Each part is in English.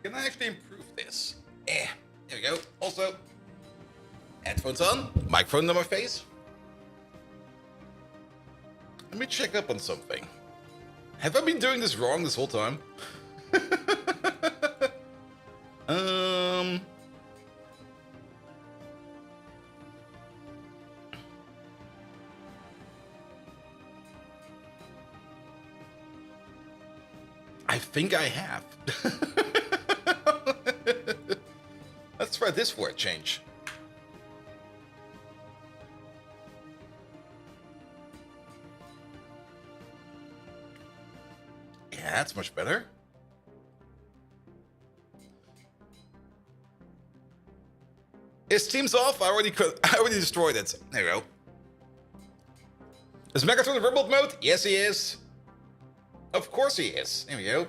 Can I actually improve this? There we go. Also, headphones on, microphone on my face. Let me check up on something. Have I been doing this wrong this whole time? I think I have. Let's try this word change. Yeah, that's much better. Is Teams off? I already destroyed it. There you go. Is Megatron in remote mode? Yes, he is. Of course he is. There we go.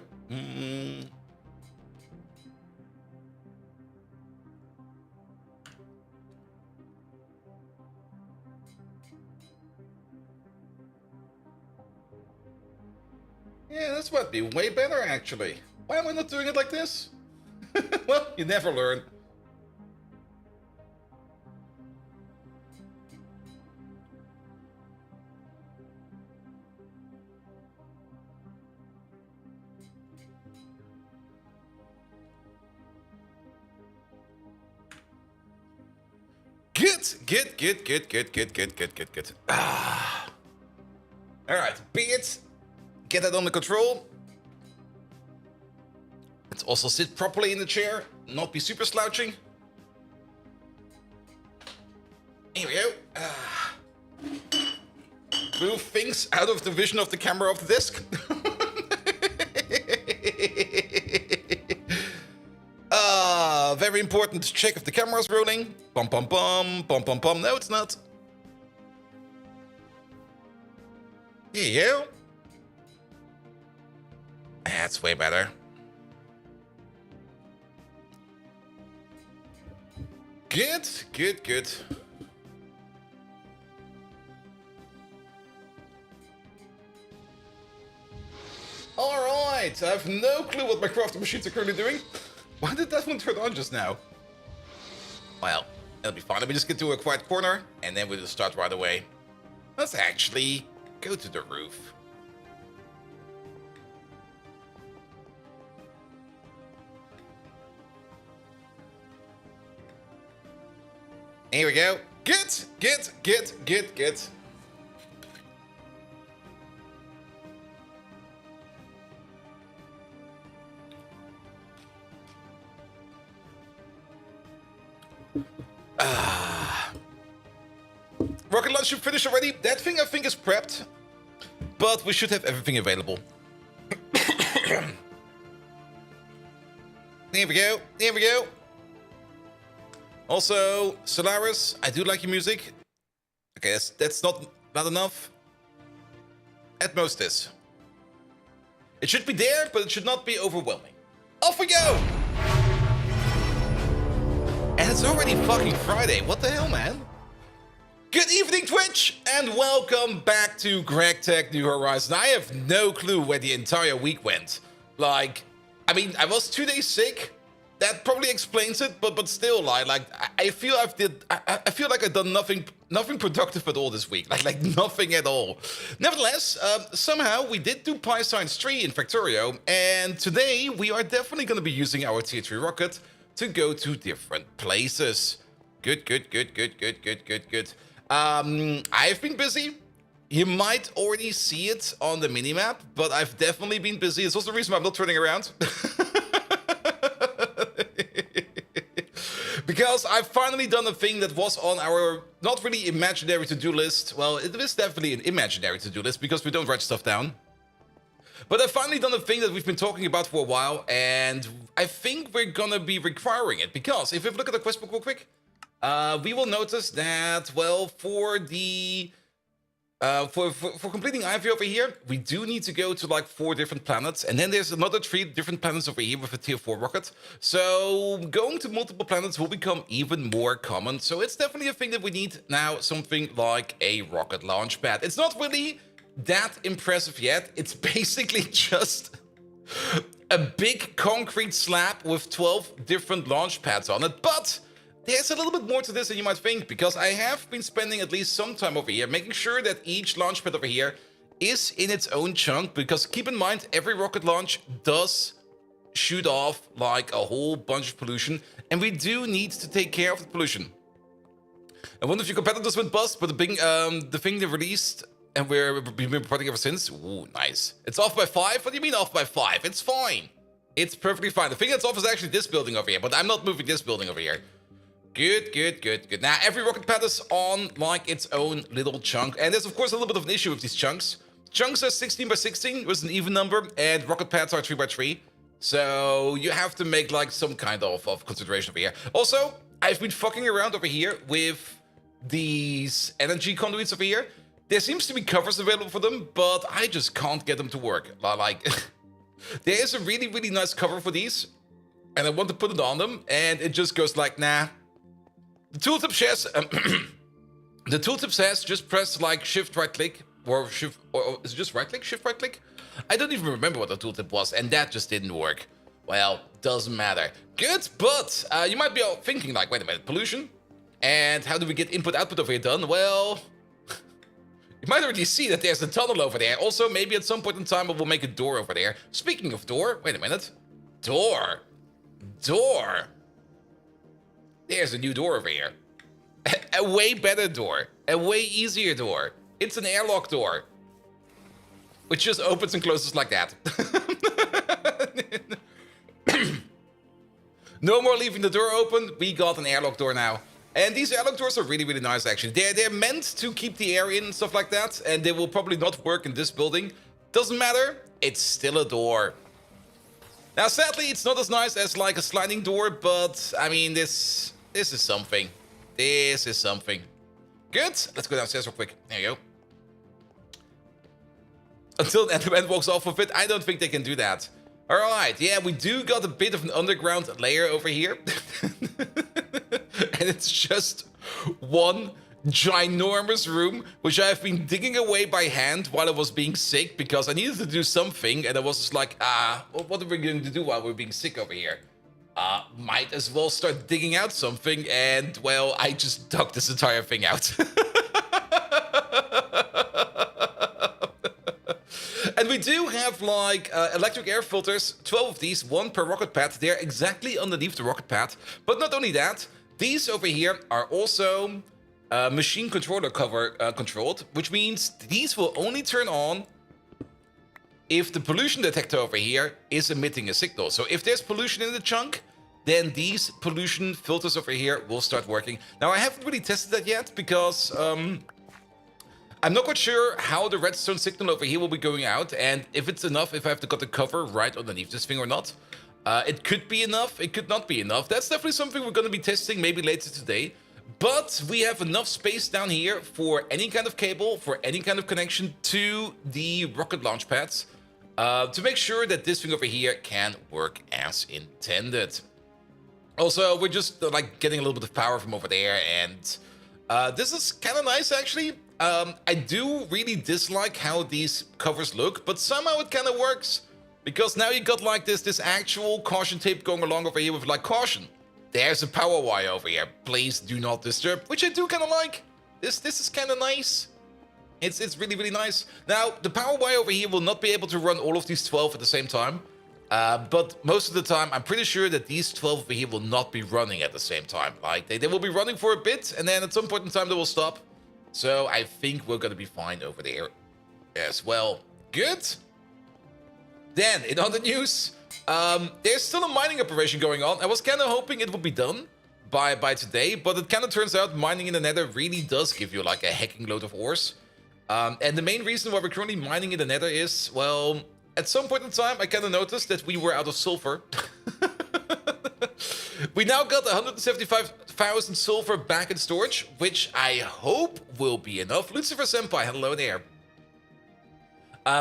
Yeah, this might be way better, actually. Why am I not doing it like this? Well, you never learn. Good. Alright, Beard. Get that under control. Let's also sit properly in the chair, not be super slouching. Here we go. Move things out of the vision of the camera of the disc. Very important. Check if the camera's rolling. Bum bum bum bum bum bum. No, it's not. Here you go. That's way better. Good. Alright, I have no clue what my crafting machines are currently doing. Why did that one turn on just now? Well, it'll be fine. Let me just get to a quiet corner, and then we'll just start right away. Let's actually go to the roof. Here we go. Good. Rocket launch should finish already. That thing I think is prepped, but we should have everything available. Here we go. Also, Solaris, I do like your music. Okay, that's not enough. At most this. It should be there, but it should not be overwhelming. Off we go! And it's already fucking Friday. What the hell, man? Good evening, Twitch, and welcome back to GregTech New Horizons. I have no clue where the entire week went. Like, I mean, I was 2 days sick. That probably explains it, but still, I feel like I've done nothing productive at all this week. Like nothing at all. Nevertheless, somehow we did do Pi Science 3 in Factorio, and today we are definitely going to be using our Tier 3 rocket to go to different places. Good. I've been busy. You might already see it on the minimap, but I've definitely been busy. It's also the reason why I'm not turning around. Because I've finally done a thing that was on our not really imaginary to-do list. Well, it is definitely an imaginary to-do list because we don't write stuff down. But I've finally done a thing that we've been talking about for a while, and I think we're gonna be requiring it. Because if we look at the quest book real quick, we will notice that, well, for the... For completing Ivy over here, we do need to go to like 4 different planets, and then there's another 3 different planets over here with a tier 4 rocket. So going to multiple planets will become even more common. So it's definitely a thing that we need now, something like a rocket launch pad. It's not really that impressive yet. It's basically just a big concrete slab with 12 different launch pads on it, but there's a little bit more to this than you might think, because I have been spending at least some time over here making sure that each launch pad over here is in its own chunk, because keep in mind, every rocket launch does shoot off like a whole bunch of pollution, and we do need to take care of the pollution. I wonder if your competitors went bust, but the thing they released, and we've been reporting ever since. Ooh, nice. It's off by 5? What do you mean off by 5? It's fine. It's perfectly fine. The thing that's off is actually this building over here, but I'm not moving this building over here. Good, good, good, good. Now, every rocket pad is on, like, its own little chunk. And there's, of course, a little bit of an issue with these chunks. Chunks are 16 by 16, was an even number, and rocket pads are 3 by 3. So you have to make, like, some kind of consideration over here. Also, I've been fucking around over here with these energy conduits over here. There seems to be covers available for them, but I just can't get them to work. Like, there is a really, really nice cover for these, and I want to put it on them, and it just goes like, nah. The tooltip says, the tooltip says just press like shift right click or shift, or is it just right click, shift right click? I don't even remember what the tooltip was, and that just didn't work. Well, doesn't matter. Good, but you might be all thinking like, wait a minute, pollution? And how do we get input-output over here done? Well, you might already see that there's a tunnel over there. Also, maybe at some point in time, we'll make a door over there. Speaking of door, wait a minute. Door. There's a new door over here. A way better door. A way easier door. It's an airlock door. Which just opens and closes like that. No more leaving the door open. We got an airlock door now. And these airlock doors are really, really nice, actually. They're meant to keep the air in and stuff like that. And they will probably not work in this building. Doesn't matter. It's still a door. Now, sadly, it's not as nice as like a sliding door. But, I mean, this is something. This is something. Good. Let's go downstairs real quick. There you go. Until the Enderman walks off of it, I don't think they can do that. Alright, yeah, we do got a bit of an underground layer over here. And it's just one ginormous room, which I've been digging away by hand while I was being sick, because I needed to do something, and I was just like, what are we going to do while we're being sick over here? Might as well start digging out something, and, well, I just dug this entire thing out. And we do have, like, electric air filters, 12 of these, 1 per rocket pad. They're exactly underneath the rocket pad. But not only that, these over here are also machine controller controlled, which means these will only turn on if the pollution detector over here is emitting a signal. So if there's pollution in the chunk, then these pollution filters over here will start working. Now, I haven't really tested that yet because I'm not quite sure how the redstone signal over here will be going out, and if it's enough, if I have to got the cover right underneath this thing or not. It could be enough, it could not be enough. That's definitely something we're going to be testing maybe later today. But we have enough space down here for any kind of cable, for any kind of connection to the rocket launch pads, to make sure that this thing over here can work as intended. Also, we're just like getting a little bit of power from over there, and this is kind of nice actually. I do really dislike how these covers look, but somehow it kind of works. Because now you got like this actual caution tape going along over here with like caution. There's a power wire over here. Please do not disturb, which I do kind of like. This is kind of nice. It's really, really nice. Now, the power wire over here will not be able to run all of these 12 at the same time. But most of the time, I'm pretty sure that these 12 over here will not be running at the same time. Like, they will be running for a bit, and then at some point in time, they will stop. So I think we're going to be fine over there as well. Good. Then, in other news, there's still a mining operation going on. I was kind of hoping it would be done by today, but it kind of turns out mining in the nether really does give you like a hecking load of ores. And the main reason why we're currently mining in the nether is, well, at some point in time, I kind of noticed that we were out of sulfur. We now got 175,000 sulfur back in storage, which I hope will be enough. Lucifer Senpai, hello there.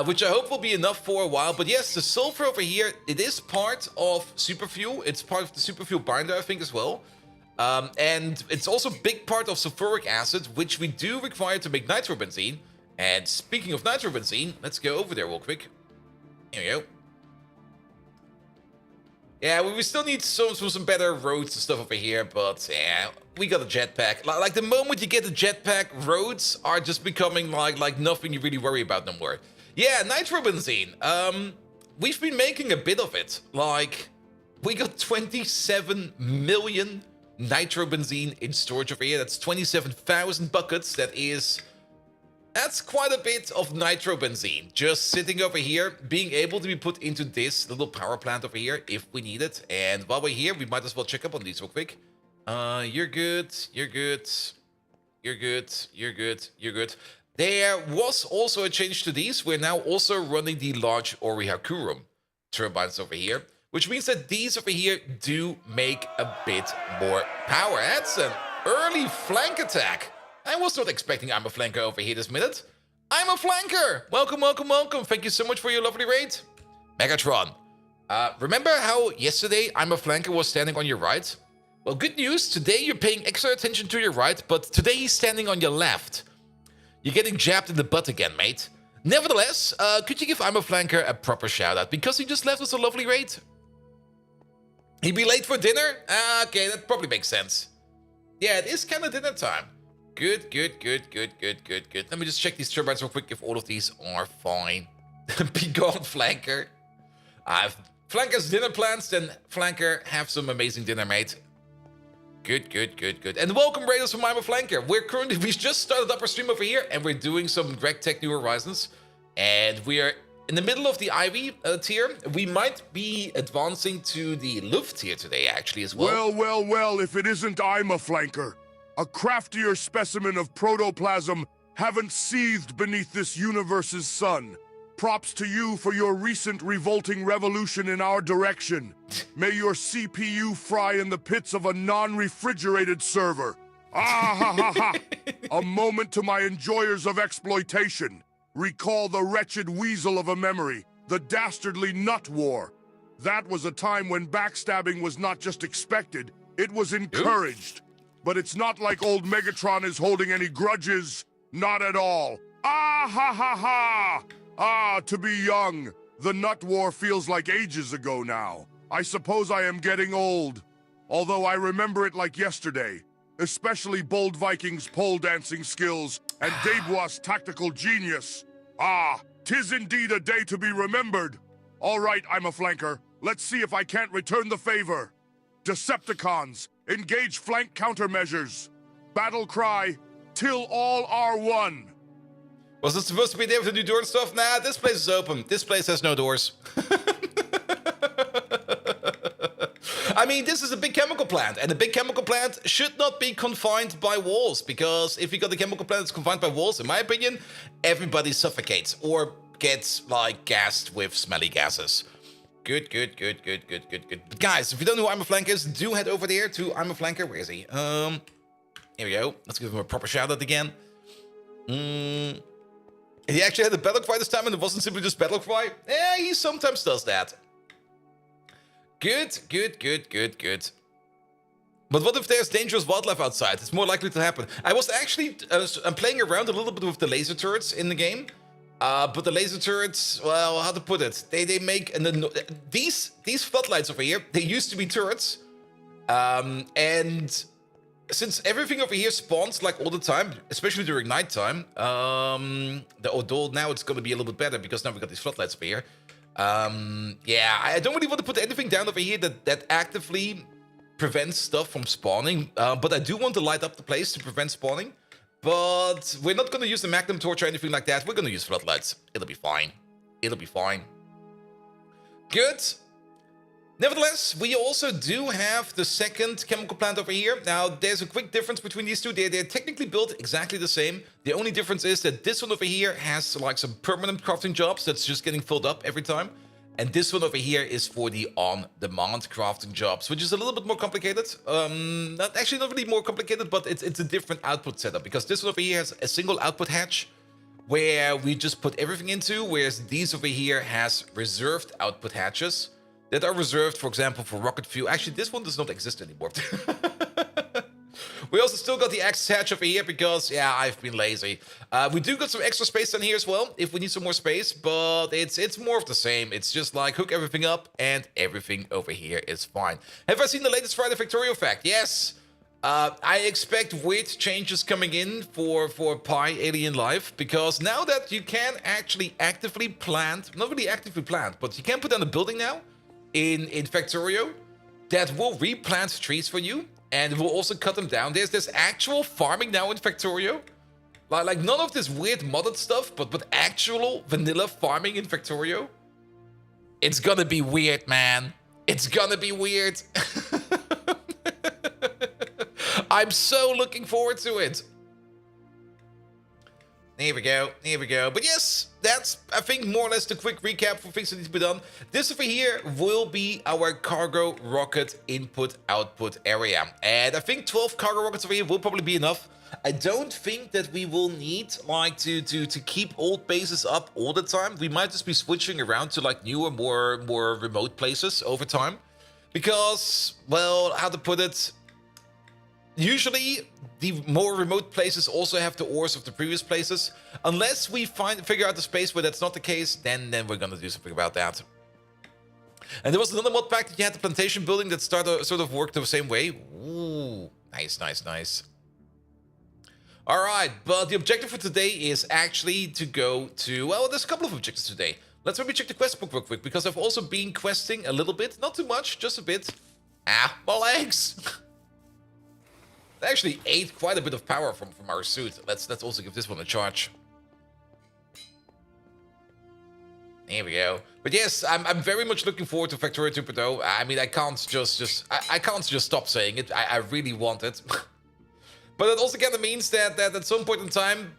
Which I hope will be enough for a while. But yes, the sulfur over here, it is part of Superfuel. It's part of the Superfuel binder, I think, as well. And it's also a big part of sulfuric acid, which we do require to make nitrobenzene. And speaking of nitrobenzene, let's go over there real quick. Here we go. Yeah, we still need some better roads and stuff over here, but yeah, we got a jetpack. Like the moment you get the jetpack, roads are just becoming like nothing you really worry about no more. Yeah, nitrobenzene. We've been making a bit of it. Like, we got 27 million nitrobenzene in storage over here. That's 27,000 buckets. That's quite a bit of nitrobenzene just sitting over here, being able to be put into this little power plant over here if we need it. And while we're here, we might as well check up on these real quick. You're good, you're good, you're good, you're good, you're good. There was also a change to these. We're now also running the large Orihakurum turbines over here, which means that these over here do make a bit more power. That's an early flank attack. I was not expecting I'm a flanker over here this minute. I'm a flanker! Welcome, welcome, welcome. Thank you so much for your lovely raid. Megatron. Remember how yesterday I'm a flanker was standing on your right? Well, good news. Today you're paying extra attention to your right, but today he's standing on your left. You're getting jabbed in the butt again, mate. Nevertheless, could you give I'm a flanker a proper shout out? Because he just left us a lovely raid. He'd be late for dinner? Okay, that probably makes sense. Yeah, it is kind of dinner time. Good, good, good, good, good, good, good. Let me just check these turbines real quick if all of these are fine. Be gone, flanker. Flanker's dinner plans, then flanker, have some amazing dinner, mate. Good, good, good, good. And welcome, Raiders from I'm a Flanker. We just started up our stream over here, and we're doing some GregTech New Horizons. And we are in the middle of the Ivy tier. We might be advancing to the Luft tier today, actually, as well. Well, if it isn't I'm a Flanker. A craftier specimen of protoplasm haven't seethed beneath this universe's sun. Props to you for your recent revolting revolution in our direction. May your CPU fry in the pits of a non-refrigerated server. Ah ha ha ha! A moment to my enjoyers of exploitation. Recall the wretched weasel of a memory, the dastardly Nut War. That was a time when backstabbing was not just expected, it was encouraged. But it's not like old Megatron is holding any grudges. Not at all. Ah ha ha ha! Ah, to be young. The Nut War feels like ages ago now. I suppose I am getting old. Although I remember it like yesterday. Especially Bold Viking's pole dancing skills and Debois' tactical genius. Ah, 'tis indeed a day to be remembered. All right, I'm a flanker. Let's see if I can't return the favor. Decepticons, engage flank countermeasures. Battle cry, till all are one. Was it supposed to be there with the new door and stuff? Nah, this place is open. This place has no doors. I mean, this is a big chemical plant, and a big chemical plant should not be confined by walls, because if you got a chemical plant that's confined by walls, in my opinion, everybody suffocates or gets, like, gassed with smelly gases. Good, good, good, good, good, good, good. But guys, if you don't know who I'm a Flanker is, do head over there to I'm a Flanker. Where is he? Here we go. Let's give him a proper shout out again. He actually had a battle cry this time, and it wasn't simply just battle cry. Yeah, he sometimes does that. Good, good, good, good, good. But what if there's dangerous wildlife outside? It's more likely to happen. I was actually I'm playing around a little bit with the laser turrets in the game. But the laser turrets, well, how to put it? They make these floodlights over here. They used to be turrets, and since everything over here spawns like all the time, especially during nighttime, although now it's gonna be a little bit better because now we got these floodlights over here. Yeah, I don't really want to put anything down over here that actively prevents stuff from spawning. But I do want to light up the place to prevent spawning. But we're not going to use the Magnum Torch or anything like that. We're going to use floodlights. It'll be fine. It'll be fine. Good. Nevertheless, we also do have the second chemical plant over here. Now, there's a quick difference between these two. They're technically built exactly the same. The only difference is that this one over here has like some permanent crafting jobs that's just getting filled up every time. And this one over here is for the on-demand crafting jobs, which is a little bit more complicated. Not really more complicated, but it's a different output setup, because this one over here has a single output hatch where we just put everything into, whereas these over here has reserved output hatches that are reserved, for example, for rocket fuel. Actually, this one does not exist anymore. We also still got the access hatch over here because, yeah, I've been lazy. We do got some extra space down here as well if we need some more space, but it's more of the same. It's just like hook everything up and everything over here is fine. Have I seen the latest Friday Factorio fact? Yes. I expect weird changes coming in for Pi Alien Life, because now that you can actually actively plant, not really actively plant, but you can put down a building now in Factorio that will replant trees for you and will also cut them down. There's this actual farming now in Factorio. Like none of this weird modded stuff, but actual vanilla farming in Factorio. It's gonna be weird, man. It's gonna be weird. I'm so looking forward to it. Here we go, here we go. But yes, that's, I think, more or less the quick recap for things that need to be done. This over here will be our cargo rocket input-output area. And I think 12 cargo rockets over here will probably be enough. I don't think that we will need, like, to keep old bases up all the time. We might just be switching around to, like, newer, more remote places over time. Because, well, how to put it... Usually, the more remote places also have the ores of the previous places. Unless we figure out the space where that's not the case, then we're gonna do something about that. And there was another mod pack that you had the plantation building that sort of worked the same way. Ooh, nice, nice, nice. Alright, but the objective for today is actually to go to... Well, there's a couple of objectives today. Let's maybe check the quest book real quick, because I've also been questing a little bit. Not too much, just a bit. Ah, my legs! They actually ate quite a bit of power from our suit. Let's also give this one a charge. Here we go. But yes, I'm very much looking forward to Factorio 2.0. I mean, I can't I can't just stop saying it. I really want it. But it also kind of means that at some point in time,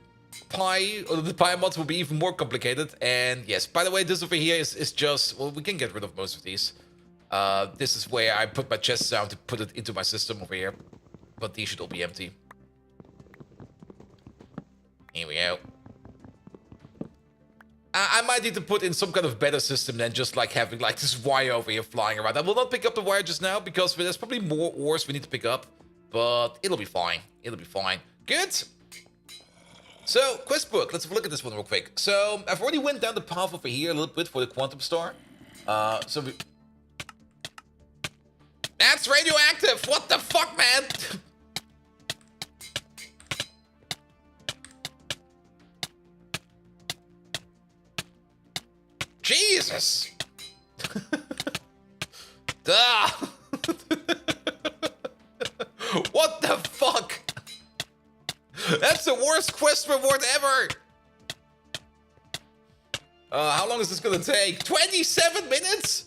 Pi, or the Pi mods will be even more complicated. And yes, by the way, this over here is just, well, we can get rid of most of these. This is where I put my chests down to put it into my system over here. But these should all be empty. Here we go. I might need to put in some kind of better system than just like having like this wire over here flying around. I will not pick up the wire just now because there's probably more ores we need to pick up. But it'll be fine. It'll be fine. Good. So, quest book. Let's have a look at this one real quick. So, I've already went down the path over here a little bit for the Quantum Star. That's radioactive! What the fuck, man? Jesus! Duh! What the fuck? That's the worst quest reward ever! How long is this gonna take? 27 minutes?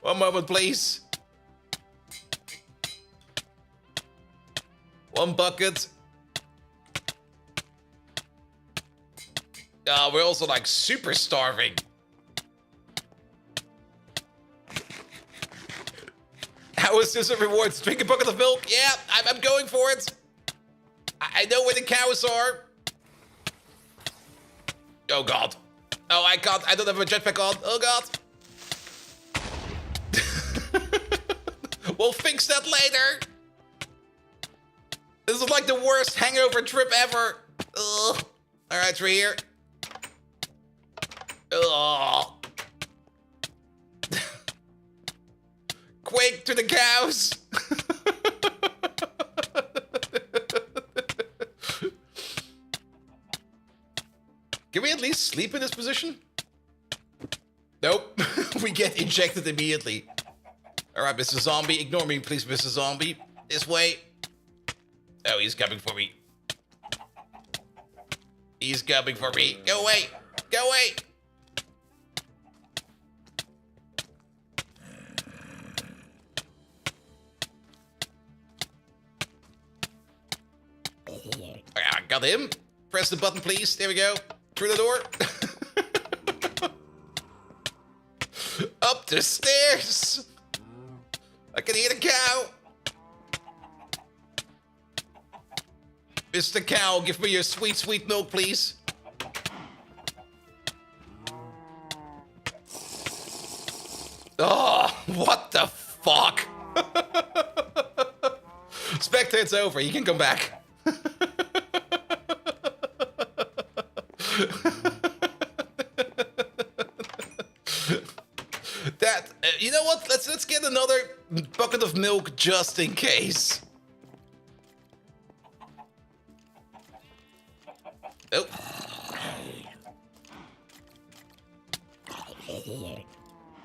One moment, please. One bucket. We're also like super starving. How is this a reward? Drink a bucket of milk? Yeah, I'm going for it. I know where the cows are. Oh god. Oh, I can't. I don't have a jetpack on. Oh god. We'll fix that later. This is like the worst hangover trip ever. Ugh. All right, we're here. Ugh. Quake to the cows. Can we at least sleep in this position? Nope. We get injected immediately. Alright, Mr. Zombie. Ignore me, please, Mr. Zombie. This way. Oh, he's coming for me. He's coming for me. Go away. Go away. I got him. Press the button, please. There we go. Through the door. Up the stairs. I can hear the cow. Mr. Cow, give me your sweet, sweet milk, please. Oh, what the fuck? Spectre, it's over. You can come back. You know what? Let's get another bucket of milk just in case. Oh.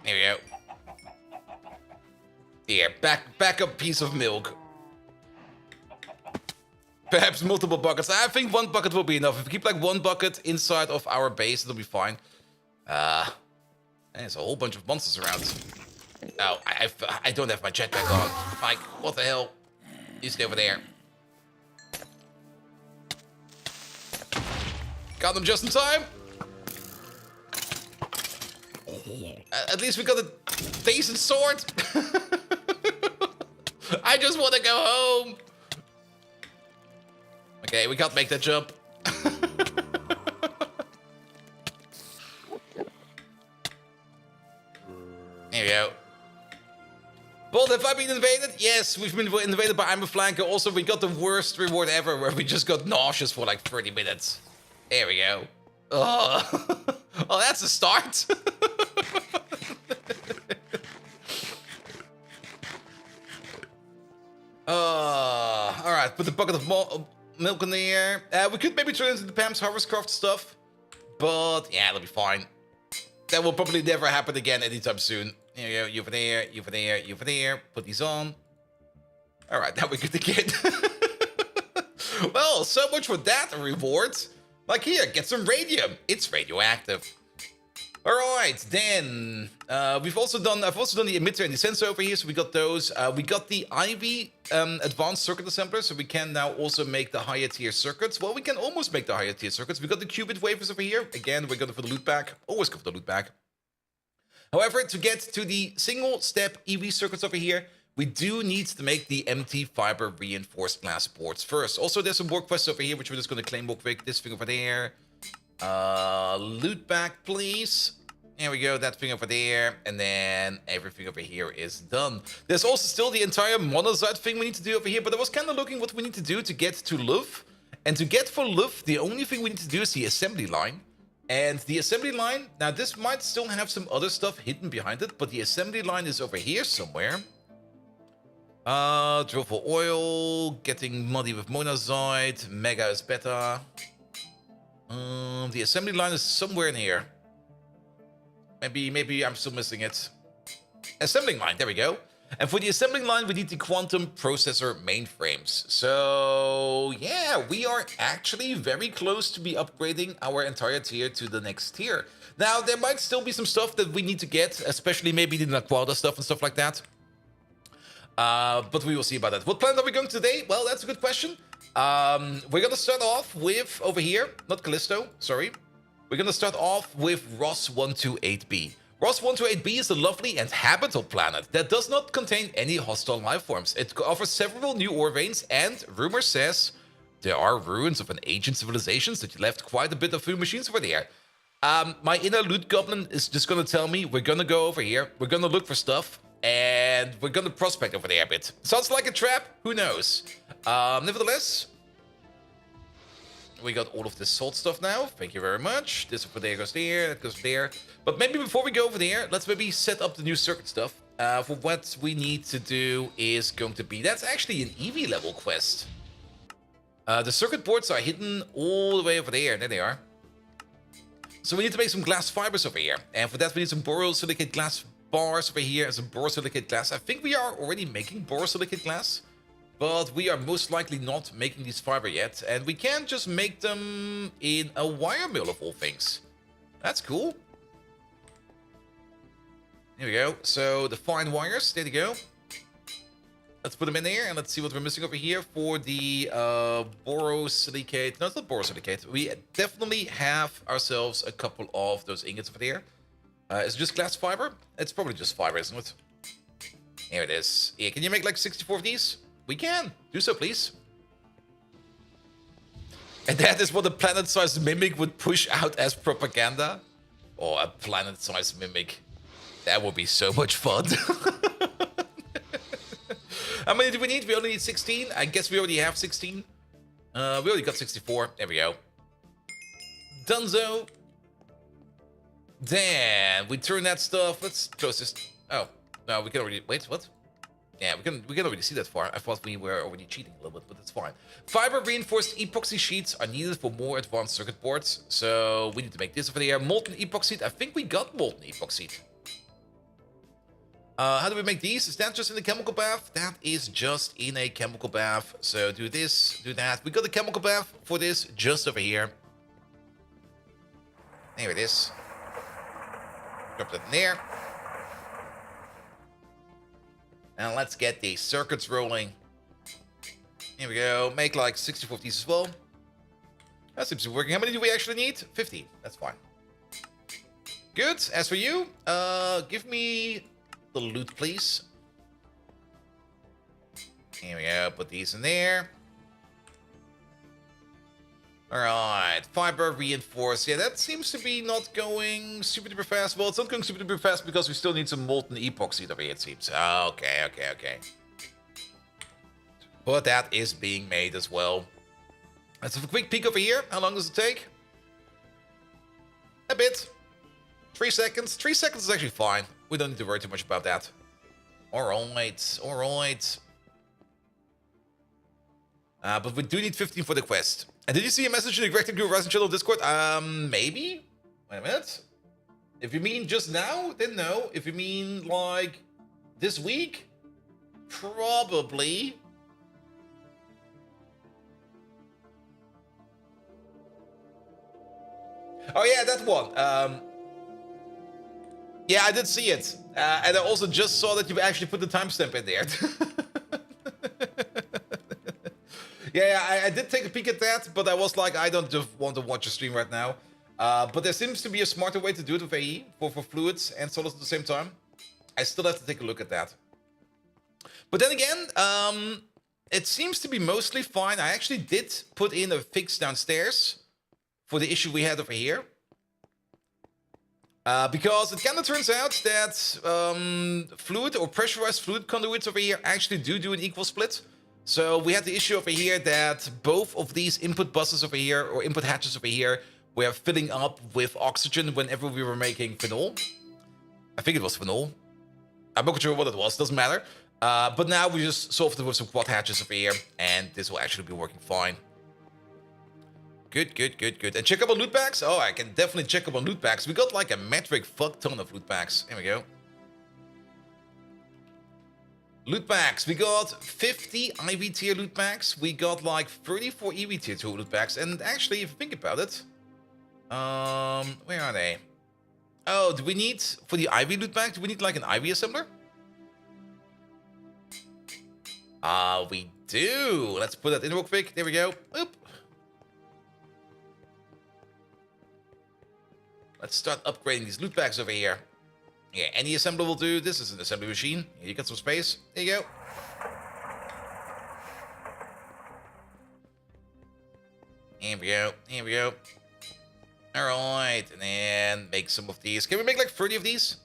There we go. Here, backup piece of milk. Perhaps multiple buckets. I think one bucket will be enough. If we keep like one bucket inside of our base, it'll be fine. There's a whole bunch of monsters around. Oh, I don't have my jetpack on. Mike, what the hell? You stay over there. Got them just in time. At least we got a decent sword. I just want to go home. Okay, we can't make that jump. There we go. Bolt, have I been invaded? Yes, we've been invaded by I'm a Flanker. Also, we got the worst reward ever, where we just got nauseous for like 30 minutes. There we go. Oh, oh, that's a start. All right, put the bucket of milk in the air. We could maybe turn into the Pam's Harvestcraft stuff, but yeah, it'll be fine. That will probably never happen again anytime soon. Here you go, you over there, you over there, you over there. Put these on. All right, now we're good again. Well, so much for that reward. Like here, get some radium. It's radioactive. All right, then I've also done the emitter and the sensor over here, so we got those. We got the Ivy advanced circuit assembler, so we can now also make the higher tier circuits. Well, we can almost make the higher tier circuits. We got the qubit wafers over here. Again, we're going for the loot bag. Always go for the loot bag. However, to get to the single step EV circuits over here, we do need to make the MT fiber reinforced glass boards first. Also, there's some work quests over here, which we're just going to claim real quick. This thing over there. Loot back, please. There we go, that thing over there. And then everything over here is done. There's also still the entire monazite thing we need to do over here. But I was kind of looking what we need to do to get to Luv. And to get for Luv, the only thing we need to do is the assembly line. And the assembly line, now this might still have some other stuff hidden behind it. But the assembly line is over here somewhere. Drill for oil, getting muddy with monazite, mega is better. The assembly line is somewhere in here. Maybe I'm still missing it. Assembling line, there we go. And for the assembling line, we need the quantum processor mainframes. So yeah, we are actually very close to be upgrading our entire tier to the next tier. Now, there might still be some stuff that we need to get, especially maybe the Naquada stuff and stuff like that. But we will see about that. What planet are we going today? Well, that's a good question. We're going to start off with, over here, not Callisto, sorry. We're going to start off with Ross 128b. Ross 128b is a lovely and habitable planet that does not contain any hostile life forms. It offers several new ore veins, and rumor says there are ruins of an ancient civilization that left quite a bit of food machines over there. My inner loot goblin is just going to tell me we're going to go over here, we're going to look for stuff, and we're going to prospect over there a bit. Sounds like a trap, who knows? Nevertheless, we got all of this salt stuff now. Thank you very much. This over there goes there, that goes there. But maybe before we go over there, let's maybe set up the new circuit stuff. For what we need to do is going to be... That's actually an EV level quest. The circuit boards are hidden all the way over there. There they are. So we need to make some glass fibers over here. And for that, we need some borosilicate glass bars over here and some borosilicate glass. I think we are already making borosilicate glass. But we are most likely not making these fiber yet. And we can just make them in a wire mill of all things. That's cool. Here we go. So the fine wires, there you go. Let's put them in there and let's see what we're missing over here for the borosilicate. No, it's not borosilicate. We definitely have ourselves a couple of those ingots over there. Is it just glass fiber? It's probably just fiber, isn't it? Here it is. Yeah, can you make like 64 of these? We can. Do so, please. And that is what a planet-sized mimic would push out as propaganda. Or a planet-sized mimic. That would be so much fun. How many do we need? We only need 16. I guess we already have 16. We already got 64. There we go. Dunzo. Then we turn that stuff. Let's close this. Oh, no, we can already. Wait, what? Yeah, we can already see that far. I thought we were already cheating a little bit, but it's fine. Fiber reinforced epoxy sheets are needed for more advanced circuit boards. So we need to make this over there. Molten epoxy. I think we got molten epoxy. How do we make these? Is that just in the chemical bath? That is just in a chemical bath. So do this, do that. We got the chemical bath for this just over here. There it is. Drop that in there. And let's get the circuits rolling. Here we go. Make like 64 of these as well. That seems to be working. How many do we actually need? 50. That's fine. Good. As for you, give me the loot, please. Here we go. Put these in there. Alright, fiber reinforced. Yeah, that seems to be not going super duper fast. Well, it's not going super duper fast because we still need some molten epoxy over here, it seems. Okay. But that is being made as well. Let's have a quick peek over here. How long does it take? A bit. 3 seconds. 3 seconds is actually fine. We don't need to worry too much about that. Alright. But we do need 15 for the quest. And did you see a message in the Greg Tech New Horizons channel Discord? Maybe? Wait a minute. If you mean just now, then no. If you mean, like, this week? Probably. Oh yeah, that one. Yeah, I did see it. And I also just saw that you actually put the timestamp in there. Yeah, I did take a peek at that, but I was like, I don't just want to watch a stream right now. But there seems to be a smarter way to do it with AE for fluids and solids at the same time. I still have to take a look at that. But then again, it seems to be mostly fine. I actually did put in a fix downstairs for the issue we had over here. Because it kind of turns out that fluid or pressurized fluid conduits over here actually do an equal split. So we had the issue over here that both of these input buses over here, or input hatches over here, were filling up with oxygen whenever we were making phenol. I think it was phenol. I'm not sure what it was, doesn't matter. But now we just solved it with some quad hatches over here, and this will actually be working fine. Good. And check up on loot packs? Oh, I can definitely check up on loot packs. We got like a metric fuck ton of loot packs. Here we go. Loot packs. We got 50 IV tier loot packs. We got like 34 EV tier 2 loot packs. And actually, if you think about it, where are they? Oh, do we need, for the IV loot pack, do we need like an IV assembler? We do. Let's put that in real quick. There we go. Oop. Let's start upgrading these loot packs over here. Yeah, any assembler will do. This is an assembly machine. Here, you got some space. There you go. Here we go. Alright, and then make some of these. Can we make like 30 of these?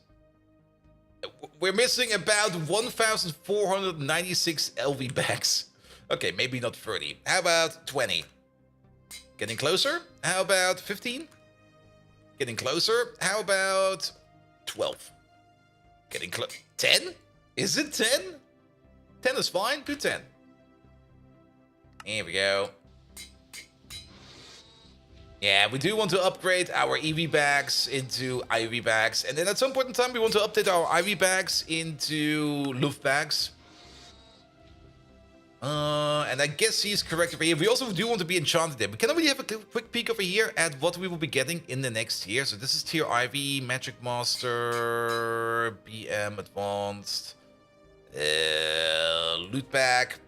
We're missing about 1,496 LV bags. Okay, maybe not 30. How about 20? Getting closer? How about 15? Getting closer? How about 12? Getting close. 10? Is it 10? 10 is fine. Do 10. Here we go. Yeah, we do want to upgrade our EV bags into IV bags. And then at some point in time, we want to update our IV bags into Luft bags. And I guess he's correct over here. We also do want to be enchanted there. But can we have a quick peek over here at what we will be getting in the next tier? So this is tier IV, Magic Master, BM Advanced, Loot Pack,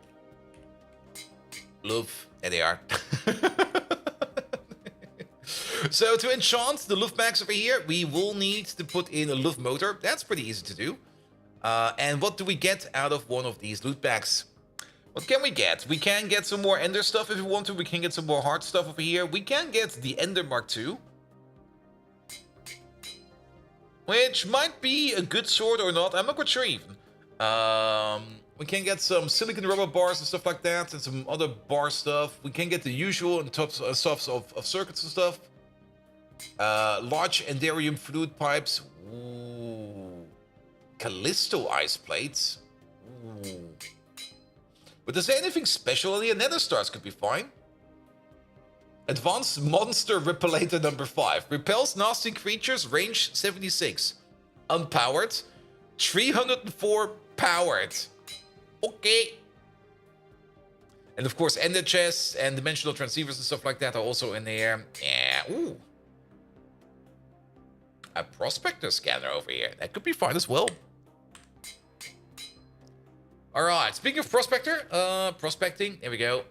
Luft. There they are. So to enchant the Luft packs over here, we will need to put in a Luft motor. That's pretty easy to do. And what do we get out of one of these loot packs? What can we get? We can get some more Ender stuff if we want to. We can get some more hard stuff over here. We can get the Ender Mark II, which might be a good sword or not. I'm not quite sure even. Where We can get some silicon rubber bars and stuff like that, and some other bar stuff. We can get the usual and softs of circuits and stuff. Large Enderium fluid pipes. Ooh. Callisto ice plates. Ooh. But is there anything special in here? Nether stars could be fine. Advanced Monster Repellator number 5. Repels nasty creatures, range 76. Unpowered. 304 powered. Okay. And of course, ender chests and dimensional transceivers and stuff like that are also in there. Yeah, ooh. A prospector scanner over here. That could be fine as well. Alright, speaking of prospector, prospecting, there we go.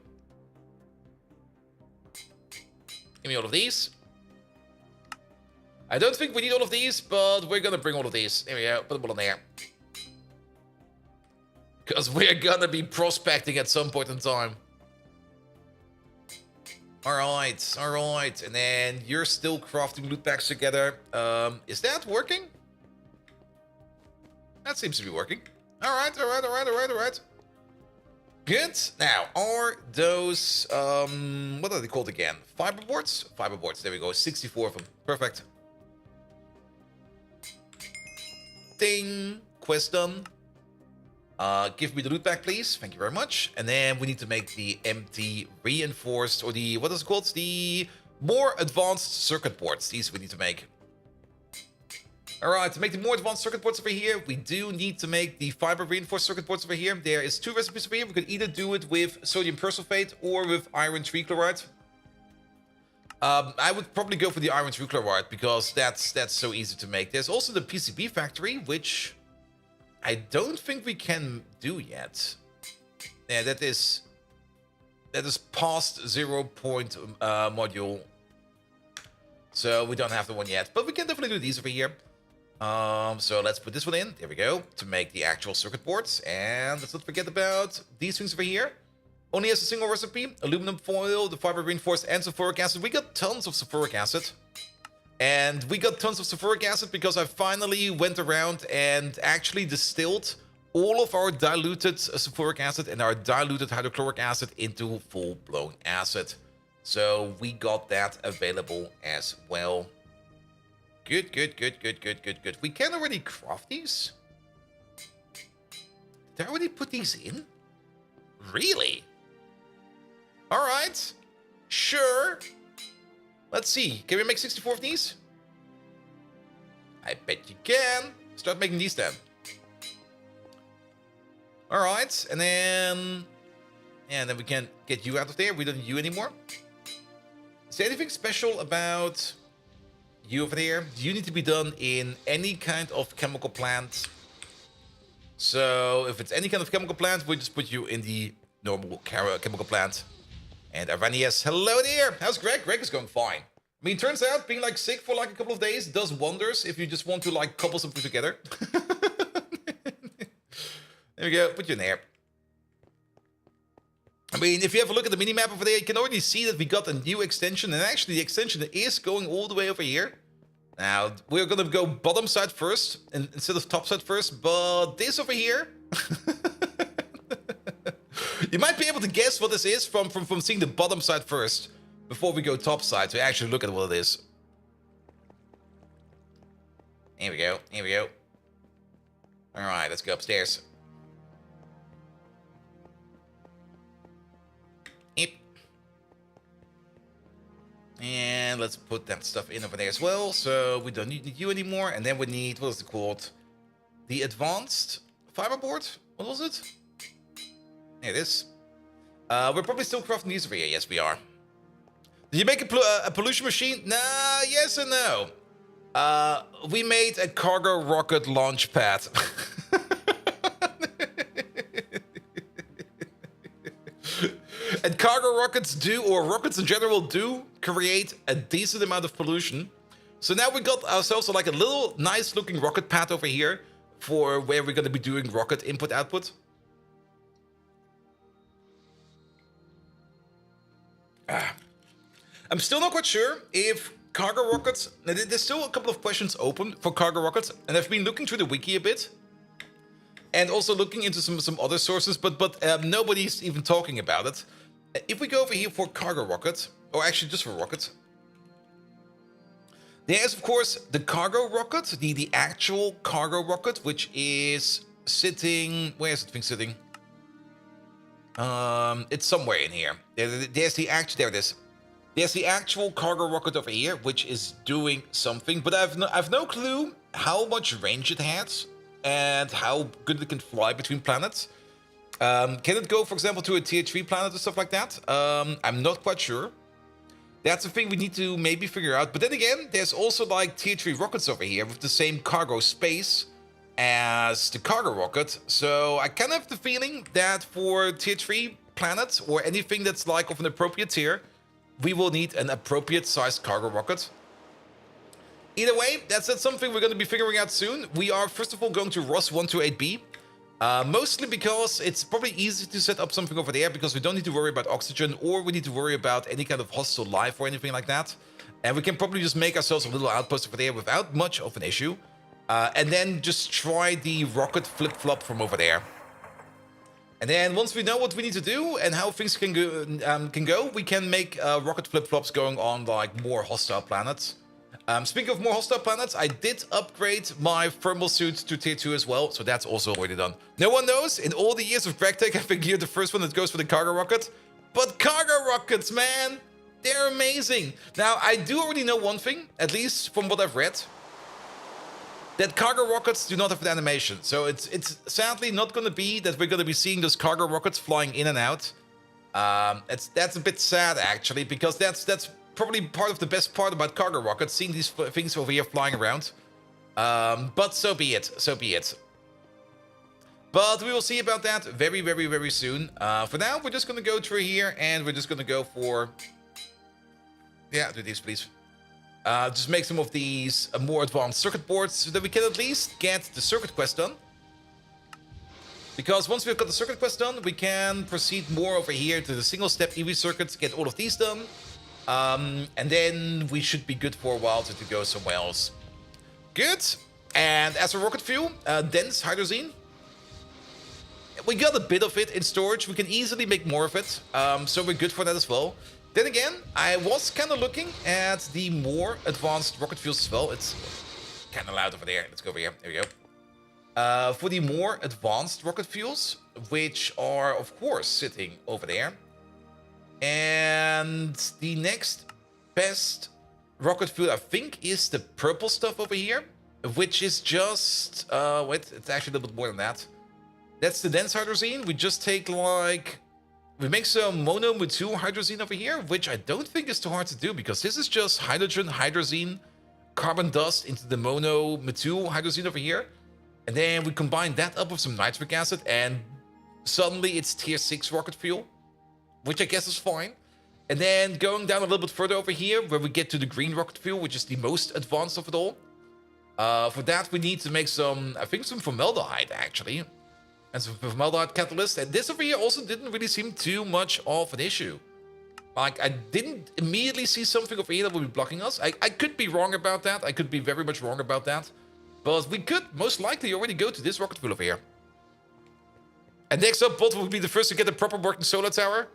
Give me all of these. I don't think we need all of these, but we're gonna bring all of these. There we go, put them all in there. Because we're gonna be prospecting at some point in time. Alright, alright. And then you're still crafting loot packs together. Is that working? That seems to be working. Alright, alright, alright, alright, alright. Good. Now, are those, what are they called again? Fiberboards? Fiberboards, there we go. 64 of them. Perfect. Ding. Quest done. Give me the loot pack, please. Thank you very much. And then we need to make the empty reinforced, or the, what is it called? The more advanced circuit boards. These we need to make. Alright, to make the more advanced circuit boards over here, we do need to make the fiber reinforced circuit boards over here. There is 2 recipes over here. We could either do it with sodium persulfate or with iron trichloride. I would probably go for the iron trichloride because that's so easy to make. There's also the PCB factory, which I don't think we can do yet. Yeah, that is past 0 point module. So we don't have the one yet, but we can definitely do these over here. So let's put this one in. There we go. To make the actual circuit boards. And let's not forget about these things over here. Only has a single recipe. Aluminum foil, the fiber reinforced, and sulfuric acid. We got tons of sulfuric acid. And we got tons of sulfuric acid because I finally went around and actually distilled all of our diluted sulfuric acid and our diluted hydrochloric acid into full-blown acid. So we got that available as well. Good, good, good, good, good, good, good. We can already craft these? Did I already put these in? Really? Alright. Sure. Let's see. Can we make 64 of these? I bet you can. Start making these then. Alright. And then we can get you out of there. We don't need you anymore. Is there anything special about you over there? You need to be done in any kind of chemical plant. So if it's any kind of chemical plant, we'll just put you in the normal chemical plant. And Aranias, hello there. How's Greg? Greg is going fine. I mean, turns out being like sick for like a couple of days does wonders if you just want to like couple something together. There we go. Put you in there. I mean, if you have a look at the minimap over there, you can already see that we got a new extension. And actually, the extension is going all the way over here. Now, we're going to go bottom side first instead of top side first. But this over here... you might be able to guess what this is from seeing the bottom side first. Before we go top side to actually look at what it is. Here we go. Here we go. Alright, let's go upstairs. And let's put that stuff in over there as well. So we don't need you anymore. And then we need, what is it called? The advanced fiberboard? What was it? There it is. We're probably still crafting these over here. Yes, we are. Did you make a pollution machine? Nah, yes and no. We made a cargo rocket launch pad. And cargo rockets do, or rockets in general do, create a decent amount of pollution. So now we got ourselves like a little nice looking rocket pad over here for where we're going to be doing rocket input output. I'm still not quite sure if cargo rockets... There's still a couple of questions open for cargo rockets, and I've been looking through the wiki a bit. and also looking into some other sources, but nobody's even talking about it. If we go over here for cargo rocket, or actually just for rocket, there's of course the cargo rocket, the actual cargo rocket, which is sitting. Where is the thing sitting? It's somewhere in here. There's the actual. There it is. There's the actual cargo rocket over here, which is doing something, but I've no clue how much range it has and how good it can fly between planets. Can it go, for example, to a tier 3 planet or stuff like that? I'm not quite sure. That's a thing we need to maybe figure out. But then again, there's also like tier 3 rockets over here with the same cargo space as the cargo rocket. So I kind of have the feeling that for tier 3 planets or anything that's like of an appropriate tier, we will need an appropriate sized cargo rocket. Either way, that's something we're going to be figuring out soon. We are first of all going to Ross 128b. Mostly because it's probably easy to set up something over there because we don't need to worry about oxygen or we need to worry about any kind of hostile life or anything like that. And we can probably just make ourselves a little outpost over there without much of an issue. And then just try the rocket flip-flop from over there. And then once we know what we need to do and how things can go, we can make rocket flip-flops going on like more hostile planets. Speaking of more hostile planets, I did upgrade my thermal suit to tier 2 as well, so that's also already done. No one knows, in all the years of GregTech, I think you're the first one that goes for the cargo rocket. But cargo rockets, man, they're amazing. Now, I do already know one thing, at least from what I've read, that cargo rockets do not have an animation. So it's sadly not going to be that we're going to be seeing those cargo rockets flying in and out. That's a bit sad, actually, because that's probably part of the best part about cargo rockets, seeing these things over here flying around. But so be it, so be it. But we will see about that very, very, very soon. For now, we're just going to go through here, and we're just going to go for... Yeah, do these, please. Just make some of these more advanced circuit boards, so that we can at least get the circuit quest done. Because once we've got the circuit quest done, we can proceed more over here to the single-step EV circuits, get all of these done. And then we should be good for a while to go somewhere else. Good. And as for rocket fuel, dense hydrazine. We got a bit of it in storage. We can easily make more of it. So we're good for that as well. Then again, I was kind of looking at the more advanced rocket fuels as well. It's kind of loud over there. Let's go over here. There we go. For the more advanced rocket fuels, which are, of course, sitting over there. And the next best rocket fuel, I think, is the purple stuff over here, which is just... wait, it's actually a little bit more than that. That's the dense hydrazine. We just take, like... We make some mono-methyl hydrazine over here, which I don't think is too hard to do, because this is just hydrogen, hydrazine, carbon dust into the mono-methyl hydrazine over here. And then we combine that up with some nitric acid, and suddenly it's tier 6 rocket fuel, which I guess is fine. And then going down a little bit further over here, where we get to the green rocket fuel, which is the most advanced of it all. For that, we need to make some, I think, some formaldehyde, actually. And some formaldehyde catalyst. And this over here also didn't really seem too much of an issue. Like, I didn't immediately see something over here that would be blocking us. I could be wrong about that. I could be very much wrong about that. But we could most likely already go to this rocket fuel over here. And next up, Bolt will be the first to get a proper working solar tower.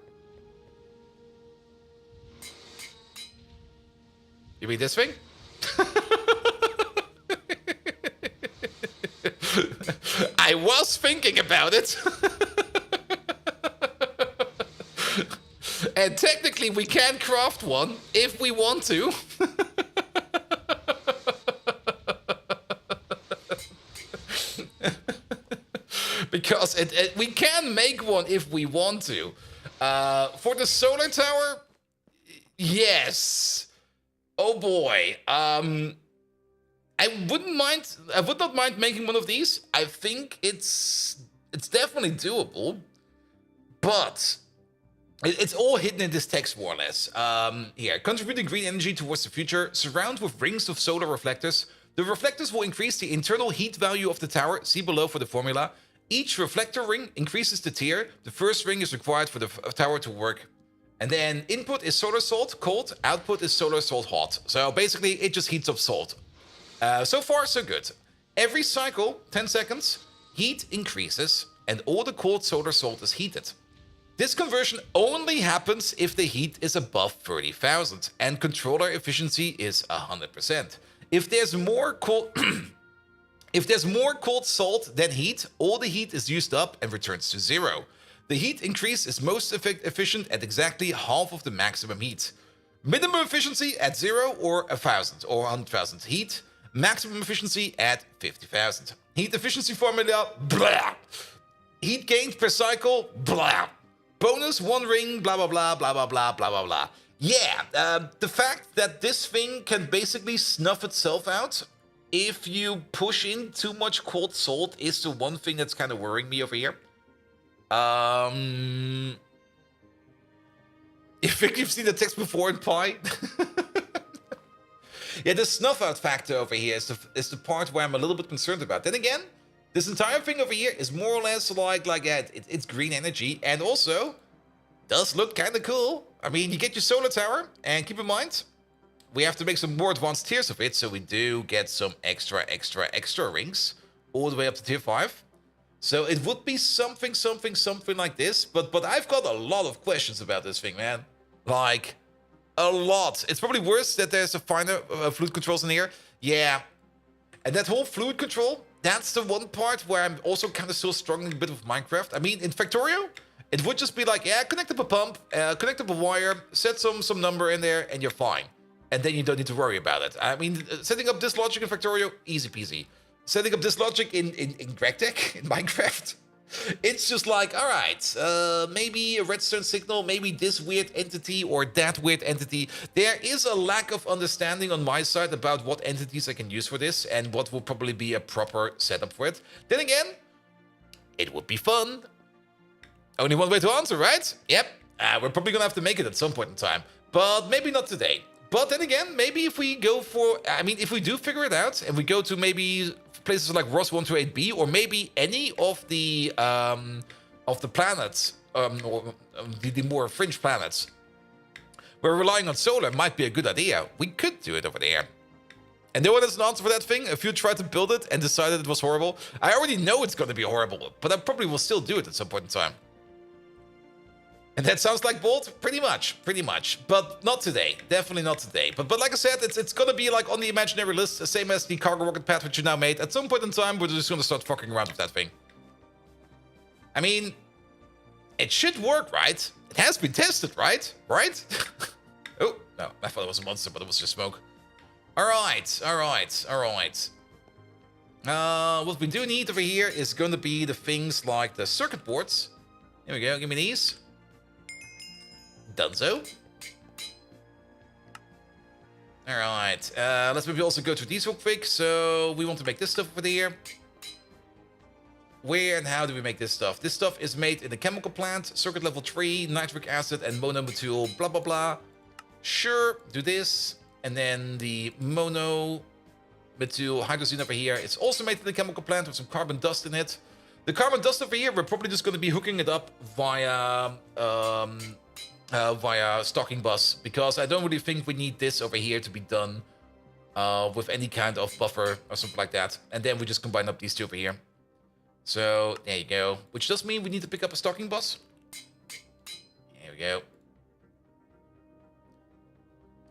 You mean this thing? I was thinking about it. And technically we can craft one if we want to. Because we can make one if we want to. For the solar tower, yes. Oh boy. I would not mind making one of these. I think it's definitely doable. But it's all hidden in this text, more or less. Here, contributing green energy towards the future. Surround with rings of solar reflectors. The reflectors will increase the internal heat value of the tower. See below for the formula. Each reflector ring increases the tier. The first ring is required for the tower to work. And then input is solar salt, cold. Output is solar salt, hot. So basically, it just heats up salt. So far, so good. Every cycle, 10 seconds, heat increases and all the cold solar salt is heated. This conversion only happens if the heat is above 30,000 and controller efficiency is 100%. If there's more cold if there's more cold salt than heat, all the heat is used up and returns to 0. The heat increase is most efficient at exactly half of the maximum heat. Minimum efficiency at 0 or 1,000 or 100,000 heat. Maximum efficiency at 50,000. Heat efficiency formula, blah. Heat gained per cycle, blah. Bonus 1 ring, blah blah blah blah blah blah blah blah blah. Yeah, the fact that this thing can basically snuff itself out if you push in too much cold salt is the one thing that's kind of worrying me over here. You think you've seen the text before in Pi? Yeah, the snuff out factor over here is the part where I'm a little bit concerned about. Then again, this entire thing over here is more or less like it's green energy and also does look kind of cool. I mean, you get your solar tower and keep in mind, we have to make some more advanced tiers of it, so we do get some extra rings all the way up to tier 5. So it would be something like this, but I've got a lot of questions about this thing, man. Like, a lot. It's probably worse that there's a finer fluid controls in here. Yeah. And that whole fluid control, that's the one part where I'm also kind of still struggling a bit with Minecraft. I mean, in Factorio, it would just be like, yeah, connect up a pump, connect up a wire, set some number in there, and you're fine. And then you don't need to worry about it. I mean, setting up this logic in Factorio, easy peasy. Setting up this logic in GregTech, in Minecraft, it's just like, all right, maybe a redstone signal, maybe this weird entity or that weird entity. There is a lack of understanding on my side about what entities I can use for this and what will probably be a proper setup for it. Then again, it would be fun. Only one way to answer, right? Yep, we're probably gonna have to make it at some point in time, but maybe not today. But then again, maybe if we go for, I mean, if we do figure it out and we go to maybe places like Ross 128b or maybe any of the planets, or the more fringe planets, where relying on solar might be a good idea. We could do it over there. And no one has an answer for that thing. If you tried to build it and decided it was horrible, I already know it's going to be horrible, but I probably will still do it at some point in time. And that sounds like Bolt? Pretty much. But not today. Definitely not today. But like I said, it's gonna be like on the imaginary list, same as the cargo rocket pad which you now made. At some point in time, we're just gonna start fucking around with that thing. I mean, it should work, right? It has been tested, right? Right? Oh, no, I thought it was a monster, but it was just smoke. Alright. What we do need over here is going to be the things like the circuit boards. Here we go, give me these. Dunzo. Alright, let's maybe also go to these real quick. So we want to make this stuff over here. Where and how do we make this stuff? This stuff is made in a chemical plant, circuit level 3, nitric acid and monomethyl, blah blah blah. Sure, do this. And then the monomethyl hydrazine over here, it's also made in a chemical plant with some carbon dust in it. The carbon dust over here, we're probably just going to be hooking it up via stocking bus, because I don't really think we need this over here to be done with any kind of buffer or something like that. And then we just combine up these two over here. So there you go, which does mean we need to pick up a stocking bus. There we go.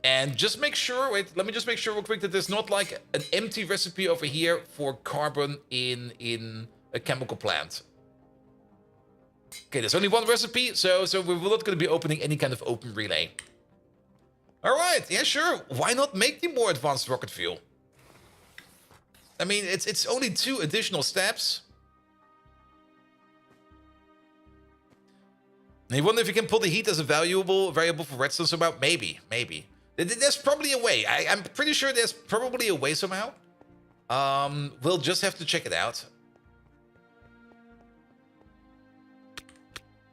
And just make sure, wait, let me just make sure real quick that there's not like an empty recipe over here for carbon in a chemical plant. Okay, there's only one recipe, so we're not going to be opening any kind of open relay. All right, yeah, sure. Why not make the more advanced rocket fuel? I mean, it's only 2 additional steps. And you wonder if you can pull the heat as a variable for redstone somehow? Maybe. There's probably a way. I'm pretty sure there's probably a way somehow. We'll just have to check it out.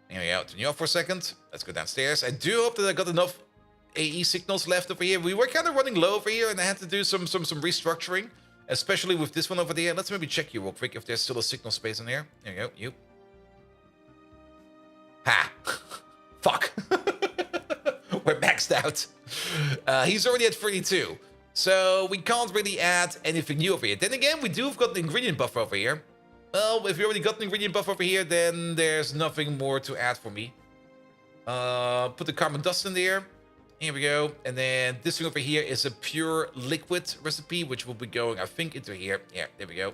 Here we go. Turn you off for a second. Let's go downstairs. I do hope that I got enough AE signals left over here. We were kind of running low over here, and I had to do some restructuring, especially with this one over there. Let's maybe check you real quick if there's still a signal space in there. There you go. You. Ha! Fuck. We're maxed out. He's already at 32. So we can't really add anything new over here. Then again, we do have got the ingredient buffer over here. Well, if you already got an ingredient buff over here, then there's nothing more to add for me. Put the carbon dust in there. Here we go. And then this thing over here is a pure liquid recipe, which will be going, I think, into here. Yeah, there we go.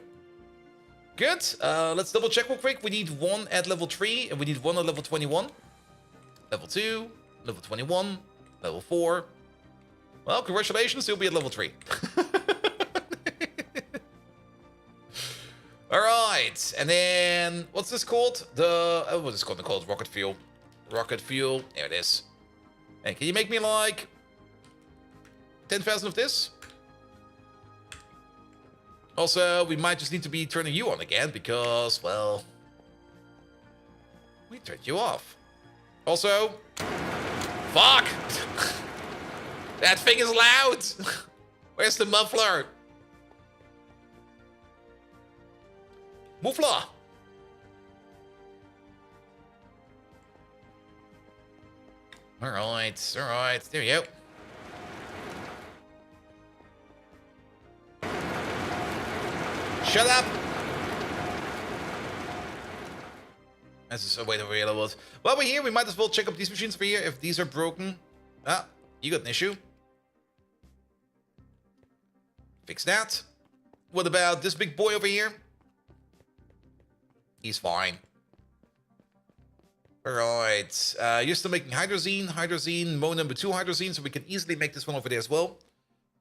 Good. Let's double check real quick. We need one at level 3, and we need one at level 21. Level 2, level 21, level 4. Well, congratulations, you'll be at level 3. Alright, and then, what's this called? What is it called? Rocket fuel. Rocket fuel, there it is. Hey, can you make me like 10,000 of this? Also, we might just need to be turning you on again because, well, we turned you off. Also, fuck! That thing is loud! Where's the muffler? Muffler! Alright, there we go. Shut up! That's just a way to realize it. While we're here, we might as well check up these machines over here if these are broken. Ah, you got an issue. Fix that. What about this big boy over here? He's fine. Alright, you're still making hydrazine, Mo number 2 hydrazine, so we can easily make this one over there as well.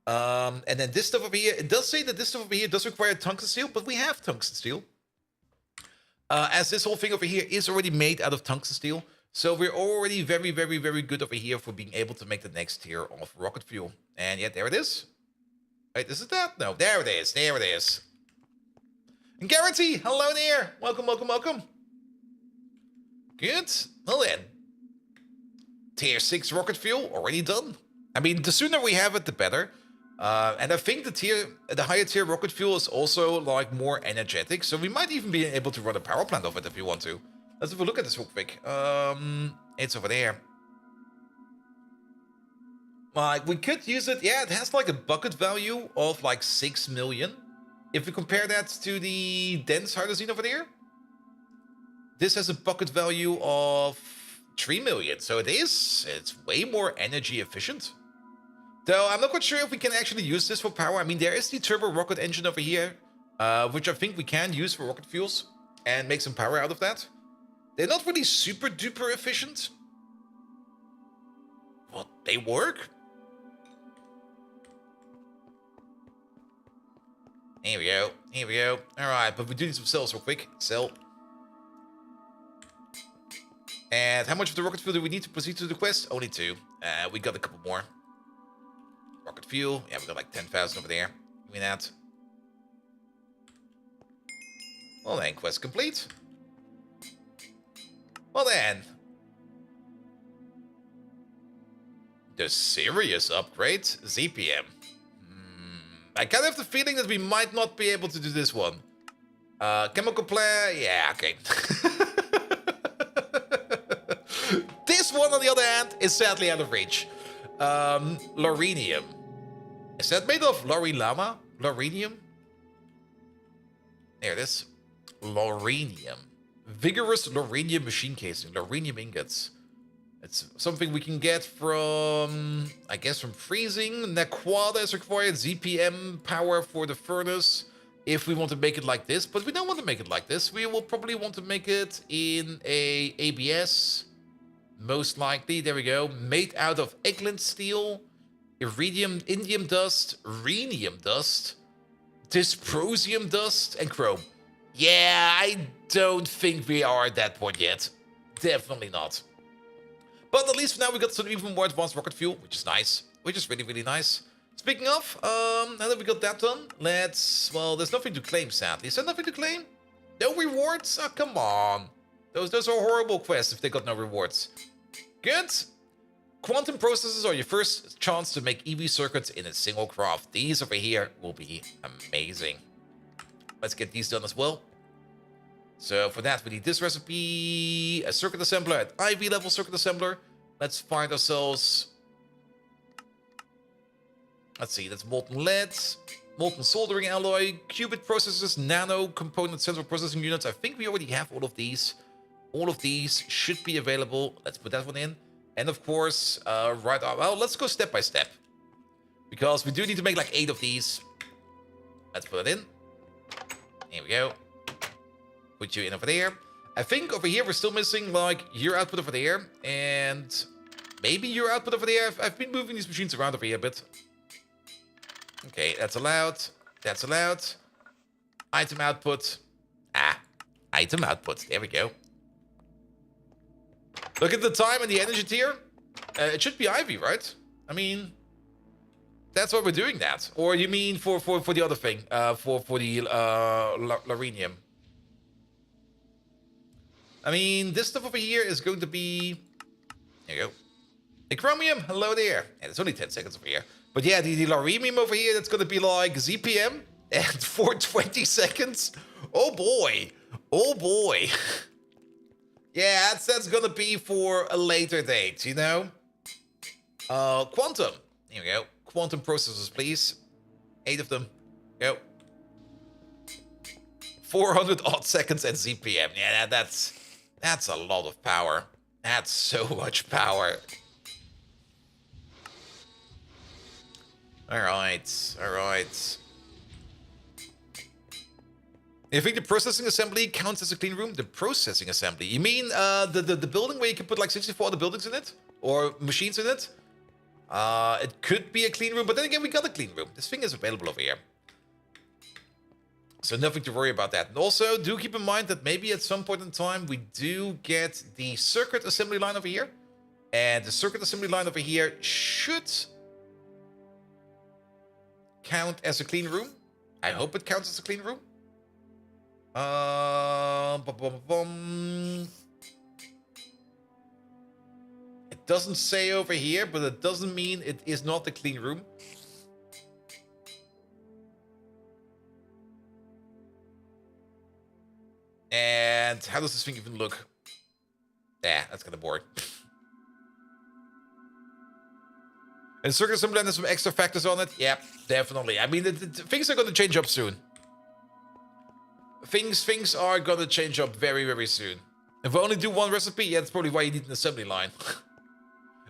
And then this stuff over here, it does say that this stuff over here does require tungsten steel, but we have tungsten steel. As this whole thing over here is already made out of tungsten steel, so we're already very, very, very good over here for being able to make the next tier of rocket fuel. And yeah, there it is. Wait, is it that? No, there it is, there it is. And Guarantee, hello there! Welcome, welcome, welcome. Good. Well then. Tier 6 rocket fuel already done. I mean, the sooner we have it, the better. And I think the higher tier rocket fuel is also like more energetic, so we might even be able to run a power plant of it if we want to. Let's have a look at this real quick. It's over there. Like, we could use it. Yeah, it has like a bucket value of like 6 million. If we compare that to the dense hydrazine over there, this has a bucket value of 3 million. So it's way more energy efficient. Though I'm not quite sure if we can actually use this for power. I mean, there is the turbo rocket engine over here, which I think we can use for rocket fuels and make some power out of that. They're not really super duper efficient, but they work. Here we go. Here we go. All right, but we do need some cells real quick. Cell. And how much of the rocket fuel do we need to proceed to the quest? Only 2. We got a couple more. Rocket fuel. Yeah, we got like 10,000 over there. Give me that. Well then, quest complete. Well then. The serious upgrade? ZPM. I kind of have the feeling that we might not be able to do this one. Chemical player? Yeah, okay. This one, on the other hand, is sadly out of reach. Laurenium. Is that made of Laurilama? Laurenium? There it is. Laurenium. Vigorous Laurenium machine casing. Laurenium ingots. It's something we can get from, I guess, from freezing. Naquada is required. ZPM power for the furnace if we want to make it like this. But we don't want to make it like this. We will probably want to make it in a ABS. Most likely. There we go. Made out of Eggland steel. Iridium, indium dust. Rhenium dust. Dysprosium dust. And chrome. Yeah, I don't think we are at that point yet. Definitely not. But at least for now we got some even more advanced rocket fuel, which is nice. Which is really, really nice. Speaking of, now that we got that done, well, there's nothing to claim, sadly. Is there nothing to claim? No rewards? Oh, come on. Those are horrible quests if they got no rewards. Good. Quantum processors are your first chance to make EV circuits in a single craft. These over here will be amazing. Let's get these done as well. So for that, we need this recipe, a circuit assembler, an IV level circuit assembler. Let's find ourselves... Let's see, that's molten lead. molten soldering alloy, qubit processors, nano component central processing units. I think we already have all of these. All of these should be available. Let's put that one in. And of course, well, let's go step by step. Because we do need to make like 8 of these. Let's put it in. Here we go. Put you in over there. I think over here we're still missing like your output over there. And maybe your output over there. I've been moving these machines around over here a bit. Okay, that's allowed. That's allowed. Item output. Item output. There we go. Look at the time and the energy tier. It should be Ivy, right? I mean, that's why we're doing that. Or you mean for the other thing? For the Larenium. I mean, this stuff over here is going to be... There you go. Hey, Chromium, hello there. And it's only 10 seconds over here. But yeah, the Laremium over here, that's going to be like ZPM and for 20 seconds. Oh boy. Oh boy. Yeah, that's going to be for a later date, you know? Quantum. Here we go. Quantum processors, please. 8 of them. Go. 400 odd seconds at ZPM. Yeah, that's a lot of power. That's so much power. All right. All right. You think the processing assembly counts as a clean room? The processing assembly? You mean the building where you can put like 64 other buildings in it? Or machines in it? It could be a clean room, but then again, we got a clean room. This thing is available over here. So nothing to worry about that. And also, do keep in mind that maybe at some point in time, we do get the circuit assembly line over here. And the circuit assembly line over here should count as a clean room. I hope it counts as a clean room. It doesn't say over here, but it doesn't mean it is not a clean room. And how does this thing even look? Yeah, that's kind of boring. And circuit assembly has some extra factors on it. Yeah, definitely. I mean, things are going to change up soon. Things are going to change up very, very soon. If we only do one recipe, yeah, that's probably why you need an assembly line.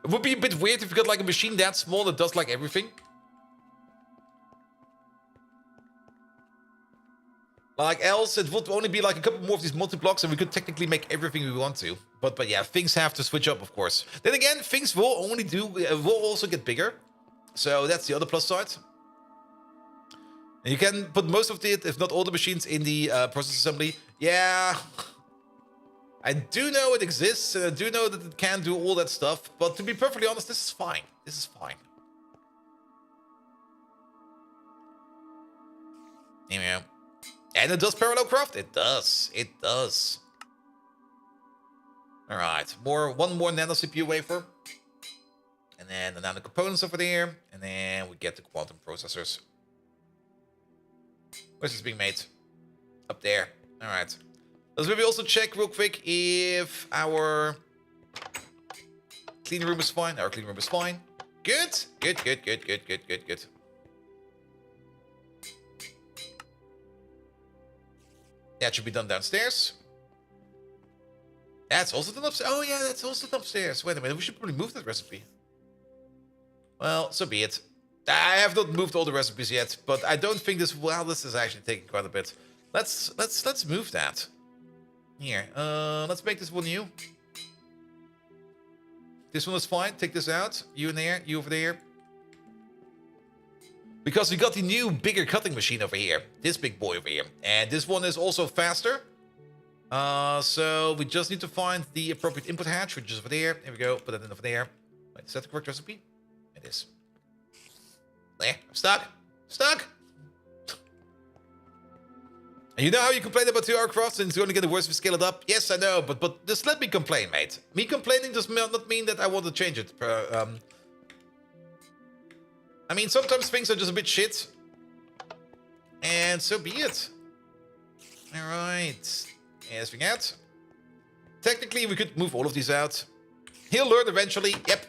It would be a bit weird if you got like a machine that small that does like everything. Like else, it would only be like a couple more of these multi-blocks and we could technically make everything we want to. But yeah, things have to switch up, of course. Then again, things will also get bigger. So that's the other plus side. And you can put most of it, if not all the machines, in the process assembly. Yeah, I do know it exists, and I do know that it can do all that stuff. But to be perfectly honest, this is fine. This is fine. Here we go. And it does parallel craft. It does. It does. All right. One more nano CPU wafer. And then the nano components over there. And then we get the quantum processors. Where's this being made? Up there. All right. Let's maybe also check real quick if our clean room is fine. Our clean room is fine. Good. Good, good, good, good, good, good, good. That should be done downstairs. That's also done upstairs. Oh, yeah, that's also done upstairs. Wait a minute, we should probably move that recipe. Well, so be it. I have not moved all the recipes yet, but I don't think this... Well, this is actually taking quite a bit. Let's move that. Here, let's make this one new. This one is fine. Take this out. You in there, you over there. Because we got the new, bigger cutting machine over here. This big boy over here. And this one is also faster. So we just need to find the appropriate input hatch, which is over there. There we go. Put that in over there. Wait, is that the correct recipe? It is. There. I'm stuck. Stuck. And you know how you complain about 2-hour crafts and it's going to get worse if you scale it up? Yes, I know. But just let me complain, mate. Me complaining does not mean that I want to change it. I mean, sometimes things are just a bit shit. And so be it. Alright. Anything out? Technically, we could move all of these out. He'll learn eventually. Yep.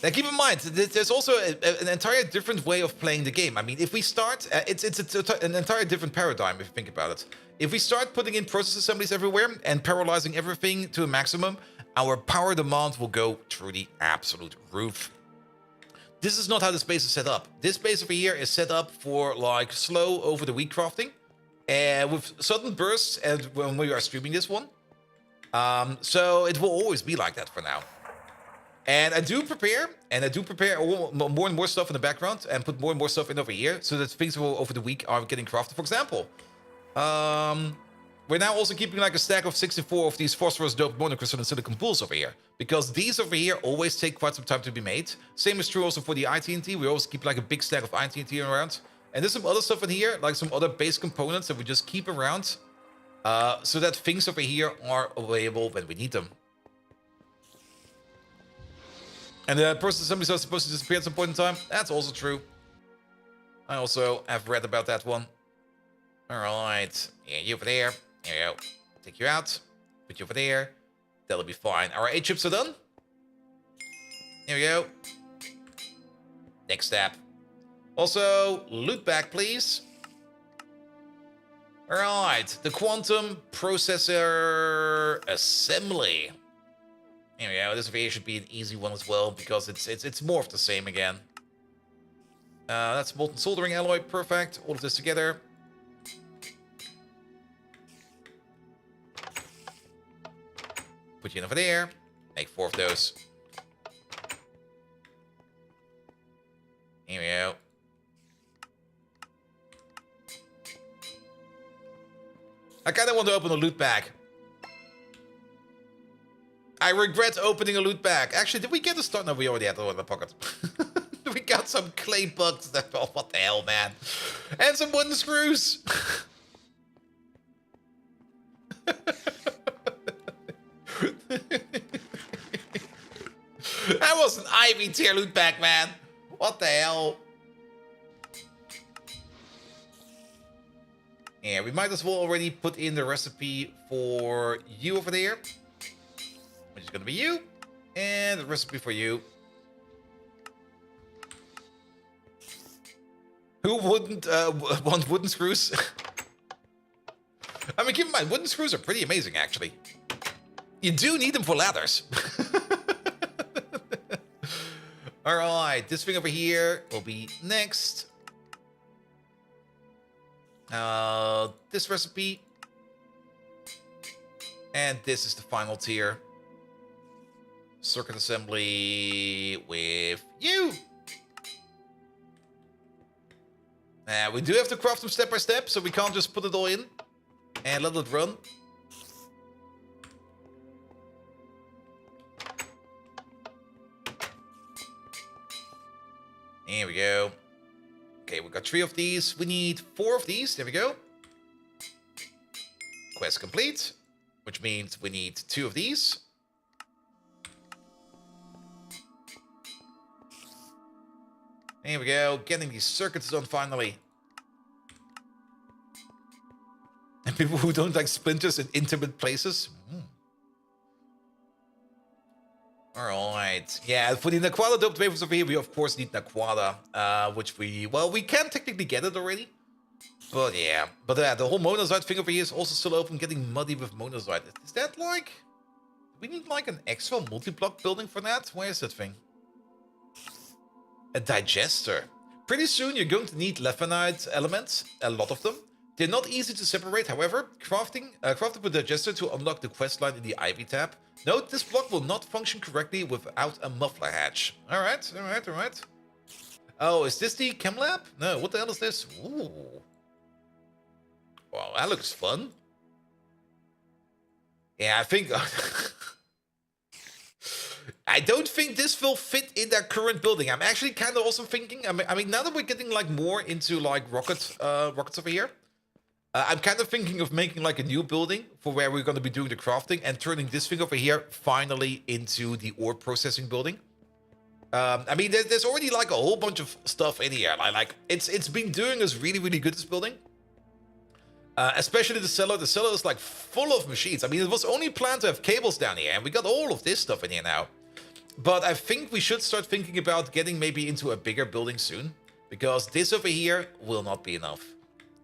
Now keep in mind, there's also an entire different way of playing the game. I mean, if we start, it's an entire different paradigm if you think about it. If we start putting in process assemblies everywhere and parallelizing everything to a maximum, our power demand will go through the absolute roof. This is not how this base is set up. This base over here is set up for like slow over the week crafting, with sudden bursts and when we are streaming this one. So it will always be like that for now. And I do prepare more and more stuff in the background and put more and more stuff in over here so that things will over the week are getting crafted. For example, we're now also keeping like a stack of 64 of these phosphorus doped monocrystal and silicon pools over here, because these over here always take quite some time to be made. Same is true also for the ITNT. We always keep like a big stack of ITNT around. And there's some other stuff in here, like some other base components that we just keep around, so that things over here are available when we need them. And the process assemblies are supposed to disappear at some point in time. That's also true. I also have read about that one. Alright. Yeah, you over there. There you go. Take you out. Put you over there. That'll be fine. Our 8 chips are done. There we go. Next step. Also, loot back, please. Alright. The quantum processor assembly. There we go. This over here should be an easy one as well, because it's more of the same again. That's molten soldering alloy. Perfect. All of this together. Put you in over there. Make 4 of those. Here we go. I kind of want to open a loot bag. I regret opening a loot bag. Actually, did we get a start? No, we already had one in the pocket. We got some clay bugs. Oh, what the hell, man. And some wooden screws. That was an Ivy tier loot bag, man. What the hell? Yeah, we might as well already put in the recipe for you over there. Which is going to be you. And the recipe for you. Who wouldn't want wooden screws? I mean, keep in mind, wooden screws are pretty amazing, actually. You do need them for ladders. Alright, this thing over here will be next. This recipe. And this is the final tier. Circuit assembly with you. We do have to craft them step by step, so we can't just put it all in and let it run. Here we go. Okay, we got 3 of these. We need 4 of these. There we go. Quest complete. Which means we need 2 of these. Here we go. Getting these circuits done finally. And people who don't like splinters in intimate places. Alright. Yeah, for the Naquada doped wafers over here, we of course need Naquada. Which we can technically get it already. But yeah. But the whole monazite thing over here is also still open, getting muddy with monazite. Is that like... we need like an extra multi-block building for that? Where is that thing? A digester. Pretty soon you're going to need Lephanite elements, a lot of them. They're not easy to separate, however. Crafting with digester to unlock the quest line in the Ivy tab. Note, this block will not function correctly without a muffler hatch. Alright. Oh, is this the chem lab? No, what the hell is this? Ooh. Wow, that looks fun. Yeah, I think... I don't think this will fit in their current building. I'm actually kind of also thinking... I mean, now that we're getting like more into like rockets over here, I'm kind of thinking of making like a new building for where we're going to be doing the crafting and turning this thing over here finally into the ore processing building. I mean, there's already like a whole bunch of stuff in here. Like it's been doing us really, really good, this building. Especially the cellar. The cellar is like full of machines. I mean, it was only planned to have cables down here, and we got all of this stuff in here now. But I think we should start thinking about getting maybe into a bigger building soon, because this over here will not be enough,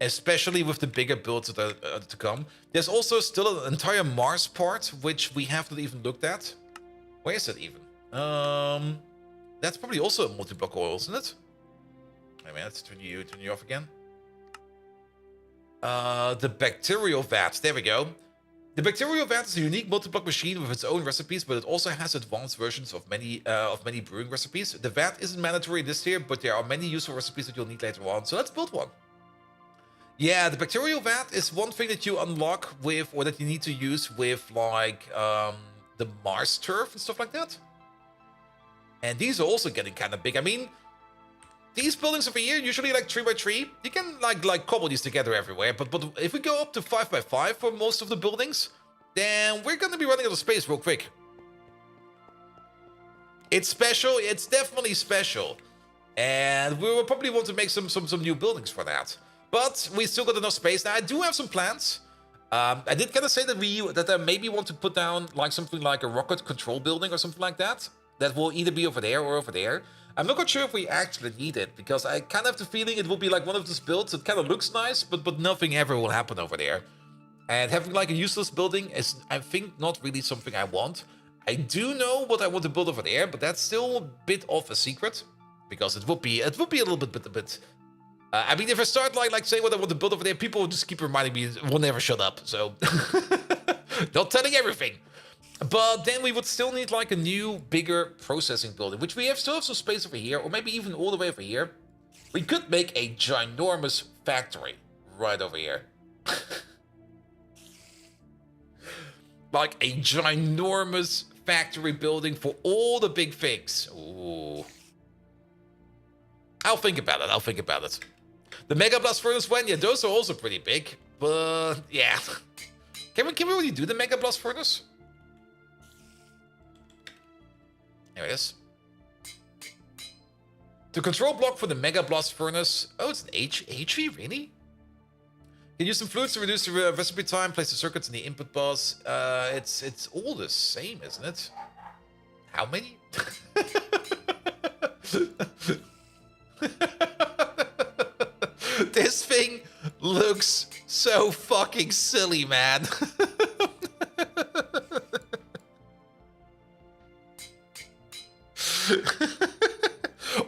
especially with the bigger builds that are to come. There's also still an entire Mars part, which we haven't even looked at. Where is it even? That's probably also a multi-block oil, isn't it? Wait a minute, turn you off again. The bacterial vat, there we go. The bacterial vat is a unique multi-block machine with its own recipes, but it also has advanced versions of many brewing recipes. The vat isn't mandatory this year, but there are many useful recipes that you'll need later on, so let's build one. Yeah, the bacterial vat is one thing that you unlock with, or that you need to use with, like, the Mars turf and stuff like that. And these are also getting kind of big. I mean, these buildings over here, usually like 3x3, you can like cobble these together everywhere. But if we go up to 5x5 for most of the buildings, then we're gonna be running out of space real quick. It's special. It's definitely special, and we will probably want to make some new buildings for that. But we still got enough space. Now I do have some plans. I did kind of say that I maybe want to put down like something like a rocket control building or something like that. That will either be over there or over there. I'm not quite sure if we actually need it, because I kind of have the feeling it will be like one of those builds that kind of looks nice, but nothing ever will happen over there. And having like a useless building is, I think, not really something I want. I do know what I want to build over there, but that's still a bit of a secret, because it would be a little bit. I mean, if I start like saying what I want to build over there, people will just keep reminding me. We'll never shut up. So, not telling everything. But then we would still need like a new, bigger processing building, which we still have some space over here, or maybe even all the way over here. We could make a ginormous factory right over here. Like a ginormous factory building for all the big things. Ooh. I'll think about it. The Mega Blast Furnace one, yeah, those are also pretty big. But yeah. Can we really do the Mega Blast Furnace? There it is. The control block for the Mega Blast Furnace. Oh, it's an HV, really? Can use some fluids to reduce the recipe time, place the circuits in the input bus. It's all the same, isn't it? How many? This thing looks so fucking silly, man.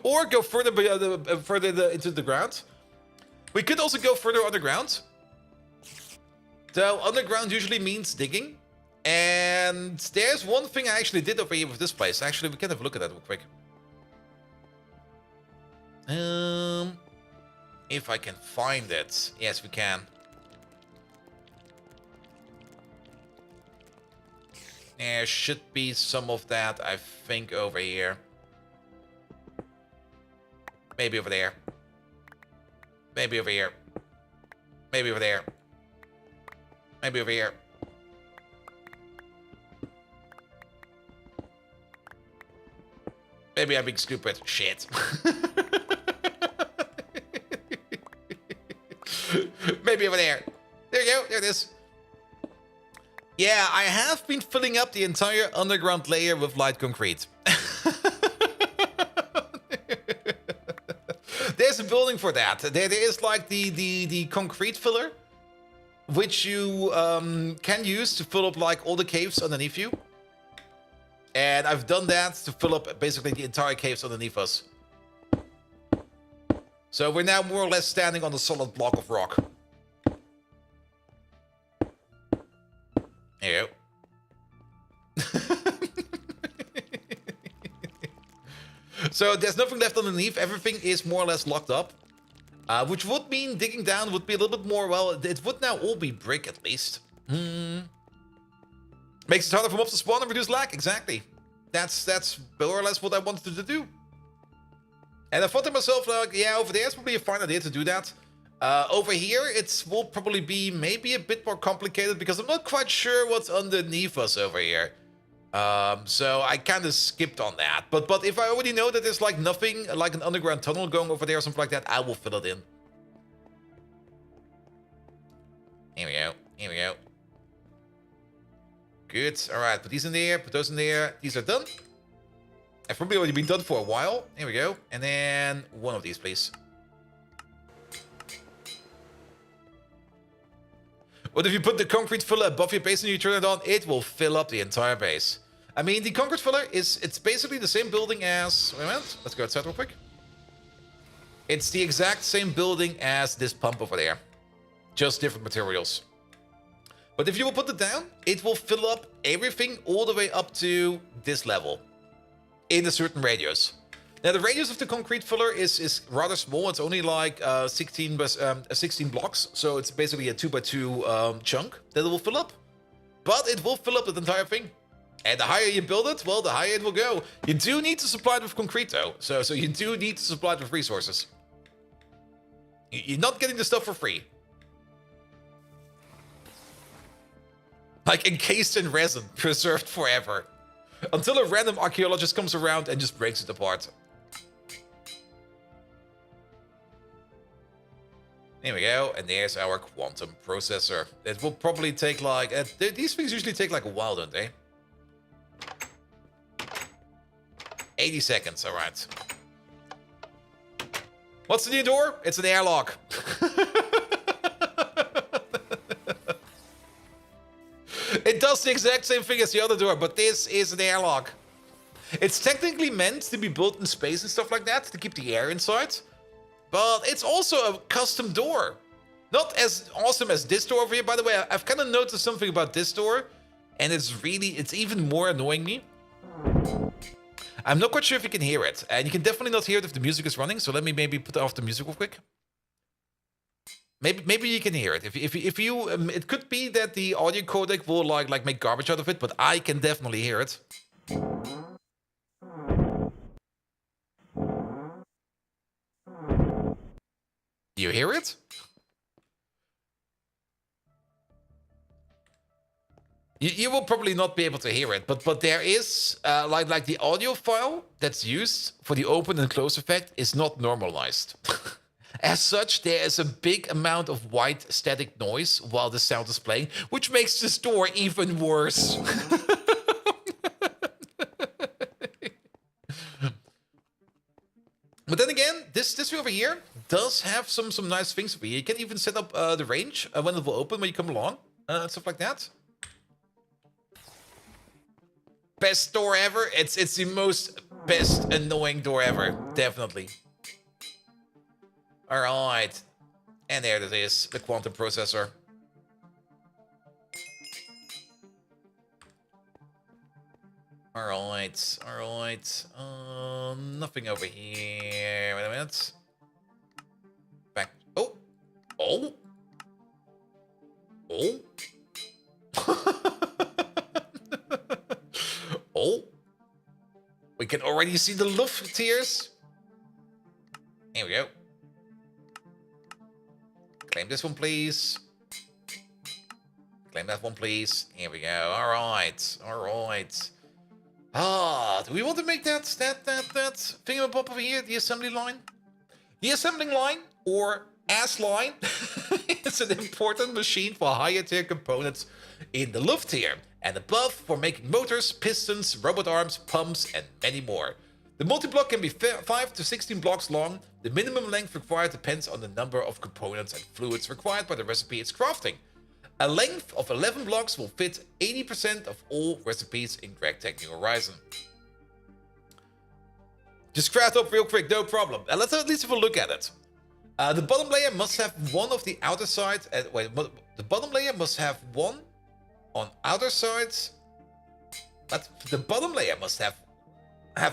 Or go further into the ground. We could also go further underground. So underground usually means digging. And there's one thing I actually did over here with this place. Actually, we can have a look at that real quick. If I can find it. Yes, we can. There should be some of that, I think, over here. Maybe over there. Maybe over here. Maybe over there. Maybe over here. Maybe I'm being stupid. Shit. Maybe over there. There you go. There it is. Yeah, I have been filling up the entire underground layer with light concrete. There's a building for that. There is like the concrete filler, which you can use to fill up like all the caves underneath you. And I've done that to fill up basically the entire caves underneath us. So we're now more or less standing on a solid block of rock. There you go. So there's nothing left underneath. Everything is more or less locked up. Which would mean digging down would be a little bit more, well, it would now all be brick at least. Makes it harder for mobs to spawn and reduce lag. Exactly. That's more or less what I wanted to do. And I thought to myself, like, yeah, over there it's probably a fine idea to do that. Over here, it will probably be maybe a bit more complicated because I'm not quite sure what's underneath us over here. So I kind of skipped on that. But if I already know that there's like nothing, like an underground tunnel going over there or something like that, I will fill it in. Here we go. Here we go. Good. All right. Put these in there. Put those in there. These are done. I've probably already been done for a while. Here we go. And then one of these, please. What if you put the concrete filler above your base and you turn it on? It will fill up the entire base. I mean, the concrete filler it's basically the same building as... Wait a minute. Let's go outside real quick. It's the exact same building as this pump over there. Just different materials. But if you will put it down, it will fill up everything all the way up to this level. In a certain radius. Now, the radius of the concrete filler is rather small. It's only like 16 blocks. So it's basically a 2x2 chunk that it will fill up. But it will fill up the entire thing. And the higher you build it, well, the higher it will go. You do need to supply it with concrete, though. So you do need to supply it with resources. You're not getting the stuff for free. Like encased in resin, preserved forever. Until a random archaeologist comes around and just breaks it apart. Here we go, and there's our quantum processor. It will probably take like... these things usually take like a while, don't they? 80 seconds, alright. What's the new door? It's an airlock. It does the exact same thing as the other door, but this is an airlock. It's technically meant to be built in space and stuff like that, to keep the air inside. But it's also a custom door. Not as awesome as this door over here. By the way, I've kind of noticed something about this door. And it's even more annoying me. I'm not quite sure if you can hear it. And you can definitely not hear it if the music is running. So let me maybe put off the music real quick. Maybe you can hear it. If you it could be that the audio codec will like make garbage out of it, but I can definitely hear it. You hear it? You will probably not be able to hear it, but there is like the audio file that's used for the open and close effect is not normalized. As such, there is a big amount of white static noise while the sound is playing, which makes this door even worse. But then again, this thing over here does have some nice things for you. You can even set up the range when it will open when you come along, and stuff like that. Best door ever. It's the most best annoying door ever, definitely. All right, and there it is, the quantum processor. All right. Nothing over here. Wait a minute. Back. Oh. Oh. We can already see the Luft tiers. Here we go. Claim this one, please. Claim that one, please. Here we go. All right. Do we want to make that thingamabob over here, the assembly line? The assembling line, or ass line, is an important machine for higher tier components in the Luft tier, and above for making motors, pistons, robot arms, pumps, and many more. The multi-block can be 5 to 16 blocks long. The minimum length required depends on the number of components and fluids required by the recipe it's crafting. A length of 11 blocks will fit 80% of all recipes in GregTech New Horizon. Just craft up real quick, no problem. Let's at least have a look at it. The bottom layer must have one of the outer sides. The bottom layer must have one on outer sides. But the bottom layer must have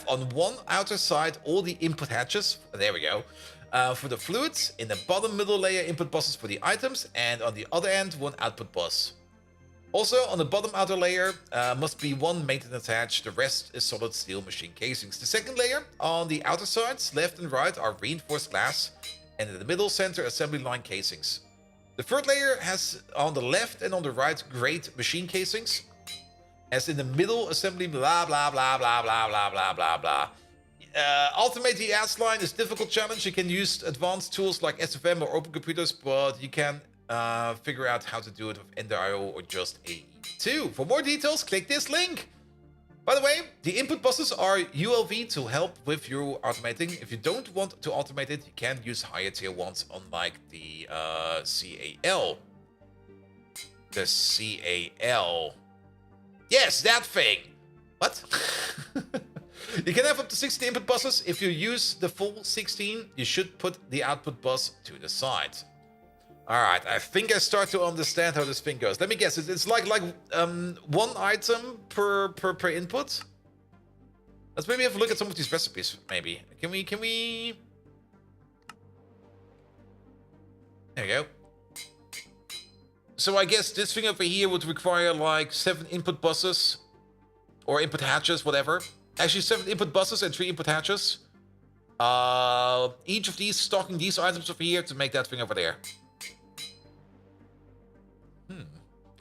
on one outer side all the input hatches. There we go. For the fluids, in the bottom middle layer, input buses for the items, and on the other end, one output bus. Also, on the bottom outer layer must be one maintenance hatch, the rest is solid steel machine casings. The second layer, on the outer sides, left and right, are reinforced glass, and in the middle center, assembly line casings. The third layer has on the left and on the right, great machine casings. As in the middle, assembly blah blah blah blah blah blah blah blah blah. Automate the ass line is a difficult challenge. You can use advanced tools like SFM or Open Computers, but you can figure out how to do it with Ender.io or just AE2. For more details, click this link. By the way, the input buses are ULV to help with your automating. If you don't want to automate it, you can use higher tier ones, unlike the CAL. The CAL. Yes, that thing. What? You can have up to 16 input buses. If you use the full 16, you should put the output bus to the side. All right, I think I start to understand how this thing goes. Let me guess. It's like one item per input. Let's maybe have a look at some of these recipes. Maybe can we? There we go. So I guess this thing over here would require like 7 input buses or input hatches, whatever. Actually, 7 input buses and 3 input hatches. Each of these stocking these items over here to make that thing over there.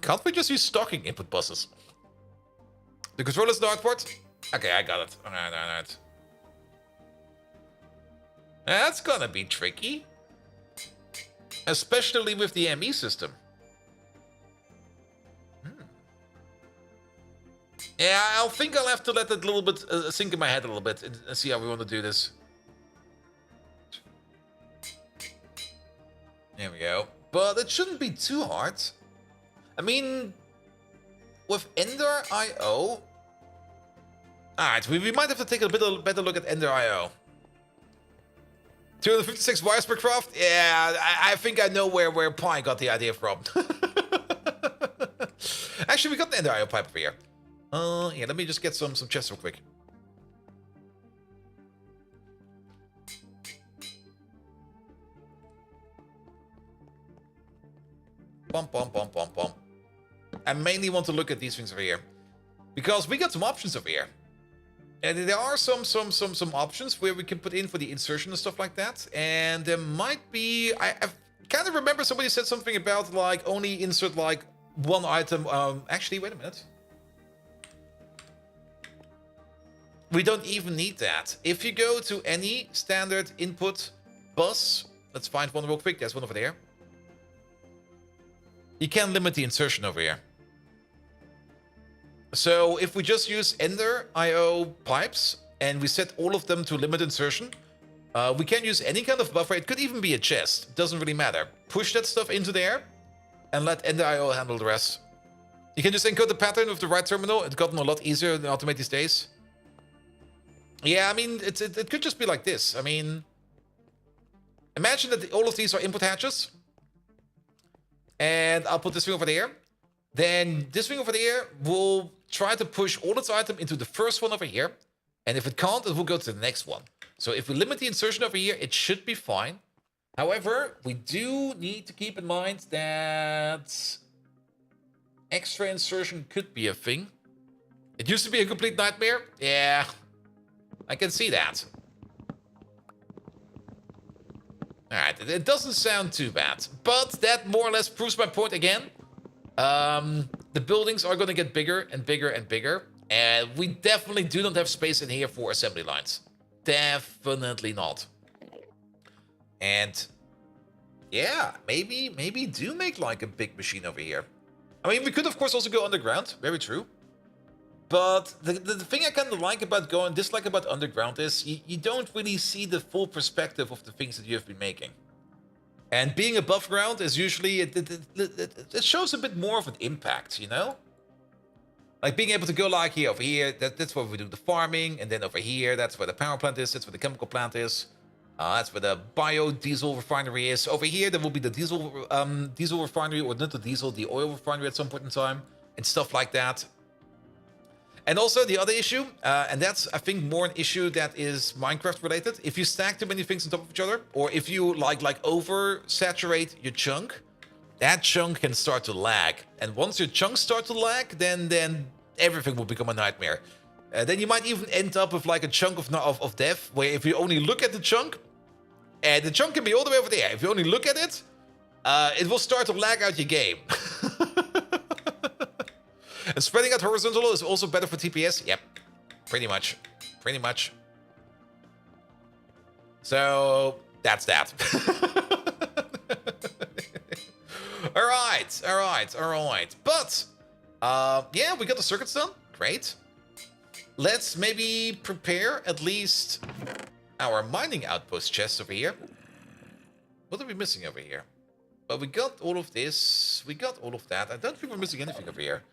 Can't we just use stocking input buses? The controller's not output? Okay, I got it. Alright. That's gonna be tricky. Especially with the ME system. Yeah, I think I'll have to let it a little bit sink in my head a little bit and see how we want to do this. There we go. But it shouldn't be too hard. I mean, with Ender IO... Alright, we might have to take a better look at Ender IO. 256 wires per craft? Yeah, I think I know where Pi got the idea from. Actually, we got the Ender IO pipe over here. Yeah, let me just get some chests real quick. Bum. I mainly want to look at these things over here. Because we got some options over here. And there are some options where we can put in for the insertion and stuff like that. And there might be... I kind of remember somebody said something about, like, only insert, like, one item. Actually, wait a minute. We don't even need that. If you go to any standard input bus... Let's find one real quick. There's one over there. You can limit the insertion over here. So if we just use Ender IO pipes and we set all of them to limit insertion, we can use any kind of buffer. It could even be a chest. Doesn't really matter. Push that stuff into there and let Ender IO handle the rest. You can just encode the pattern with the right terminal. It's gotten a lot easier than Automate these days. Yeah, I mean, it could just be like this. I mean, imagine that all of these are input hatches. And I'll put this thing over there. Then this thing over there will try to push all its items into the first one over here. And if it can't, it will go to the next one. So if we limit the insertion over here, it should be fine. However, we do need to keep in mind that extra insertion could be a thing. It used to be a complete nightmare. Yeah, I can see that. Alright, it doesn't sound too bad. But that more or less proves my point again. The buildings are going to get bigger and bigger and bigger. And we definitely do not have space in here for assembly lines. Definitely not. And yeah, maybe do make like a big machine over here. I mean, we could of course also go underground. Very true. But the thing I kind of dislike about underground is you don't really see the full perspective of the things that you have been making. And being above ground is usually, it shows a bit more of an impact, you know? Like being able to go like here, over here, that's where we do the farming. And then over here, that's where the power plant is. That's where the chemical plant is. That's where the biodiesel refinery is. Over here, there will be the diesel refinery, or not the diesel, the oil refinery at some point in time. And stuff like that. And also the other issue, and that's, I think, more an issue that is Minecraft related. If you stack too many things on top of each other, or if you like oversaturate your chunk, that chunk can start to lag. And once your chunks start to lag, then everything will become a nightmare. Then you might even end up with like a chunk of death, where if you only look at the chunk, and the chunk can be all the way over there. If you only look at it, it will start to lag out your game. And spreading out horizontal is also better for TPS? Yep, pretty much. Pretty much. So, that's that. Alright. But, yeah, we got the circuits done. Great. let's maybe prepare at least our mining outpost chest over here. What are we missing over here? Well, we got all of this. We got all of that. I don't think we're missing anything over here.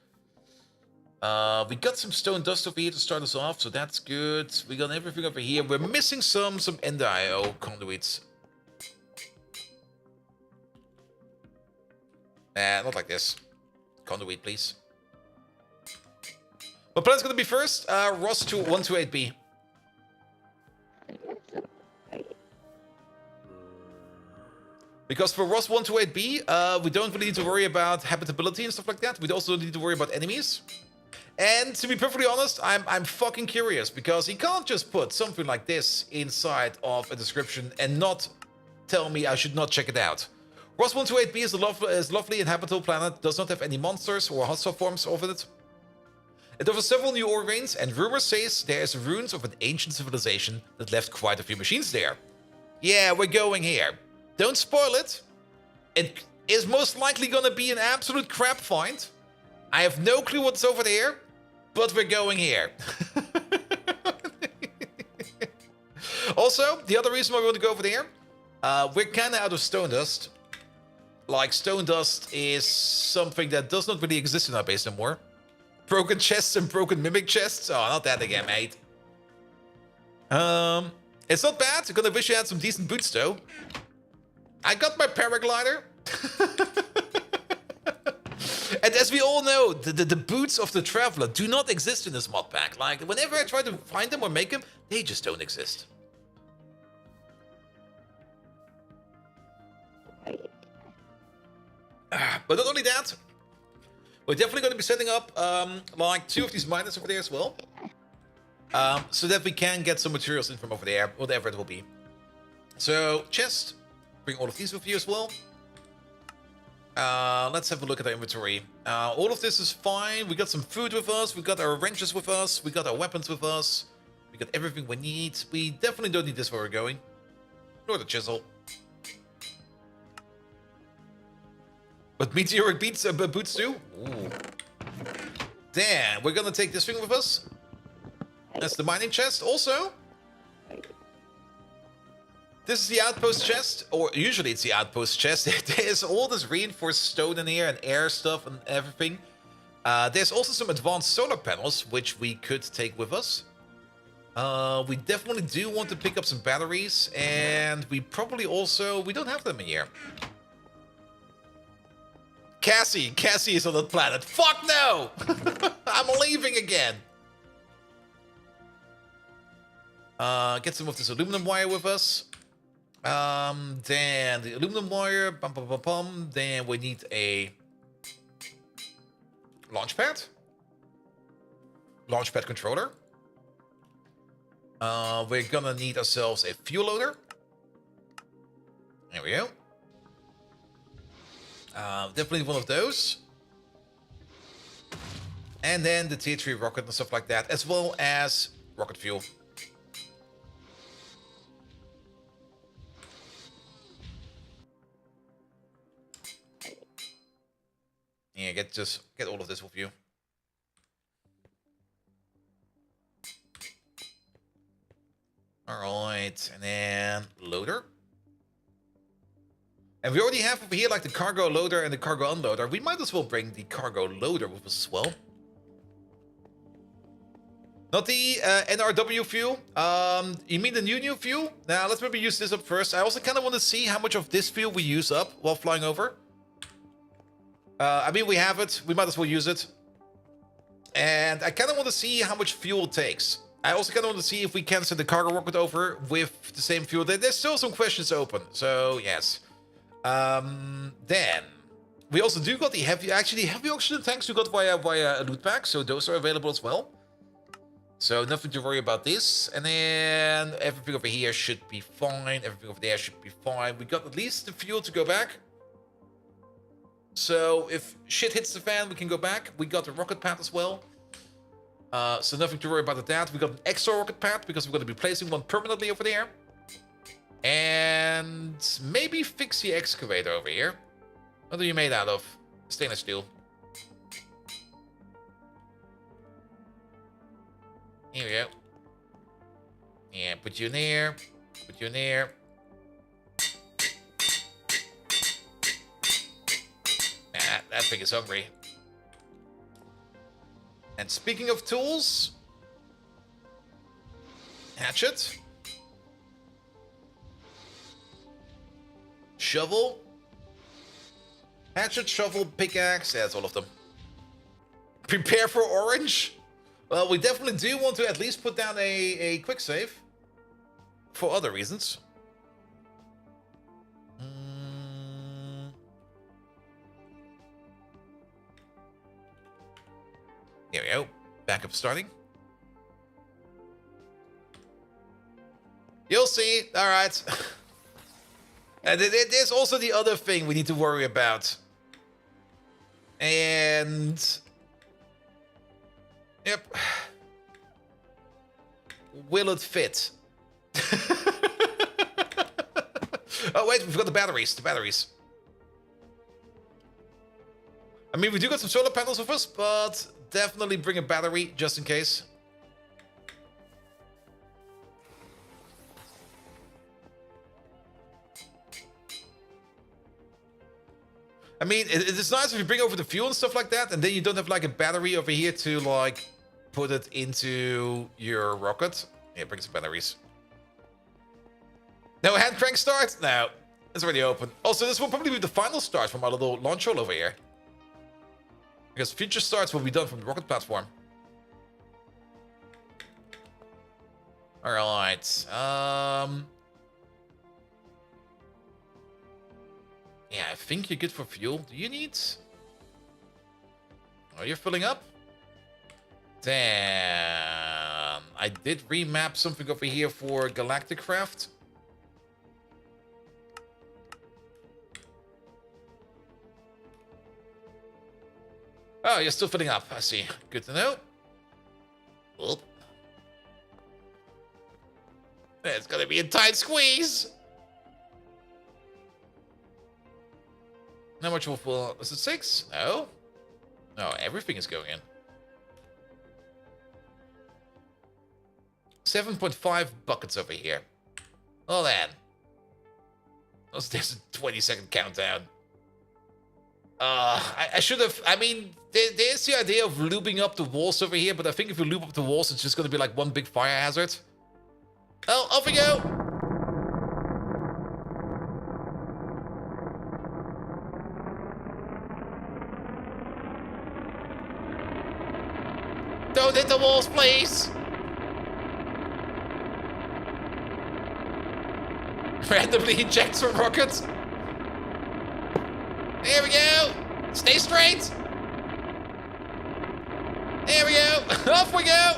We got some stone dust over here to start us off, so that's good. We got everything over here. We're missing some Ender IO conduits. Not like this. Conduit, please. What plan's gonna be first? Ross 128B. Because for Ross 128B, we don't really need to worry about habitability and stuff like that. We also don't need to worry about enemies. And to be perfectly honest, I'm fucking curious, because he can't just put something like this inside of a description and not tell me I should not check it out. Ross 128B is a lovely and habitable planet, does not have any monsters or hostile forms of it. It offers several new ore veins, and rumors says there is ruins of an ancient civilization that left quite a few machines there. Yeah, we're going here. Don't spoil it. It is most likely gonna be an absolute crap find. I have no clue what's over there, but we're going here. Also, the other reason why we want to go over there, we're kind of out of stone dust. Like, stone dust is something that does not really exist in our base anymore. Broken chests and broken mimic chests. Oh, not that again, mate. It's not bad. I'm gonna wish you had some decent boots, though. I got my paraglider. And as we all know, the boots of the Traveler do not exist in this mod pack. Like, whenever I try to find them or make them, they just don't exist. But not only that, we're definitely going to be setting up like 2 of these miners over there as well. So that we can get some materials in from over there, whatever it will be. So, chest. Bring all of these with you as well. Let's have a look at our inventory. All of this is fine. We got some food with us. We got our wrenches with us. We got our weapons with us. We got everything we need. We definitely don't need this where we're going. Nor the chisel. But meteoric boots too? Ooh. Damn, we're gonna take this thing with us. That's the mining chest. Also, this is the outpost chest, or usually it's the outpost chest. There's all this reinforced stone in here and air stuff and everything. There's also some advanced solar panels, which we could take with us. We definitely do want to pick up some batteries, and we probably also... We don't have them in here. Cassie is on that planet. Fuck no! I'm leaving again. Get some of this aluminum wire with us. Then the aluminum wire. Then we need a launch pad. Launch pad controller. We're gonna need ourselves a fuel loader. There we go. Definitely one of those. And then the tier 3 rocket and stuff like that, as well as rocket fuel. Yeah, get all of this with you. Alright, and then loader. And we already have over here like the cargo loader and the cargo unloader. We might as well bring the cargo loader with us as well. Not the NRW fuel. You mean the new fuel? Now let's maybe use this up first. I also kind of want to see how much of this fuel we use up while flying over. I mean, we have it. We might as well use it. And I kind of want to see how much fuel it takes. I also kind of want to see if we can send the cargo rocket over with the same fuel. There's still some questions open. So, yes. Then we also do got the heavy oxygen tanks we got via a loot pack, so those are available as well. So nothing to worry about this. And then everything over here should be fine. Everything over there should be fine. We got at least the fuel to go back. So if shit hits the fan, we can go back. We got the rocket pad as well. So nothing to worry about that. We got an extra rocket pad because we're going to be placing one permanently over there. And maybe fix the excavator over here. What are you made out of? Stainless steel. Here we go. Yeah, put you in there. Put you in there. Nah, that pig is hungry. And speaking of tools, hatchet, shovel, hatchet, shovel, pickaxe. Yeah, that's all of them. Prepare for orange. Well, we definitely do want to at least put down a quick save for other reasons. Here we go. Backup starting. You'll see. All right. And there's also the other thing we need to worry about. And... Yep. Will it fit? Oh, wait. We've got the batteries. The batteries. I mean, we do got some solar panels with us, but definitely bring a battery just in case. I mean, it's nice if you bring over the fuel and stuff like that, and then you don't have like a battery over here to like put it into your rocket. Yeah, bring some batteries. No hand crank start? No, it's already open. Also, this will probably be the final start from our little launch hole over here. Because future starts will be done from the rocket platform. Alright. Yeah, I think you're good for fuel. Do you need... Oh, you're filling up? Damn. I did remap something over here for Galactic Craft. Oh, you're still filling up. I see. Good to know. Oop. It's gonna be a tight squeeze. How much will fill? Is it 6? No. No, everything is going in. 7.5 buckets over here. Well then. There's a 20-second countdown. I should have... I mean, there's the idea of looping up the walls over here, but I think if you loop up the walls, it's just going to be like one big fire hazard. Oh, off we go! Don't hit the walls, please! Randomly eject some rockets. There we go! Stay straight! There we go! Off we go!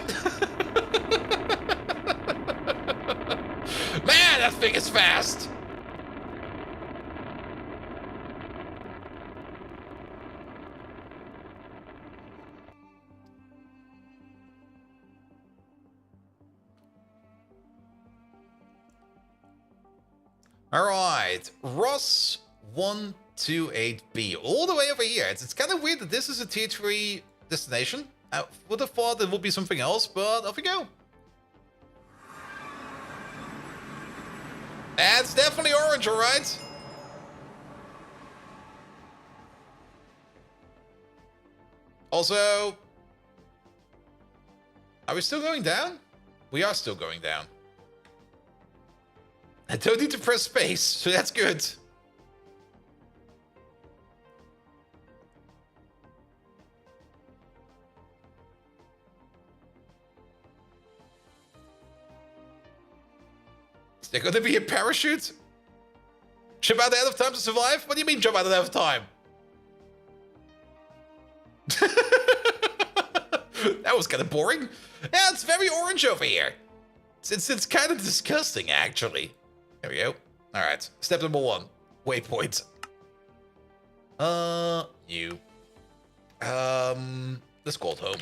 Man, that thing is fast! Alright, Ross 128B, all the way over here. It's kind of weird that this is a tier 3 destination. I would have thought it would be something else, but off we go. It's definitely orange, alright? Also, are we still going down? We are still going down. I don't need to press space, so that's good. Is there gonna be a parachute? Jump out ahead of time to survive? What do you mean jump out ahead of time? That was kind of boring. Yeah, it's very orange over here. It's kind of disgusting, actually. There we go. All right. Step number 1. Waypoint. You. Let's call it home.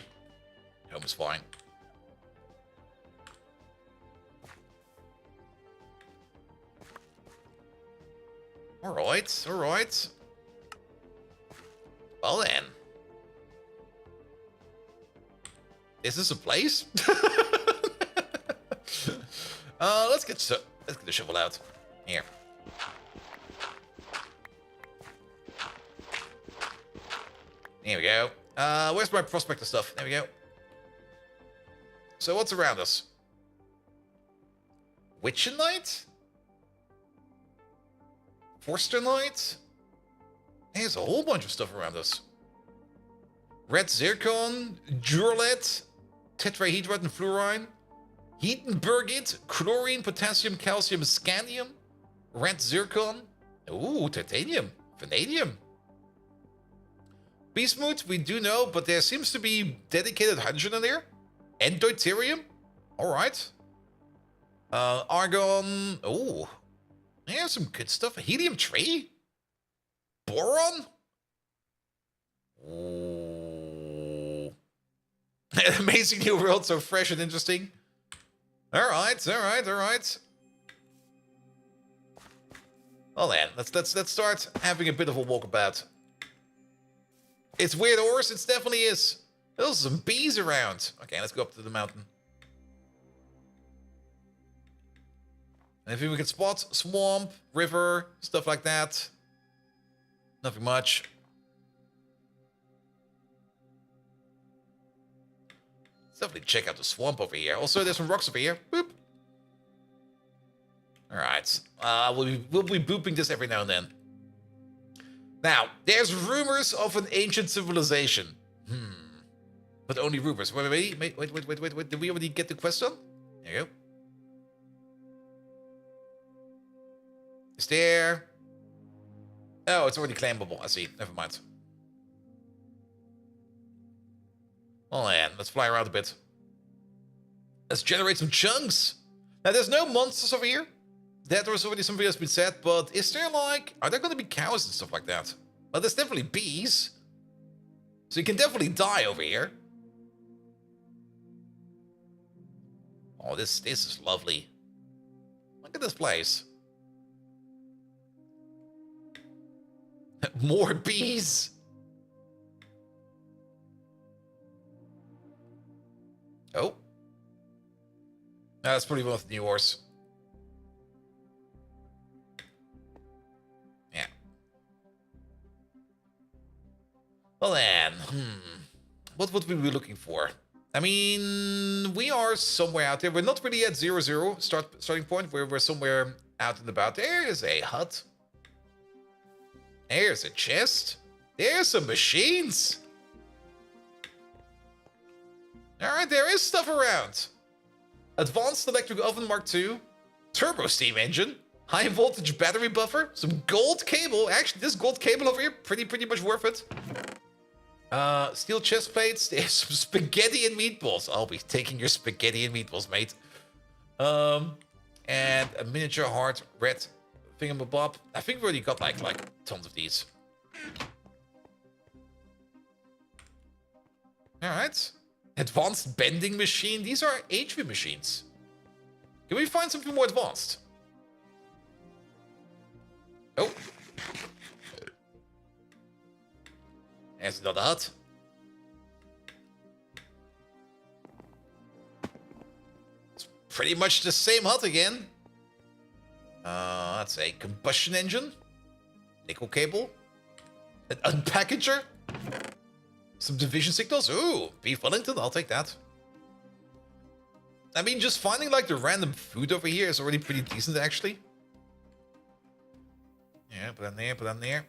Home is fine. All right. All right. Well then. Is this a place? Let's get the shovel out. Here. Here we go. Where's my prospector stuff? There we go. So what's around us? Witcher Knight? Forster Knight? There's a whole bunch of stuff around us. Red Zircon, Durlet, Tetrahedrite and Fluorine, Heatenbergite, Chlorine, Potassium, Calcium, Scandium, Red Zircon, ooh, Titanium, Vanadium. Bismuth, we do know, but there seems to be dedicated hydrogen in there. And deuterium. Alright. Argon. Oh. Yeah, some good stuff. Helium-3? Boron? Ooh. Amazing new world, so fresh and interesting. Alright. Well then, let's start having a bit of a walkabout. It's weird ores, it definitely is. There's some bees around. Okay, let's go up to the mountain. And if we can spot swamp, river, stuff like that. Nothing much. Let's definitely check out the swamp over here. Also, there's some rocks over here. Boop. Alright. We'll be booping this every now and then. Now, there's rumors of an ancient civilization. But only rumors. Wait. Did we already get the quest done? There you go. Is there... Oh, it's already claimable. I see. Never mind. Well, then, let's fly around a bit. Let's generate some chunks. Now, there's no monsters over here. That was already something that's been said, but is there like... Are there going to be cows and stuff like that? Well, there's definitely bees. So you can definitely die over here. Oh, this is lovely. Look at this place. More bees. Oh. That's pretty well with New Wars. Yeah. Well then, what would we be looking for? I mean, we are somewhere out there. We're not really at 0-0 starting point. We're somewhere out and about. There's a hut. There's a chest. There's some machines. Alright, there is stuff around. Advanced electric oven Mark II. Turbo steam engine. High voltage battery buffer. Some gold cable. Actually, this gold cable over here, pretty much worth it. Steel chest plates. There's some spaghetti and meatballs. I'll be taking your spaghetti and meatballs, mate. And a miniature heart red thingamabob. I think we already got like tons of these. Alright. Advanced bending machine. These are HV machines. Can we find something more advanced? Oh. There's another hut. It's pretty much the same hut again. That's a combustion engine. Nickel cable. An unpackager. Some division signals. Ooh, beef Wellington. I'll take that. I mean, just finding like the random food over here is already pretty decent, actually. Yeah, put on there, put on there.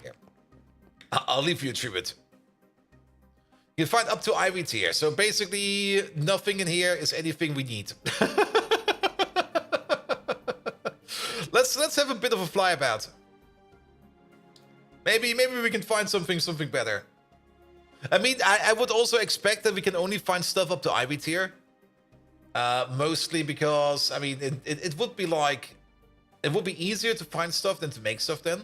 Here. I'll leave you a tribute. You can find up to Ivy tier. So basically, nothing in here is anything we need. Let's have a bit of a flyabout. Maybe we can find something better. I mean, I would also expect that we can only find stuff up to Ivy tier. Mostly because, I mean, it would be like... It would be easier to find stuff than to make stuff then.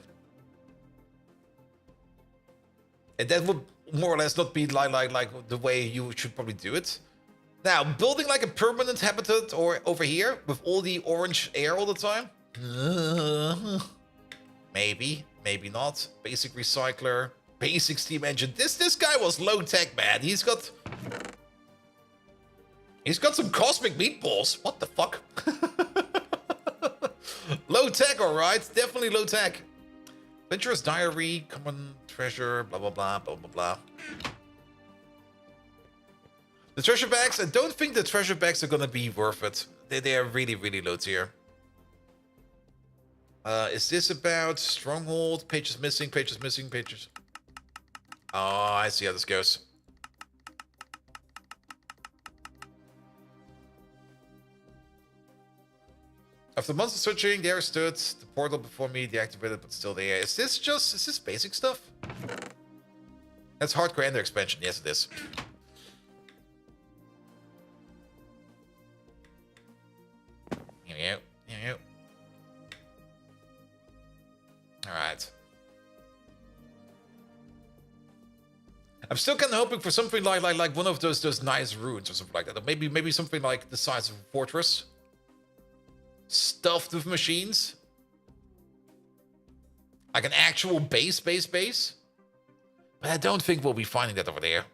And that would more or less not be like the way you should probably do it. Now, building like a permanent habitat or over here with all the orange air all the time. Maybe not. Basic recycler. Basic steam engine. This guy was low tech, man. He's got some cosmic meatballs. What the fuck? Low tech, all right. Definitely low tech. Adventurous diary, common treasure, blah blah blah blah blah blah. The treasure bags. I don't think the treasure bags are gonna be worth it. They are really really low tier. Is this about stronghold? Pages missing. Pages missing. Pages. Oh, I see how this goes. After months of searching, there stood the portal before me, deactivated, but still there. Is this basic stuff? That's hardcore ender expansion. Yes, it is. Here we go. Here we go. Alright. I'm still kind of hoping for something like one of those nice ruins or something like that. Or maybe something like the size of a fortress. Stuffed with machines. Like an actual base. But I don't think we'll be finding that over there.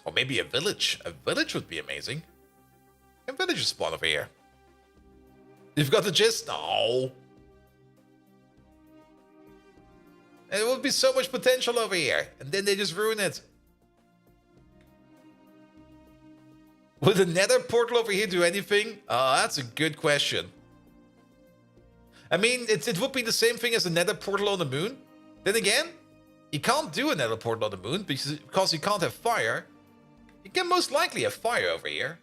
Or maybe a village. A village would be amazing. A village is spawn over here. You've got the gist? No. There would be so much potential over here. And then they just ruin it. Would the nether portal over here do anything? That's a good question. I mean, it would be the same thing as a nether portal on the moon. Then again, you can't do a nether portal on the moon because you can't have fire. You can most likely have fire over here.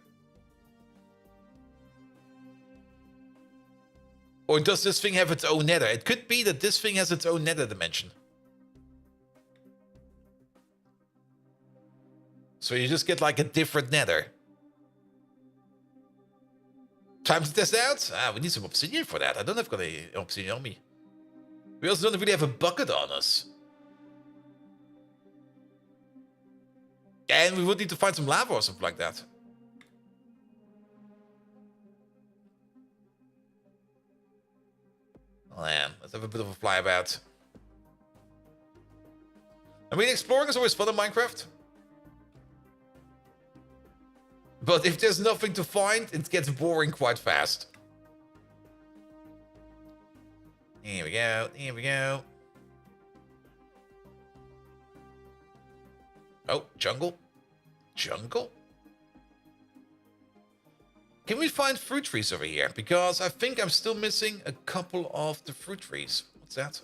Or does this thing have its own nether? It could be that this thing has its own nether dimension. So you just get like a different nether. Time to test out? We need some obsidian for that. I don't have any obsidian on me. We also don't really have a bucket on us. And we would need to find some lava or something like that. Oh man, let's have a bit of a flyabout. I mean, exploring is always fun in Minecraft. But if there's nothing to find, it gets boring quite fast. Here we go, here we go. Oh, jungle. Jungle? Can we find fruit trees over here? Because I think I'm still missing a couple of the fruit trees. What's that?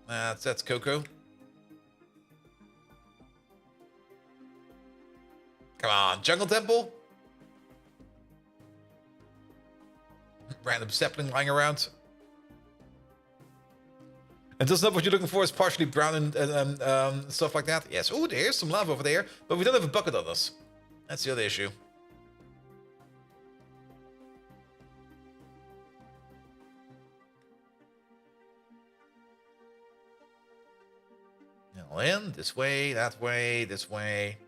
That's cocoa. Come on, jungle temple? Random sapling lying around. And that's not what you're looking for, is partially brown and stuff like that. Yes, oh, there's some lava over there, but we don't have a bucket on us. That's the other issue. Now in, this way, that way, this way.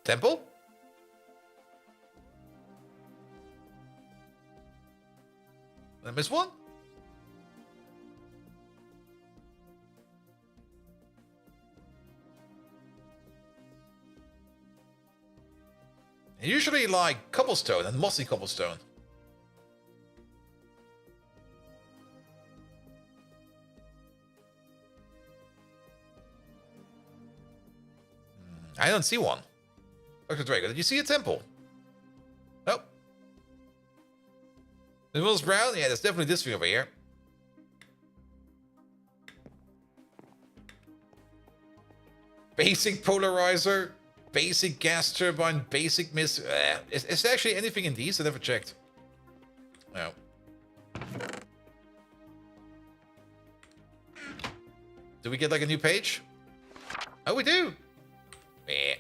Temple? Did I miss one? Usually like cobblestone and mossy cobblestone. I don't see one. Dr. Drago, did you see a temple? Nope. The Will's brown? Yeah, that's definitely this thing over here. Basic polarizer, basic gas turbine, basic miss. Is there actually anything in these? I never checked. No. Do we get like a new page? Oh, we do. Yeah.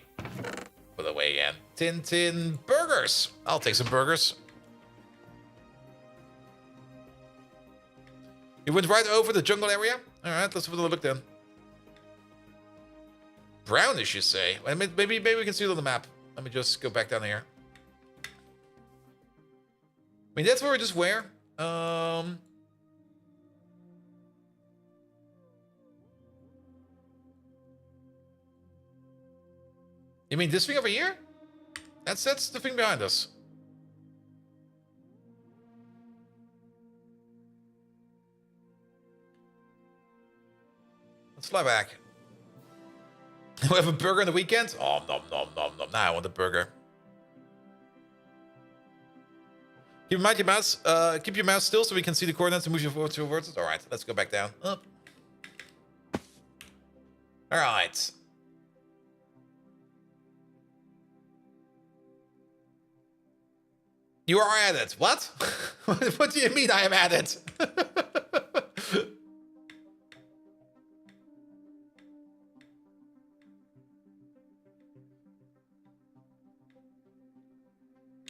Put away again. Tintin burgers. I'll take some burgers. You went right over the jungle area? Alright, let's have a look then. Brownish, you say? Maybe we can see it on the map. Let me just go back down here. I mean, that's where we just were. You mean this thing over here? That's the thing behind us. Let's fly back. We have a burger on the weekend? Oh, nom, nom, nom, nom. Now I want a burger. Keep in mind your mouse, keep your mouse still so we can see the coordinates and move you forward towards it. Alright, let's go back down. Up. Alright. You are at it. What? What do you mean I am at it?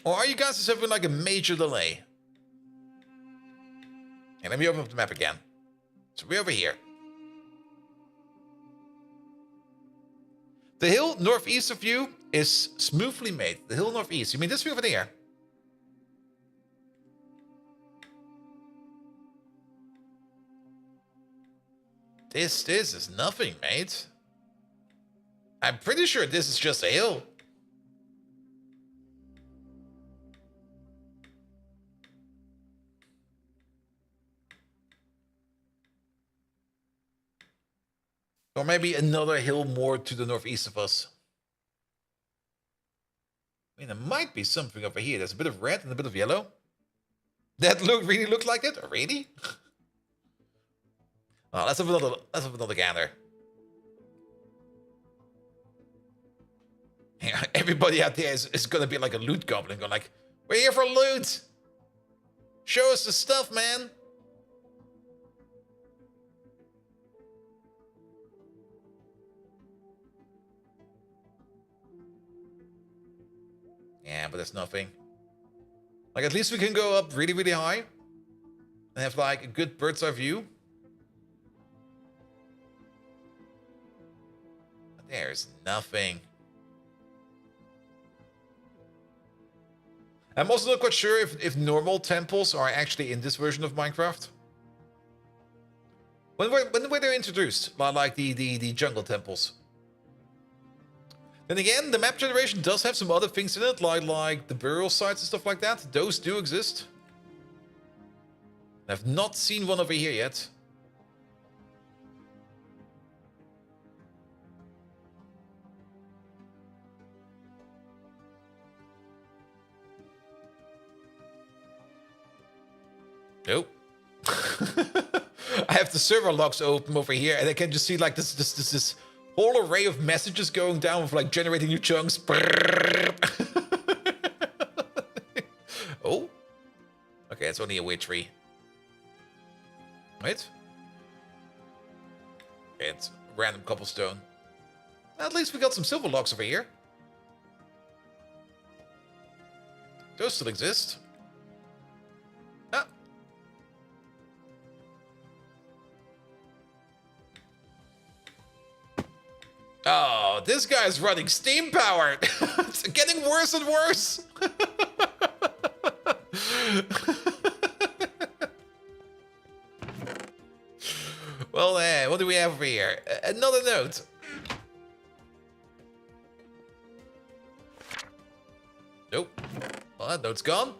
Or are you guys just having like a major delay? And let me open up the map again. So we're over here. The hill northeast of you is smoothly made. The hill northeast. You mean this view over there? This is nothing, mate. I'm pretty sure this is just a hill. Or maybe another hill more to the northeast of us. I mean, there might be something over here. There's a bit of red and a bit of yellow. That really looked like it? Really? Oh, let's have another gander. Yeah, everybody out there is gonna be like a loot goblin, going like, "We're here for loot. Show us the stuff, man." Yeah, but there's nothing. Like, at least we can go up really, really high and have like a good bird's eye view. There's nothing. I'm also not quite sure if normal temples are actually in this version of Minecraft. When were they introduced? Like the jungle temples. Then again, the map generation does have some other things in it, like the burial sites and stuff like that. Those do exist. I've not seen one over here yet. Nope. I have the server logs open over here, and I can just see like this whole array of messages going down with like generating new chunks. Oh, okay, it's only a weird tree. Wait, okay, it's random cobblestone. At least we got some silver logs over here. Those still exist. Ah. Oh, this guy's running steam powered. It's getting worse and worse. Well, what do we have over here? Another note. Nope. Well, that note's gone.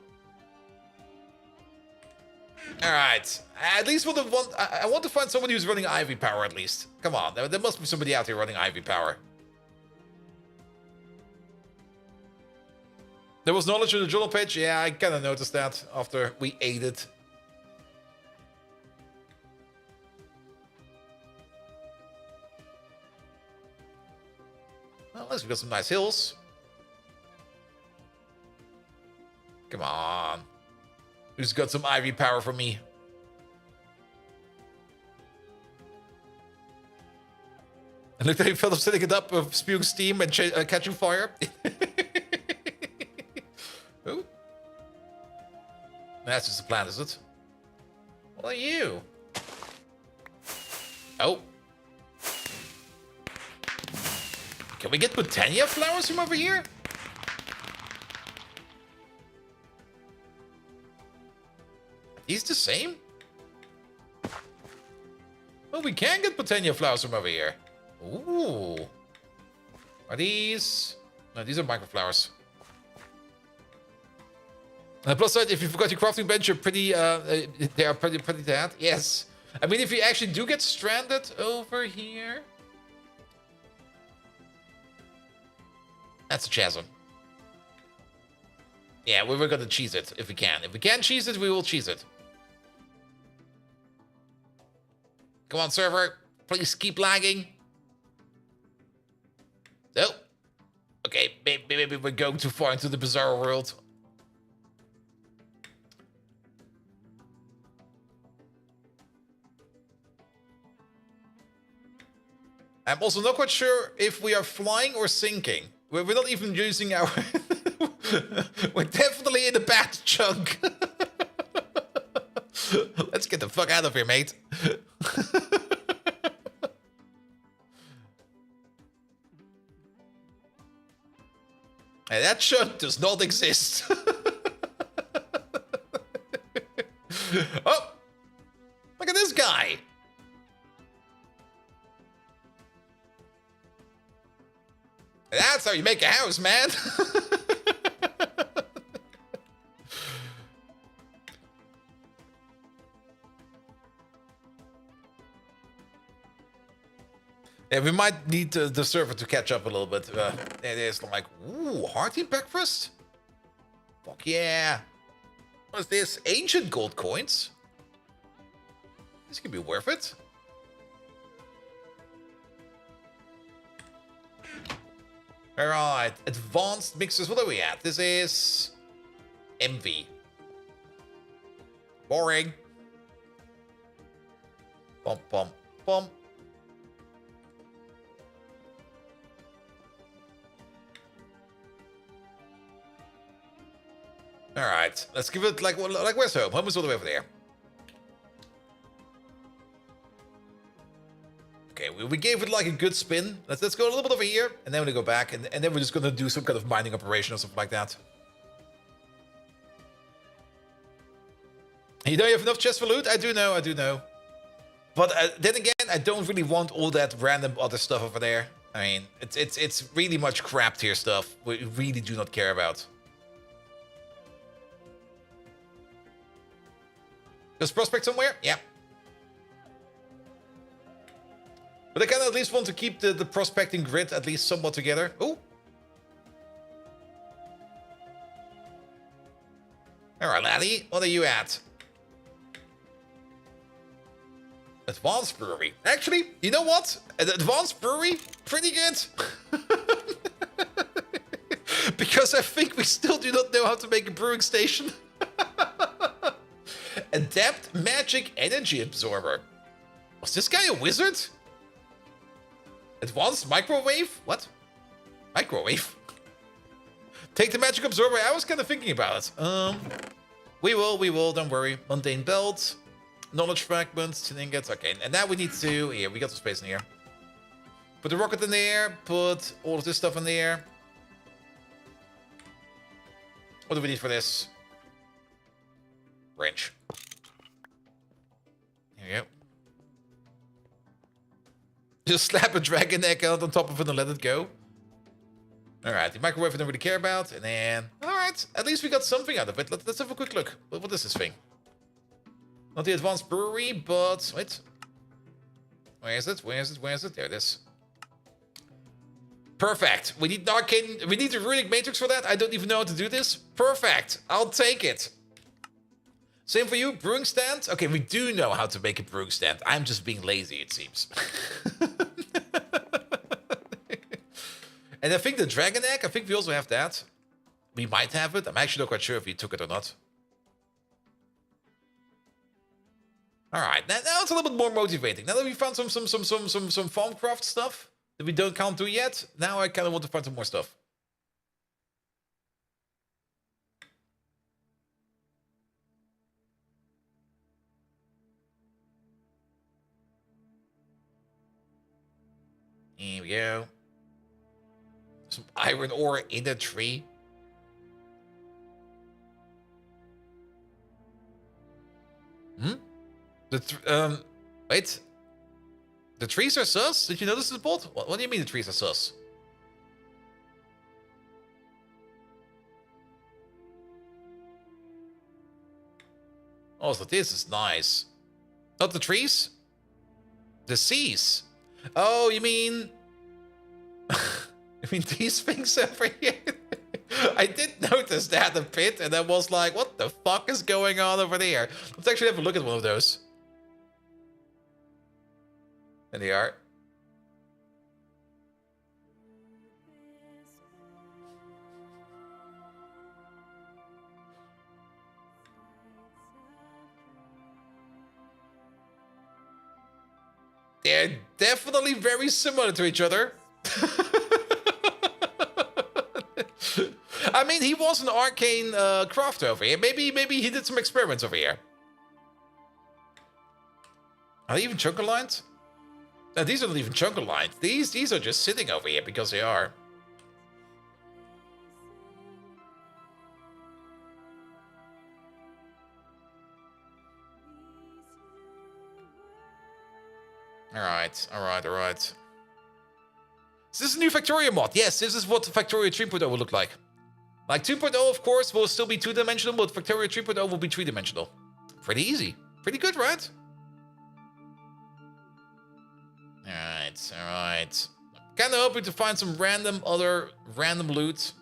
All right. At least I want to find somebody who's running Ivy Power at least. Come on, there must be somebody out here running Ivy Power. There was knowledge in the journal page. Yeah, I kind of noticed that after we ate it. Well, at least we got some nice hills. Come on. Who's got some Ivy Power for me? And look at him, Philip setting it up of spewing steam and catching fire. Ooh. That's just the plan, is it? What are you? Oh. Can we get Botania flowers from over here? Are these the same? Oh, we can get Botania flowers from over here. Ooh. Are these... No, these are microflowers. Plus side, if you forgot your crafting bench, you're pretty, they are pretty dead. Yes. I mean, if you actually do get stranded over here... That's a chasm. Yeah, we're gonna cheese it if we can. If we can cheese it, we will cheese it. Come on, server. Please keep lagging. Oh. Okay, maybe we're going too far into the bizarre world. I'm also not quite sure if we are flying or sinking. We're not even using our... We're definitely in a bad chunk. Let's get the fuck out of here, mate. Hey, that chunk does not exist. Oh! Look at this guy! That's how you make a house, man. Yeah, we might need the server to catch up a little bit. It is like, ooh, hearty breakfast? Fuck yeah. What is this? Ancient gold coins? This could be worth it. Alright, advanced mixers. What are we at? This is... MV. Boring. Bum, bum, bum. Alright, let's give it like where's home? Home is all the way over there. Okay, we gave it like a good spin. Let's go a little bit over here, and then we go back, and then we're just gonna do some kind of mining operation or something like that. You know you have enough chests for loot? I do know. But then again, I don't really want all that random other stuff over there. I mean, it's really much crap tier stuff we really do not care about. Does prospect somewhere? Yeah. But I kind of at least want to keep the prospecting grid at least somewhat together. Oh. Alright, laddie. What are you at? Advanced brewery. Actually, you know what? An advanced brewery? Pretty good. Because I think we still do not know how to make a brewing station. Adept magic energy absorber. Was this guy a wizard? Advanced microwave? What? Microwave? Take the magic absorber. I was kind of thinking about it. We will, don't worry. Mundane belt. Knowledge fragments, tin ingots. Okay, and now we need to... Here, we got some space in here. Put the rocket in there. Put all of this stuff in there. What do we need for this? Wrench. Here we go. Just slap a dragon egg out on top of it and let it go. Alright, the microwave I don't really care about. And then... Alright, at least we got something out of it. Let's have a quick look. What is this thing? Not the advanced brewery, but... Wait. Where is it? Where is it? Where is it? There it is. Perfect. We need arcane... We need a runic matrix for that. I don't even know how to do this. Perfect. I'll take it. Same for you, brewing stand? Okay, we do know how to make a brewing stand. I'm just being lazy, it seems. And I think the dragon egg, I think we also have that. We might have it. I'm actually not quite sure if we took it or not. Alright, now it's a little bit more motivating. Now that we found some farmcraft stuff that we don't count to yet, now I kind of want to find some more stuff. Here we go. Some iron ore in a tree. Hmm? Wait. The trees are sus? Did you notice the bot? What do you mean the trees are sus? Oh, so this is nice. Not the trees? The seas. Oh, you mean... I mean these things over here? I did notice that a bit, and I was like, what the fuck is going on over there? Let's actually have a look at one of those. And they are. They're definitely very similar to each other. I mean, he was an arcane crafter over here. Maybe he did some experiments over here. Are they even chunker lined? No, these are not even chunker lined. These are just sitting over here because they are. Alright. Is this a new Factorio mod? Yes, this is what Factorio 3.0 will look like. Like 2.0, of course, will still be 2-dimensional, but Factorio 3.0 will be 3-dimensional. Pretty easy. Pretty good, right? Alright. Kinda hoping to find some random loot.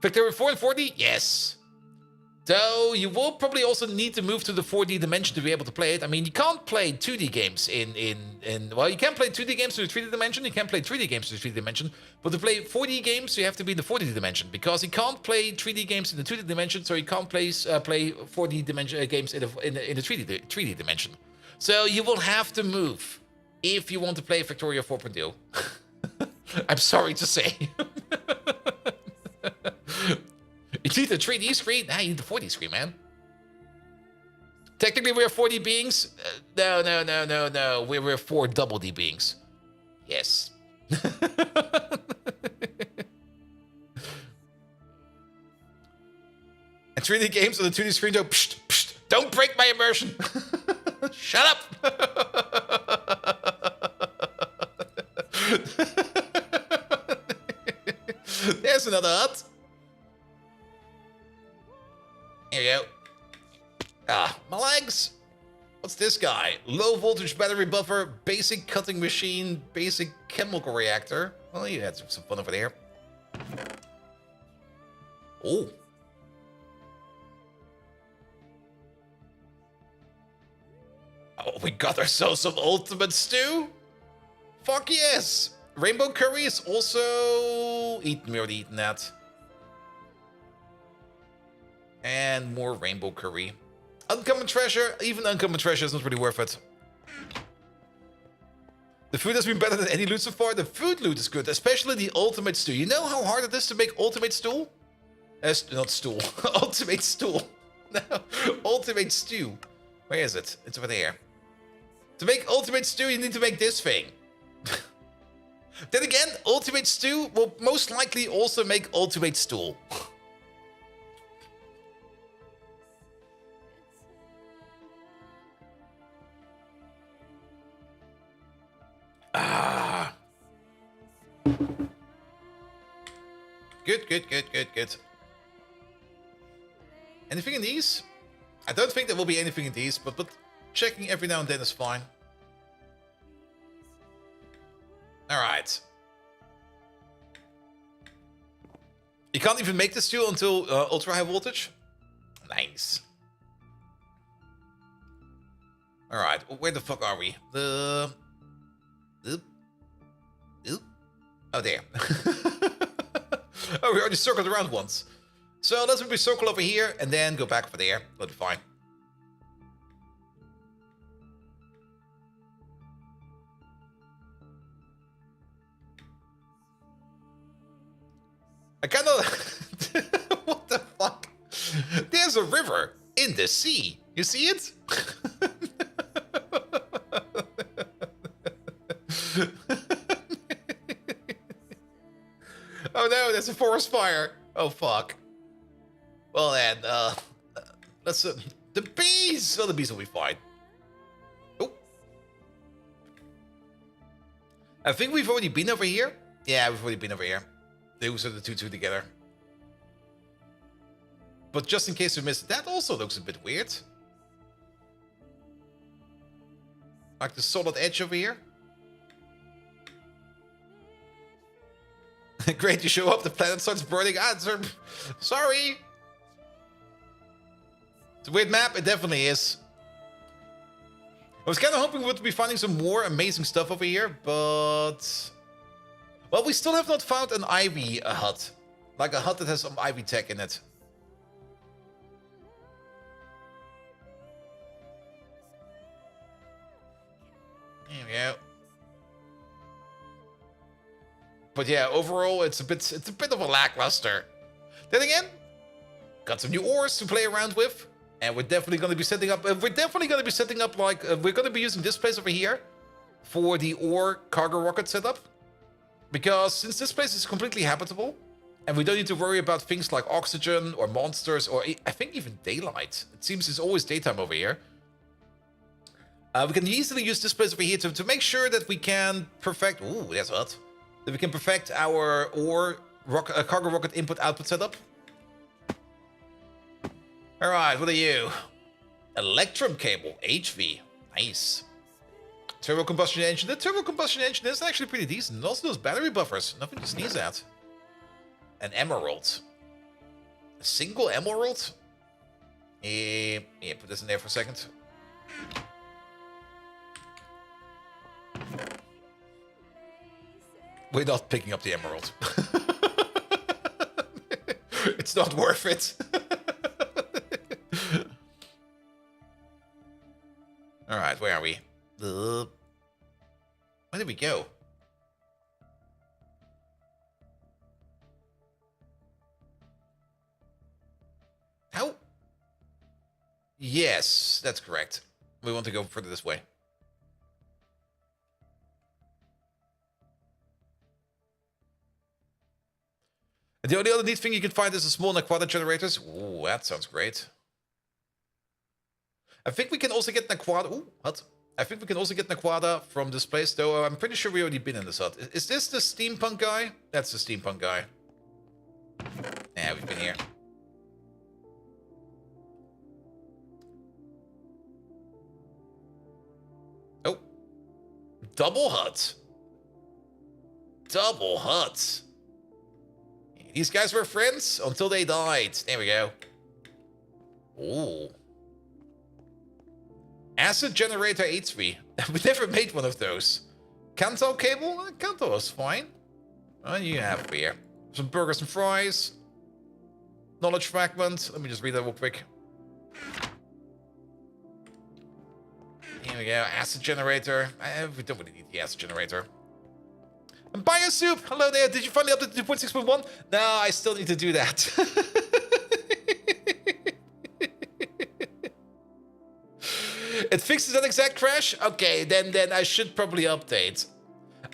Factorio 4 and 4D? Yes. Though you will probably also need to move to the 4D dimension to be able to play it. I mean, you can't play 2D games well, you can play 2D games in the 3D dimension, you can play 3D games in the 3D dimension, but to play 4D games, you have to be in the 4D dimension, because you can't play 3D games in the 2D dimension, so you can't play 4D dimension games in the 3D dimension. So you will have to move if you want to play Factorio 4.0. I'm sorry to say. You need the 3D screen? Nah, you need the 4D screen, man. Technically, we're 4D beings. No. We're 4 double D beings. Yes. And 3D games on the 2D screen go, psh, don't break my immersion. Shut up. There's another hut. Here you go. Ah, my legs. What's this guy? Low voltage battery buffer, basic cutting machine, basic chemical reactor. Well, you had some fun over there. Oh. Oh, we got ourselves some ultimate stew. Fuck yes. Rainbow curry is also eaten. We already eaten that. And more rainbow curry. Uncommon treasure. Even uncommon treasure is not really worth it. The food has been better than any loot so far. The food loot is good, especially the ultimate stew. You know how hard it is to make ultimate stool? Not stool. Ultimate stool. No. Ultimate stew. Where is it? It's over there. To make ultimate stew, you need to make this thing. Then again, ultimate stew will most likely also make ultimate stool. Ah. Good. Anything in these? I don't think there will be anything in these, but checking every now and then is fine. Alright. You can't even make this tool until ultra high voltage? Nice. Alright, where the fuck are we? Oh, there. Oh, we already circled around once. So let's maybe circle over here and then go back over there. That'll be fine. I kind of... What the fuck? There's a river in the sea. You see it? Oh no, there's a forest fire. Oh fuck. Well then, let's the bees. Oh, the bees will be fine. Oh, I think we've already been over here. Yeah, we've already been over here. Those are the two together. But just in case we missed, that also looks a bit weird. Like the solid edge over here. Great, you show up, the planet starts burning. Sorry. It's a weird map, it definitely is. I was kind of hoping we would be finding some more amazing stuff over here, but... Well, we still have not found an Ivy hut. Like a hut that has some Ivy tech in it. There we go. But yeah, overall, it's a bit of a lackluster. Then again, got some new ores to play around with, and we're definitely going to be setting up. We're going to be using this place over here for the ore cargo rocket setup, because since this place is completely habitable, and we don't need to worry about things like oxygen or monsters or I think even daylight. It seems it's always daytime over here. We can easily use this place over here to make sure that we can perfect. Ooh, that's hot. That we can perfect our ore cargo rocket input-output setup. All right, what are you? Electrum cable, HV, nice. Turbo combustion engine. The turbo combustion engine is actually pretty decent. And also those battery buffers, nothing to sneeze at. An emerald. A single emerald? Yeah, put this in there for a second. We're not picking up the emerald. It's not worth it. Alright, where are we? Where did we go? How? Yes, that's correct. We want to go further this way. The only other neat thing you can find is the small Naquadah generators. Ooh, that sounds great. I think we can also get Naquadah. Ooh, what? I think we can also get Naquadah from this place, though. I'm pretty sure we already been in this hut. Is this the steampunk guy? That's the steampunk guy. Yeah, we've been here. Oh. Double hut. Double hut. These guys were friends until they died. There we go. Ooh. Acid generator HV. We never made one of those. Kanto cable? Kanto was fine. What do you have here? Some burgers and fries. Knowledge fragment. Let me just read that real quick. Here we go. Acid generator. We don't really need the acid generator. And Biosoup! Hello there. Did you finally update to 2.6.1? No, I still need to do that. It fixes that exact crash? Okay, then I should probably update.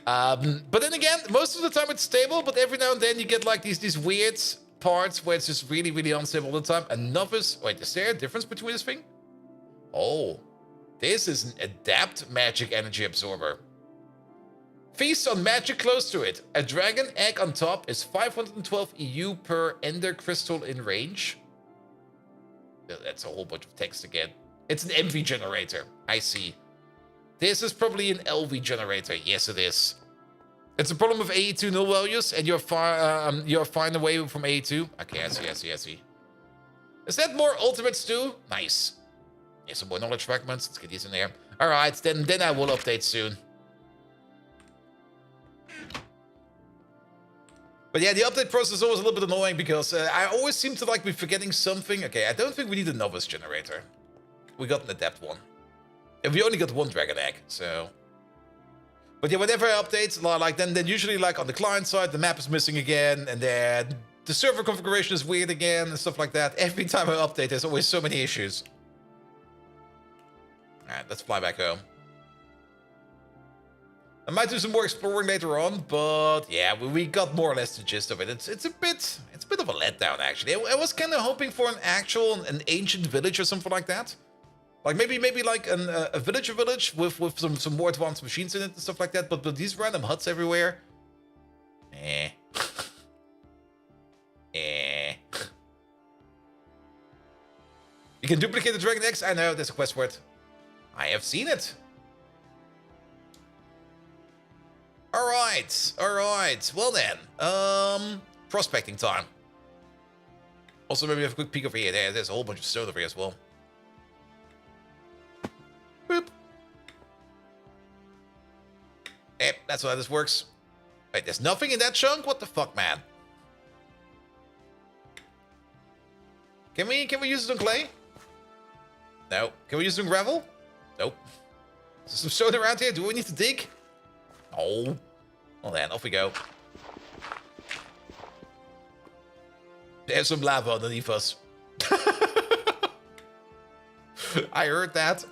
But then again, most of the time it's stable, but every now and then you get like these weird parts where it's just really, really unstable all the time. A novice... Wait, is there a difference between this thing? Oh. This is an Adapt Magic Energy Absorber. Feast on magic close to it. A dragon egg on top is 512 EU per ender crystal in range. That's a whole bunch of text again. It's an MV generator. I see. This is probably an LV generator. Yes, it is. It's a problem with AE2 null values, and you're fine away from AE2. Okay, I see. Is that more ultimates too? Nice. Yeah, some more knowledge fragments. Let's get these in there. All right, then I will update soon. But yeah, the update process is always a little bit annoying because I always seem to like be forgetting something. Okay, I don't think we need a novice generator. We got an adept one. And we only got one dragon egg, so... But yeah, whenever I update, like then usually like on the client side, the map is missing again, and then the server configuration is weird again, and stuff like that. Every time I update, there's always so many issues. Alright, let's fly back home. I might do some more exploring later on, but yeah, we got more or less the gist of it. It's a bit of a letdown actually. I was kind of hoping for an ancient village or something like that. Like maybe like a villager village with some more advanced machines in it and stuff like that. But these random huts everywhere, eh. You can duplicate the Dragon Eggs? I know, there's a quest for it. I have seen it. Alright. Well then. Prospecting time. Also, maybe have a quick peek over here. There's a whole bunch of stone over here as well. Boop. Yep, that's how this works. Wait, there's nothing in that chunk? What the fuck, man? Can we use it on clay? No. Can we use it on gravel? Nope. Is there some stone around here? Do we need to dig? Oh. Well then, off we go. There's some lava underneath us. I heard that.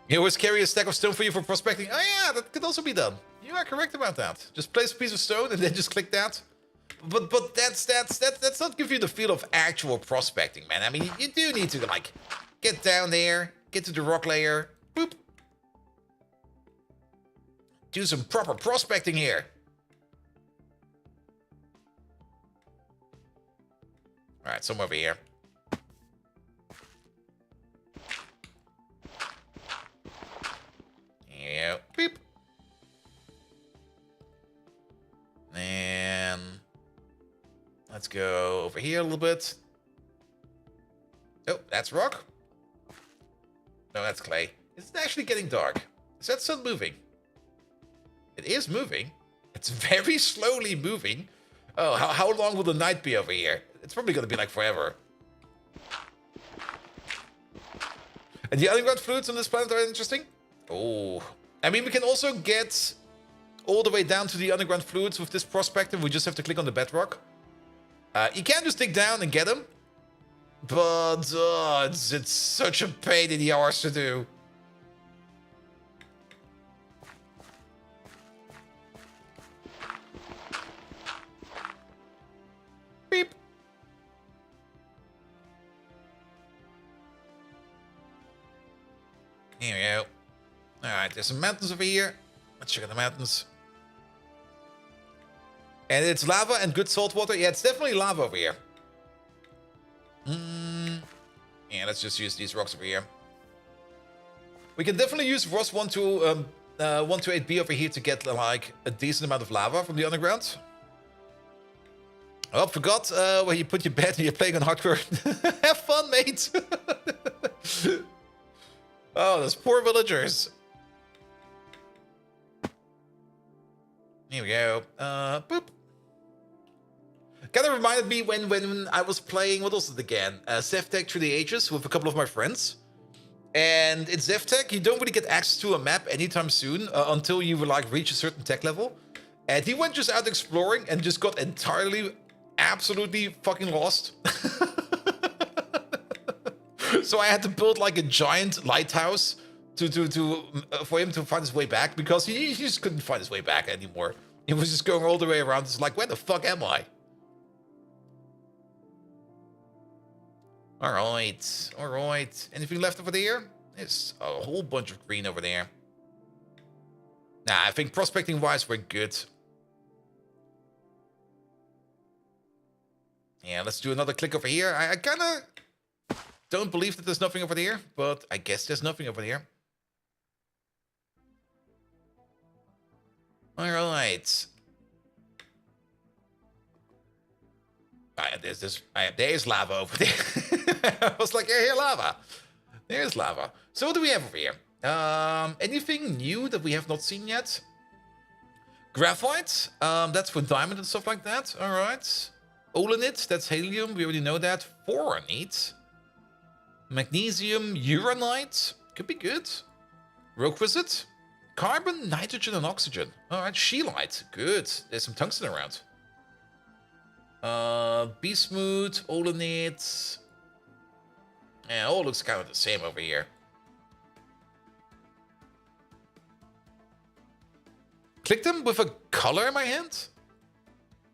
You always carry a stack of stone for you for prospecting. Oh yeah, that could also be done. You are correct about that. Just place a piece of stone and then just click that. But that's not give you the feel of actual prospecting, man. I mean, you do need to like get down there, get to the rock layer, boop. Do some proper prospecting here. All right, somewhere over here. Yeah, beep. And let's go over here a little bit. Oh, that's rock. No, that's clay. Is it actually getting dark? Is that sun moving? It is moving. It's very slowly moving. Oh, how long will the night be over here? It's probably going to be like forever. And the underground fluids on this planet are interesting. Oh, I mean, we can also get all the way down to the underground fluids with this prospector. We just have to click on the bedrock. You can just dig down and get them, but it's such a pain in the arse to do. Beep. Here we go. Alright, there's some mountains over here. Let's check out the mountains. And it's lava and good salt water. Yeah, it's definitely lava over here. Yeah, let's just use these rocks over here. We can definitely use Ross 128B over here to get like a decent amount of lava from the underground. Oh, forgot where you put your bed and you're playing on hardcore. Have fun, mate. Oh, those poor villagers. Here we go. Boop. Kind of reminded me when I was playing, what was it again? ZevTech Through the Ages with a couple of my friends. And in ZevTech, you don't really get access to a map anytime soon until you like reach a certain tech level. And he went just out exploring and just got entirely, absolutely fucking lost. So I had to build like a giant lighthouse for him to find his way back, because he just couldn't find his way back anymore. He was just going all the way around. It's like, where the fuck am I? All right. Anything left over there? There's a whole bunch of green over there. Nah, I think prospecting-wise, we're good. Yeah, let's do another click over here. I kind of don't believe that there's nothing over there, but I guess there's nothing over there. All right. There's lava over there. I was like, yeah, here, lava. There's lava. So what do we have over here? Anything new that we have not seen yet? Graphite. That's for diamond and stuff like that. All right. Olenite. That's helium. We already know that. Foranite. Magnesium. Uranite. Could be good. Requisite. Carbon, nitrogen, and oxygen. All right. Scheelite. Good. There's some tungsten around. Bismuth, Olenite. Yeah, it all looks kind of the same over here. Click them with a color in my hand?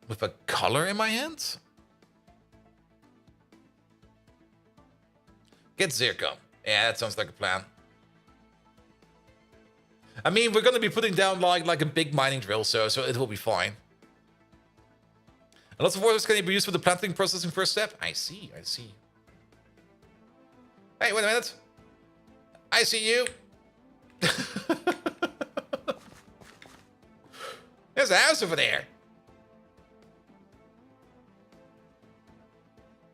With a color in my hand? Get Zircon. Yeah, that sounds like a plan. I mean, we're gonna be putting down like a big mining drill, so it will be fine. And lots of waters can be used for the planting processing first step. I see, I see. Hey, wait a minute. I see you. There's a house over there.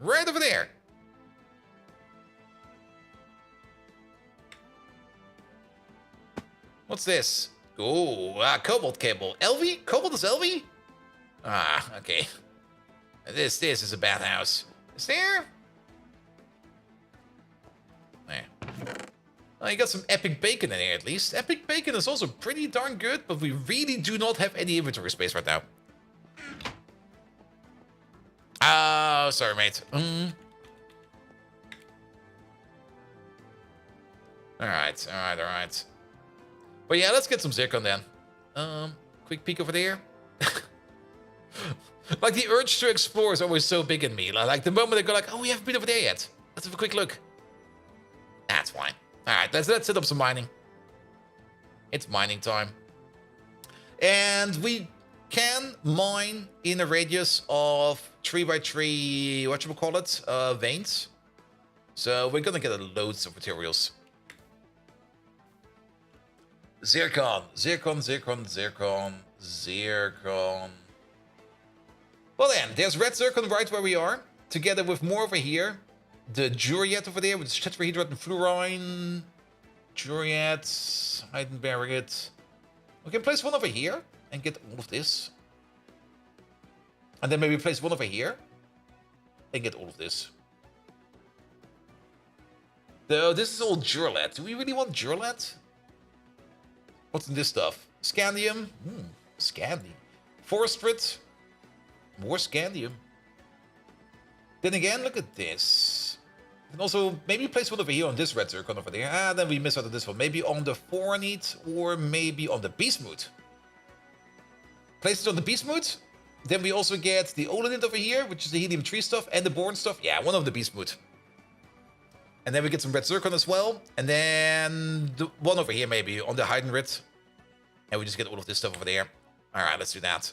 Right over there. What's this? Ooh, cobalt cable. LV? Cobalt is LV? Ah, okay. This is a bathhouse. Is there? There. Oh, you got some epic bacon in here at least. Epic bacon is also pretty darn good, but we really do not have any inventory space right now. Oh, sorry, mate. Alright, alright, alright. But yeah, let's get some zircon then. Quick peek over there. Like, the urge to explore is always so big in me. Like, the moment I go like, oh, we haven't been over there yet. Let's have a quick look. That's fine. Alright, let's set up some mining. It's mining time. And we can mine in a radius of 3x3, whatchamacallit, veins. So we're gonna get loads of materials. Zircon, zircon, zircon, zircon, zircon. Well then, there's red zircon right where we are, together with more over here. The Juriat over there with tetrahedrite and fluorine. Juriat, Heidenbergit. We can place one over here and get all of this. And then maybe place one over here and get all of this. Though this is all Jurlat. Do we really want Jurlat? What's in this stuff? Scandium. Scandium. Forestrit. More Scandium. Then again, look at this. And also, maybe place one over here on this red zircon over there. Ah, then we miss out on this one. Maybe on the Foranite or maybe on the Bismuth. Place it on the Bismuth. Then we also get the Olenite over here, which is the helium-3 stuff, and the boron stuff. Yeah, one of the Bismuth. And then we get some red zircon as well. And then the one over here maybe on the Heidenrit. And we just get all of this stuff over there. Alright, let's do that.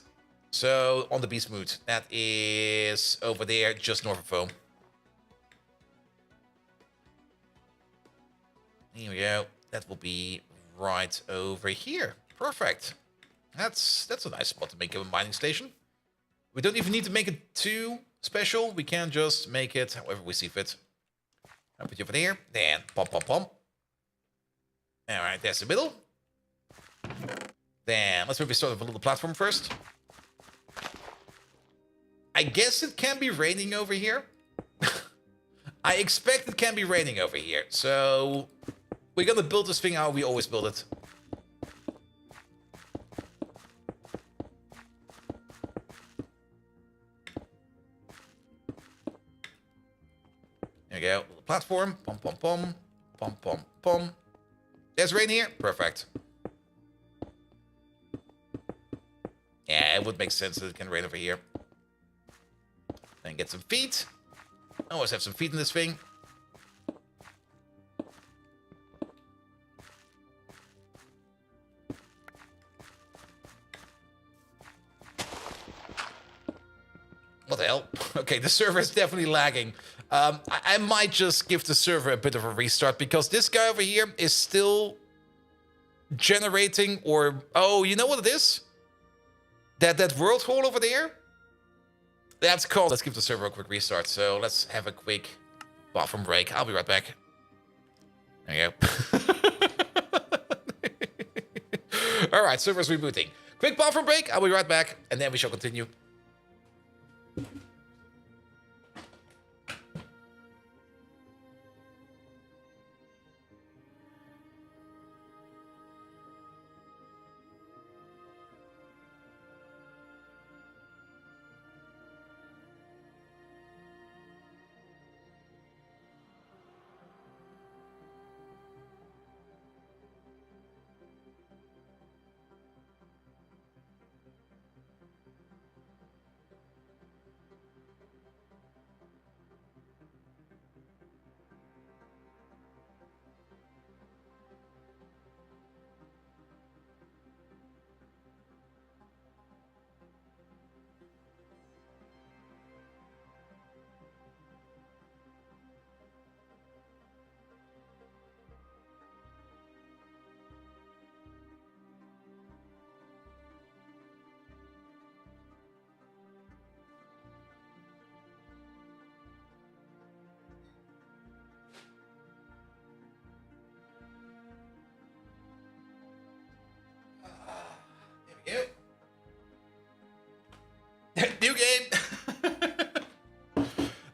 So, on the Bismuth, that is over there, just north of foam. Here we go. That will be right over here. Perfect. That's a nice spot to make a mining station. We don't even need to make it too special. We can just make it however we see fit. I'll put you over there. Then, pump, pump, pump. Alright, there's the middle. Then, let's maybe start with a little platform first. I guess it can be raining over here. I expect it can be raining over here. So, we're gonna build this thing how we always build it. There we go. Little platform. Pum, pum, pum. Pum, pum, pum. There's rain here. Perfect. Yeah, it would make sense that it can rain over here. Then get some feet. I always have some feet in this thing. What the hell? Okay, the server is definitely lagging. I might just give the server a bit of a restart because this guy over here is still generating or... Oh, you know what it is? That world hole over there? That's called... Let's give the server a quick restart. So let's have a quick bathroom break. I'll be right back. There you go. Alright, server's rebooting. Quick bathroom break. I'll be right back. And then we shall continue.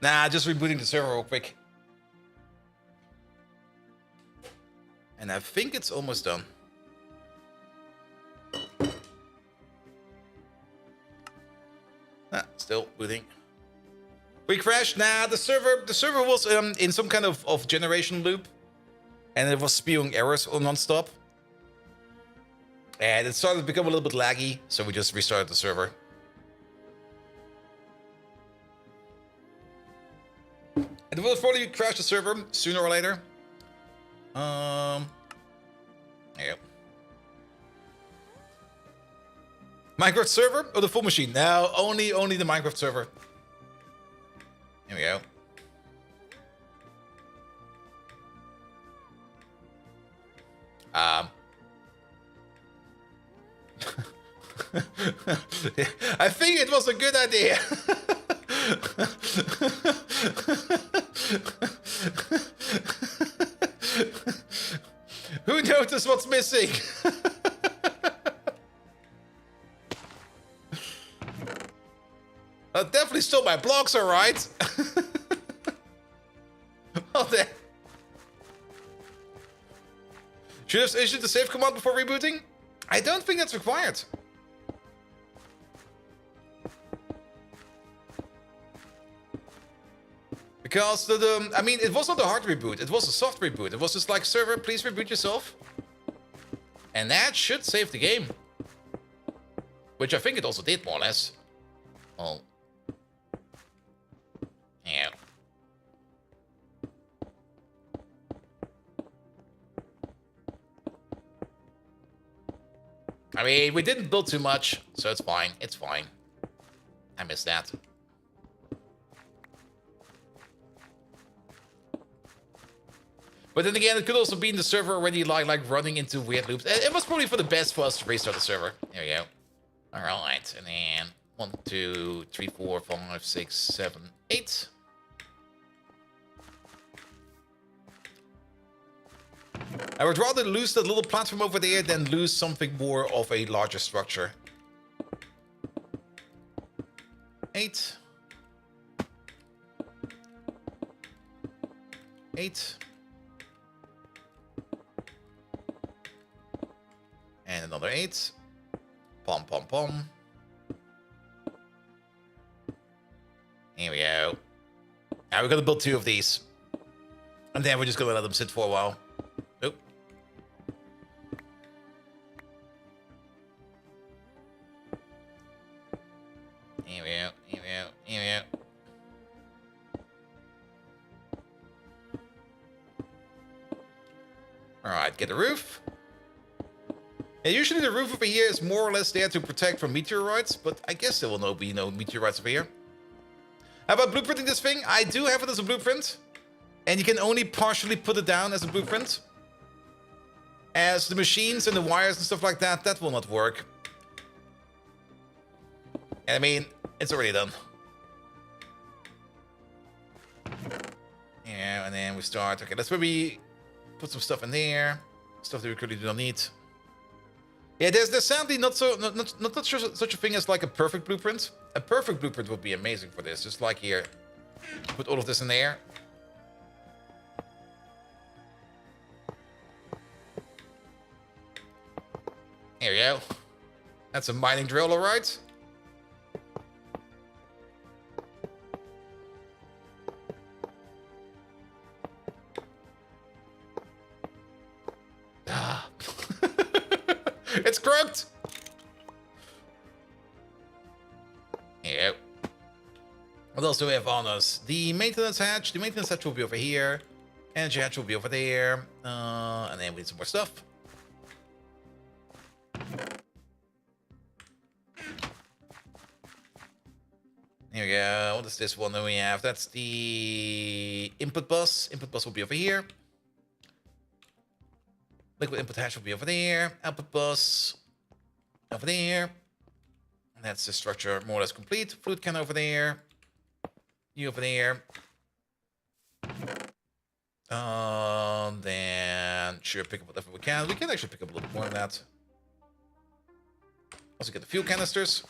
Nah, just rebooting the server real quick. And I think it's almost done. Ah, still booting. We crashed. Nah, the server was in some kind of generation loop, and it was spewing errors non-stop. And it started to become a little bit laggy, so we just restarted the server. And it will probably crash the server sooner or later. There you go. Minecraft server or the full machine? No, only the Minecraft server. Here we go. I think it was a good idea. Who noticed what's missing? I definitely stole my blocks, alright. Well then. Should have issued the save command before rebooting? I don't think that's required. Because I mean, it was not a hard reboot, it was a soft reboot. It was just like, server, please reboot yourself. And that should save the game. Which I think it also did, more or less. Well. Yeah. I mean, we didn't build too much, so it's fine. It's fine. I missed that. But then again, it could also be in the server already like running into weird loops. It was probably for the best for us to restart the server. There we go. Alright, and then 1, 2, 3, 4, 5, 6, 7, 8. I would rather lose that little platform over there than lose something more of a larger structure. 8. 8. And another 8. Pom pom pom. Here we go. Now we're gonna build 2 of these. And then we're just gonna let them sit for a while. Nope. Here we go, here we go, here we go. Alright, get the roof. Yeah, usually the roof over here is more or less there to protect from meteorites, but I guess there will be no meteorites over here. How about blueprinting this thing? I do have it as a blueprint. And you can only partially put it down as a blueprint. As the machines and the wires and stuff like that, that will not work. I mean, it's already done. Yeah, and then we start. Okay, let's maybe put some stuff in there. Stuff that we really do not need. Yeah, there's sadly not such a thing as like a perfect blueprint. A perfect blueprint would be amazing for this. Just like here. Put all of this in there. Here we go. That's a mining drill, alright? Ah. It's crooked! Here you go. What else do we have on us? The maintenance hatch. The maintenance hatch will be over here. Energy hatch will be over there. And then we need some more stuff. Here we go. What is this one that we have? That's the input bus. Input bus will be over here. Liquid input hatch will be over there. Output bus over there. And that's the structure more or less complete. Fluid can over there. You over there. Then sure, pick up whatever we can. We can actually pick up a little more than that. Also get the fuel canisters.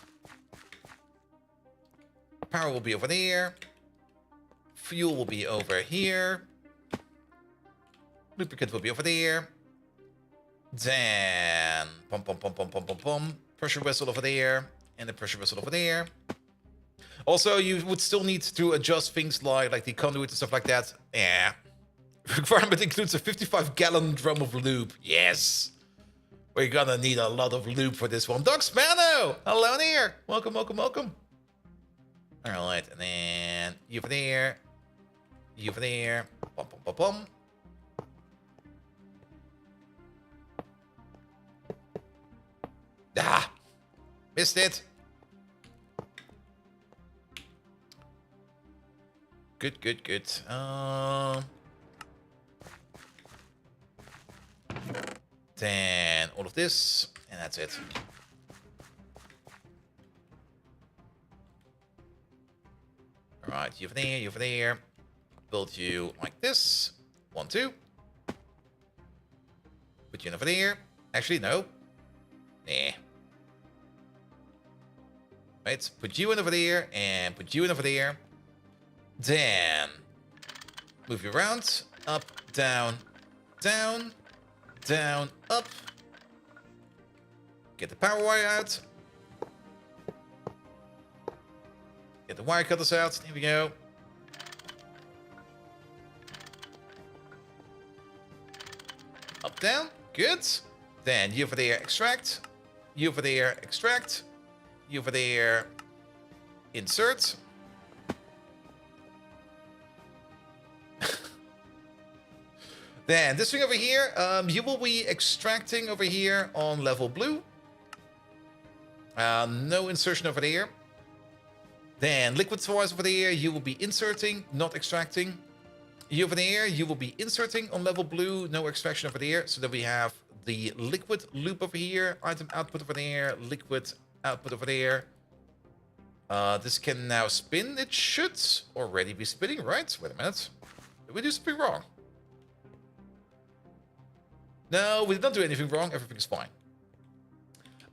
Power will be over there. Fuel will be over here. Lubricant will be over there. Then, pressure vessel over there, and the pressure vessel over there. Also, you would still need to adjust things like the conduit and stuff like that. Yeah. Requirement includes a 55-gallon drum of lube. Yes. We're gonna need a lot of lube for this one. Doc Spano! Hello there! Welcome, welcome, welcome. Alright, and then you over there. You over there. Bum, bum, bum, bum. Ah! Missed it. Good, good, good. Then all of this, and that's it. Alright, you over there, you over there. Build you like this. 1, 2. Put you in over there. Actually, no. Nah. Right, put you in over there, and put you in over there. Then move you around. Up, down, down, down, up. Get the power wire out. Get the wire cutters out. Here we go. Up, down. Good. Then you over there, extract. You over there, extract. You over there, insert. Then this thing over here, you will be extracting over here on level blue. No insertion over there. Then liquid wise over there, you will be inserting, not extracting. You over there, you will be inserting on level blue, no extraction over there. So that we have the liquid loop over here, item output over there, liquid output over there. This can now spin. It should already be spinning, right? Wait a minute. Did we do something wrong? No, we did not do anything wrong. Everything is fine.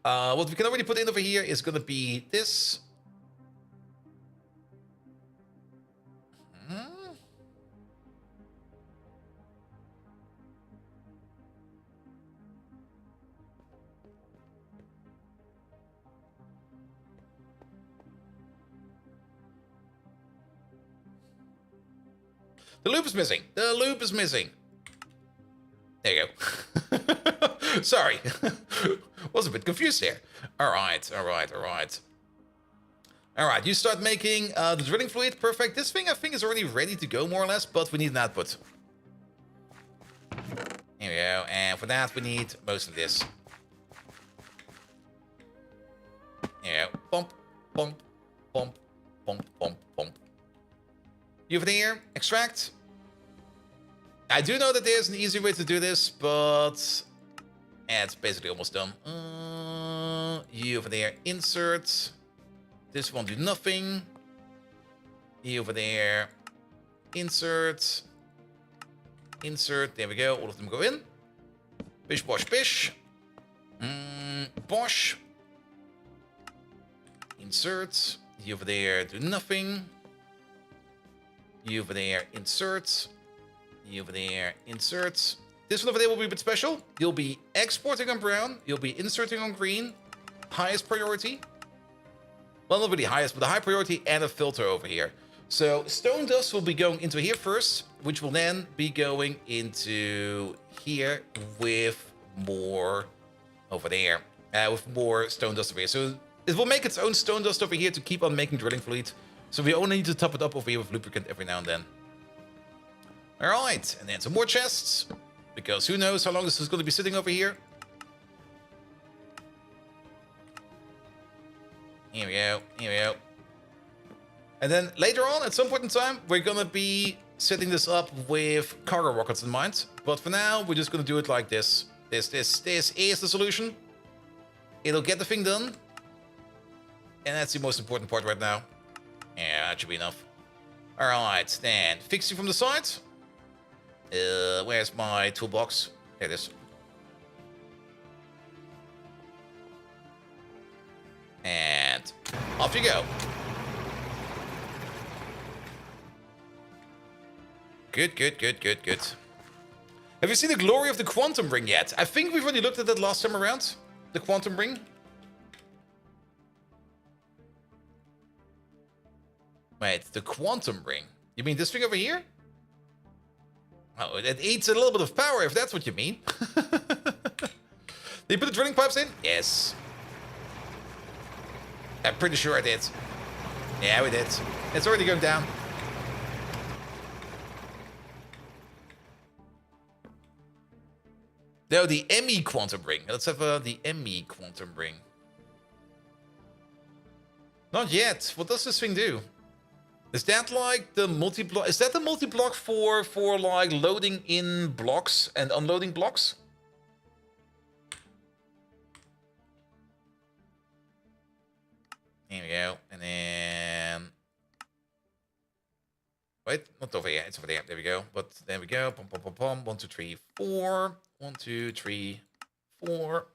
What we can already put in over here is going to be this. The loop is missing. The loop is missing. There you go. Sorry. Was a bit confused there. Alright, alright, alright. Alright, you start making the drilling fluid. Perfect. This thing, I think, is already ready to go, more or less, but we need an output. Here we go. And for that, we need most of this. Here we go. Pump, pump, pump, pump, pump, pump. You over there, extract. I do know that there's an easy way to do this, but it's basically almost done. You over there, insert. This won't do nothing. You over there, insert. Insert, there we go, all of them go in. Bish, bosh, bish. Bosh. Insert. You over there, do nothing. You over there, insert. You over there, insert. This one over there will be a bit special. You'll be exporting on brown. You'll be inserting on green. Highest priority. Well, not really highest, but the high priority and a filter over here. So stone dust will be going into here first, which will then be going into here with more over there. With more stone dust over here. So it will make its own stone dust over here to keep on making drilling fluid. So we only need to top it up over here with lubricant every now and then. Alright, and then some more chests. Because who knows how long this is going to be sitting over here. Here we go, here we go. And then later on, at some point in time, we're going to be setting this up with cargo rockets in mind. But for now, we're just going to do it like this. This is the solution. It'll get the thing done. And that's the most important part right now. Yeah, that should be enough. Alright, then fixing from the side. Where's my toolbox? There it is. And off you go. Good, good, good, good, good. Have you seen the glory of the quantum ring yet? I think we've already looked at that last time around. The quantum ring. Wait, the quantum ring. You mean this thing over here? Oh, it eats a little bit of power, if that's what you mean. Did you put the drilling pipes in? Yes. I'm pretty sure I did. Yeah, we did. It's already going down. No, the ME quantum ring. Let's have the ME quantum ring. Not yet. What does this thing do? Is that like the multi-block? Is that the multi-block for like loading in blocks and unloading blocks? Here we go. And then... Wait, not over here. It's over there. There we go. But there we go. Pom, pom, pom, pom. 1, 2, 3, 4. 1, 2, 3, 4.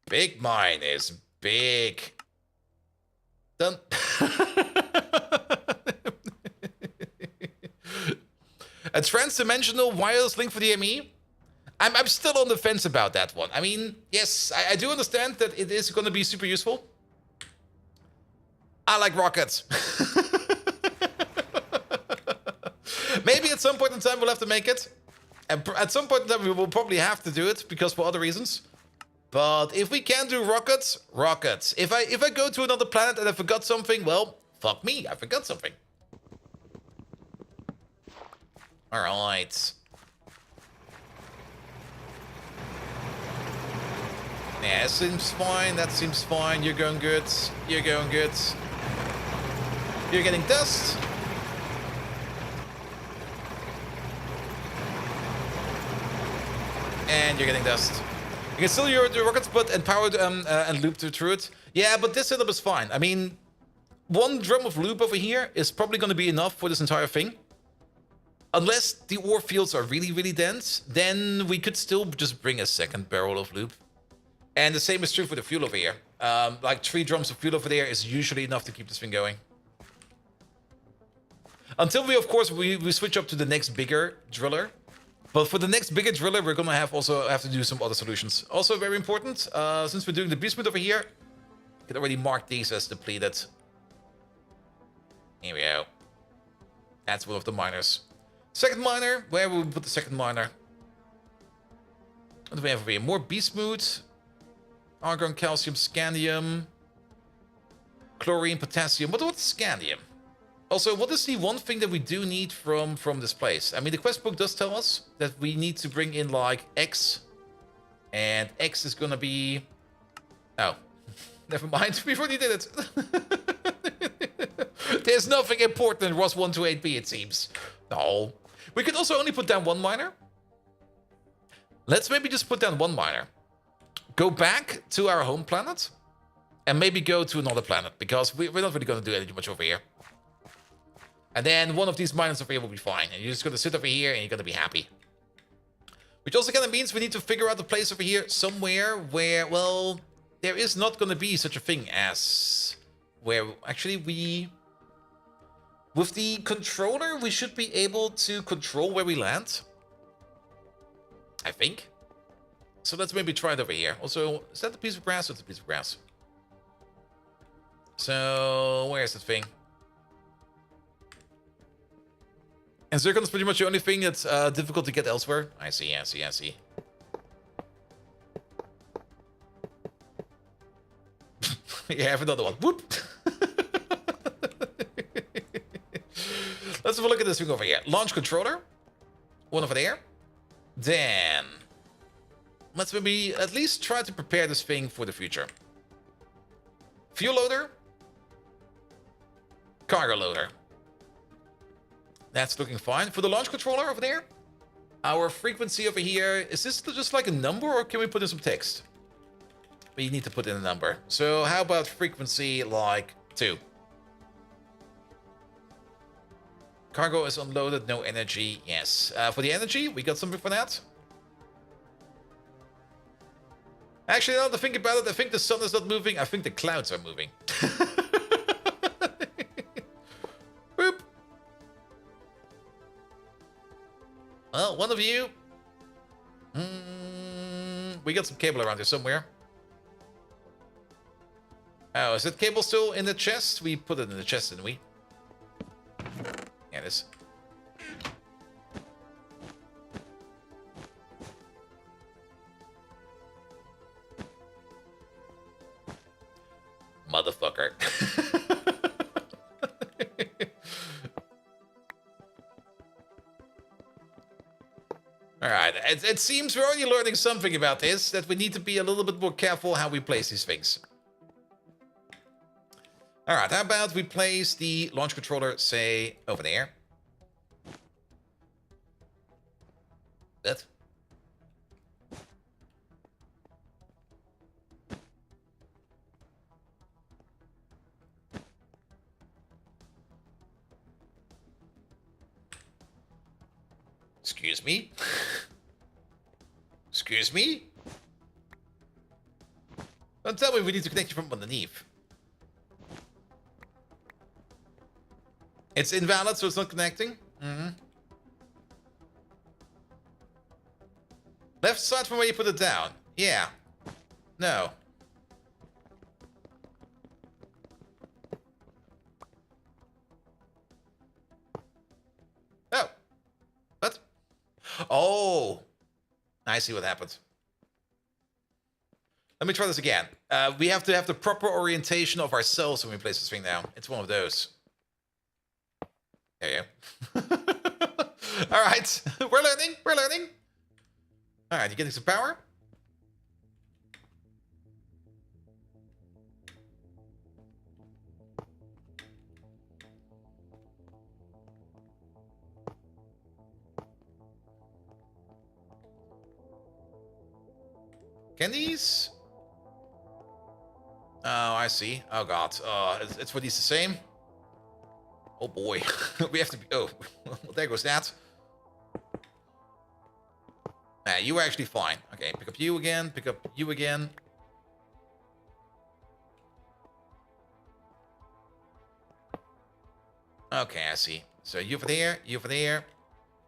Big mine is big. Done. A trans-dimensional wireless link for the ME? I'm still on the fence about that one. I mean, yes, I do understand that it is going to be super useful. I like rockets. Maybe at some point in time we'll have to make it. And at some point in time we will probably have to do it because for other reasons. But if we can do rockets, rockets. If I go to another planet and I forgot something, well, fuck me, I forgot something. All right. Yeah, that seems fine. That seems fine. You're going good. You're going good. You're getting dust. And you're getting dust. You can still use your rockets, but empowered and loop through it. Yeah, but this setup is fine. I mean, one drum of loop over here is probably going to be enough for this entire thing. Unless the ore fields are really, really dense, then we could still just bring a second barrel of loop. And the same is true for the fuel over here. Like 3 drums of fuel over there is usually enough to keep this thing going. Until we, of course, we switch up to the next bigger driller. But for the next bigger driller, we're gonna have to do some other solutions. Also very important, since we're doing the beast mode over here, you can already mark these as depleted. Here we go. That's one of the miners. Second miner, where will we put the second miner? What do we have over here? More beast mode. Argon, calcium, scandium. Chlorine, potassium. What's scandium? Also, what is the one thing that we do need from this place? I mean, the quest book does tell us that we need to bring in, like, X. And X is gonna be... Oh. Never mind. We've already did it. There's nothing important in ROS 128B, it seems. No. We could also only put down 1 miner. Let's maybe just put down 1 miner. Go back to our home planet. And maybe go to another planet. Because we're not really gonna do anything much over here. And then one of these miners over here will be fine. And you're just going to sit over here and you're going to be happy. Which also kind of means we need to figure out a place over here somewhere where, well, there is not going to be such a thing as... Where actually we... With the controller, we should be able to control where we land. I think. So let's maybe try it over here. Also, is that a piece of grass? It's a piece of grass. So, where's the thing? And Zircon is pretty much the only thing that's difficult to get elsewhere. I see, I see, I see. Yeah, I have another one. Whoop! Let's have a look at this thing over here. Launch controller. One over there. Then... Let's maybe at least try to prepare this thing for the future. Fuel loader. Cargo loader. That's looking fine. For the launch controller over there, our frequency over here, is this just like a number or can we put in some text? We need to put in a number. So how about frequency like 2? Cargo is unloaded, no energy. Yes. For the energy, we got something for that. Actually, now that I think about it, I think the sun is not moving. I think the clouds are moving. Boop. one of you. We got some cable around here somewhere. Oh, is that cable still in the chest? We put it in the chest, didn't we? Yeah, it is. Motherfucker. Alright, it seems we're already learning something about this, that we need to be a little bit more careful how we place these things. Alright, how about we place the launch controller, say, over there? That. Excuse me? Excuse me? Don't tell me we need to connect you from underneath. It's invalid, so it's not connecting? Left side from where you put it down. Yeah. No. Oh. What? Oh. I see what happened. Let me try this again. We have to have the proper orientation of ourselves when we place this thing down. It's one of those. There you go. All right. We're learning. We're learning. All right. You getting some power? Can these? Oh, I see. Oh, God. It's for these the same? Oh, boy. We have to be... Oh, well, there goes that. Nah, you were actually fine. Okay, pick up you again. Pick up you again. Okay, I see. So you over there, you over there,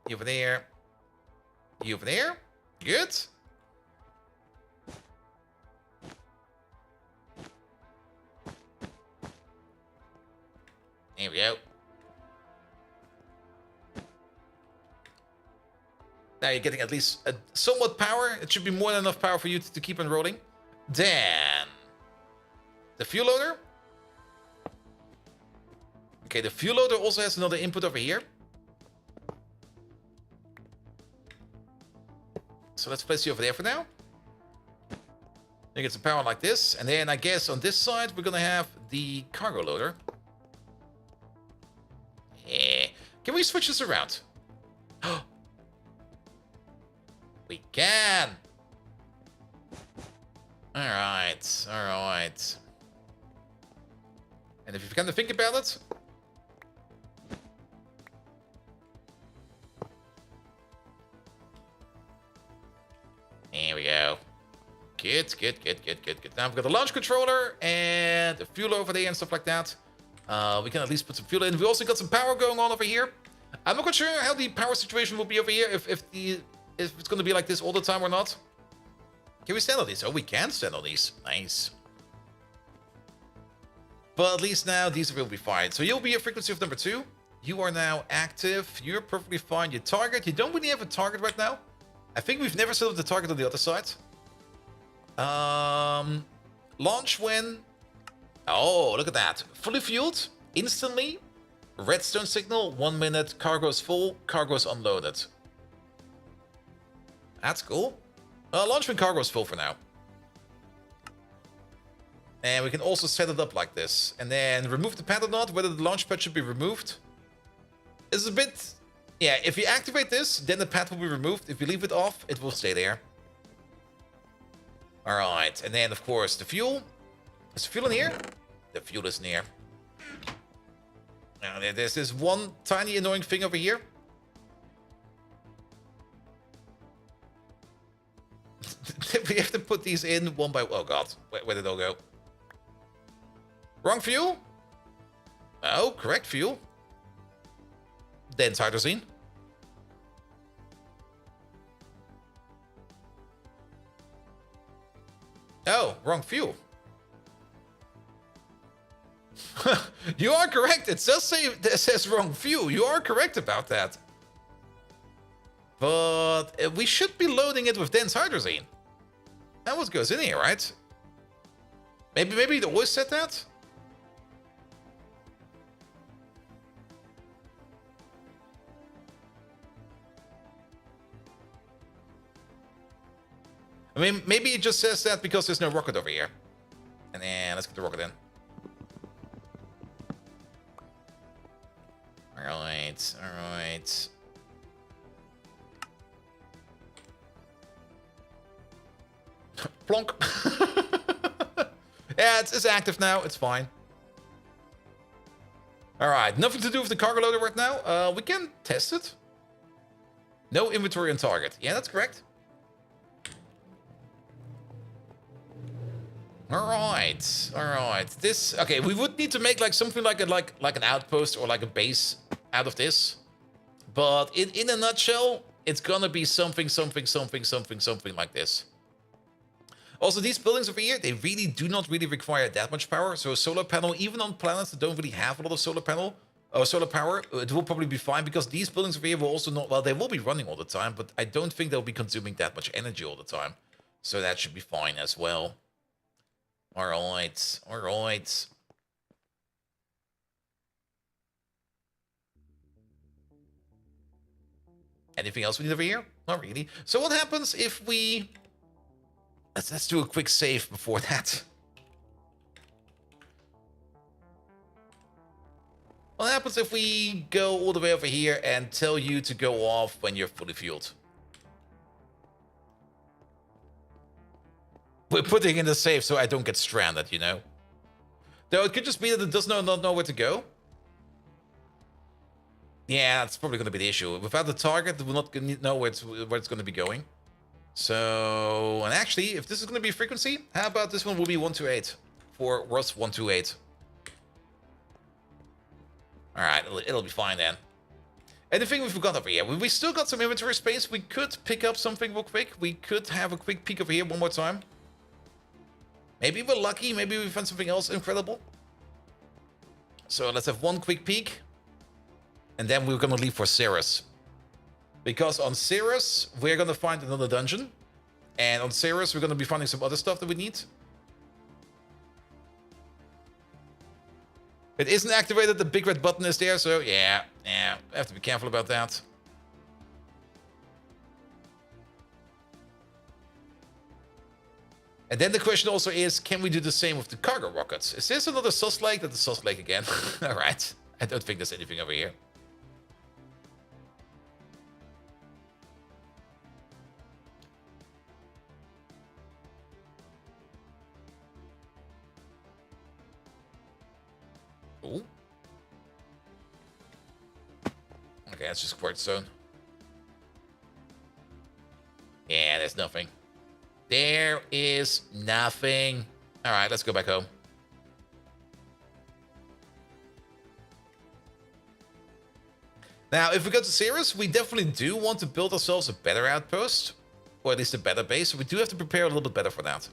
you over there, you over there. Good. There we go. Now you're getting at least a somewhat power. It should be more than enough power for you to keep on rolling. Then the fuel loader. Okay, the fuel loader also has another input over here. So let's place you over there for now. You get some power like this. And then I guess on this side, we're going to have the cargo loader. Yeah. Can we switch this around? We can. All right. All right. And if you kind of think about it. There we go. Good, good, good, good, good, good. Now we've got the launch controller and the fuel over there and stuff like that. We can at least put some fuel in. We also got some power going on over here. I'm not quite sure how the power situation will be over here. If it's going to be like this all the time or not. Can we stand on these? Oh, we can stand on these. Nice. But at least now these will be fine. So you'll be a frequency of number 2. You are now active. You're perfectly fine. Your target. You don't really have a target right now. I think we've never set up the target on the other side. Launch when... Oh, look at that. Fully fueled. Instantly. Redstone signal. 1 minute. Cargo's full. Cargo's unloaded. That's cool. Launch when cargo's full for now. And we can also set it up like this. And then remove the pad or not. Whether the launch pad should be removed. Is a bit... Yeah, if you activate this, then the pad will be removed. If you leave it off, it will stay there. Alright, and then, of course, the fuel. Is the fuel in here? The fuel is near. Now, there's this one tiny annoying thing over here. We have to put these in one by... Oh, God. Where did it all go? Wrong fuel? Oh, correct fuel. Dense hydrazine. Oh, wrong fuel. You are correct. It does say it says wrong fuel. You are correct about that. But we should be loading it with dense hydrazine. That what goes in here, right? Maybe it always said that? I mean, maybe it just says that because there's no rocket over here. And then let's get the rocket in. Alright, alright. Plonk. Yeah, it's active now. It's fine. Alright, nothing to do with the cargo loader right now. We can test it. No inventory on target. Yeah, that's correct. Alright, alright. This okay, we would need to make like something like an outpost or like a base out of this. But in a nutshell, it's gonna be something like this. Also, these buildings over here, they really do not really require that much power. So a solar panel, even on planets that don't really have a lot of solar power, it will probably be fine because these buildings over here will also not, well, they will be running all the time, but I don't think they'll be consuming that much energy all the time. So that should be fine as well. Alright, alright. Anything else we need over here? Not really. So what happens if we... Let's do a quick save before that. What happens if we go all the way over here and tell you to go off when you're fully fueled? We're putting in the save so I don't get stranded, you know? Though it could just be that it does not know where to go. Yeah, that's probably going to be the issue. Without the target, it will not know where it's going to be going. So, and actually, if this is going to be frequency, how about this one will be 128 for Rust 128. Alright, it'll be fine then. Anything we forgot over here? We still got some inventory space. We could pick up something real quick. We could have a quick peek over here one more time. Maybe we're lucky. Maybe we found something else incredible. So let's have one quick peek. And then we're going to leave for Ceres. Because on Ceres, we're going to find another dungeon. And on Ceres, we're going to be finding some other stuff that we need. It isn't activated, the big red button is there, so yeah, I have to be careful about that. And then the question also is, can we do the same with the cargo rockets? Is this another sus lake? That's a sus lake again. Alright, I don't think there's anything over here. Ooh. Okay, that's just quartz stone. Yeah, there's nothing. There is nothing. All right, let's go back home. Now, if we go to Ceres, we definitely do want to build ourselves a better outpost. Or at least a better base. So we do have to prepare a little bit better for that.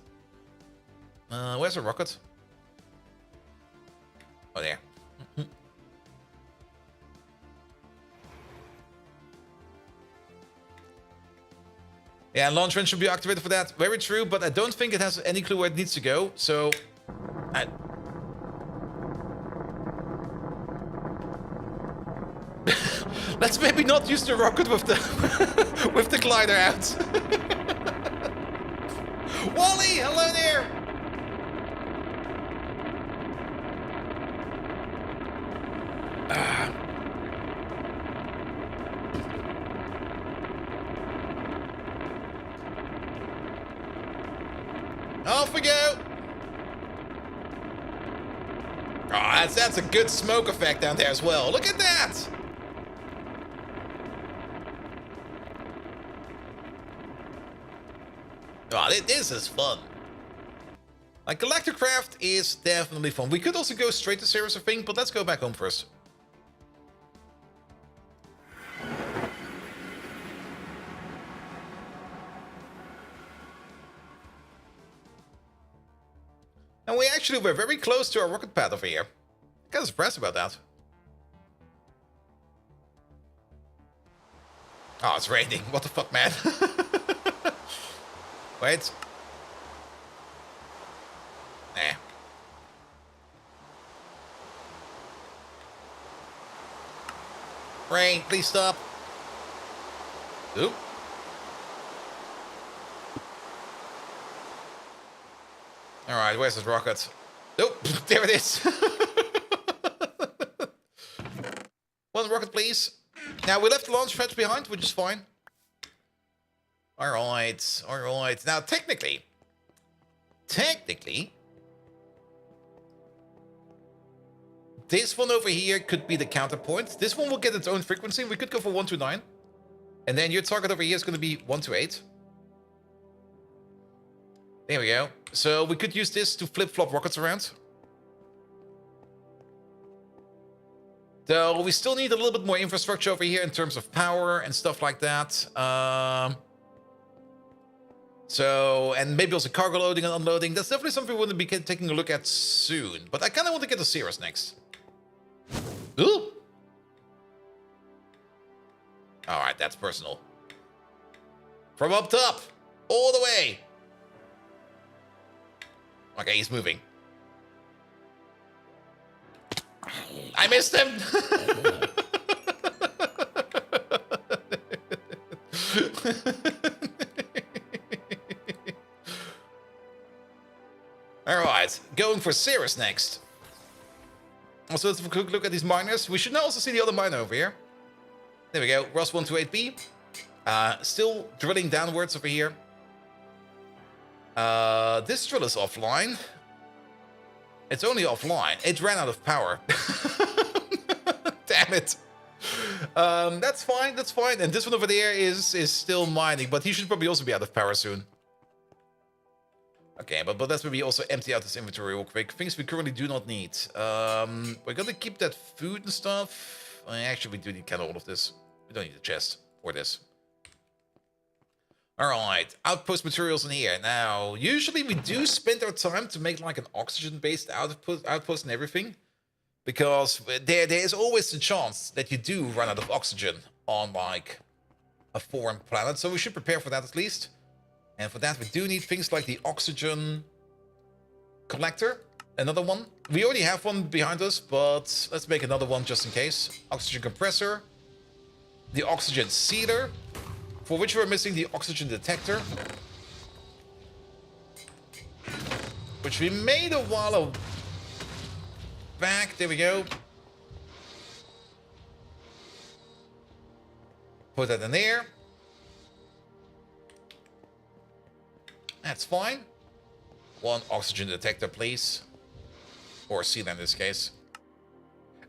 Where's the rocket? Oh, there. Yeah, launch range should be activated for that. Very true, but I don't think it has any clue where it needs to go. So, let's maybe not use the rocket with the with the glider out. Wally, hello there. Off we go! Oh, that's a good smoke effect down there as well. Look at that! Oh, this is fun. Like, Galacticraft is definitely fun. We could also go straight to Ceres, I think, but let's go back home first. And we actually were very close to our rocket pad over here. Kind of surprised about that. Oh, it's raining. What the fuck, man? Wait. Nah. Rain, please stop. Oop. Alright, where's this rocket? Nope, there it is. One rocket, please. Now, we left the launch pads behind, which is fine. Alright, alright. Now, technically, this one over here could be the counterpoint. This one will get its own frequency. We could go for 129. And then your target over here is going to be 128. There we go. So we could use this to flip-flop rockets around. Though we still need a little bit more infrastructure over here in terms of power and stuff like that. So, and maybe also cargo loading and unloading. That's definitely something we want to be taking a look at soon. But I kind of want to get to Cirrus next. Ooh! Alright, that's personal. From up top! All the way! Okay, he's moving. I missed him! Alright, going for Cirrus next. Also, let's have a quick look at these miners. We should now also see the other miner over here. There we go, Ross 128B. Still drilling downwards over here. This drill is offline. It's only offline. It ran out of power. Damn it. That's fine, that's fine. And this one over there is still mining, but he should probably also be out of power soon. Okay, but let's maybe also empty out this inventory real quick. Things we currently do not need. We're gonna keep that food and stuff. Actually, we do need kind of all of this. We don't need the chest or this. Alright, outpost materials in here. Now, usually we do spend our time to make like an oxygen-based outpost and everything. Because there is always the chance that you do run out of oxygen on like a foreign planet. So we should prepare for that at least. And for that we do need things like the oxygen collector. Another one. We already have one behind us, but let's make another one just in case. Oxygen compressor. The oxygen sealer. For which we're missing the oxygen detector. Which we made a while back. There we go. Put that in there. That's fine. One oxygen detector, please. Or sealer in this case.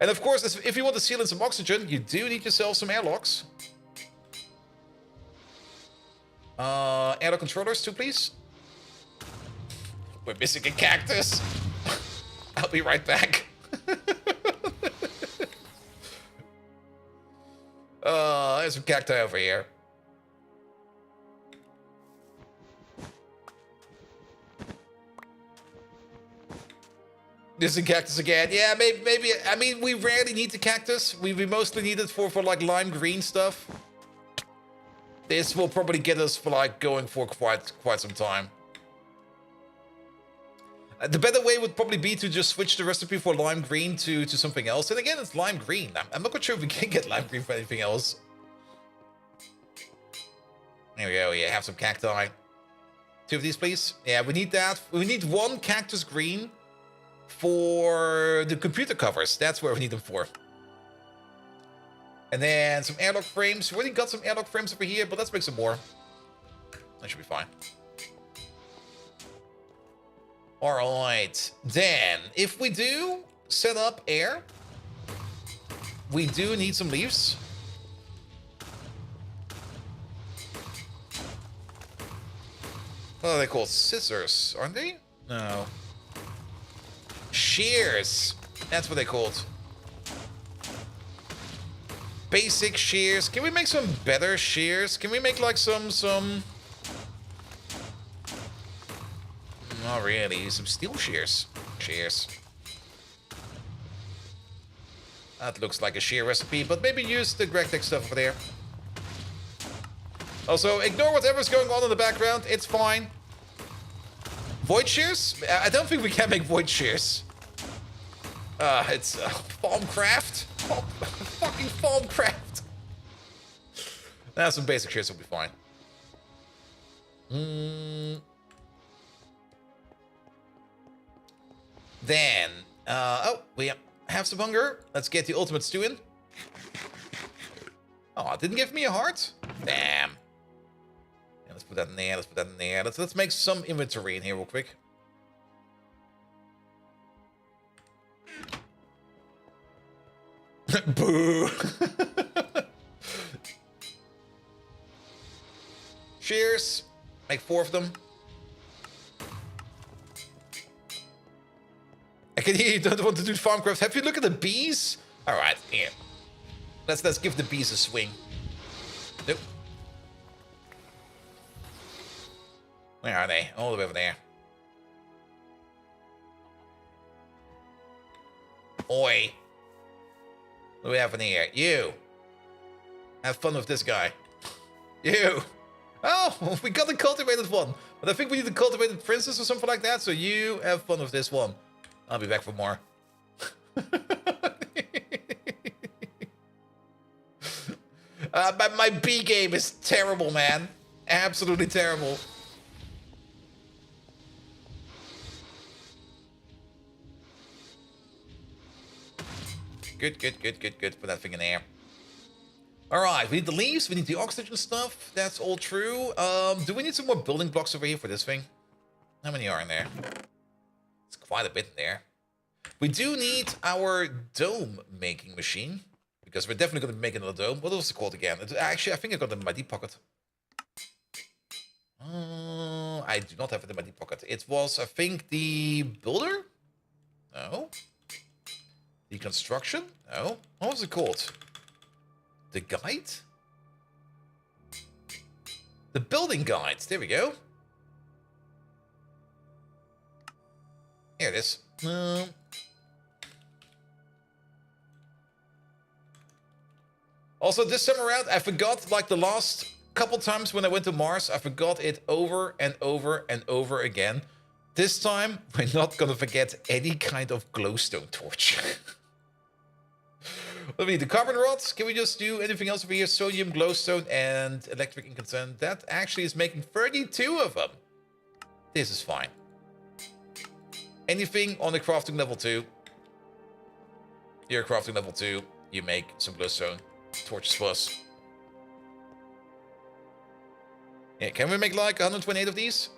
And of course, if you want to seal in some oxygen, you do need yourself some airlocks. Airlock controllers too, please. We're missing a cactus. I'll be right back. There's some cacti over here. There's a cactus again. Yeah, maybe. I mean, we rarely need the cactus. We mostly need it for like lime green stuff. This will probably get us for like going for quite some time. The better way would probably be to just switch the recipe for lime green to something else. And again, it's lime green. I'm not quite sure if we can get lime green for anything else. There we go. Yeah, have some cacti. 2 of these, please. Yeah, we need that. We need 1 cactus green for the computer covers. That's where we need them for. And then some airlock frames. We already got some airlock frames over here, but let's make some more. That should be fine. Alright. Then, if we do set up air, we do need some leaves. What are they called? Scissors, aren't they? No. Shears. That's what they're called. Basic shears. Can we make some better shears? Can we make like some... Oh, really? Some steel shears. Shears. That looks like a shear recipe, but maybe use the GregTech stuff over there. Also, ignore whatever's going on in the background. It's fine. Void shears? I don't think we can make void shears. It's Farmcraft. Fucking Farmcraft. Nah, some basic shears will be fine. Then, oh, we have some hunger. Let's get the ultimate stew in. Oh, it didn't give me a heart? Damn. Yeah, let's put that in there, let's put that in there. Let's make some inventory in here real quick. Boo! Cheers! Make 4 of them. I can hear you don't want to do Farmcraft. Have you looked at the bees? Alright, here. Let's give the bees a swing. Nope. Where are they? All the way over there. Oi. What do we have in here? You. Have fun with this guy. You. Oh, we got the cultivated one. But I think we need the cultivated princess or something like that. So you have fun with this one. I'll be back for more. But my bee game is terrible, man. Absolutely terrible. Good. Put that thing in there. Alright, we need the leaves, we need the oxygen stuff. That's all true. Do we need some more building blocks over here for this thing? How many are in there? It's quite a bit in there. We do need our dome making machine. Because we're definitely going to make another dome. What was it called again? Actually, I think I got it in my deep pocket. I do not have it in my deep pocket. It was, I think, the builder? No. The construction? No. What was it called? The guide? The building guide. There we go. Here it is. Also, this time around, I forgot, like the last couple times when I went to Mars, I forgot it over and over and over again. This time, we're not gonna forget any kind of glowstone torch. What do we need? The carbon rods? Can we just do anything else over here? Sodium, glowstone, and electric incandescent. That actually is making 32 of them. This is fine. Anything on the crafting level 2. You're crafting level 2. You make some glowstone torches for us. Yeah, can we make like 128 of these?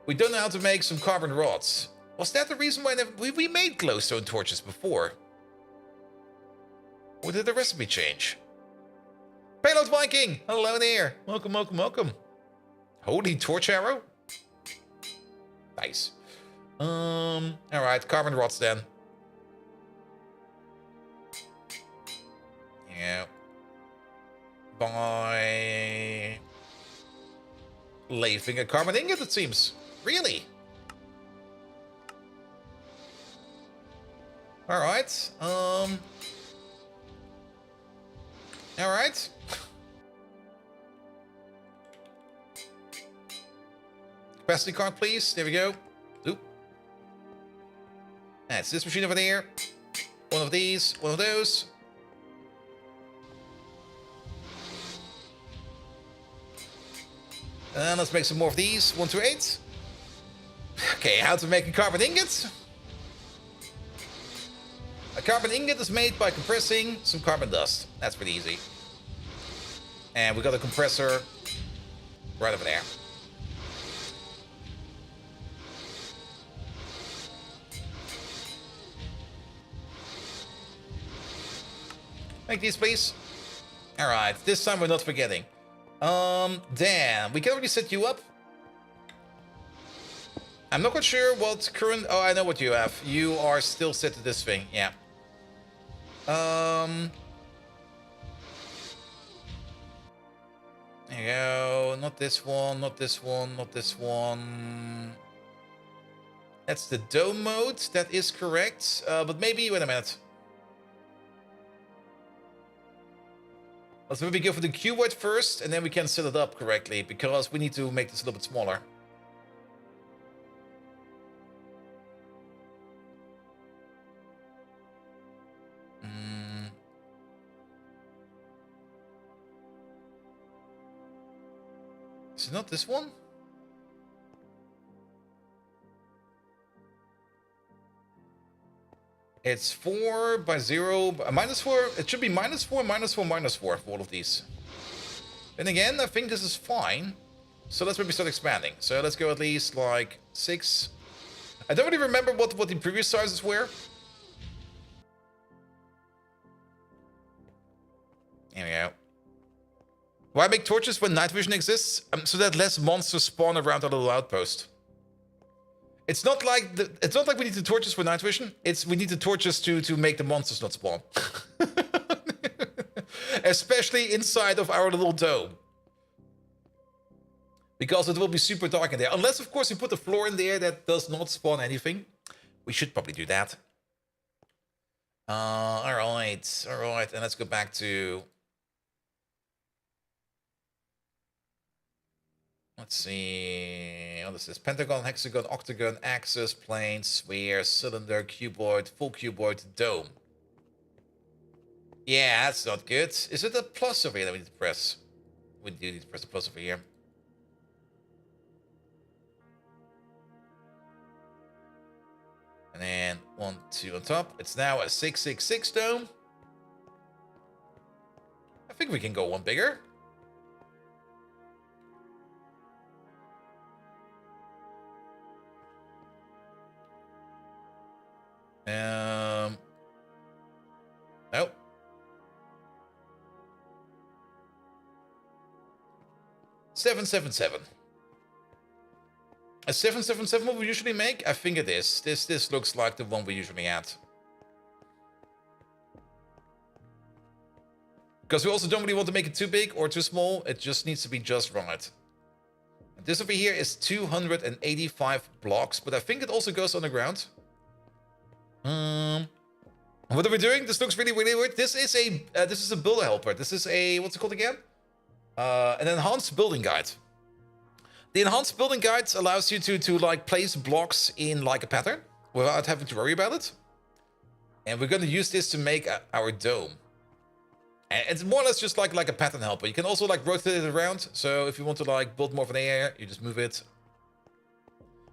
We don't know how to make some carbon rods. Was that the reason why we made glowstone torches before? Or did the recipe change? Payload Viking! Hello there! Welcome, welcome, welcome. Holy torch arrow? Nice. Alright, carbon rods then. Yeah. By leaving a carbon ingot, it seems. Really? Alright. Alright. Capacity card, please. There we go. Oop. That's this machine over there. One of these. One of those. And let's make some more of these. 1 to 8. Okay, how to make a carbon ingot? A carbon ingot is made by compressing some carbon dust. That's pretty easy. And we got a compressor right over there. Make these, please. Alright, this time we're not forgetting. Dan, we can already set you up. I'm not quite sure what current... Oh, I know what you have. You are still set to this thing, yeah. There you go. Not this one, not this one, not this one. That's the dome mode. That is correct. But maybe, wait a minute. Let's maybe go for the cuboid first, and then we can set it up correctly, because we need to make this a little bit smaller. Is it not this one? It's 4 by 0, -4. It should be -4, -4, -4 for all of these. Then again, I think this is fine. So let's maybe start expanding. So let's go at least like 6. I don't really remember what the previous sizes were. Here we go. Why make torches when night vision exists? So that less monsters spawn around our little outpost. It's not like we need the torches for night vision. We need the torches to make the monsters not spawn. Especially inside of our little dome. Because it will be super dark in there. Unless, of course, we put a floor in there that does not spawn anything. We should probably do that. Alright. And let's go back to... Let's see, what is this? Pentagon, hexagon, octagon, axis, plane, sphere, cylinder, cuboid, full cuboid, dome. Yeah, that's not good. Is it a plus over here that we need to press? We do need to press the plus over here. And then 1, 2 on top. It's now a 666 dome. I think we can go one bigger. Nope. Seven, 7. A 777 what we usually make? I think it is. This looks like the one we usually add. Because we also don't really want to make it too big or too small. It just needs to be just right. And this over here is 285 blocks, but I think it also goes underground. What are we doing? This looks really, really weird. This is a builder helper. This is a, what's it called again? An enhanced building guide. The enhanced building guide allows you to like place blocks in like a pattern without having to worry about it. And we're going to use this to make our dome. And it's more or less just like a pattern helper. You can also like rotate it around. So if you want to like build more of an area, you just move it.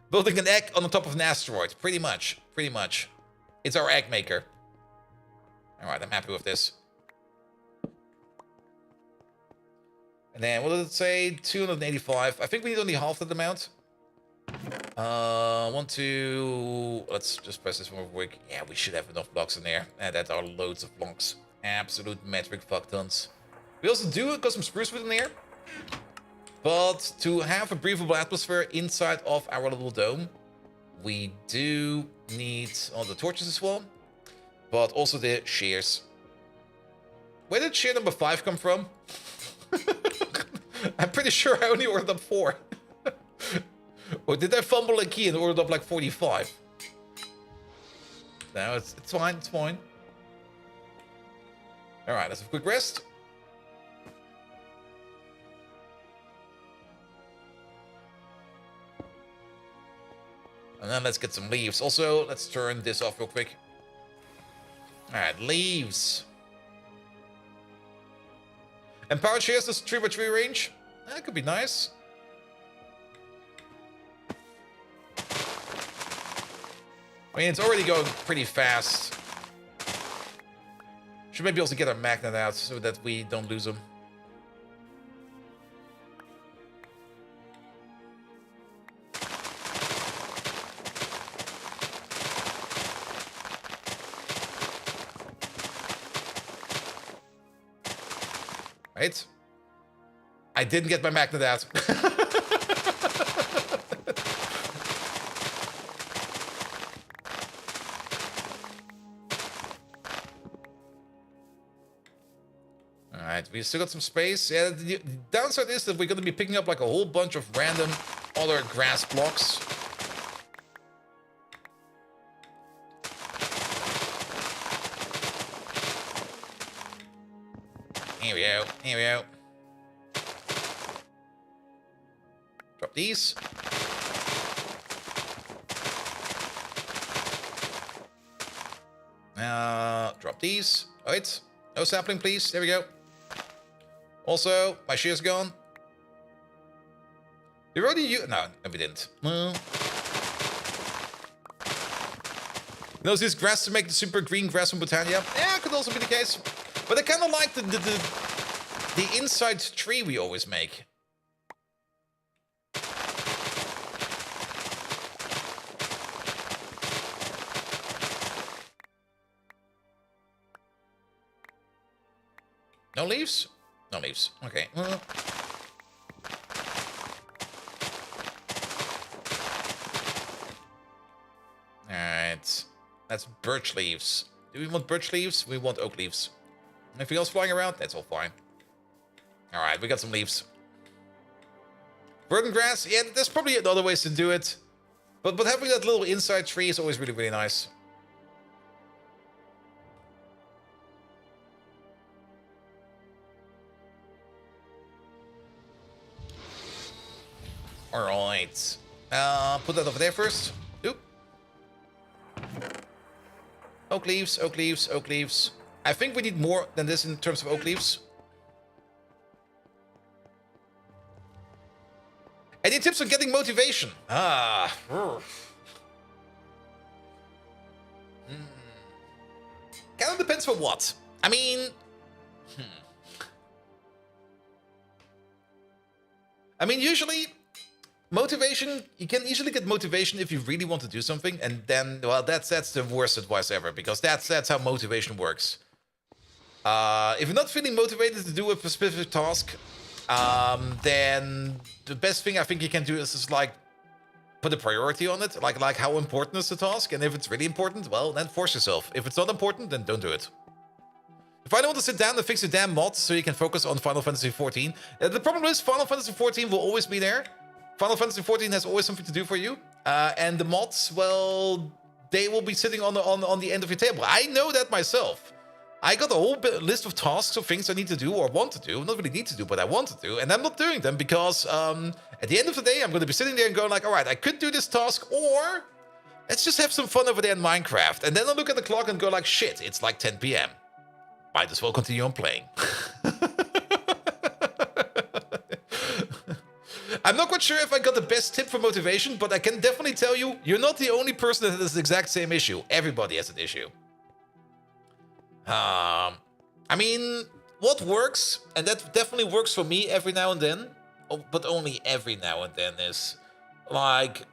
Building an egg on the top of an asteroid. Pretty much. It's our egg maker. Alright, I'm happy with this. And then, what did it say? 285. I think we need only half that amount. 1, 2... Let's just press this one real quick. Yeah, we should have enough blocks in there. And that are loads of blocks. Absolute metric fuck tons. We also got some spruce wood in there. But to have a breathable atmosphere inside of our little dome, we do need all the torches as well. But also the shears. Where did shear number 5 come from? I'm pretty sure I only ordered up 4. Or did I fumble a key and ordered up like 45? No, it's fine, it's fine. Alright, let's have a quick rest. And then let's get some leaves. Also, let's turn this off real quick. Alright, leaves. And power shears, this 3x3 range. That could be nice. I mean, it's already going pretty fast. Should maybe also get our magnet out so that we don't lose them. Right? I didn't get my magnet out. Alright, we still got some space. Yeah, the downside is that we're going to be picking up like a whole bunch of random other grass blocks. Here we go. Here we go. Drop these. Drop these. Wait. No sapling, please. There we go. Also, my shear's gone. We already used... No, we didn't. No. Those these grass to make the super green grass from Botania. Yeah, could also be the case. But I kind of like the inside tree we always make. No leaves? No leaves. Okay. Alright. That's birch leaves. Do we want birch leaves? We want oak leaves. Anything else flying around? That's all fine. Alright, we got some leaves. Verdant grass? Yeah, there's probably other ways to do it. But having that little inside tree is always really, really nice. Alright. Put that over there first. Oop. Oak leaves, oak leaves, oak leaves. I think we need more than this in terms of oak leaves. Any tips on getting motivation? Kind of depends for what. I mean... I mean, usually... Motivation, you can easily get motivation if you really want to do something, and then, well, that's the worst advice ever, because that's how motivation works. If you're not feeling motivated to do a specific task, then the best thing I think you can do is just, like, put a priority on it, like how important is the task, and if it's really important, well, then force yourself. If it's not important, then don't do it. If I don't want to sit down and fix your damn mods so you can focus on Final Fantasy XIV, the problem is Final Fantasy XIV will always be there. Final Fantasy XIV has always something to do for you, and the mods, well, they will be sitting on the end of your table. I know that myself. I got a whole list of tasks of things I need to do or want to do. Not really need to do, but I want to do, and I'm not doing them because at the end of the day, I'm going to be sitting there and going like, all right, I could do this task, or let's just have some fun over there in Minecraft. And then I look at the clock and go like, shit, it's like 10 p.m. Might as well continue on playing. I'm not quite sure if I got the best tip for motivation, but I can definitely tell you, you're not the only person that has the exact same issue. Everybody has an issue. I mean, what works, and that definitely works for me every now and then, but only every now and then, is like,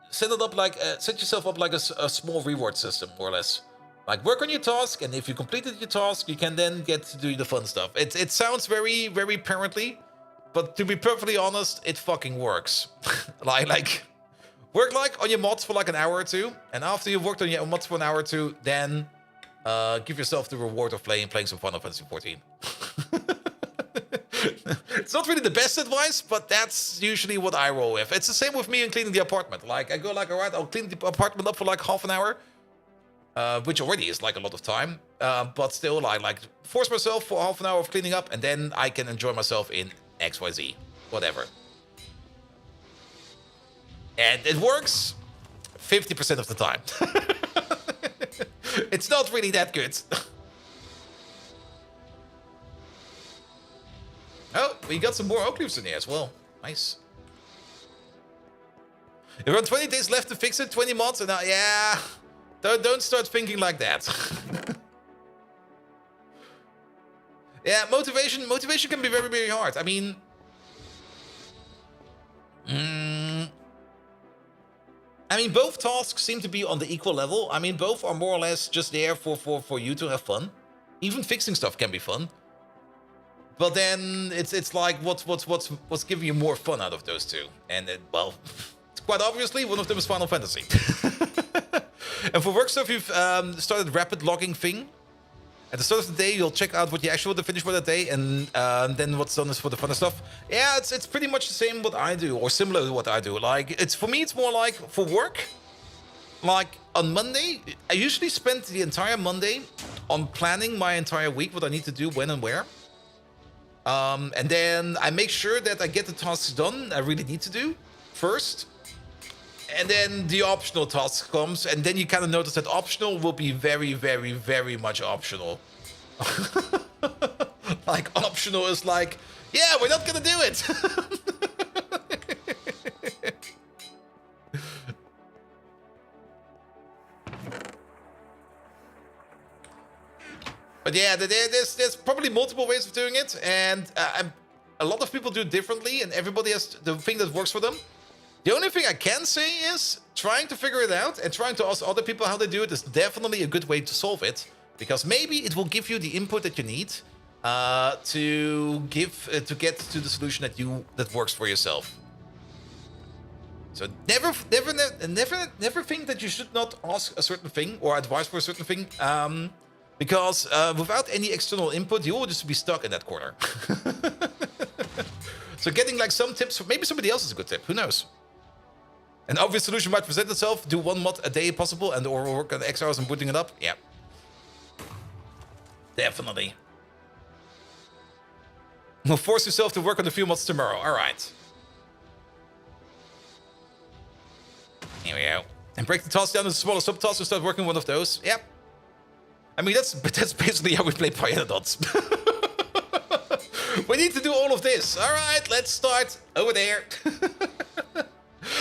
set yourself up like a small reward system, more or less. Like, work on your task, and if you completed your task, you can then get to do the fun stuff. It sounds very, very parently, but to be perfectly honest, it fucking works. like, work like on your mods for like an hour or two, and after you've worked on your mods for an hour or two, then give yourself the reward of playing some Final Fantasy XIV. It's not really the best advice, but that's usually what I roll with. It's the same with me in cleaning the apartment. Like, I go like, all right, I'll clean the apartment up for like half an hour, which already is like a lot of time, but still, I like force myself for half an hour of cleaning up, and then I can enjoy myself in XYZ, whatever. And it works 50% of the time. It's not really that good. Oh, we got some more oak leaves in here as well. Nice. There are 20 days left to fix it, 20 mods, and now, yeah, don't start thinking like that. Yeah, motivation can be very, very hard. I mean, both tasks seem to be on the equal level. I mean, both are more or less just there for you to have fun. Even fixing stuff can be fun. But then it's like what's giving you more fun out of those two? And well, it's quite obviously one of them is Final Fantasy. And for work stuff, you've started rapid logging thing. At the start of the day, you'll check out what you actually want to finish for that day, and then what's done is for the fun stuff. Yeah, it's pretty much the same what I do, or similar to what I do. Like, for me, it's more like for work. Like on Monday, I usually spend the entire Monday on planning my entire week, what I need to do, when and where. And then I make sure that I get the tasks done I really need to do first. And then the optional task comes, and then you kind of notice that optional will be very, very, very much optional. Like, optional is like, yeah, we're not gonna do it. But yeah, there's probably multiple ways of doing it, and a lot of people do it differently, and everybody has the thing that works for them. The only thing I can say is trying to figure it out and trying to ask other people how they do it is definitely a good way to solve it, because maybe it will give you the input that you need to get to the solution that works for yourself. So never think that you should not ask a certain thing or advice for a certain thing, because without any external input, you will just be stuck in that corner. So getting like some tips, maybe somebody else is a good tip. Who knows? An obvious solution might present itself. Do 1 mod a day if possible, and or work on X hours on booting it up. Yeah, definitely. Well, force yourself to work on a few mods tomorrow. All right. Here we go. And break the tasks down into smaller subtasks and start working on one of those. Yep. I mean, that's basically how we play Pyanodots. We need to do all of this. All right, let's start over there.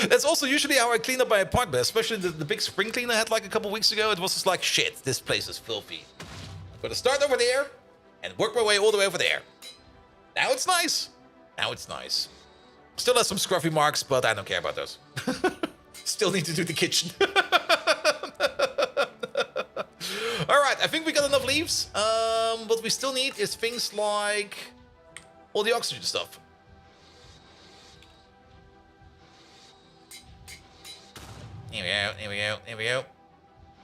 That's also usually how I clean up my apartment, especially the big spring clean I had like a couple weeks ago. It was just like, shit, this place is filthy. I'm gonna start over there and work my way all the way over there. Now it's nice. Now it's nice. Still has some scruffy marks, but I don't care about those. Still need to do the kitchen. All right, I think we got enough leaves. What we still need is things like all the oxygen stuff. Here we go, here we go, here we go.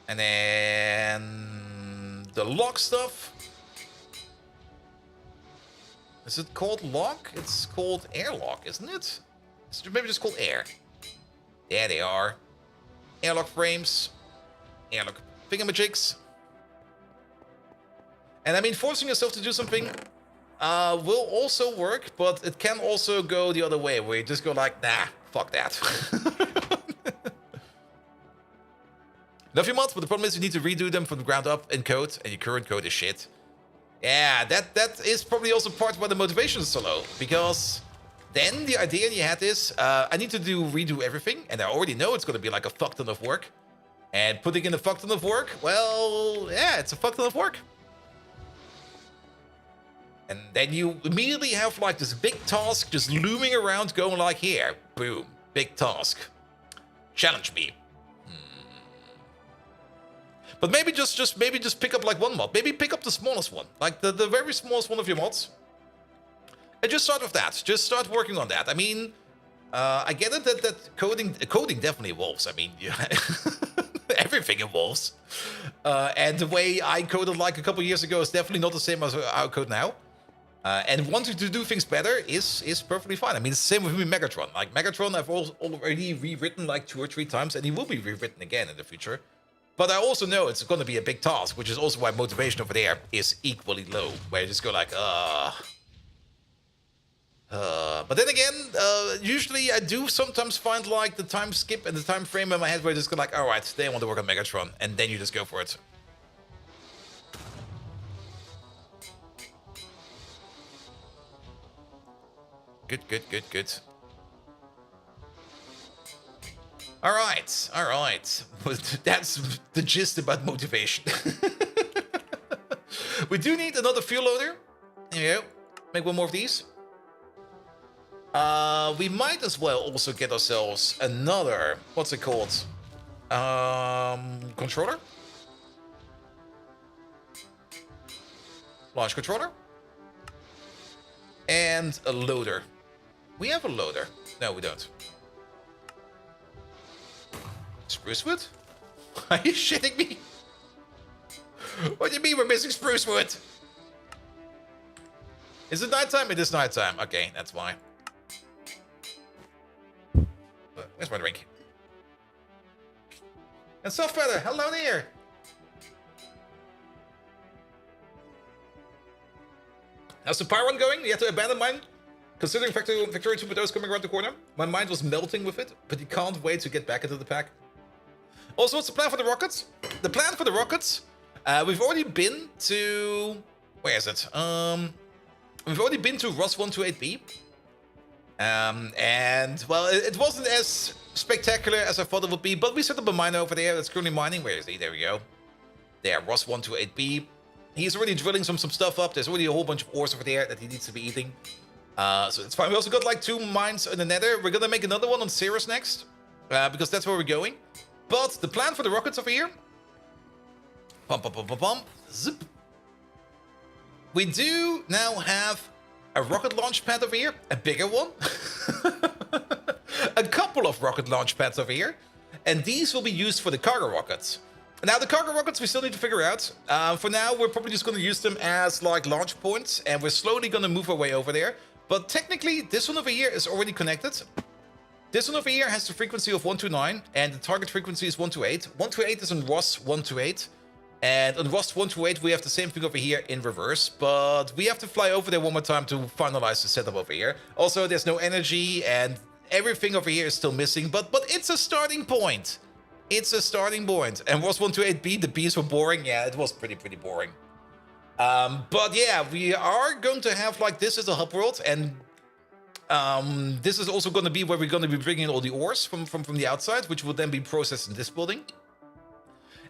And then the lock stuff. Is it called lock? It's called airlock, isn't it? It's maybe just called air. There they are. Airlock frames. Airlock thingamajigs. And I mean, forcing yourself to do something will also work, but it can also go the other way, where you just go like, nah, fuck that. Love your mods, but the problem is you need to redo them from the ground up in code, and your current code is shit. Yeah, that is probably also part why the motivation is so low, because then the idea you had is, I need to redo everything, and I already know it's going to be like a fuck ton of work. And putting in a fuck ton of work, well, yeah, it's a fuck ton of work. And then you immediately have like this big task just looming around, going like, here, boom, big task. Challenge me. But maybe just pick up like one mod. Maybe pick up the smallest one, like the very smallest one of your mods. And just start with that. Just start working on that. I mean, I get it that coding definitely evolves. I mean, everything evolves. And the way I coded like a couple years ago is definitely not the same as I code now. And wanting to do things better is perfectly fine. I mean, it's the same with me, Megatron. Like Megatron, I've already rewritten like 2 or 3 times, and he will be rewritten again in the future. But I also know it's going to be a big task, which is also why motivation over there is equally low. Where you just go like, But then again, usually I do sometimes find like the time skip and the time frame in my head where I just go like, all right, today I want to work on Megatron, and then you just go for it. Good. All right. That's the gist about motivation. We do need another fuel loader. There you go. Make one more of these. We might as well also get ourselves another, what's it called? Controller? Launch controller? And a loader. We have a loader. No, we don't. Spruce wood? Are you shitting me? What do you mean we're missing spruce wood? Is it nighttime? It is nighttime. Okay, that's why. Where's my drink? And Soft Feather, hello there! How's the Pyron going? You have to abandon mine? Considering Victoria 2.0 is coming around the corner, my mind was melting with it, but you can't wait to get back into the pack. Also, what's the plan for the rockets? The plan for the rockets, we've already been to... Where is it? We've already been to Ross 128B. And, well, it wasn't as spectacular as I thought it would be, but we set up a miner over there that's currently mining. Where is he? There we go. There, Ross 128B. He's already drilling some stuff up. There's already a whole bunch of ores over there that he needs to be eating. So it's fine. We also got like 2 mines in the nether. We're gonna make another one on Ceres next, because that's where we're going. But the plan for the rockets over here... Zip. We do now have a rocket launch pad over here, a bigger one. A couple of rocket launch pads over here. And these will be used for the cargo rockets. Now, the cargo rockets we still need to figure out. For now, we're probably just going to use them as like launch points. And we're slowly going to move our way over there. But technically, this one over here is already connected. This one over here has the frequency of 129. And the target frequency is 128. 128 is on Ross 128. And on Ross 128, we have the same thing over here in reverse, but we have to fly over there one more time to finalize the setup over here. Also, there's no energy, and everything over here is still missing, but it's a starting point. It's a starting point. And Ross 128B, the Bs were boring. Yeah, it was pretty boring. But yeah, we are going to have like this as a hub world, and this is also going to be where we're going to be bringing in all the ores from the outside, which will then be processed in this building.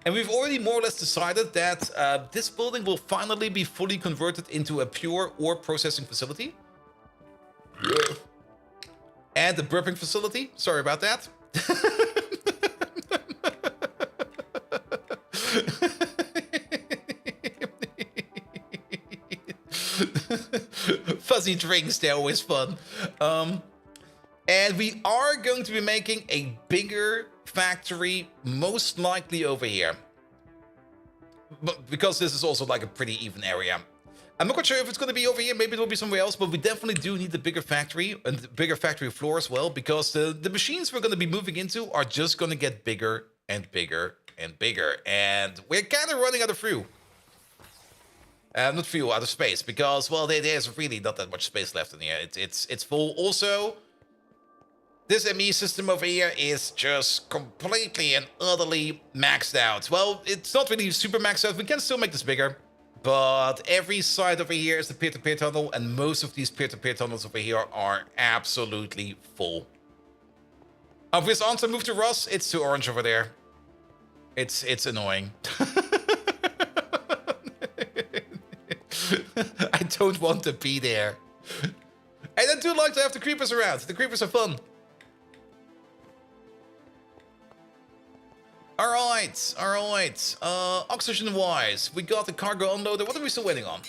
And we've already more or less decided that this building will finally be fully converted into a pure ore processing facility. And a burping facility. Sorry about that. Fuzzy drinks, they're always fun. And we are going to be making a bigger factory, most likely over here. But because this is also like a pretty even area. I'm not quite sure if it's going to be over here, maybe it will be somewhere else, but we definitely do need the bigger factory and the bigger factory floor as well, because the machines we're going to be moving into are just going to get bigger and bigger and bigger. And we're kind of running out of fuel. Not fuel, out of space, because, well, there's really not that much space left in here. It's full. Also, this ME system over here is just completely and utterly maxed out. Well, it's not really super maxed out. We can still make this bigger. But every side over here is the peer-to-peer tunnel. And most of these peer-to-peer tunnels over here are absolutely full. Obvious answer, move to Ross. It's too orange over there. It's annoying. I don't want to be there. And I do like to have the creepers around. The creepers are fun. Alright. Oxygen-wise, we got the cargo unloader. What are we still waiting on?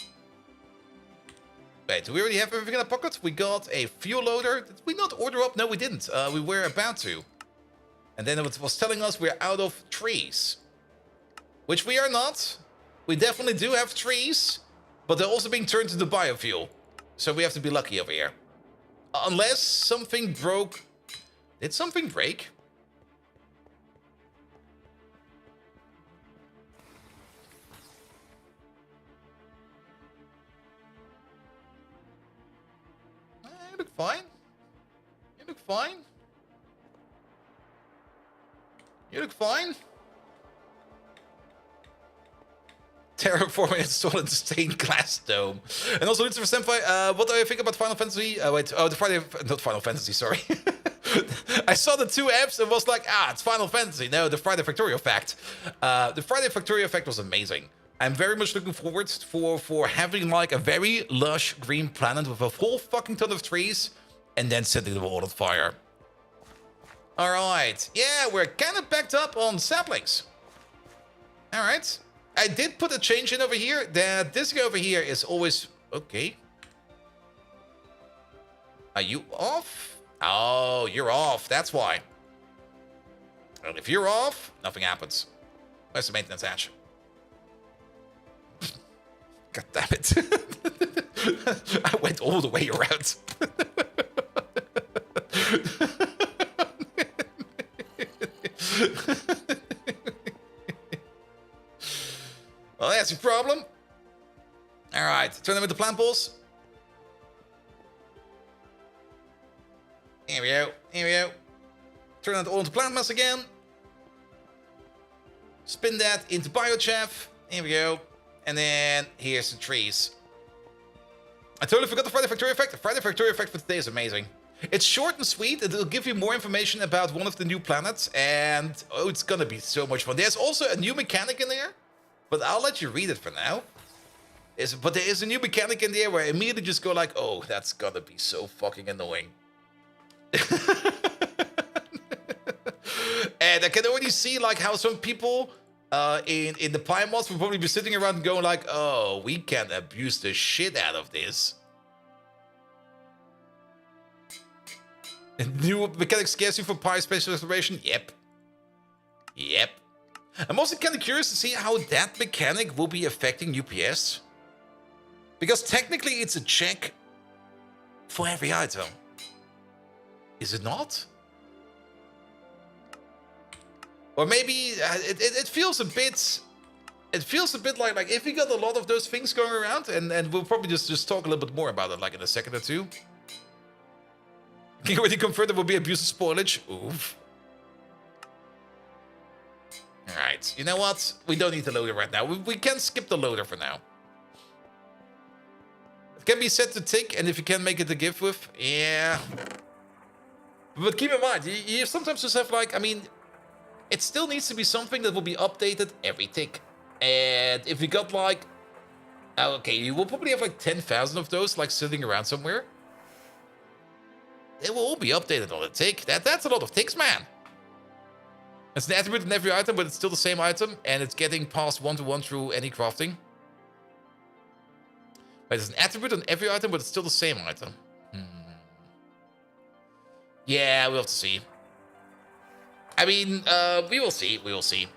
Wait, do we already have everything in our pocket? We got a fuel loader. Did we not order up? No, we didn't. We were about to. And then it was telling us we're out of trees. Which we are not. We definitely do have trees. But they're also being turned into biofuel. So we have to be lucky over here. Unless something broke. Did something break? You look fine. You look fine. You look fine. Terraforming installed stained glass dome. And also, Lucifer Senpai, what do you think about Final Fantasy? The Friday, not Final Fantasy, sorry. I saw the 2 apps and was like, it's Final Fantasy. No, the Friday Factorio Effect. The Friday Factorio Effect was amazing. I'm very much looking forward for having like a very lush green planet with a whole fucking ton of trees and then setting them all on fire. Alright. Yeah, we're kind of backed up on saplings. Alright. I did put a change in over here that this guy over here is always... Okay. Are you off? Oh, you're off. That's why. And if you're off, nothing happens. Where's the maintenance hatch? God damn it. I went all the way around. Well, that's your problem. All right, turn them into plant balls. Here we go. Here we go. Turn it all into plant mass again. Spin that into biochaff. Here we go. And then here's the trees. I totally forgot the Friday Factory effect. The Friday Factory effect for today is amazing. It's short and sweet. It'll give you more information about one of the new planets. And oh, it's gonna be so much fun. There's also a new mechanic in there. But I'll let you read it for now. But there is a new mechanic in there where I immediately just go like, oh, that's gonna be so fucking annoying. And I can already see like how some people in the Pi mods will probably be sitting around and going like, oh, we can abuse the shit out of this. And new mechanic scares you for Pi spatial exploration? Yep. Yep. I'm also kind of curious to see how that mechanic will be affecting UPS. Because technically it's a check for every item. Is it not? Or maybe it feels a bit... It feels a bit like if we got a lot of those things going around, and we'll probably just talk a little bit more about it like in a second or two. Can you already confirm there will be abuse of spoilage? Oof. Alright, you know what? We don't need the loader right now. We can skip the loader for now. It can be set to tick, and if you can make it a gift with, yeah. But keep in mind, you sometimes just have like, I mean, it still needs to be something that will be updated every tick. And if you got like, okay, you will probably have like 10,000 of those like sitting around somewhere. They will all be updated on a tick. That's a lot of ticks, man. It's an attribute in every item, but it's still the same item, and it's getting passed one-to-one through any crafting. But it's an attribute on every item, but it's still the same item. Yeah, we'll have to see. I mean, we will see. We will see.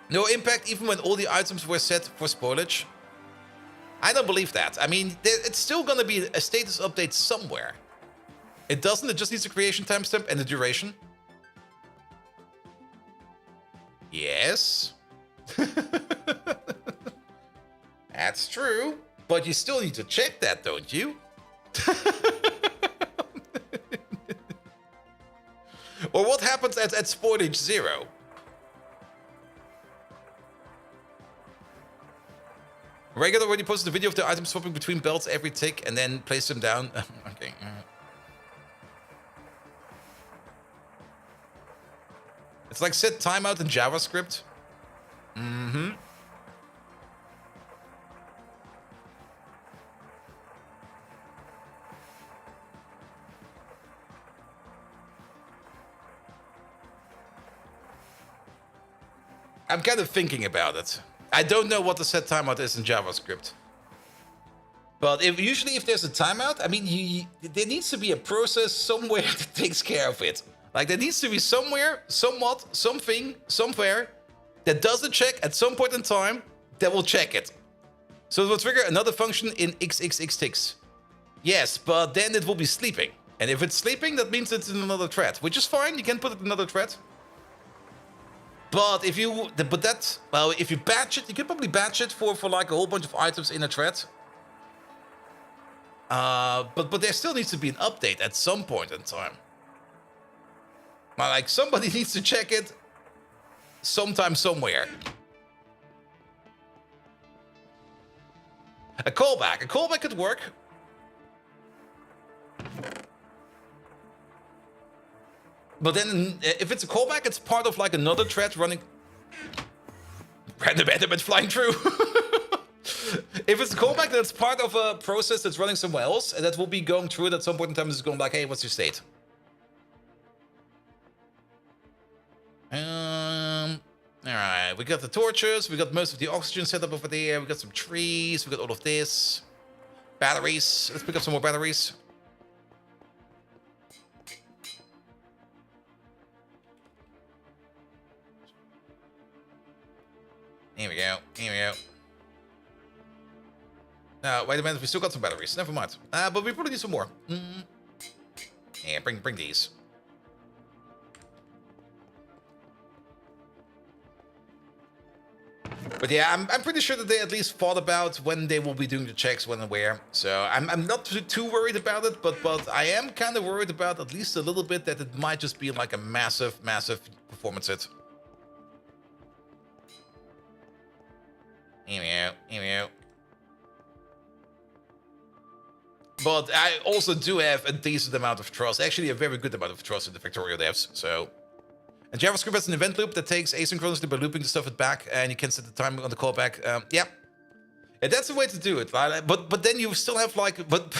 No impact even when all the items were set for spoilage. I don't believe that. I mean, it's still going to be a status update somewhere. It doesn't. It just needs a creation timestamp and the duration. Yes. That's true. But you still need to check that, don't you? Or what happens at spoilage 0? Regular already posted a video of the items swapping between belts every tick and then place them down. Okay. It's like set timeout in JavaScript. Mm-hmm. I'm kind of thinking about it. I don't know what the set timeout is in JavaScript. But usually if there's a timeout, I mean, there needs to be a process somewhere that takes care of it. Like, there needs to be somewhere, somewhat, something, somewhere that does a check at some point in time that will check it. So it will trigger another function in XXX ticks. Yes, but then it will be sleeping. And if it's sleeping, that means it's in another thread, which is fine. You can put it in another thread. But if you, well, if you batch it, you can probably batch it for like a whole bunch of items in a thread. But there still needs to be an update at some point in time. Like, somebody needs to check it sometime, somewhere. A callback. A callback could work. But then, if it's a callback, it's part of, like, another thread running... Random element flying through. If it's a callback, then it's part of a process that's running somewhere else, and that will be going through it at some point in time. It's going like, hey, what's your state? Alright, we got the torches, we got most of the oxygen set up over there, we got some trees, we got all of this. Batteries, let's pick up some more batteries. Here we go, here we go. No, wait a minute, we still got some batteries, never mind. But we probably need some more. Yeah, bring these. But yeah, I'm pretty sure that they at least thought about when they will be doing the checks, when and where. So I'm not too worried about it, but I am kind of worried about at least a little bit that it might just be like a massive performance hit. Here we go. But I also do have a decent amount of trust, actually a very good amount of trust in the Factorio devs, so... And JavaScript has an event loop that takes asynchronously by looping the stuff back, and you can set the time on the callback. Yeah, that's the way to do it. But then you still have like, but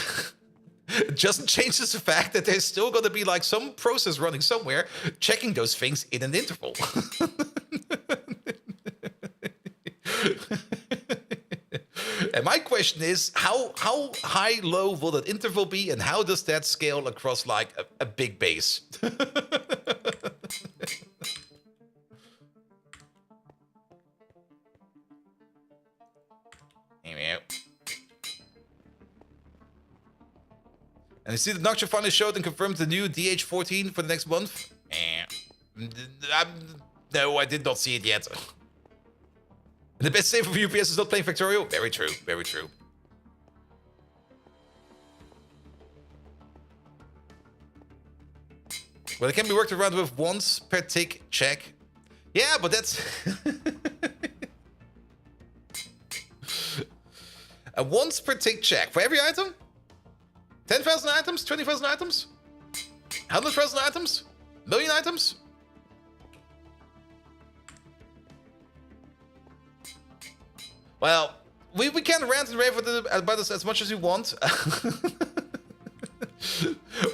it just changes the fact that there's still going to be like some process running somewhere, checking those things in an interval. And my question is, how high-low will that interval be, and how does that scale across like a big base? And you see that Noctua finally showed and confirmed the new DH14 for the next month? No, I did not see it yet. The best saver for UPS is not playing Factorio? Very true, very true. Well, it can be worked around with once per tick check. Yeah, but that's... a once per tick check for every item? 10,000 items? 20,000 items? 100,000 items? Million items? Well, we can rant and rave about this as much as we want.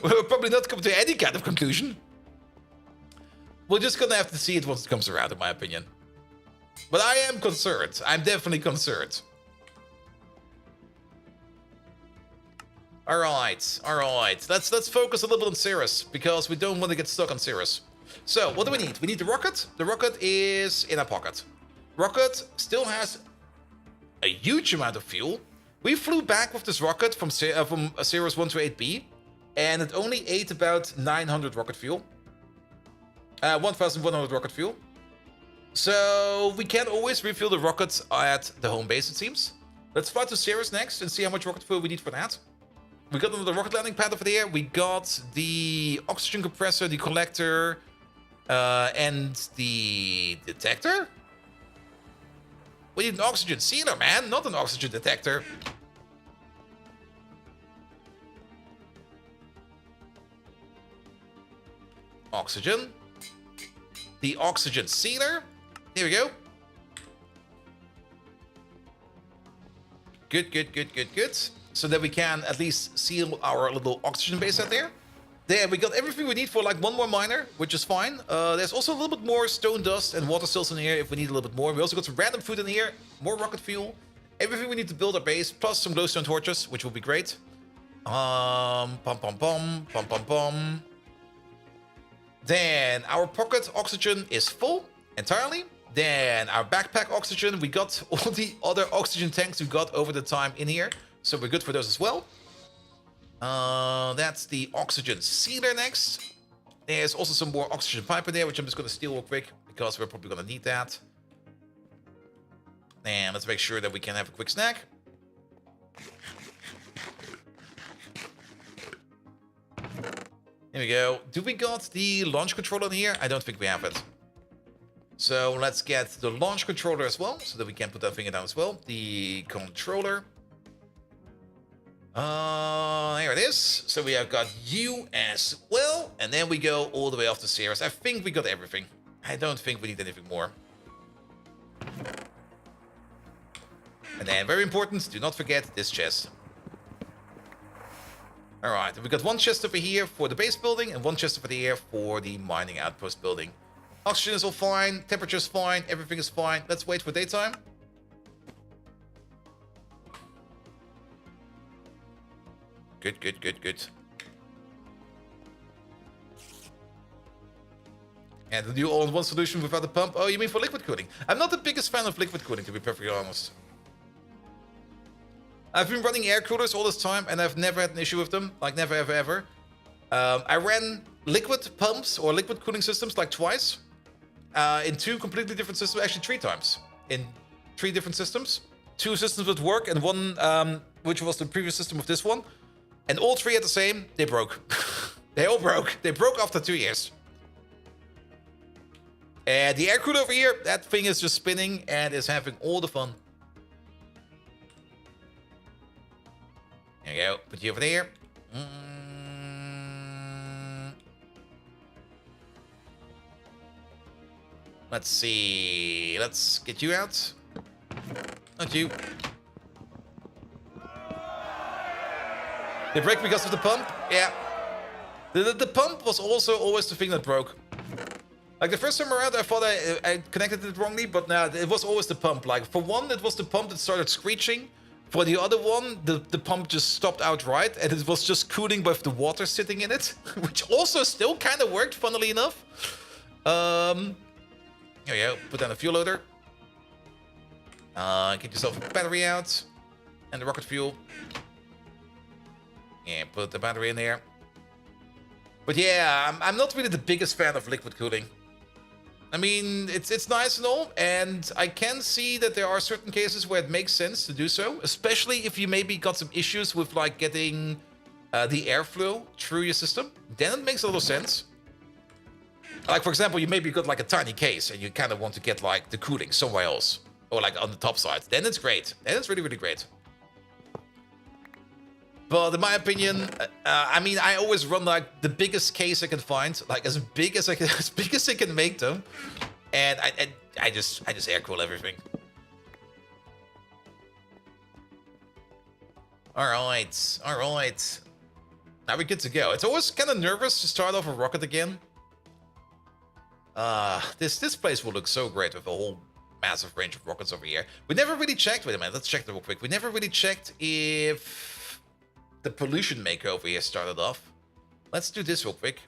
We'll probably not come to any kind of conclusion. We're just gonna have to see it once it comes around, in my opinion. But I am concerned. I'm definitely concerned. All right. Let's focus a little bit on Cirrus, because we don't want to get stuck on Cirrus. So, what do we need? We need the rocket. The rocket is in our pocket. Rocket still has a huge amount of fuel. We flew back with this rocket from Cirrus 1 to 8B, and it only ate about 900 rocket fuel. 1,100 rocket fuel. So, we can always refuel the rockets at the home base, it seems. Let's fly to Cirrus next and see how much rocket fuel we need for that. We got another rocket landing pad over there. We got the oxygen compressor, the collector, and the detector? We need an oxygen sealer, man, not an oxygen detector. Oxygen. The oxygen sealer. Here we go. Good. So that we can at least seal our little oxygen base out there. There, we got everything we need for like one more miner, which is fine. There's also a little bit more stone dust and water cells in here if we need a little bit more. We also got some random food in here, more rocket fuel, everything we need to build our base, plus some glowstone torches, which will be great. Pum. Then our pocket oxygen is full entirely. Then our backpack oxygen, we got all the other oxygen tanks we got over the time in here. So we're good for those as well. That's the oxygen sealer next. There's also some more oxygen pipe in there, which I'm just going to steal real quick, because we're probably going to need that. And let's make sure that we can have a quick snack. Here we go. Do we got the launch controller in here? I don't think we have it. So let's get the launch controller as well, so that we can put that thing down as well. The controller. Here it is. So we have got you as well. And then we go all the way off to Cirrus. I think we got everything. I don't think we need anything more. And then, very important, do not forget this chest. Alright, we got one chest over here for the base building and one chest over here for the mining outpost building. Oxygen is all fine, temperature's fine, everything is fine. Let's wait for daytime. Good. And the new all-in-one solution without a pump. Oh, you mean for liquid cooling? I'm not the biggest fan of liquid cooling, to be perfectly honest. I've been running air coolers all this time, and I've never had an issue with them. Like, never, ever. I ran liquid pumps or liquid cooling systems like twice. In two completely different systems, actually 3 times. In 3 different systems. 2 systems would work, and one, which was the previous system of this one. And all 3 at the same, they broke. They all broke. They broke after 2 years. And the air cooler over here, that thing is just spinning and is having all the fun. There you go. Put you over there. Let's see. Let's get you out. Not you. They break because of the pump? Yeah. The pump was also always the thing that broke. Like the first time around, I thought I connected it wrongly, but no, it was always the pump. Like for one, it was the pump that started screeching. For the other one, the pump just stopped outright, and it was just cooling with the water sitting in it, which also still kind of worked, funnily enough. Here you go. Put down a fuel loader. Get yourself a battery out. And the rocket fuel. Yeah, put the battery in there. But yeah, I'm not really the biggest fan of liquid cooling. I mean, it's nice and all, and I can see that there are certain cases where it makes sense to do so, especially if you maybe got some issues with like getting the airflow through your system. Then it makes a little sense. Like, for example, you maybe got like a tiny case and you kind of want to get like the cooling somewhere else. Or like on the top side. Then it's great. Then it's really, really great. But in my opinion, I mean, I always run like the biggest case I can find. Like as big as I can make them. And I just air cool everything. Alright. Alright. Now we're good to go. It's always kind of nervous to start off a rocket again. This place will look so great with a whole massive range of rockets over here. We never really checked. Wait a minute, let's check that real quick. We never really checked if the pollution maker over here started off. Let's do this real quick.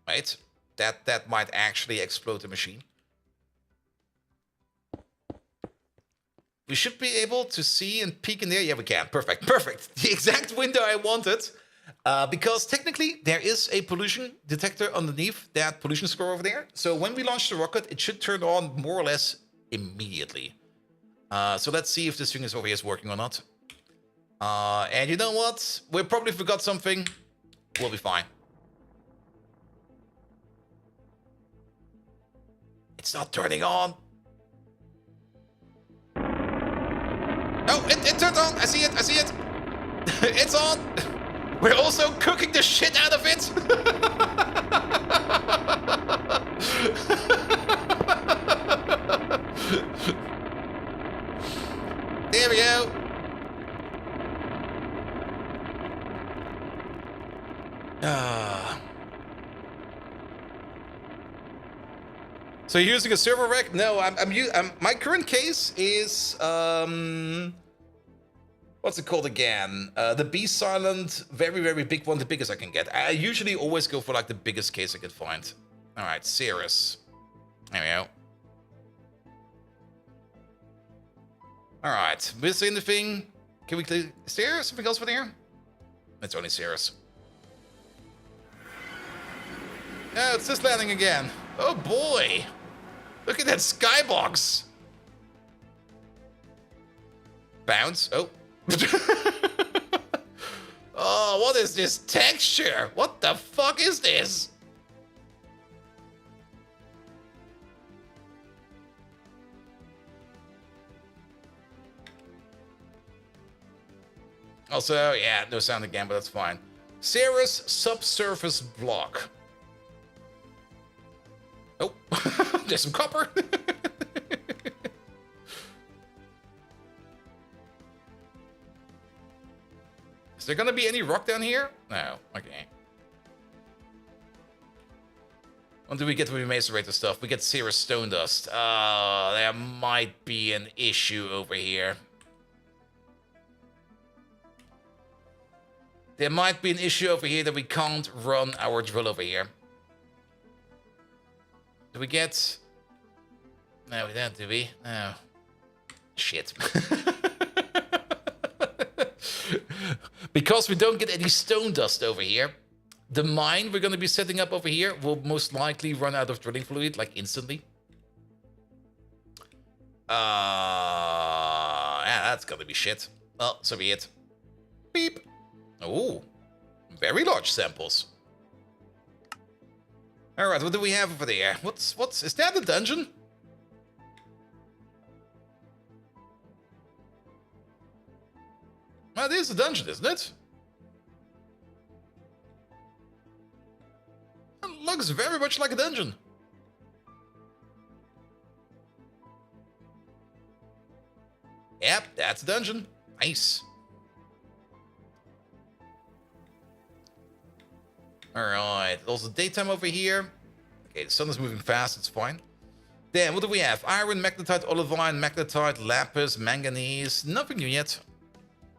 Right, that might actually explode the machine. We should be able to see and peek in there. Yeah, we can. Perfect. Perfect. The exact window I wanted. Because technically there is a pollution detector underneath that pollution score over there. So when we launch the rocket, it should turn on more or less immediately. So let's see if this thing is over here is working or not. And you know what? We probably forgot something. We'll be fine. It's not turning on. Oh, it turned on. I see it. I see it. It's on. We're also cooking the shit out of it. There we go. So you're using a server rack? No, my current case is what's it called again? The Be Silent, very, very big one, the biggest I can get. I usually always go for like the biggest case I can find. All right, Cirrus. There we go. All right, missing anything? Can we clear? Is there something else for there? It's only Cirrus. Oh, it's just landing again. Oh boy. Look at that skybox. Bounce. Oh. Oh, what is this texture? What the fuck is this? Also, yeah, no sound again, but that's fine. Cirrus subsurface block. Oh, there's some copper. Is there gonna be any rock down here? No, okay. What do we get when we macerate the stuff? We get Cirrus stone dust. There might be an issue over here. There might be an issue over here that we can't run our drill over here. Do we get... No, we don't, do we? No. Shit. Because we don't get any stone dust over here, The mine we're going to be setting up over here will most likely run out of drilling fluid, like instantly. Yeah, that's going to be shit. Well, so be it. Beep. Oh, very large samples. All right, what do we have over there? Is that a dungeon? Well, it is a dungeon, isn't it? It looks very much like a dungeon. Yep, that's a dungeon. Nice. Alright, also daytime over here. Okay, the sun is moving fast, it's fine. Then, what do we have? Iron, magnetite, olivine, magnetite, lapis, manganese. Nothing new yet.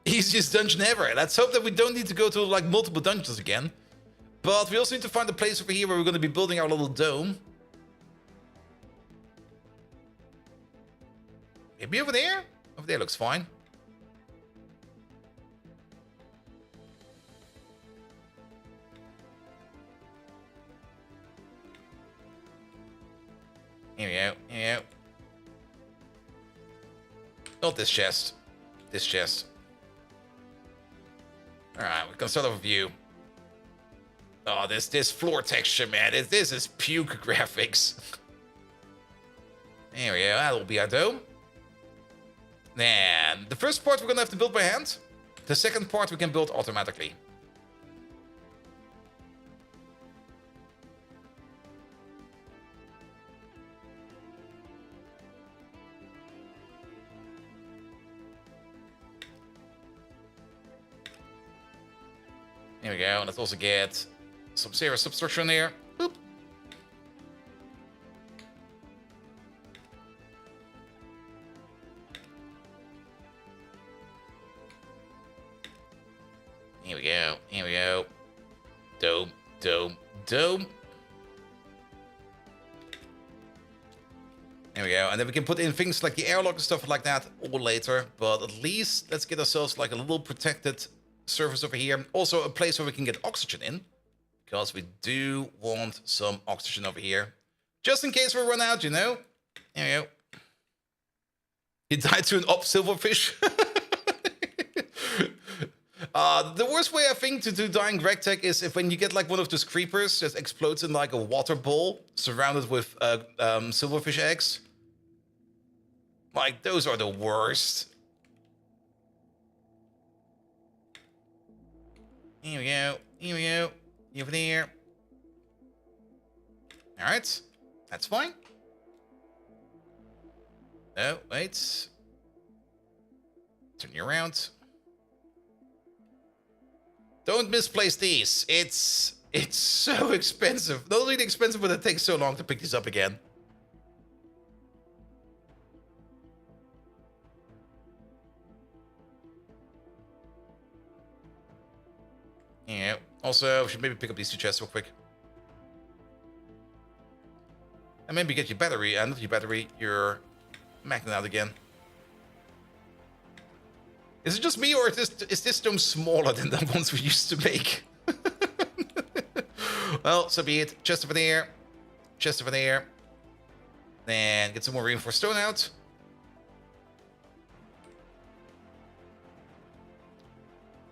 Easiest dungeon ever. Let's hope that we don't need to go to, like, multiple dungeons again. But we also need to find a place over here where we're going to be building our little dome. Maybe over there? Over there looks fine. Here we go. Here we go. Not this chest. This chest. Alright, we can start off with view. Oh, this floor texture, man. This is puke graphics. There we go. That'll be our dome. Then, the first part we're gonna have to build by hand. The second part we can build automatically. There we go. Let's also get some serious substructure in there. Boop. Here we go. Here we go. Dome, dome, dome. There we go. And then we can put in things like the airlock and stuff like that all later. But at least let's get ourselves like a little protected surface over here. Also a place where we can get oxygen in. Because we do want some oxygen over here. Just in case we run out, you know. There we go. He died to an op silverfish. The worst way I think to do dying GregTech is if when you get like one of those creepers that explodes in like a water bowl surrounded with silverfish eggs. Like, those are the worst. Here we go. Here we go. Over there. Alright. That's fine. Oh, wait. Turn you around. Don't misplace these. It's so expensive. Not only expensive, but it takes so long to pick these up again. Yeah. Also, we should maybe pick up these two chests real quick. And maybe get your battery, and not your battery, your magnet out again. Is it just me, or is this dome smaller than the ones we used to make? Well, so be it. Chest over there. Chest over there. Then get some more reinforced stone out.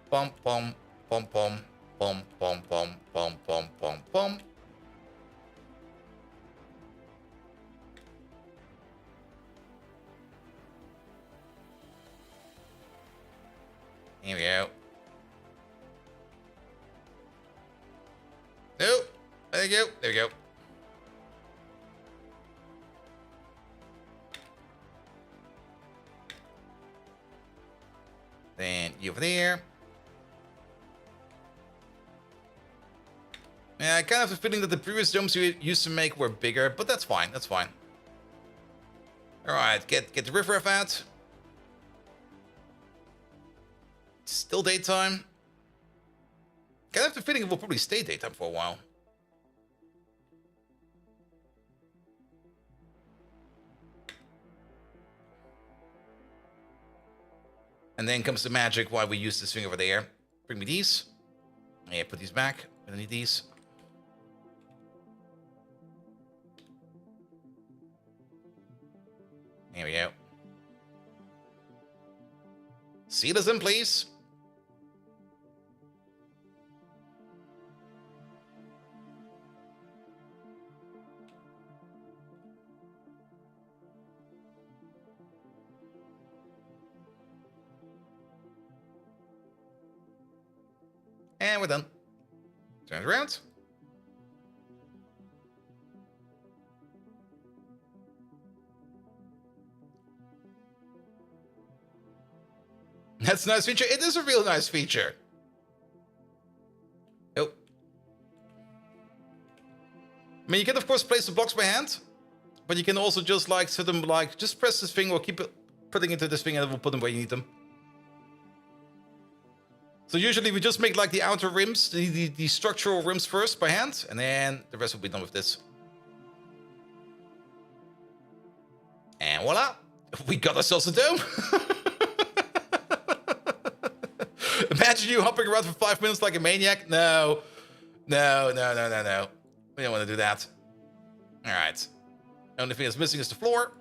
Bum, bum, bum, bum, bum, bum, bum, bum, bum, bum, bum. Here we go. Nope. There you go. There we go. Then you over there. Yeah, I kind of have a feeling that the previous domes we used to make were bigger, but that's fine. That's fine. All right, get the riffraff out. Still daytime. Kind of have the feeling it will probably stay daytime for a while. And then comes the magic why we use this thing over there. Bring me these. Yeah, put these back. I need these. Here we go. Seal us in, please. And we're done. Turn it around. That's a nice feature. It is a real nice feature. Oh. I mean, you can, of course, place the blocks by hand. But you can also just, like, set them, like, just press this thing or keep it putting into this thing and it will put them where you need them. So usually we just make like the outer rims, the structural rims first by hand, and then the rest will be done with this. And voila, we got ourselves a dome. Imagine you hopping around for 5 minutes like a maniac. No. We don't want to do that. All right. Only thing that's missing is the floor.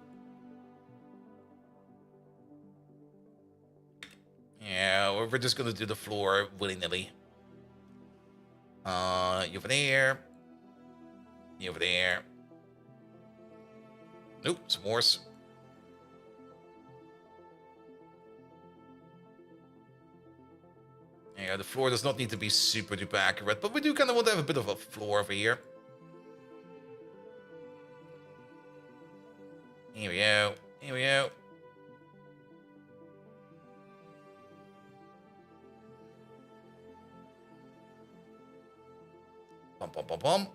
Yeah, we're just gonna do the floor willy-nilly. You over there. You over there. Nope, some horse. Yeah, the floor does not need to be super duper accurate, but we do kind of want to have a bit of a floor over here. Here we go. Here we go. Bum, bum, bum, bum.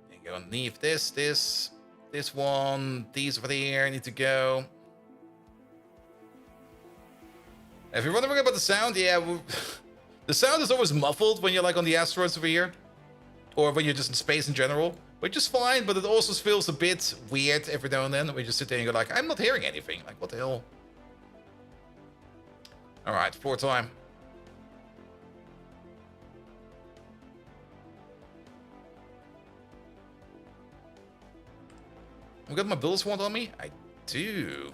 There you go. Underneath this one. These over there need to go. If you're wondering about the sound, yeah, the sound is always muffled when you're like on the asteroids over here, or when you're just in space in general, which is fine. But it also feels a bit weird every now and then when you just sit there and you're like, I'm not hearing anything. Like, what the hell? All right, floor time. I got my Builder's Wand on me? I do.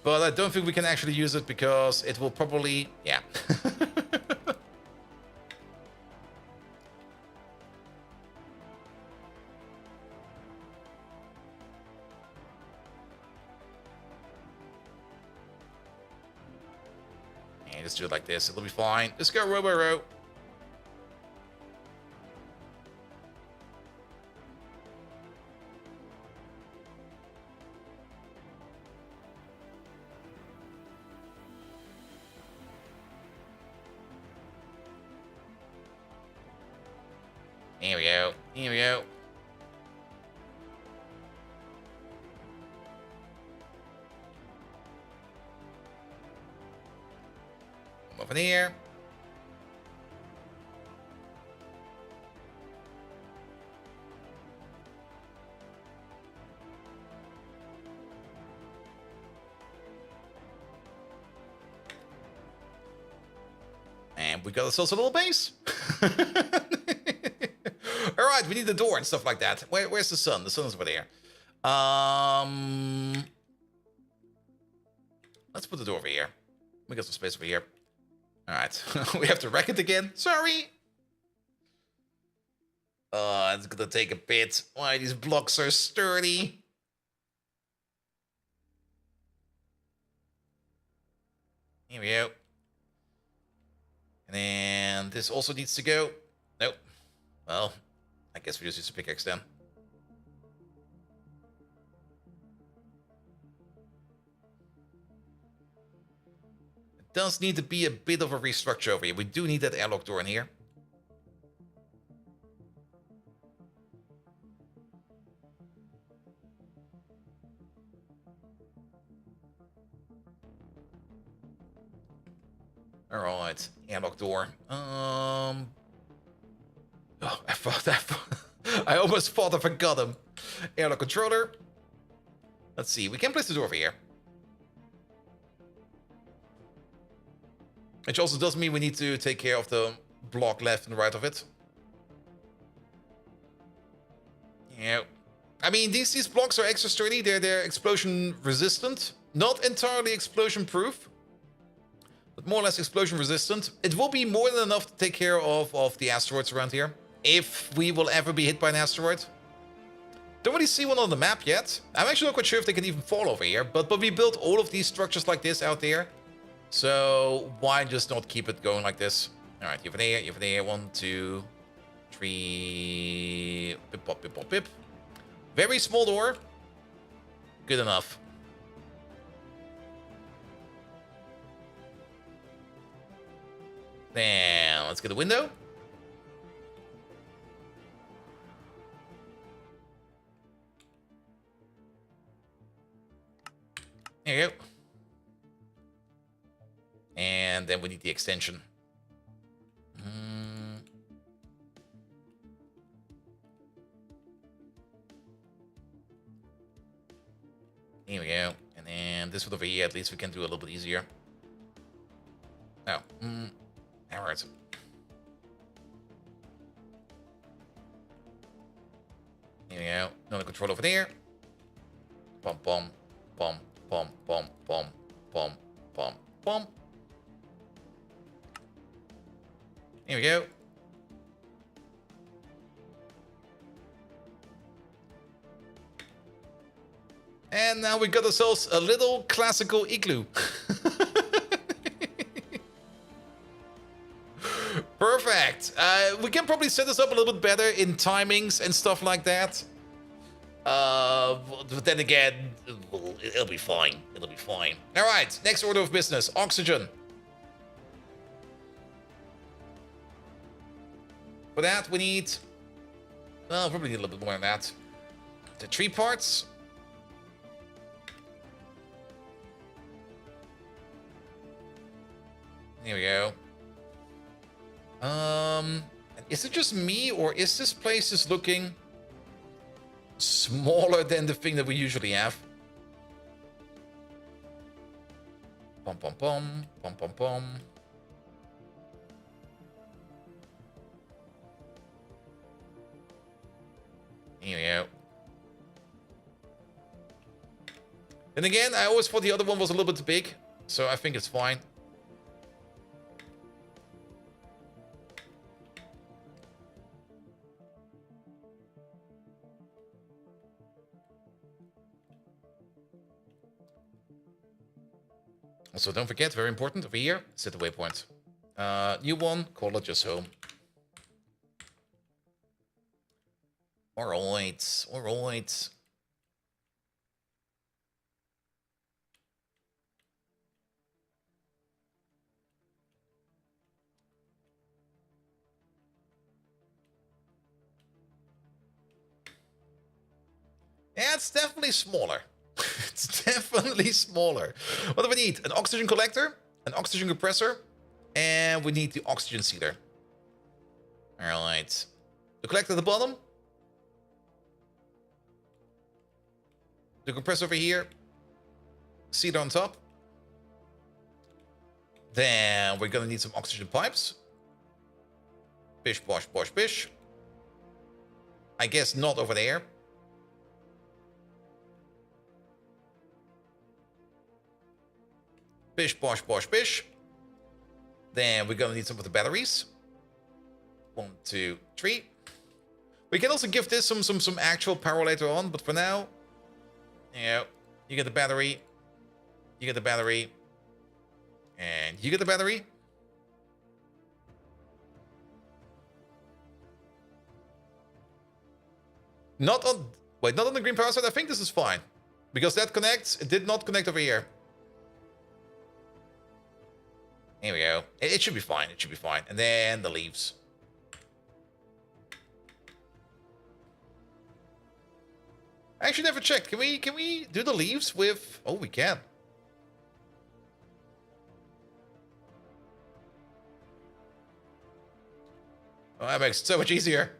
But I don't think we can actually use it because it will probably... Yeah. And just do it like this. It'll be fine. Just go row by row. Here we go. Here we go. Come over here. And we got ourselves a little base. All right, we need the door and stuff like that. Where's the sun? The sun's over there. Let's put the door over here. We got some space over here. All right, we have to wreck it again. Sorry. Oh, it's gonna take a bit. Why these blocks are sturdy? Here we go. And then this also needs to go. Nope. Well, I guess we just use a pickaxe then. It does need to be a bit of a restructure over here. We do need that airlock door in here. All right, airlock door. Oh, I almost thought I forgot him. Airlock controller. Let's see. We can place the door over here. Which also does mean we need to take care of the block left and right of it. Yeah. I mean, these blocks are extra sturdy. They're explosion resistant. Not entirely explosion proof, but more or less explosion resistant. It will be more than enough to take care of the asteroids around here, if we will ever be hit by an asteroid. Don't really see one on the map yet. I'm actually not quite sure if they can even fall over here, but we built all of these structures like this out there. So why just not keep it going like this? All right, you have an air, 1, 2, 3. Pip, pop, pip, pop, pip. Very small door. Good enough. Then let's get a window. There you go. And then we need the extension. Here we go. And then this one over here, at least we can do a little bit easier. Oh. Alright. Here we go. Another control over there. Bum, bum, bum, bum, bum, bum, bum, bum, bum. Here we go. And now we got ourselves a little classical igloo. Perfect. We can probably set this up a little bit better in timings and stuff like that. But then again, it'll be fine. It'll be fine. All right, next order of business, oxygen. For that, we need... Well, probably need a little bit more than that. The tree parts. Here we go. Is it just me, or is this place just looking smaller than the thing that we usually have? Pom pom pom, pom pom pom. Here we go. And again, I always thought the other one was a little bit big, so I think it's fine. Also, don't forget, very important, over here, set the waypoint. New one, call it just home. Alright, alright. Yeah, it's definitely smaller. It's definitely smaller. What do we need? An oxygen collector, an oxygen compressor, and we need the oxygen sealer. Alright. The collector at the bottom. The compressor over here. Sealer on top. Then we're gonna need some oxygen pipes. Bish, bosh, bosh, bish. I guess not over there. Bish, bosh, bosh, bish. Then we're gonna need some of the batteries. 1, 2, 3. We can also give this some actual power later on, but for now, yeah, you get the battery, you get the battery, and you get the battery. Not on, wait, not on the green power side. I think this is fine because that connects. It did not connect over here. Here we go. It should be fine. It should be fine. And then the leaves. I actually never checked. Can we do the leaves with... Oh, we can. Oh, that makes it so much easier.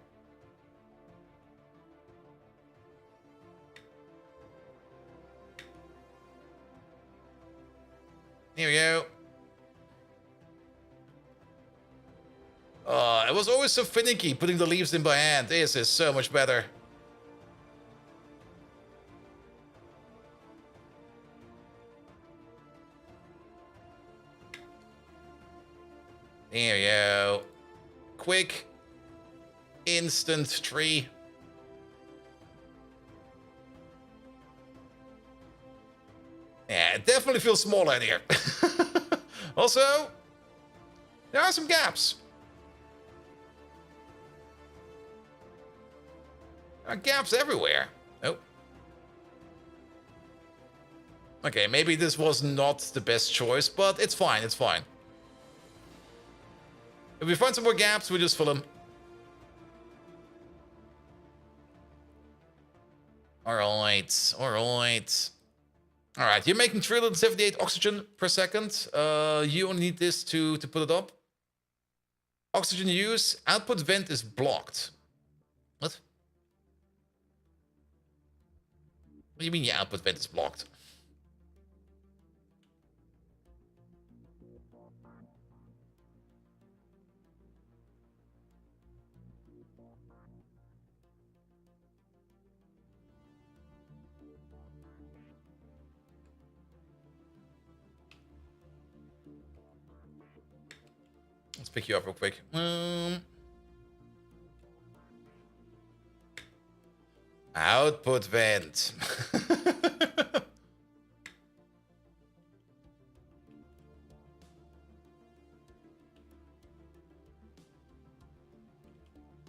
Here we go. It was always so finicky putting the leaves in by hand. This is so much better. There you go. Quick, instant tree. Yeah, it definitely feels smaller in here. Also, there are some gaps. There are gaps everywhere. Oh. Okay, maybe this was not the best choice, but it's fine, it's fine. If we find some more gaps, we just fill them. Alright, alright. Alright, you're making 378 oxygen per second. You only need this to put it up. Oxygen use, output vent is blocked. What? What do you mean your output vent is blocked? Let's pick you up real quick. Output vent.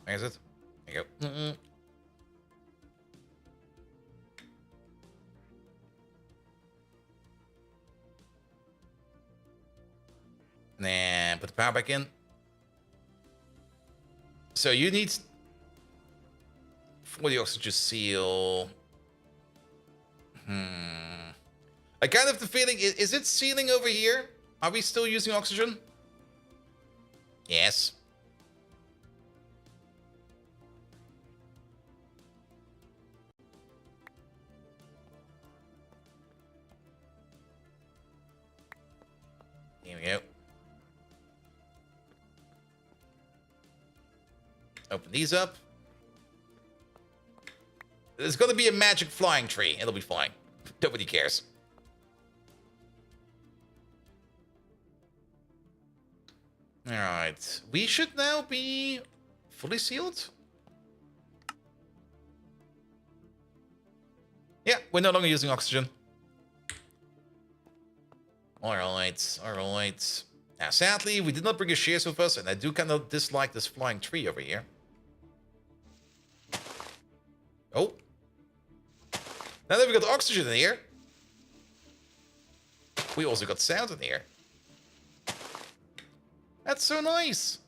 Where is it? There you go. Nah, put the power back in. So you need for the oxygen seal. I kind of have the feeling, is it sealing over here? Are we still using oxygen? Yes. Here we go. Open these up. There's gonna be a magic flying tree. It'll be fine. Nobody cares. Alright. We should now be fully sealed. Yeah, we're no longer using oxygen. Alright, alright. Now, sadly, we did not bring a shears with us, and I do kind of dislike this flying tree over here. Oh. Now that we got oxygen in here, we also got sound in here. That's so nice.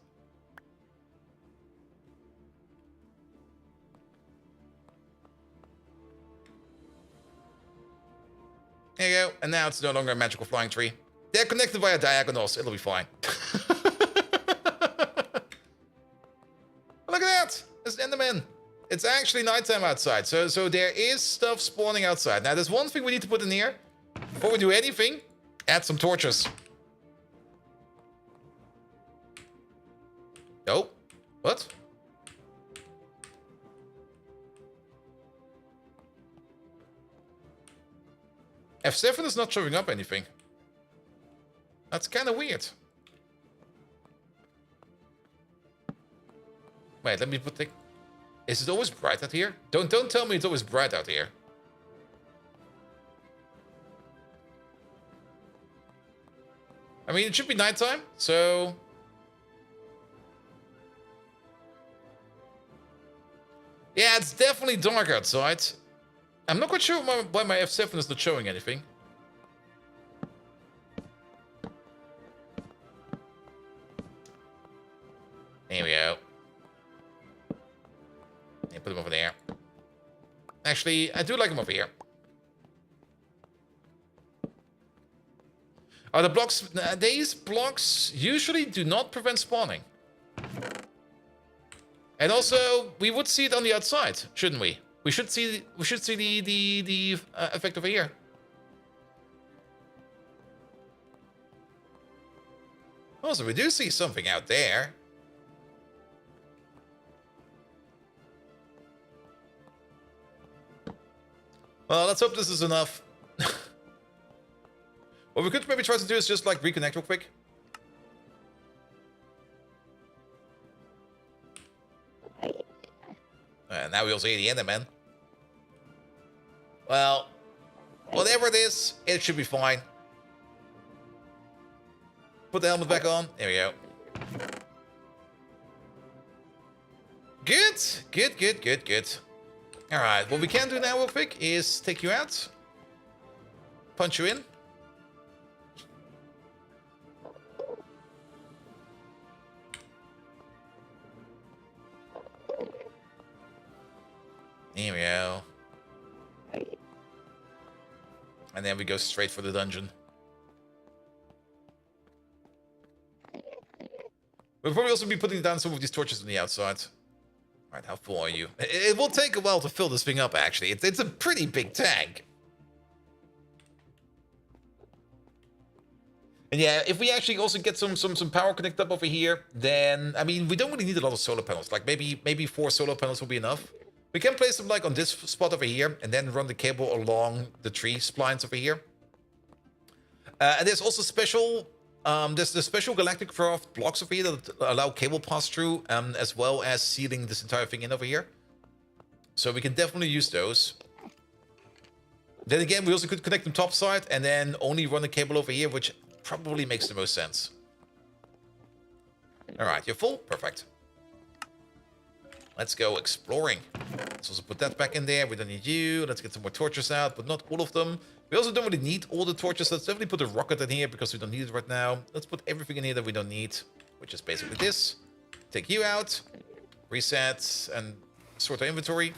There you go. And now it's no longer a magical flying tree. They're connected via diagonals. It'll be fine. Look at that. It's Enderman. It's actually nighttime outside. So there is stuff spawning outside. Now, there's one thing we need to put in here. Before we do anything, add some torches. Oh. What? F7 is not showing up anything. That's kind of weird. Wait, let me put the... Is it always bright out here? Don't tell me it's always bright out here. I mean, it should be nighttime, so... Yeah, it's definitely dark outside. I'm not quite sure why my F7 is not showing anything. There we go. Yeah, put him over there. Actually, I do like him over here. Oh, the blocks... These blocks usually do not prevent spawning. And also, we would see it on the outside, shouldn't we? We should see the effect over here. Also, we do see something out there. Well, let's hope this is enough. What we could maybe try to do is just like reconnect real quick. Now we'll see the end, man. Well, whatever it is, it should be fine. Put the helmet back on. There we go. Good. Good, good, good, good. Alright, what we can do now real quick is take you out. Punch you in. There we go. And then we go straight for the dungeon. We'll probably also be putting down some of these torches on the outside. Alright, how full are you? It will take a while to fill this thing up, actually. It's a pretty big tank. And yeah, if we actually also get some power connected up over here, then, I mean, we don't really need a lot of solar panels. Like, maybe 4 solar panels will be enough. We can place them, like, on this spot over here, and then run the cable along the tree splines over here. And there's also special... there's the special Galactic Craft blocks over here that allow cable pass-through, as well as sealing this entire thing in over here. So we can definitely use those. Then again, we also could connect them topside, and then only run the cable over here, which probably makes the most sense. Alright, you're full? Perfect. Let's go exploring. Let's also put that back in there. We don't need you. Let's get some more torches out, but not all of them. We also don't really need all the torches. Let's definitely put a rocket in here because we don't need it right now. Let's put everything in here that we don't need, which is basically this. Take you out. Reset and sort our inventory.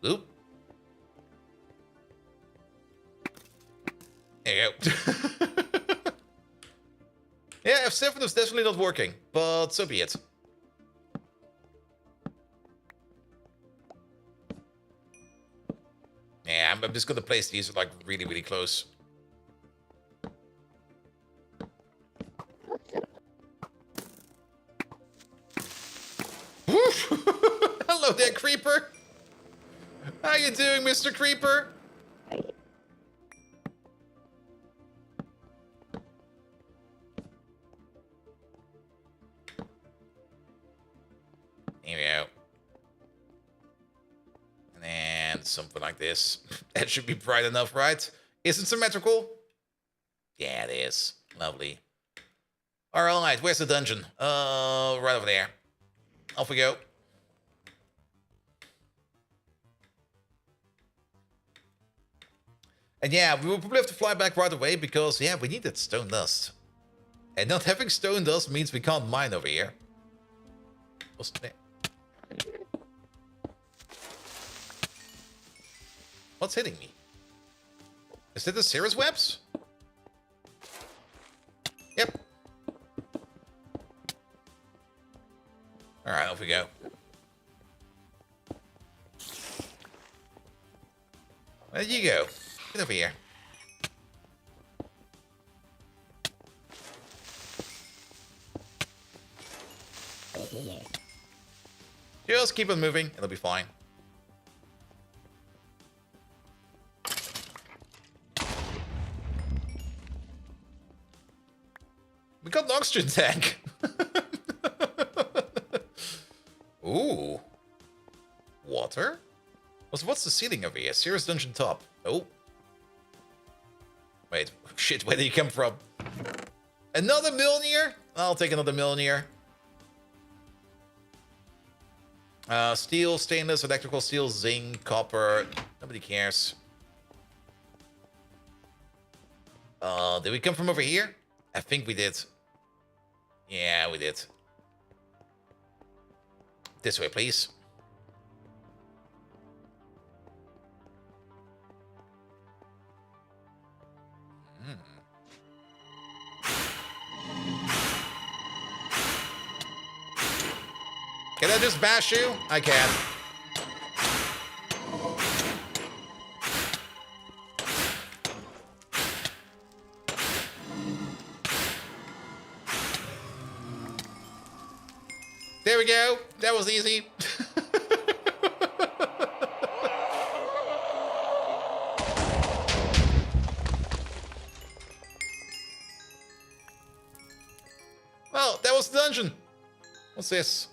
Oop. There you go. Yeah, F7 is definitely not working, but so be it. Yeah, I'm just gonna place these like really, really close. Hello there, Creeper. How you doing, Mr. Creeper? Here we go. And then something like this. That should be bright enough, right? Is it symmetrical? Yeah, it is. Lovely. Alright, where's the dungeon? Right over there. Off we go. And yeah, we will probably have to fly back right away because, yeah, we need that stone dust. And not having stone dust means we can't mine over here. What's there? What's hitting me? Is it the Cirrus webs? Yep. Alright, off we go. There you go. Get over here. Just keep on moving, it'll be fine. We got an oxygen tank. Ooh. Water? What's the ceiling over here? Cirrus Dungeon top. Oh. Wait, shit, where did you come from? Another Mjolnir? I'll take another Mjolnir. Steel, stainless, electrical steel, zinc, copper. Nobody cares. Did we come from over here? I think we did. Yeah, we did. This way, please. Can I just bash you? I can. There we go. That was easy. close the dungeon. What's this?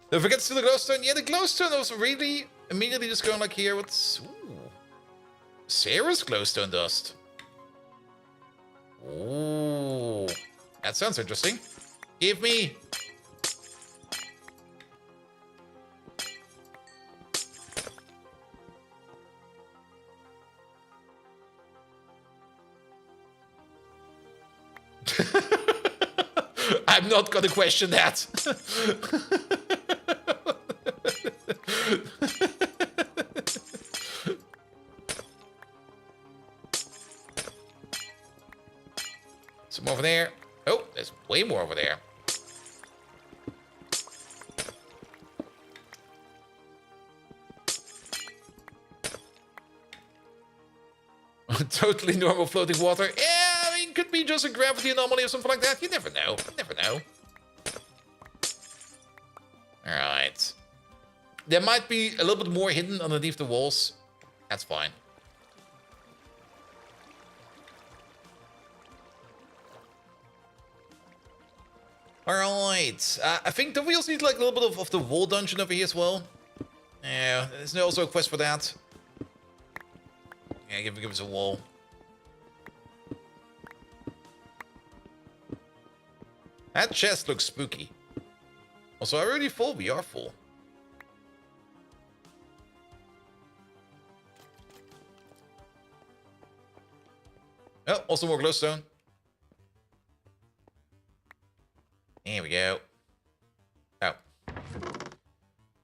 Don't forget to steal the glowstone. Yeah, the glowstone was really immediately just going like here. What's... Ooh. Sarah's glowstone dust. Ooh. That sounds interesting. Give me... I'm not gonna question that. Some over there. Oh, there's way more over there. Totally normal floating water. Yeah, I mean, could be just a gravity anomaly or something like that. You never know. You never know. Alright. There might be a little bit more hidden underneath the walls. That's fine. Alright. I think the wheels need like a little bit of the wall dungeon over here as well. Yeah, there's also a quest for that. Yeah, give us a wall. That chest looks spooky. Also, are we already full? We are full. Oh, also more glowstone. Here we go. Oh.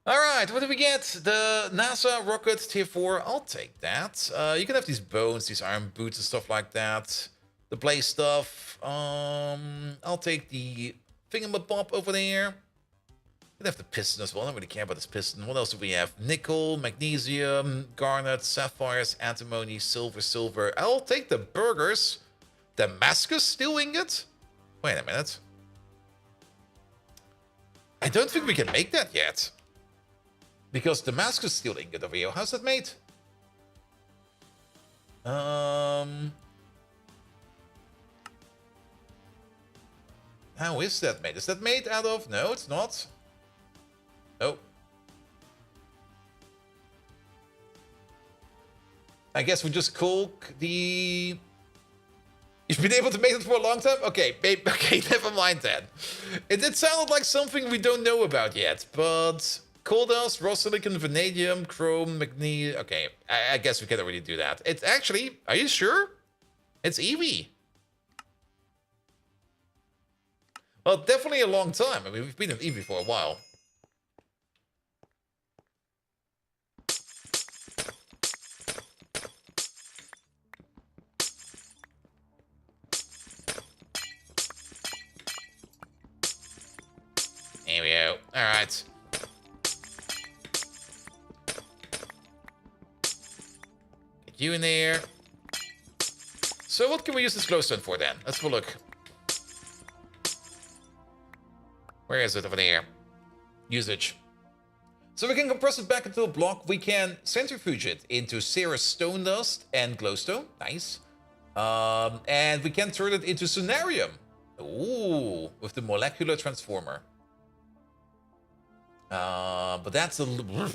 Alright, what do we get? The NASA rocket tier 4. I'll take that. You can have these bones, these iron boots and stuff like that. The play stuff. I'll take the thingamabob over there. You can have the piston as well. I don't really care about this piston. What else do we have? Nickel, magnesium, garnet, sapphires, antimony, silver. I'll take the burgers. Damascus steel ingot? Wait a minute. I don't think we can make that yet. Because Damascus steel ingot over here. How's that made? How is that made? Is that made out of... No, it's not. Oh. I guess we just cook the... You've been able to make it for a long time? Okay, okay, never mind then. It sounded like something we don't know about yet, but... Coal dust, raw silicon, vanadium, chrome, magnesium... Okay, I guess we can already do that. It's actually... Are you sure? It's Eevee. Well, definitely a long time. I mean, we've been in Eevee for a while. Here we go. Alright. Get you in there. So what can we use this glowstone for then? Let's have a look. Where is it over there? Usage. So we can compress it back into a block. We can centrifuge it into Sarah's stone dust and glowstone. Nice. And we can turn it into Sonarium. Ooh, with the molecular transformer. But that's a... What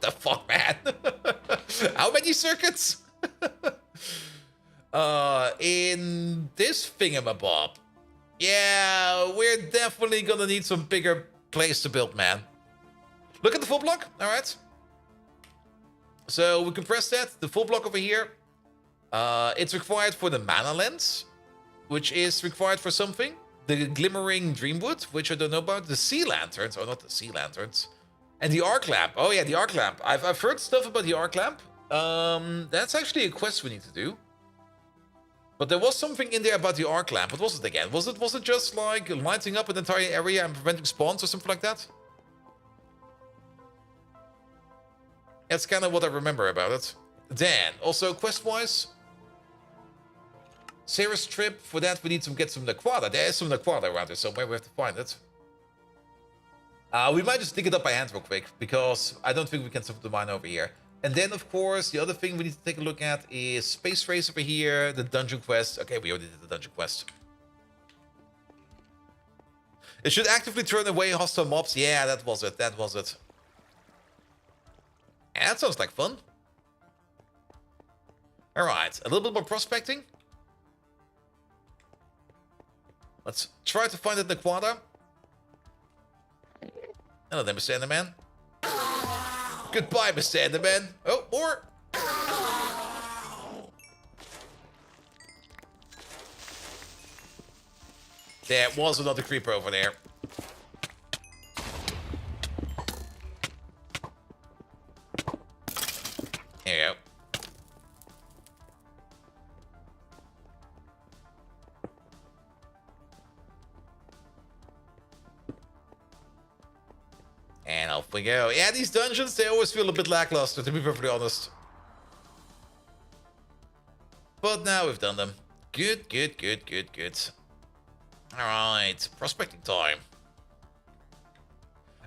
the fuck, man? How many circuits? In this thingamabob. Yeah, we're definitely gonna need some bigger place to build, man. Look at the full block. All right. So we compress that. The full block over here. It's required for the mana lens, which is required for something. The glimmering dreamwood, which I don't know about. The sea lanterns, or not the sea lanterns, and the arc lamp. Oh yeah, the arc lamp. I've heard stuff about the arc lamp. That's actually a quest we need to do. But there was something in there about the arc lamp. What was it again? Was it just like lighting up an entire area and preventing spawns or something like that? That's kind of what I remember about it. Then, also quest-wise, Sarah's trip. For that, we need to get some Naquata. There is some Naquata around here somewhere. We have to find it. We might just dig it up by hand real quick, because I don't think we can set the mine over here. And then, of course, the other thing we need to take a look at is Space Race over here, the dungeon quest. Okay, we already did the dungeon quest. It should actively turn away hostile mobs. Yeah, that was it. That was it. Yeah, that sounds like fun. Alright, a little bit more prospecting. Let's try to find it in the Quada. Hello there, Mr. Enderman. Goodbye, Mr. Enderman. Oh, or... There was another creeper over there. Here you go. And off we go. Yeah, these dungeons, they always feel a bit lackluster, to be perfectly honest. But now we've done them. Good, good, good, good, good. Alright, prospecting time.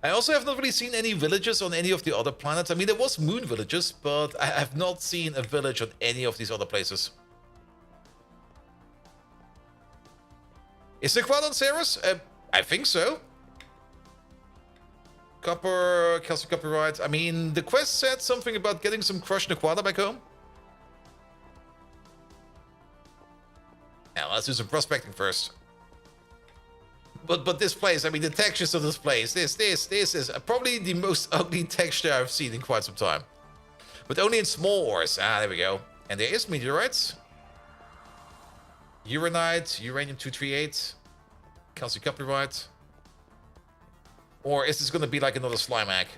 I also have not really seen any villages on any of the other planets. I mean, there was moon villages, but I have not seen a village on any of these other places. Is there Quad on Ceres? I think so. Copper, calcium copyright. I mean, the quest said something about getting some crushed Nequada back home. Now, let's do some prospecting first. But this place, I mean, the textures of this place, this is probably the most ugly texture I've seen in quite some time. But only in small ores. Ah, there we go. And there is meteorites. Uranite, uranium-238, calcium copyright. Or is this going to be like another slime hack?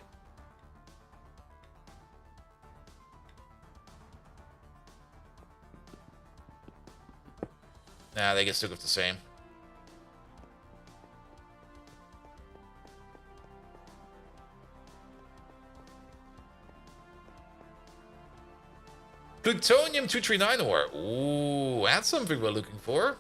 Nah, they get stuck with the same. Plutonium-239 ore. Ooh, that's something we're looking for.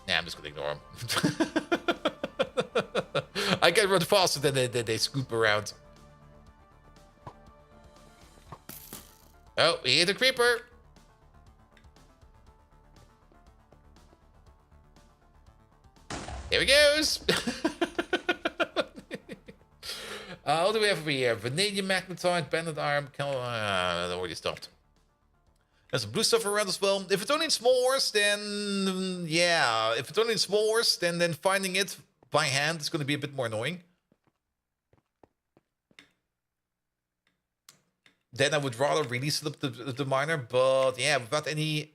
Nah, I'm just gonna ignore them. I can run faster than they scoop around. Oh, we hit a creeper. Here he goes. What do we have over here? Vanadium magnetite, banded iron, already stopped. There's some blue stuff around as well. If it's only in small ores, then yeah. If it's only in small ores, then finding it by hand is going to be a bit more annoying. Then I would rather release the miner, but yeah, without any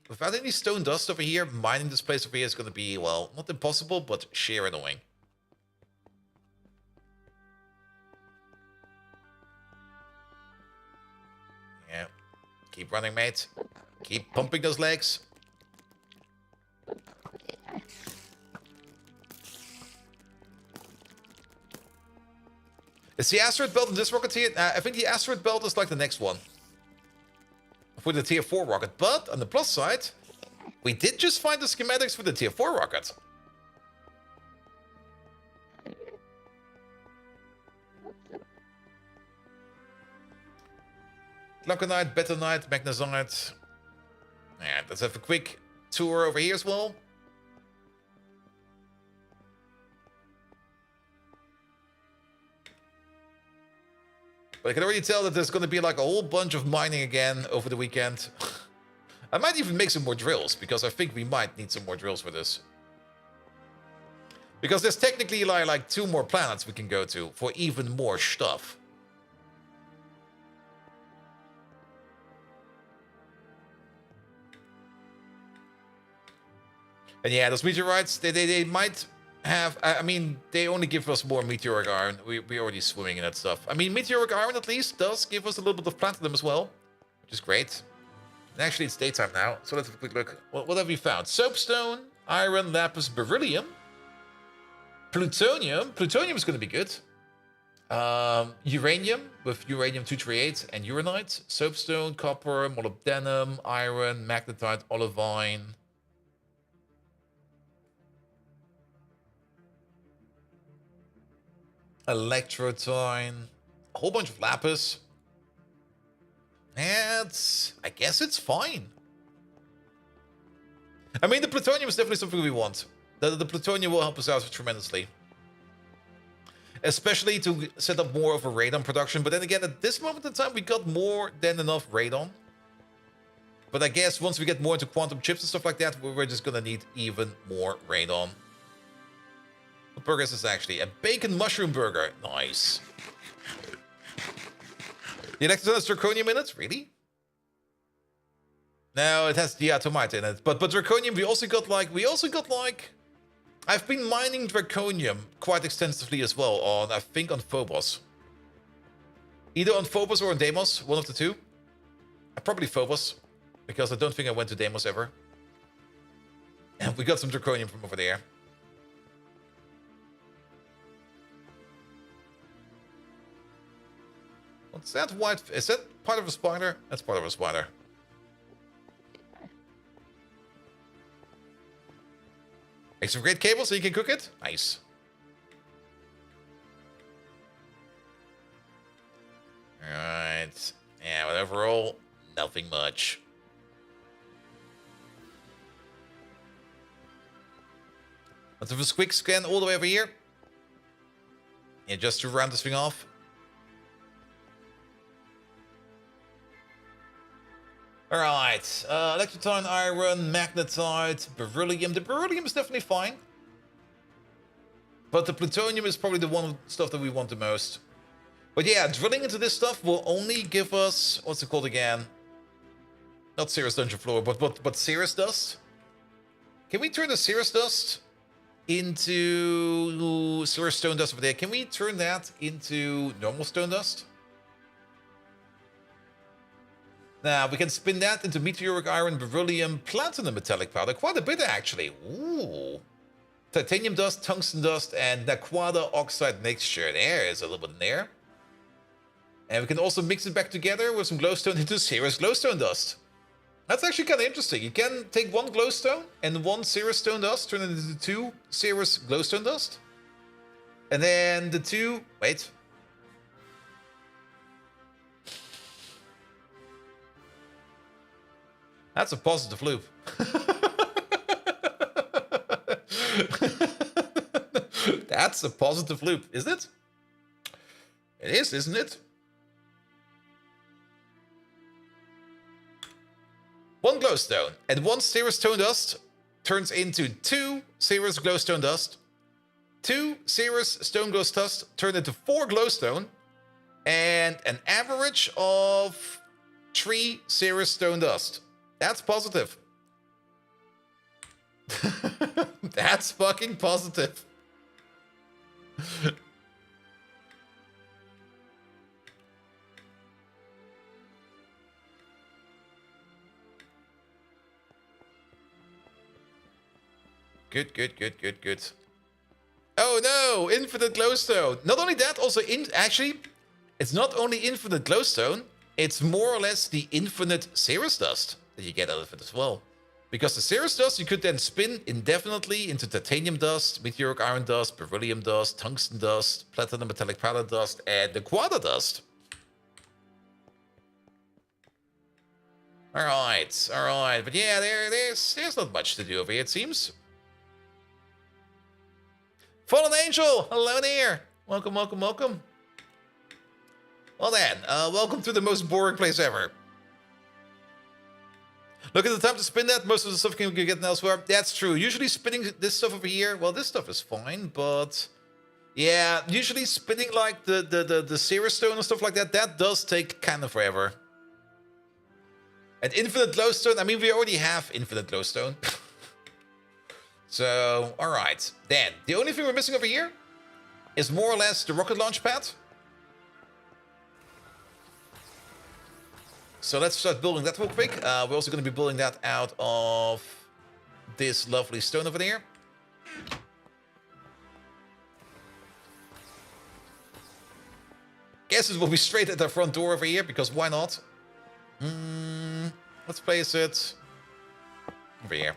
stone dust over here, mining this place over here is going to be, well, not impossible, but sheer annoying. Yeah, keep running, mate. Keep pumping those legs. Is the asteroid belt in this rocket here? I think the asteroid belt is like the next one. For the tier 4 rocket. But on the plus side, we did just find the schematics for the tier 4 rocket. Glauconite, Betonite, Magnesite. Yeah, let's have a quick tour over here as well. But I can already tell that there's going to be like a whole bunch of mining again over the weekend. I might even make some more drills, because I think we might need some more drills for this. Because there's technically like 2 more planets we can go to for even more stuff. And yeah, those meteorites, they might have... I mean, they only give us more meteoric iron. We're already swimming in that stuff. I mean, meteoric iron at least does give us a little bit of platinum as well, which is great. And actually, it's daytime now, so let's have a quick look. What have we found? Soapstone, iron, lapis, beryllium, plutonium. Plutonium is going to be good. Uranium with uranium-238 and uranite. Soapstone, copper, molybdenum, iron, magnetite, olivine. Electrotine. A whole bunch of Lapis. I guess it's fine. I mean, the plutonium is definitely something we want. The plutonium will help us out tremendously. Especially to set up more of a radon production. But then again, at this moment in time, we got more than enough radon. But I guess once we get more into quantum chips and stuff like that, we're just gonna need even more radon. What burger is this actually? A bacon mushroom burger. Nice. The Electroton has Draconium in it? Really? No, it has diatomite in it. But Draconium, we also got like... I've been mining Draconium quite extensively as well on, I think, on Phobos. Either on Phobos or on Deimos, one of the two. Probably Phobos, because I don't think I went to Deimos ever. And we got some Draconium from over there. What's that white? Is that part of a spider? That's part of a spider. Make some great cable so you can cook it. Nice. Alright. Yeah, but overall, nothing much. Let's have a quick scan all the way over here. Yeah, just to round this thing off. Alright, Electrotine, Iron, Magnetite, Beryllium. The Beryllium is definitely fine. But the Plutonium is probably the one stuff that we want the most. But yeah, drilling into this stuff will only give us... What's it called again? Not Cirrus Dungeon Floor, but Cirrus Dust? Can we turn the Cirrus Dust into Cirrus Stone Dust over there? Can we turn that into normal Stone Dust? Now, we can spin that into Meteoric Iron, Beryllium, Platinum Metallic Powder. Quite a bit, actually. Ooh. Titanium Dust, Tungsten Dust, and Naquadah Oxide mixture. There is a little bit in there. And we can also mix it back together with some glowstone into Cirrus Glowstone Dust. That's actually kind of interesting. You can take one glowstone and one Cirrus Stone Dust, turn it into two Cirrus Glowstone Dust. And then the two... Wait. That's a positive loop. That's a positive loop, isn't it? It is, isn't it? One glowstone and one Cirrus Stone Dust turns into two Cirrus Glowstone Dust. Two Cirrus Stone Ghost Dust turn into four glowstone. And an average of 3 Cirrus Stone Dust. That's positive. That's fucking positive. Good. Oh no, infinite glowstone. Not only that, also actually, it's not only infinite glowstone, it's more or less the infinite Cirrus Dust that you get out of it as well. Because the Cirrus Dust you could then spin indefinitely into Titanium Dust, Meteoric Iron Dust, Beryllium Dust, Tungsten Dust, Platinum Metallic Powder Dust, and Naquadah Dust. Alright. But yeah, there's not much to do over here, it seems. Fallen Angel! Hello there! Welcome. Well then, welcome to the most boring place ever. Look at the time to spin that. Most of the stuff can get elsewhere. That's true. Usually spinning this stuff over here, well, this stuff is fine, but yeah, usually spinning like the Cirrus Stone and stuff like that, that does take kind of forever. And infinite glowstone, I mean, we already have infinite glowstone. So, alright. Then, the only thing we're missing over here is more or less the rocket launch pad. So let's start building that real quick. We're also going to be building that out of this lovely stone over there. Guess it will be straight at the front door over here, because why not? Let's place it over here.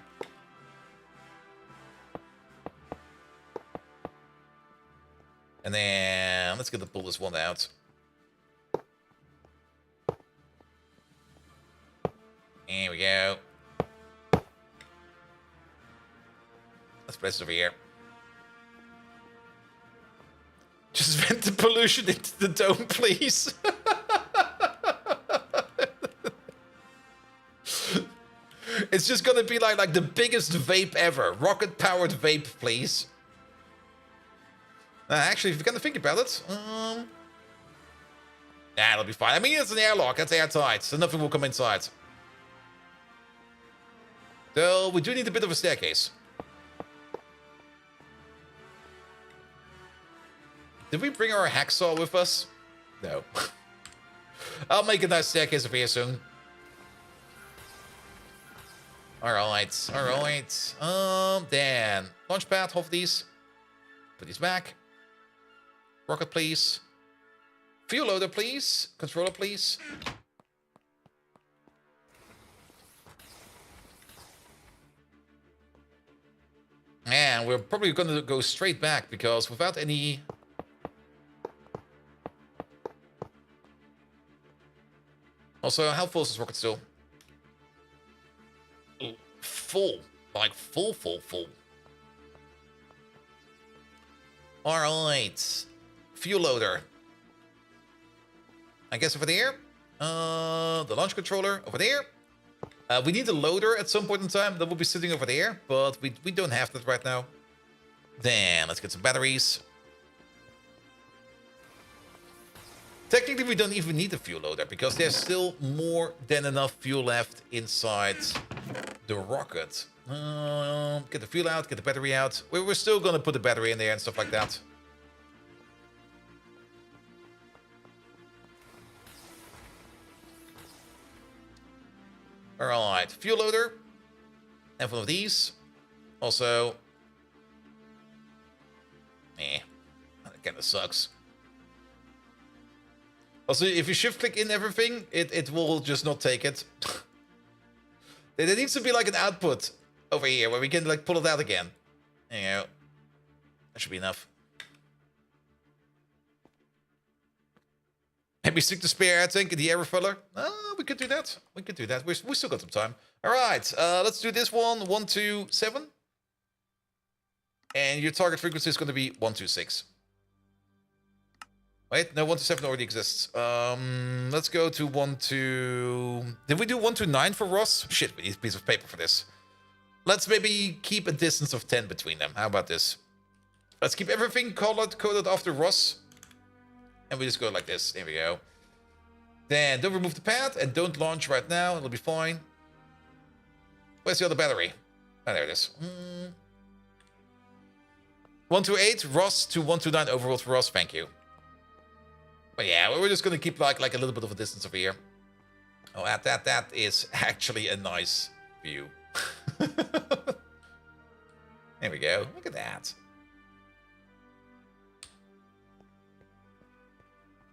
And then And let's get the pull this one out. Here we go. Let's place it over here. Just vent the pollution into the dome, please. It's just gonna be like the biggest vape ever. Rocket-powered vape, please. Actually, if you're gonna think about it, yeah, it'll be fine. I mean, it's an airlock. It's airtight, so nothing will come inside. So we do need a bit of a staircase. Did we bring our hacksaw with us? No. I'll make a nice staircase over here soon. Alright, alright. Then launch pad, half of these. Put these back. Rocket, please. Fuel loader, please. Controller, please. And we're probably going to go straight back because without any... Also, how full is this rocket still? Full. Like, full. Alright. Fuel loader. I guess over there. The launch controller over there. We need a loader at some point in time. That will be sitting over there, but we don't have that right now. Then, let's get some batteries. Technically, we don't even need a fuel loader because there's still more than enough fuel left inside the rocket. Get the fuel out, get the battery out. We're still going to put the battery in there and stuff like that. Alright, fuel loader. And one of these. Also... that kind of sucks. Also, if you shift click in everything, it will just not take it. There needs to be like an output over here where we can like pull it out again. There you go. That should be enough. Maybe stick the spare air tank in the air filler. We could do that. We could do that. We still got some time. All right, let's do this one. 127. And your target frequency is going to be 126. Wait, no, 127 already exists. Let's go to 12... Did we do 129 for Ross? Shit, we need a piece of paper for this. Let's maybe keep a distance of 10 between them. How about this? Let's keep everything coded after Ross. And we just go like this. There we go. Then don't remove the pad and don't launch right now. It'll be fine. Where's the other battery? Oh, there it is. 128 Ross to 129 overall for Ross. Thank you. But yeah, we're just gonna keep like a little bit of a distance over here. Oh, that is actually a nice view. There we go. Look at that.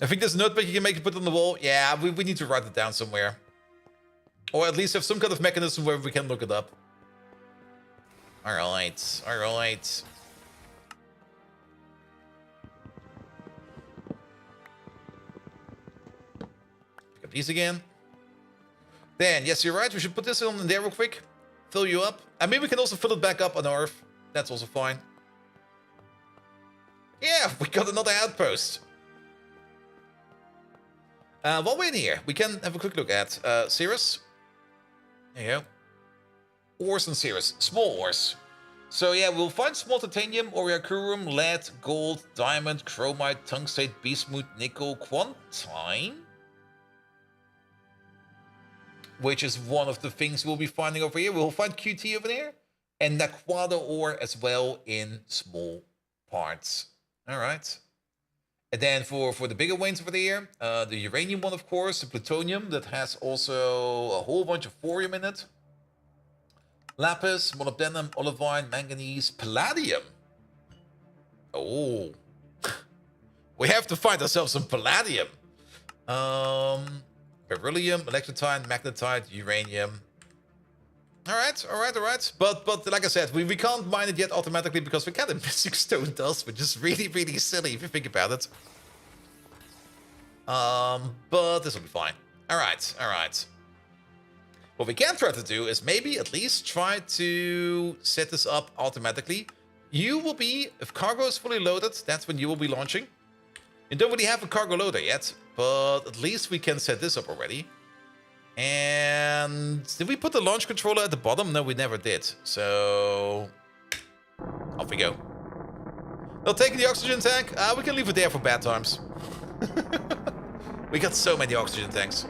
I think there's a notebook you can make and put on the wall. Yeah, we need to write it down somewhere. Or at least have some kind of mechanism where we can look it up. Alright, alright. Pick up these again. Then, yes, you're right. We should put this on there real quick. Fill you up. I mean, we can also fill it back up on Earth. That's also fine. Yeah, we got another outpost. While we're in here, we can have a quick look at Cirrus. There you go. Ores and Cirrus. Small ores. So yeah, we'll find small titanium, oriacurum, lead, gold, diamond, chromite, tungstate, bismuth, nickel, quantine. Which is one of the things we'll be finding over here. We'll find QT over there. And Naquado ore as well in small parts. Alright. And then for the bigger veins over there, the uranium one, of course, the plutonium that has also a whole bunch of thorium in it. Lapis, molybdenum, olivine, manganese, palladium. Oh. We have to find ourselves some palladium. Beryllium, electrotite, magnetite, uranium. Alright. But like I said, we can't mine it yet automatically because we got a missing stone dust, which is really, really silly if you think about it. But this will be fine. All right, all right. What we can try to do is maybe at least try to set this up automatically. You will be, if cargo is fully loaded, that's when you will be launching. You don't really have a cargo loader yet, but at least we can set this up already. And did we put the launch controller at the bottom? No, we never did. So off we go. They'll take the oxygen tank. We can leave it there for bad times. We got so many oxygen tanks.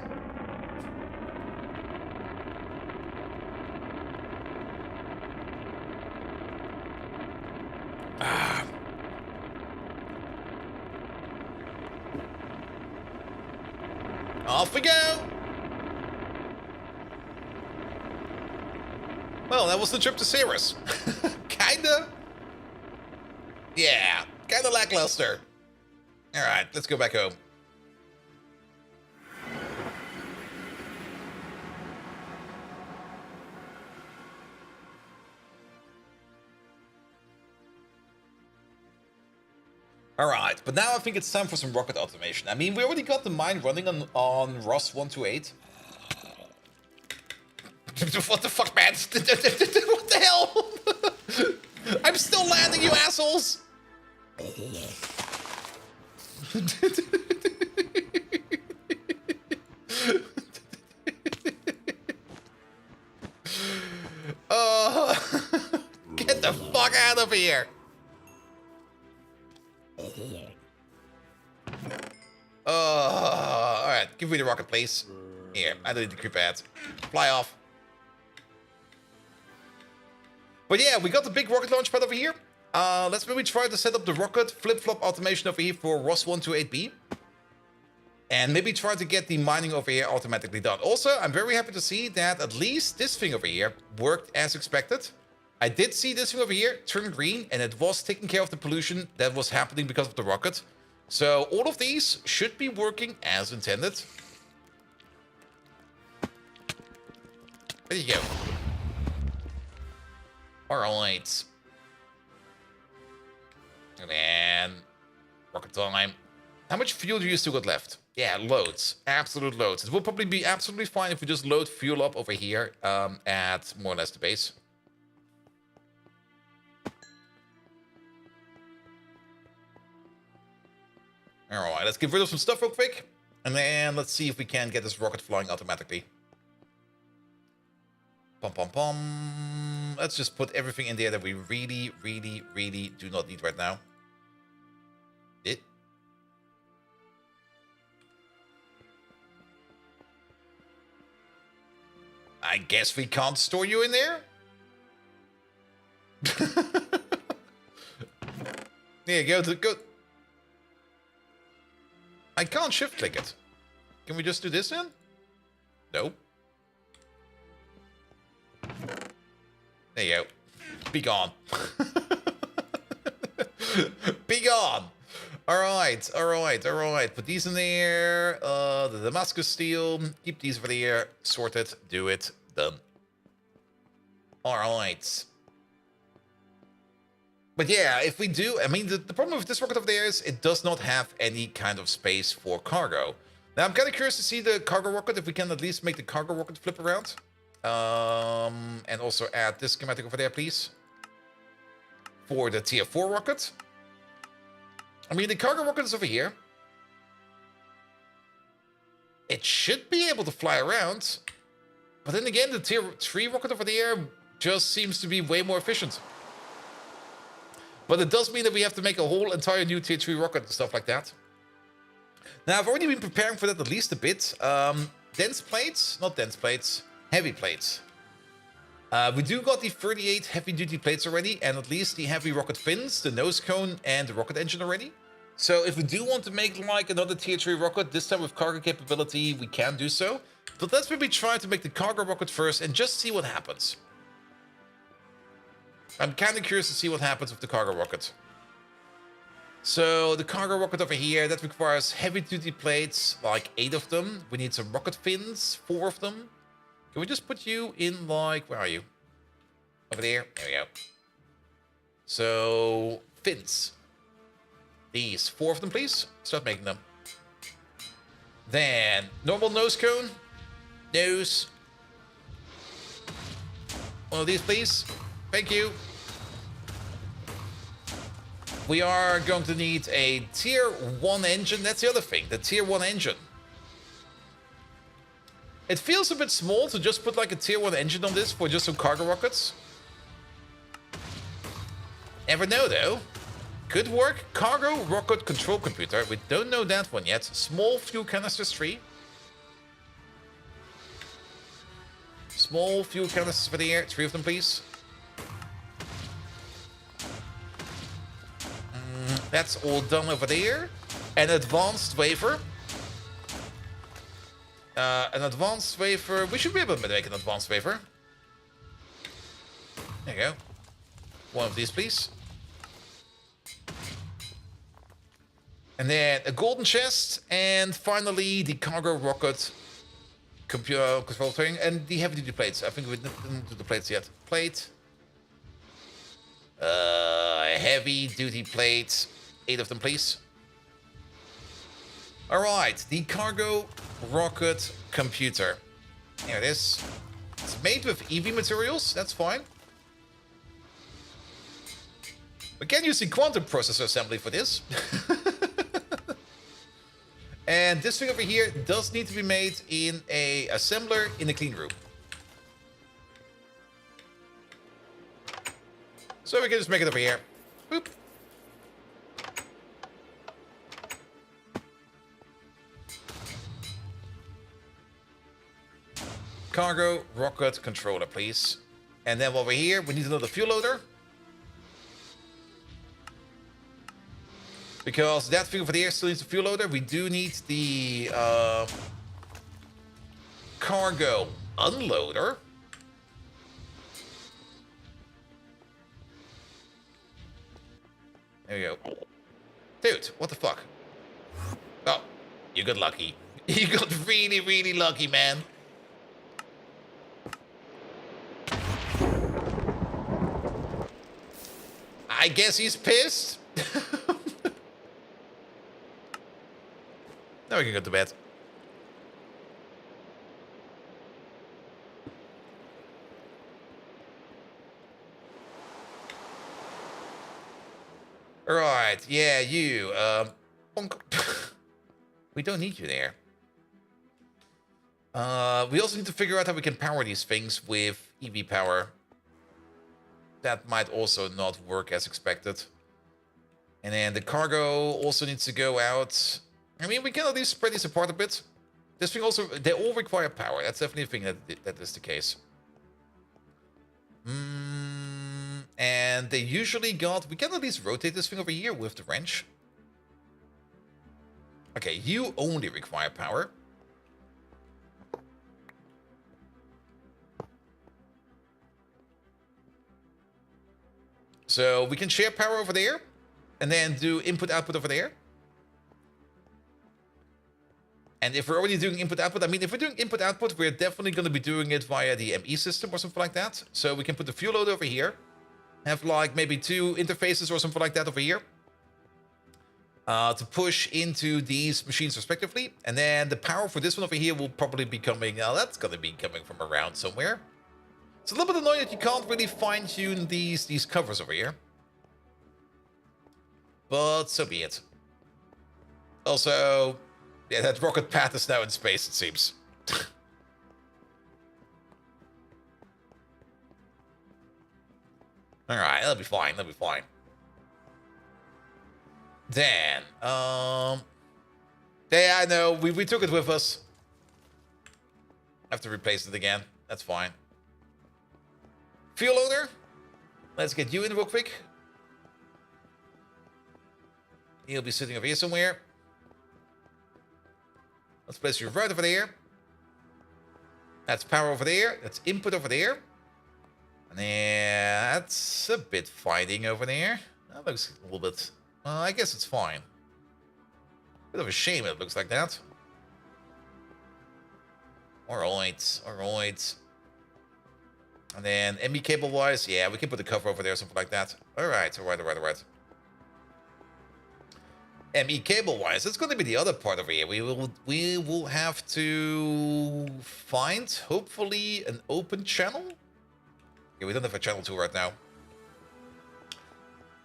Off we go! Well, that was the trip to Ceres. Kinda. Yeah, kinda lackluster. Alright, let's go back home. Alright, but now I think it's time for some rocket automation. I mean, we already got the mine running on Ross 128. What the fuck, man? What the hell? I'm still landing, you assholes! Get the fuck out of here! Alright, give me the rocket, please. Here, I don't need the creep pads. Fly off. But yeah, we got the big rocket launch pad over here. Let's maybe try to set up the rocket flip-flop automation over here for Ross 128B. And maybe try to get the mining over here automatically done. Also, I'm very happy to see that at least this thing over here worked as expected. I did see this thing over here turn green, and it was taking care of the pollution that was happening because of the rocket. So all of these should be working as intended. There you go. Alright. And then rocket time. How much fuel do you still got left? Yeah, loads. Absolute loads. It will probably be absolutely fine if we just load fuel up over here at more or less the base. Alright, let's get rid of some stuff real quick. And then let's see if we can get this rocket flying automatically. Pom pom pom. Let's just put everything in there that we really, really, really do not need right now. It. I guess we can't store you in there? There you go. Go. I can't shift click it. Can we just do this then? No. There you go. Be gone. Be gone. Alright, alright, alright. Put these in there. The Damascus steel. Keep these over there. Sort it. Do it. Done. Alright. But yeah, if we do, I mean, the problem with this rocket over there is it does not have any kind of space for cargo. Now, I'm kind of curious to see the cargo rocket, if we can at least make the cargo rocket flip around. And also add this schematic over there, please. For the tier 4 rocket. I mean, the cargo rocket is over here. It should be able to fly around. But then again, the tier 3 rocket over there just seems to be way more efficient. But it does mean that we have to make a whole entire new tier 3 rocket and stuff like that. Now, I've already been preparing for that at least a bit. Dense plates, not dense plates, heavy plates. We do got the 38 heavy-duty plates already, and at least the heavy rocket fins, the nose cone, and the rocket engine already. So if we do want to make like another tier 3 rocket, this time with cargo capability, we can do so. But let's maybe try to make the cargo rocket first and just see what happens. I'm kind of curious to see what happens with the cargo rocket. So the cargo rocket over here, that requires heavy-duty plates, like 8 of them. We need some rocket fins, 4 of them. Can we just put you in, like, where are you? Over there. There we go. So, fins. These, 4 of them, please. Start making them. Then, normal nose cone. Nose. One of these, please. Thank you. We are going to need a tier 1 engine. That's the other thing, the tier 1 engine. It feels a bit small to just put like a tier 1 engine on this for just some cargo rockets. Never know though. Could work. Cargo rocket control computer. We don't know that one yet. Small fuel canisters 3. Small fuel canisters for the air. 3 of them, please. That's all done over there. An advanced wafer. An advanced wafer. We should be able to make an advanced wafer. There you go. One of these, please. And then a golden chest. And finally, the cargo rocket computer control thing. And the heavy duty plates. I think we didn't do the plates yet. Plate. Heavy duty plates. 8 of them, please. Alright, the cargo rocket computer. Here it is. It's made with EV materials, that's fine. We can use the quantum processor assembly for this. And this thing over here does need to be made in a assembler in a clean room. So we can just make it over here. Boop. Cargo rocket controller, please. And then over here, we need another fuel loader. Because that thing over there still needs a fuel loader. We do need the cargo unloader. There we go. Dude, what the fuck? Oh, you got lucky. You got really, really lucky, man. I guess he's pissed. Now we can go to bed. Alright, yeah, you, we don't need you there. We also need to figure out how we can power these things with EV power. That might also not work as expected. And then the cargo also needs to go out. I mean, we can at least spread these apart a bit. This thing also, they all require power. That's definitely a thing that is the case. And they usually we can at least rotate this thing over here with the wrench. Okay, you only require power. So we can share power over there and then do input-output over there. And if we're already doing input-output, I mean, if we're doing input-output, we're definitely going to be doing it via the ME system or something like that. So we can put the fuel load over here. Have like maybe 2 interfaces or something like that over here. To push into these machines respectively. And then the power for this one over here will probably be coming, that's going to be coming from around somewhere. It's a little bit annoying that you can't really fine-tune these covers over here. But so be it. Also, yeah, that rocket path is now in space, it seems. Alright, that'll be fine, that'll be fine. Then, yeah, I know, we took it with us. Have to replace it again, that's fine. Fuel loader, let's get you in real quick. He'll be sitting over here somewhere. Let's place you right over there. That's power over there. That's input over there. And then that's a bit fighting over there. That looks a little bit... I guess it's fine. Bit of a shame it looks like that. Alright, alright. And then ME cable wise, yeah, we can put the cover over there, something like that. Alright, alright, alright, alright. ME cable-wise, it's going to be the other part over here. We will have to find, hopefully, an open channel. Yeah, we don't have a channel 2 right now.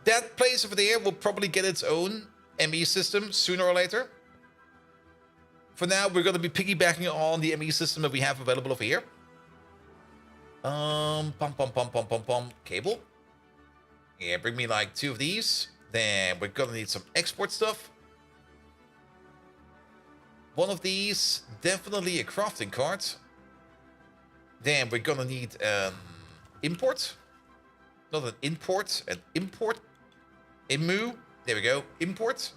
That place over there will probably get its own ME system sooner or later. For now, we're going to be piggybacking on the ME system that we have available over here. Cable. Yeah, bring me like 2 of these. Then we're going to need some export stuff. 1 of these, definitely a crafting card. Then we're going to need import. Not an import, an import. Imu. There we go. Import.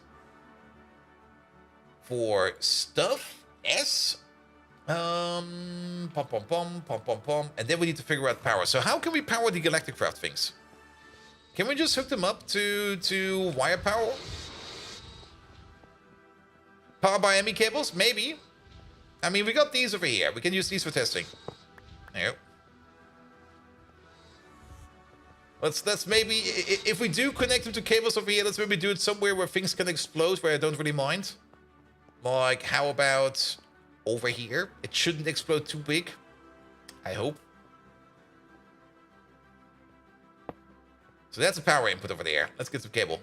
For stuff. S. And then we need to figure out power. So how can we power the Galactic Craft things? Can we just hook them up to wire power? Power by ME cables? Maybe. I mean, we got these over here. We can use these for testing. There you go. Let's maybe, if we do connect them to cables over here, let's maybe do it somewhere where things can explode, where I don't really mind. Like, how about over here? It shouldn't explode too big. I hope. So that's a power input over there. Let's get some cable.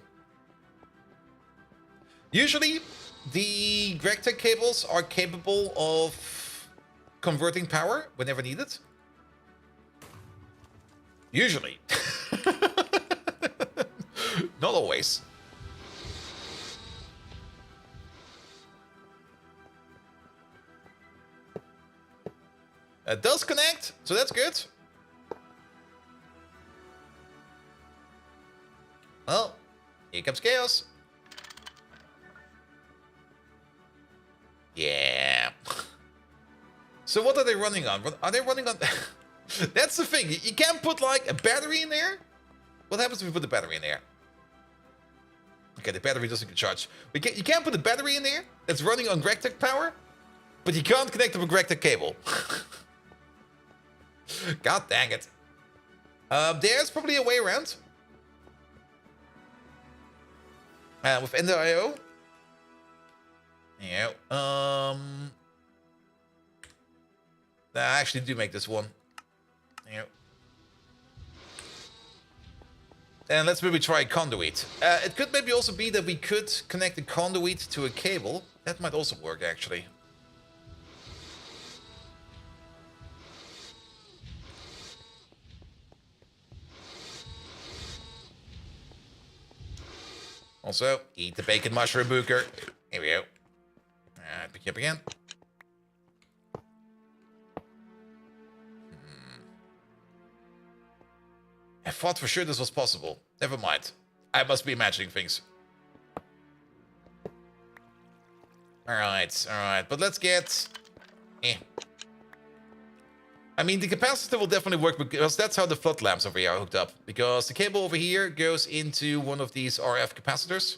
Usually, the GregTech cables are capable of converting power whenever needed. Usually. Not always. It does connect, so that's good. Well, here comes chaos. Yeah. So what are they running on? Are they running on... That's the thing. You can't put, like, a battery in there. What happens if we put the battery in there? Okay, the battery doesn't get charged. You can't put a battery in there that's running on GregTech power, but you can't connect to a GregTech cable. God dang it. There's probably a way around. With Ender.io. Yeah. I actually do make this one. Yeah. And let's maybe try conduit. It could maybe also be that we could connect the conduit to a cable. That might also work, actually. Also, eat the bacon mushroom booker. Here we go. Alright, pick you up again. I thought for sure this was possible. Never mind. I must be imagining things. Alright, alright. But let's get... I mean, the capacitor will definitely work because that's how the flood lamps over here are hooked up. Because the cable over here goes into one of these RF capacitors.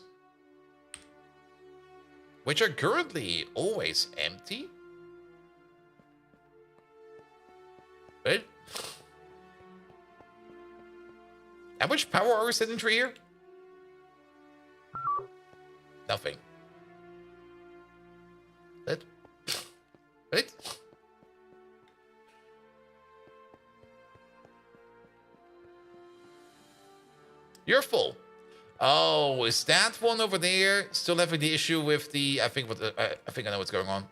Which are currently always empty. Right? How much power are we sending through here? Nothing. Right? Right? You're full. Oh, is that one over there still having the issue with the... I think I know what's going on.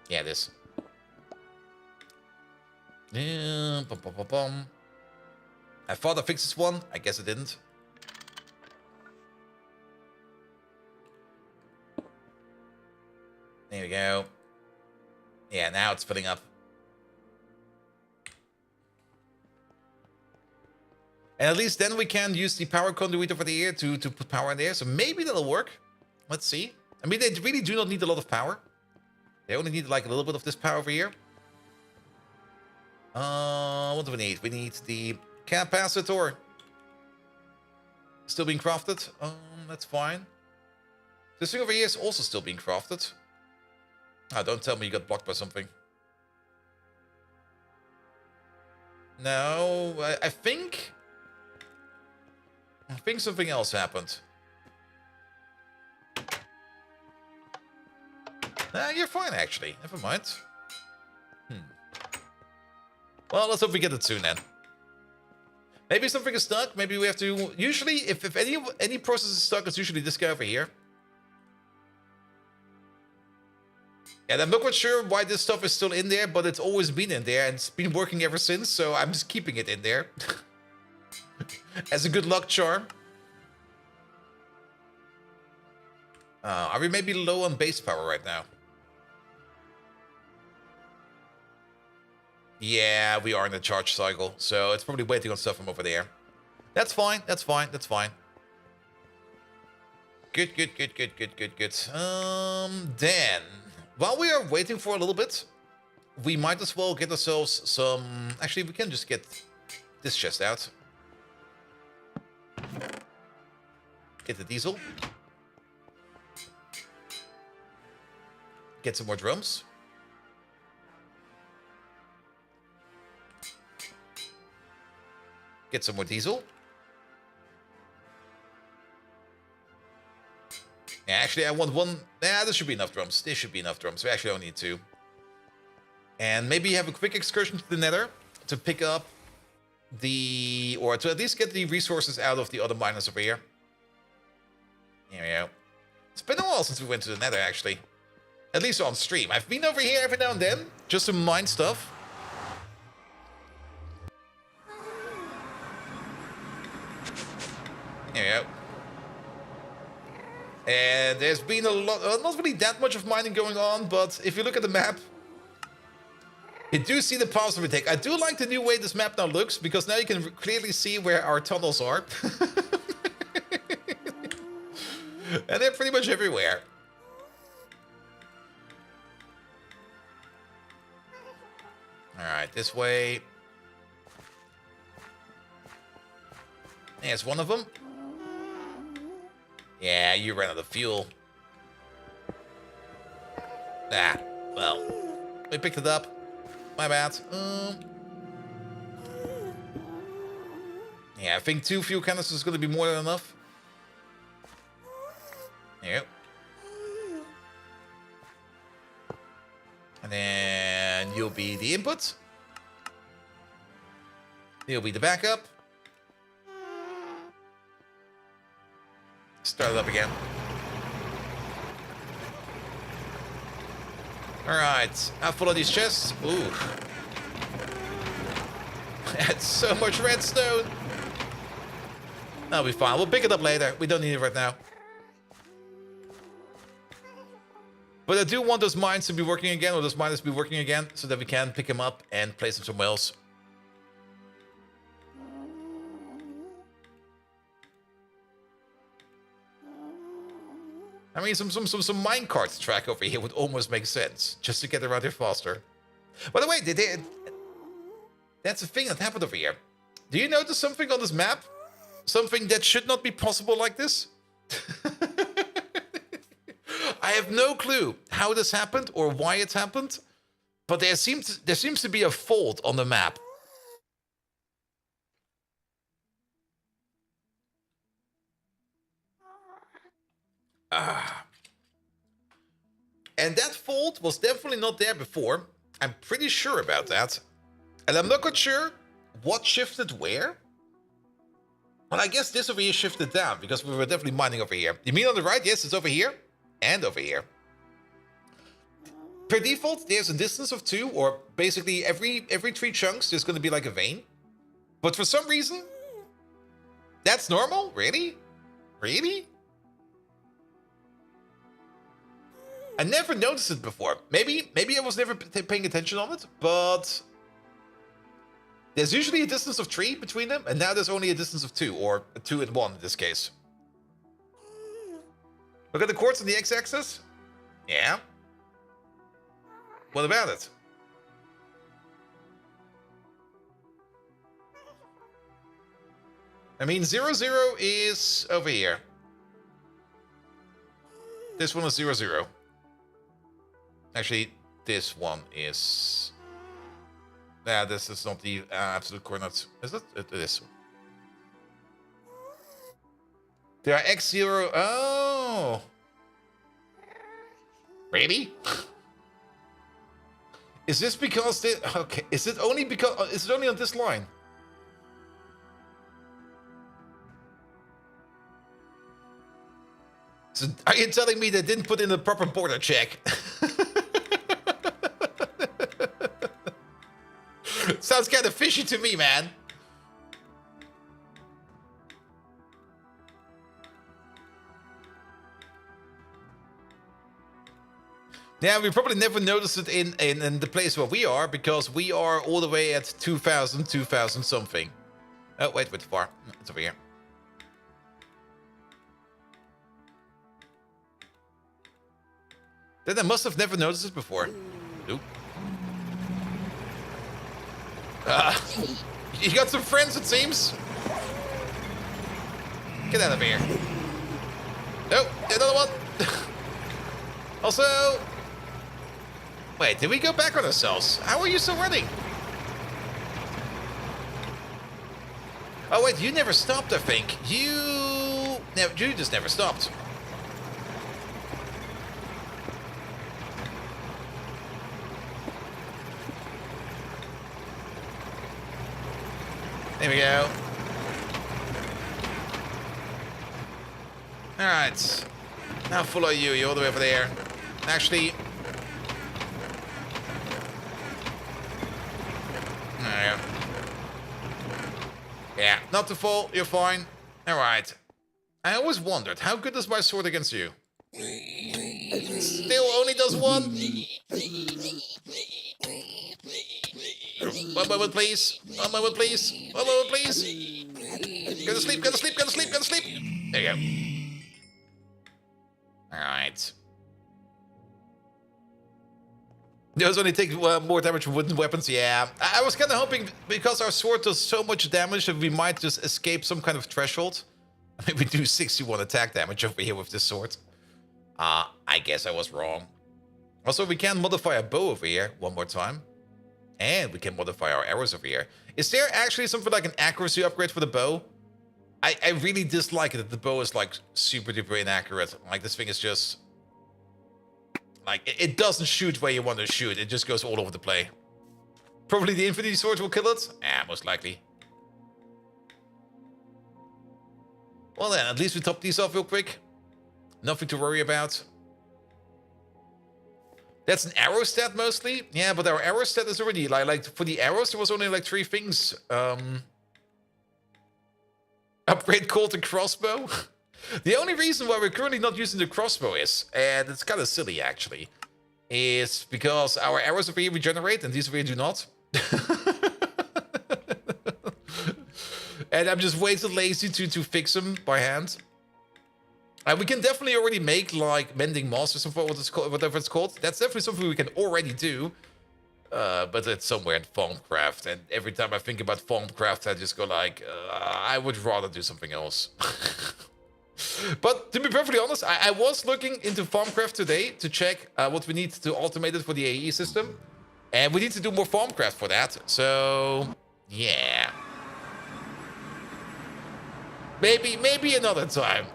Yeah, this. Yeah, I thought I fixed this one. I guess I didn't. There we go. Yeah, now it's filling up. And at least then we can use the power conduit over here to put power in there. So maybe that'll work. Let's see. I mean, they really do not need a lot of power. They only need like a little bit of this power over here. What do we need? We need the capacitor. Still being crafted. That's fine. This thing over here is also still being crafted. Oh, don't tell me you got blocked by something. No, I think think something else happened. Nah, you're fine, actually. Never mind. Well, let's hope we get it soon, then. Maybe something is stuck. Maybe we have to... Usually, if any process is stuck, it's usually this guy over here. And I'm not quite sure why this stuff is still in there, but it's always been in there, and it's been working ever since, so I'm just keeping it in there. As a good luck charm. Are we maybe low on base power right now? Yeah, we are in the charge cycle, so it's probably waiting on stuff from over there. That's fine, that's fine, that's fine. Good. Then, while we are waiting for a little bit, we might as well get ourselves some... Actually, we can just get this chest out. Get the diesel. Get some more drums. Get some more diesel. Yeah, actually, I want one. Nah, this should be enough drums. This should be enough drums. We actually don't need two. And maybe have a quick excursion to the Nether to pick up the... Or to at least get the resources out of the other miners over here. Here we go. It's been a while since we went to the Nether, actually. At least on stream. I've been over here every now and then, just to mine stuff. Here we go. And there's been a lot, not really that much of mining going on, but if you look at the map, you do see the paths we take. I do like the new way this map now looks, because now you can clearly see where our tunnels are. And they're pretty much everywhere. Alright, this way. There's one of them. Yeah, you ran out of fuel. Ah, well. We picked it up. My bad. Yeah, I think 2 fuel canisters is going to be more than enough. There you go. And then you'll be the input. You'll be the backup. Start it up again. Alright, how full of these chests? Ooh. That's so much redstone. That'll be fine. We'll pick it up later. We don't need it right now. But I do want those mines to be working again, or those miners to be working again, so that we can pick them up and place them somewhere else. I mean, some minecart track over here would almost make sense, just to get around here faster. By the way, that's a thing that happened over here. Do you notice something on this map? Something that should not be possible like this? I have no clue how this happened or why it happened, but there seems to be a fault on the map. And that fault was definitely not there before. I'm pretty sure about that. And I'm not quite sure what shifted where. Well, I guess this over here shifted down, because we were definitely mining over here. You mean on the right? Yes, it's over here. And over here. Per default, there's a distance of 2, or basically every 3 chunks, there's going to be like a vein. But for some reason, that's normal? Really? Really? I never noticed it before. Maybe I was never paying attention on it, but there's usually a distance of 3 between them, and now there's only a distance of 2, or 2 and 1 in this case. Look at the quartz on the x-axis. Yeah. What about it? I mean, 0, 0 is over here. This one is 0, 0. Actually, this one is... Yeah, this is not the absolute coordinates. Is it? It is. There are X0. Oh. Really? Is this because they... Okay, is it only because... Is it only on this line? So are you telling me they didn't put in the proper border check? Sounds kind of fishy to me, man. Yeah, we probably never noticed it in the place where we are, because we are all the way at 2000 something. Oh, wait, far. It's over here. Then I must have never noticed it before. Nope. You got some friends, it seems. Get out of here. Oh, another one. Also... Wait, did we go back on ourselves? How are you still running? Oh, wait, you never stopped, I think. You just never stopped. There we go. Alright. Now follow you. You're all the way over there. Actually... There you go. Yeah, not to fall. You're fine. Alright. I always wondered, how good is my sword against you? Still only does one. One moment, please. One moment, please. One moment, please. Go to sleep, go to sleep, go to sleep, go to sleep. There you go. Alright. Those only take more damage from wooden weapons, yeah. I was kind of hoping, because our sword does so much damage, that we might just escape some kind of threshold. I mean, we do 61 attack damage over here with this sword. I guess I was wrong. Also, we can modify a bow over here one more time. And we can modify our arrows over here. Is there actually something like an accuracy upgrade for the bow? I really dislike it that the bow is like super duper inaccurate. Like, this thing is just... Like, it doesn't shoot where you want to shoot. It just goes all over the play. Probably the Infinity Sword will kill it? Yeah, most likely. Well then, at least we top these off real quick. Nothing to worry about. That's an arrow stat mostly. Yeah, but our arrow stat is already... Like for the arrows, there was only like 3 things. Upgrade Colt and Crossbow. The only reason why we're currently not using the crossbow is, and it's kind of silly actually, is because our arrows over here regenerate and these over here do not. And I'm just way too lazy to fix them by hand. And we can definitely already make like mending moss or something, whatever it's called. That's definitely something we can already do. But it's somewhere in Farmcraft, and every time I think about Farmcraft, I just go like, I would rather do something else. But to be perfectly honest, I was looking into Farmcraft today to check what we need to automate it for the AE system. And we need to do more Farmcraft for that. So, yeah. Maybe another time.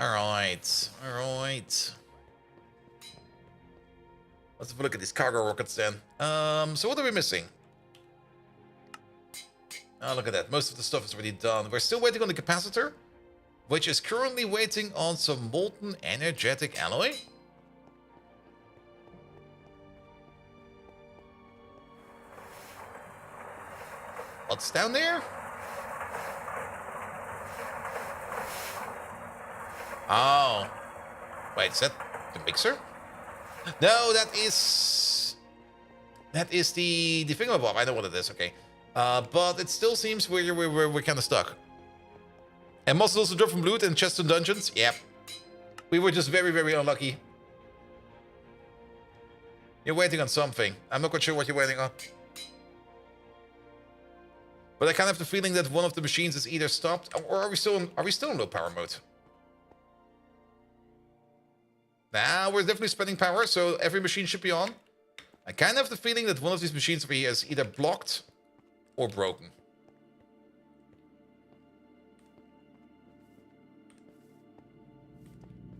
Alright. Let's have a look at these cargo rockets then. So what are we missing? Oh, look at that. Most of the stuff is already done. We're still waiting on the capacitor, which is currently waiting on some molten energetic alloy. What's down there? Oh. Wait, is that the mixer? No, that is the thingamabob. I know what it is. Okay, but it still seems we're kind of stuck. And must also drop from loot and chests and dungeons. Yep, we were just very unlucky. You're waiting on something. I'm not quite sure what you're waiting on. But I kind of have the feeling that one of the machines is either stopped, or are we still in low power mode? Now we're definitely spending power, so every machine should be on. I kind of have the feeling that one of these machines over here is either blocked or broken.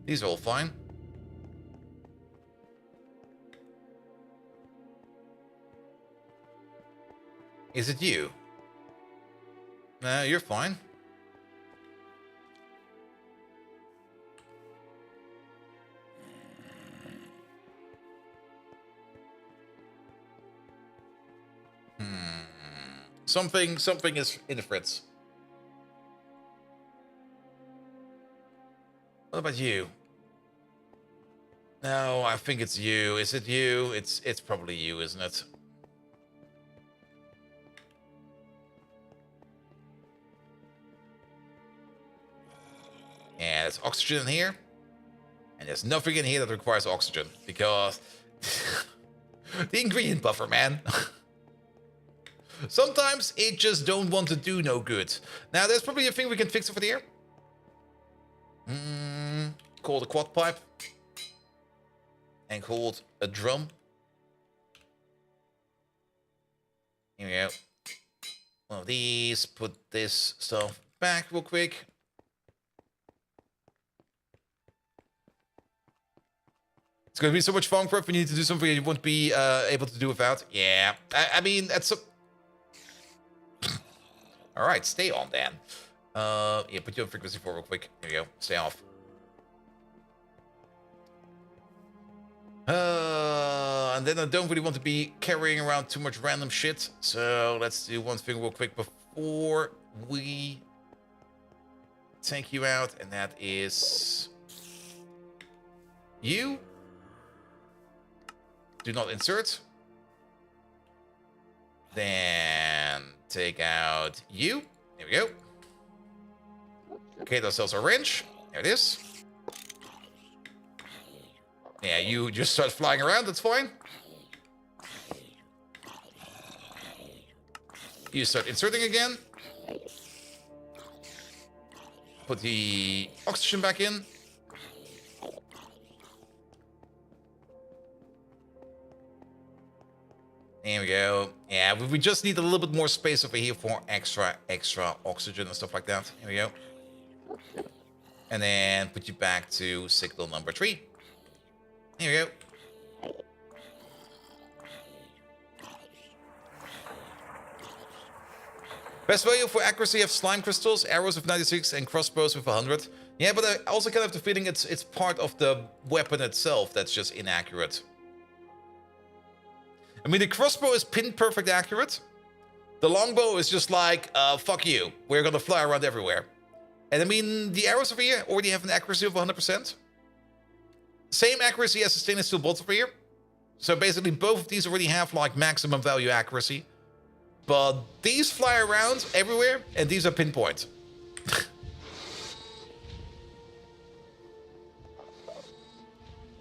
These are all fine. Is it you? No, you're fine. Something is in the fritz. What about you? No, I think it's you. Is it you? It's probably you, isn't it? Yeah, there's oxygen in here. And there's nothing in here that requires oxygen. Because... the ingredient buffer, man. Sometimes it just don't want to do no good. Now, there's probably a thing we can fix over here. Called a quad pipe. And called a drum. Here we go. One of these. Put this stuff back real quick. It's going to be so much fun, Prep. We need to do something you won't be able to do without. Yeah. I mean, that's a... All right, stay on then. Yeah, put your frequency 4 real quick. Here we go. Stay off. And then I don't really want to be carrying around too much random shit. So let's do one thing real quick before we take you out. And that is... you. Do not insert. Then take out you. There we go. Okay, ourselves a wrench. There it is. Yeah, you just start flying around. That's fine. You start inserting again. Put the oxygen back in. There we go. Yeah, we just need a little bit more space over here for extra oxygen and stuff like that. Here we go. And then put you back to signal number 3. Here we go. Best value for accuracy of slime crystals, arrows of 96, and crossbows with 100. Yeah, but I also kind of have the feeling it's part of the weapon itself that's just inaccurate. I mean, the crossbow is pin-perfect accurate. The longbow is just like, fuck you. We're gonna fly around everywhere. And I mean, the arrows over here already have an accuracy of 100%. Same accuracy as the stainless steel bolts over here. So basically, both of these already have, like, maximum value accuracy. But these fly around everywhere, and these are pinpoint.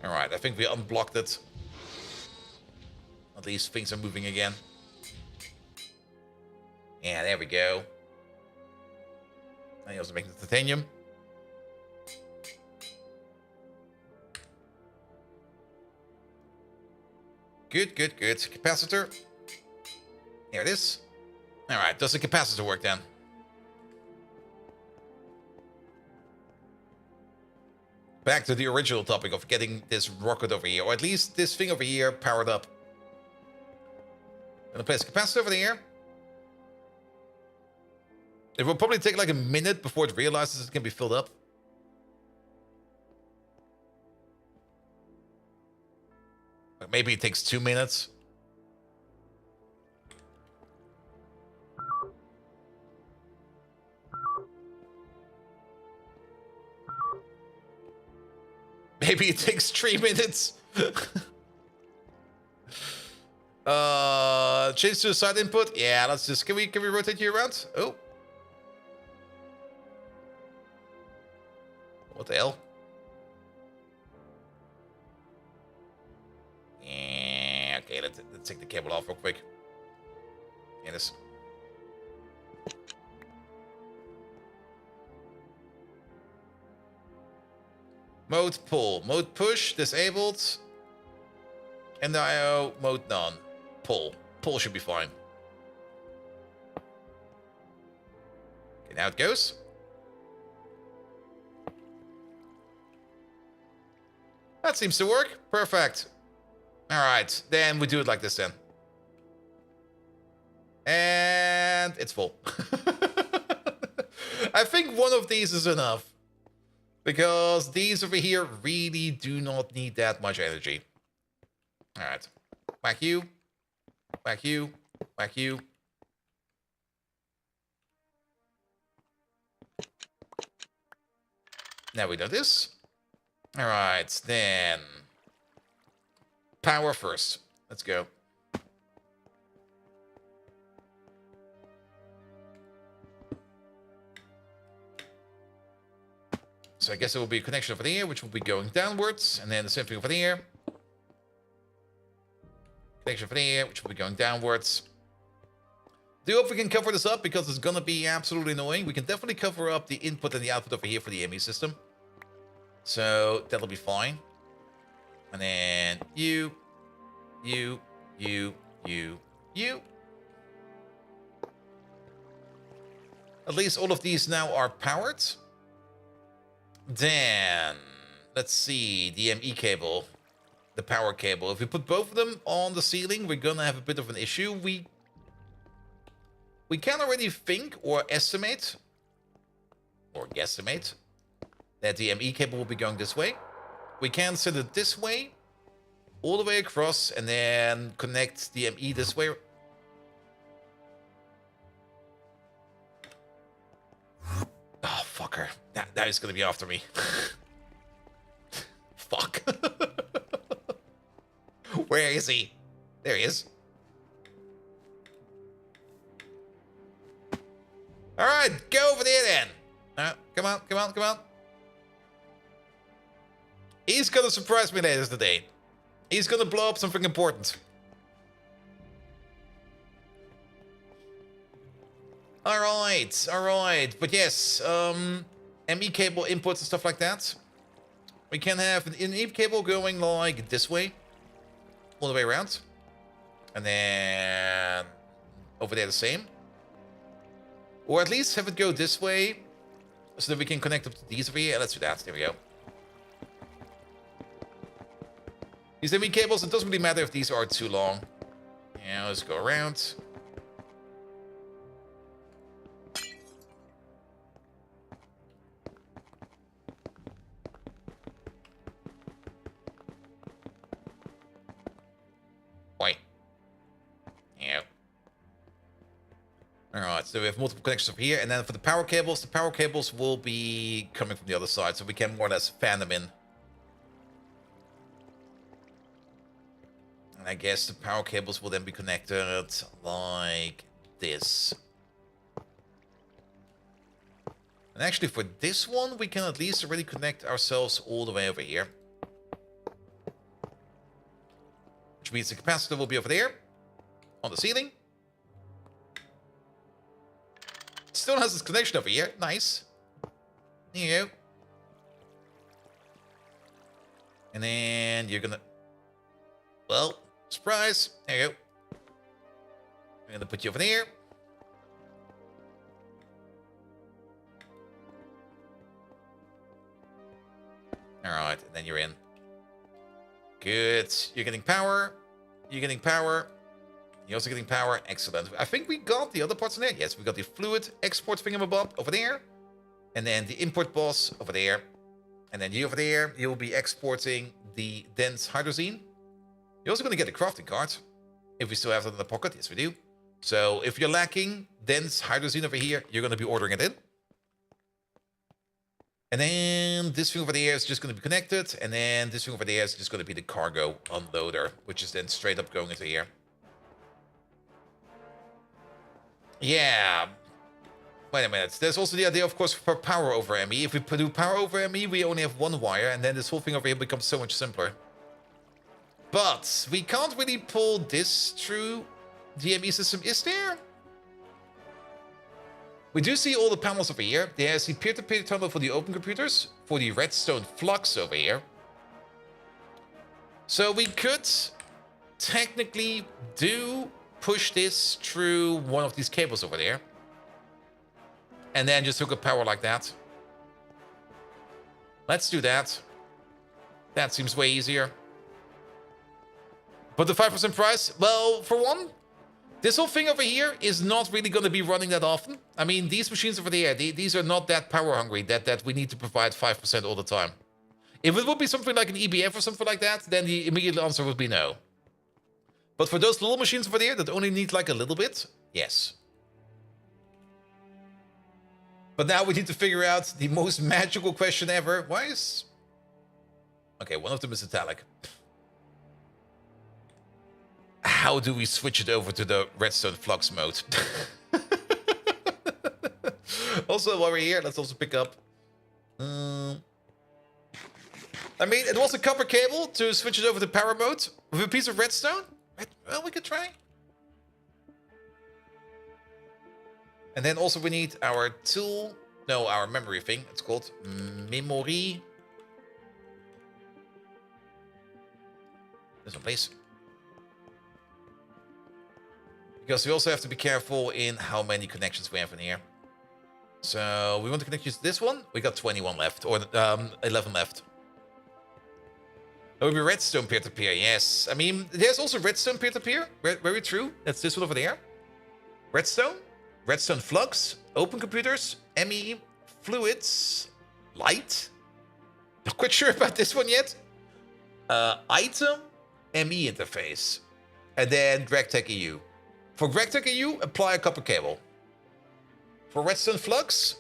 Alright, I think we unblocked it. At least things are moving again. Yeah, there we go. I also make the titanium. Good, good, good. Capacitor. There it is. Alright, does the capacitor work then? Back to the original topic of getting this rocket over here, or at least this thing over here powered up. Gonna place a capacitor over there. It will probably take like a minute before it realizes it can be filled up. But maybe it takes 2 minutes. Maybe it takes 3 minutes. Change to a side input. Yeah, let's just can we rotate you around? Oh. What the hell? Yeah, okay, let's take the cable off real quick. Yeah, this. Mode pull. Mode push disabled. And the IO mode none. Pull. Pull should be fine. Okay, now it goes. That seems to work. Perfect. Alright, then we do it like this then. And it's full. I think one of these is enough. Because these over here really do not need that much energy. Alright. Whack you. Whack you. Whack you. Now we do this. Alright, then. Power first. Let's go. So I guess there will be a connection over there, which will be going downwards, and then the same thing over there. Connection over there, which will be going downwards. Do hope we can cover this up, because it's gonna be absolutely annoying. We can definitely cover up the input and the output over here for the ME system. So that'll be fine. And then you. At least all of these now are powered. Then, let's see, the ME cable, the power cable. If we put both of them on the ceiling, we're gonna have a bit of an issue. We can already think or estimate, or guesstimate, that the ME cable will be going this way. We can send it this way, all the way across, and then connect the ME this way. Oh, fucker. That is gonna be after me. Fuck. Where is he? There he is. Alright, go over there then. Come on, come on, come on. He's gonna surprise me later today. He's gonna blow up something important. Alright. But yes, ME cable inputs and stuff like that. We can have an ME cable going like this way. All the way around. And then over there the same. Or at least have it go this way. So that we can connect up to these over here. Let's do that. There we go. These ME cables, it doesn't really matter if these are too long. Yeah, let's go around. Alright, so we have multiple connections over here, and then for the power cables will be coming from the other side, so we can more or less fan them in. And I guess the power cables will then be connected like this. And actually for this one, we can at least already connect ourselves all the way over here. Which means the capacitor will be over there, on the ceiling. Still has this connection over here. Nice. There you go. And then you're gonna... Well, surprise. There you go. I'm gonna put you over there. Alright, and then you're in. Good. You're getting power. You're getting power. You're also getting power. Excellent. I think we got the other parts in there. Yes, we got the fluid export thingamabob over there. And then the import boss over there. And then you over there, you'll be exporting the dense hydrazine. You're also going to get a crafting card. If we still have that in the pocket. Yes, we do. So if you're lacking dense hydrazine over here, you're going to be ordering it in. And then this thing over there is just going to be connected. And then this thing over there is just going to be the cargo unloader, which is then straight up going into here. Yeah. Wait a minute. There's also the idea, of course, for power over ME. If we do power over ME, we only have one wire, and then this whole thing over here becomes so much simpler. But we can't really pull this through the ME system, is there? We do see all the panels over here. There's the peer-to-peer tunnel for the open computers, for the redstone flux over here. So we could technically do push this through one of these cables over there. And then just hook up power like that. Let's do that. That seems way easier. But the 5% price, well, for one, this whole thing over here is not really going to be running that often. I mean, these machines over there, these are not that power hungry that we need to provide 5% all the time. If it would be something like an EBF or something like that, then the immediate answer would be no. But for those little machines over there that only need like a little bit, yes. But now we need to figure out the most magical question ever. Why is... Okay, one of them is italic. How do we switch it over to the redstone flux mode? Also, while we're here, let's also pick up... I mean, it was a copper cable to switch it over to power mode with a piece of redstone. Well, we could try. And then also we need our tool. No, our memory thing. It's called memory. This one, please. Because we also have to be careful in how many connections we have in here. So we want to connect you to this one. We got 21 left, or 11 left. That would be redstone peer-to-peer, yes. I mean, there's also redstone peer-to-peer. Very true. That's this one over there. Redstone. Redstone Flux, Open Computers, ME, Fluids, Light. Not quite sure about this one yet. Item, ME interface. And then GregTech EU. For GregTech EU, apply a copper cable. For Redstone Flux,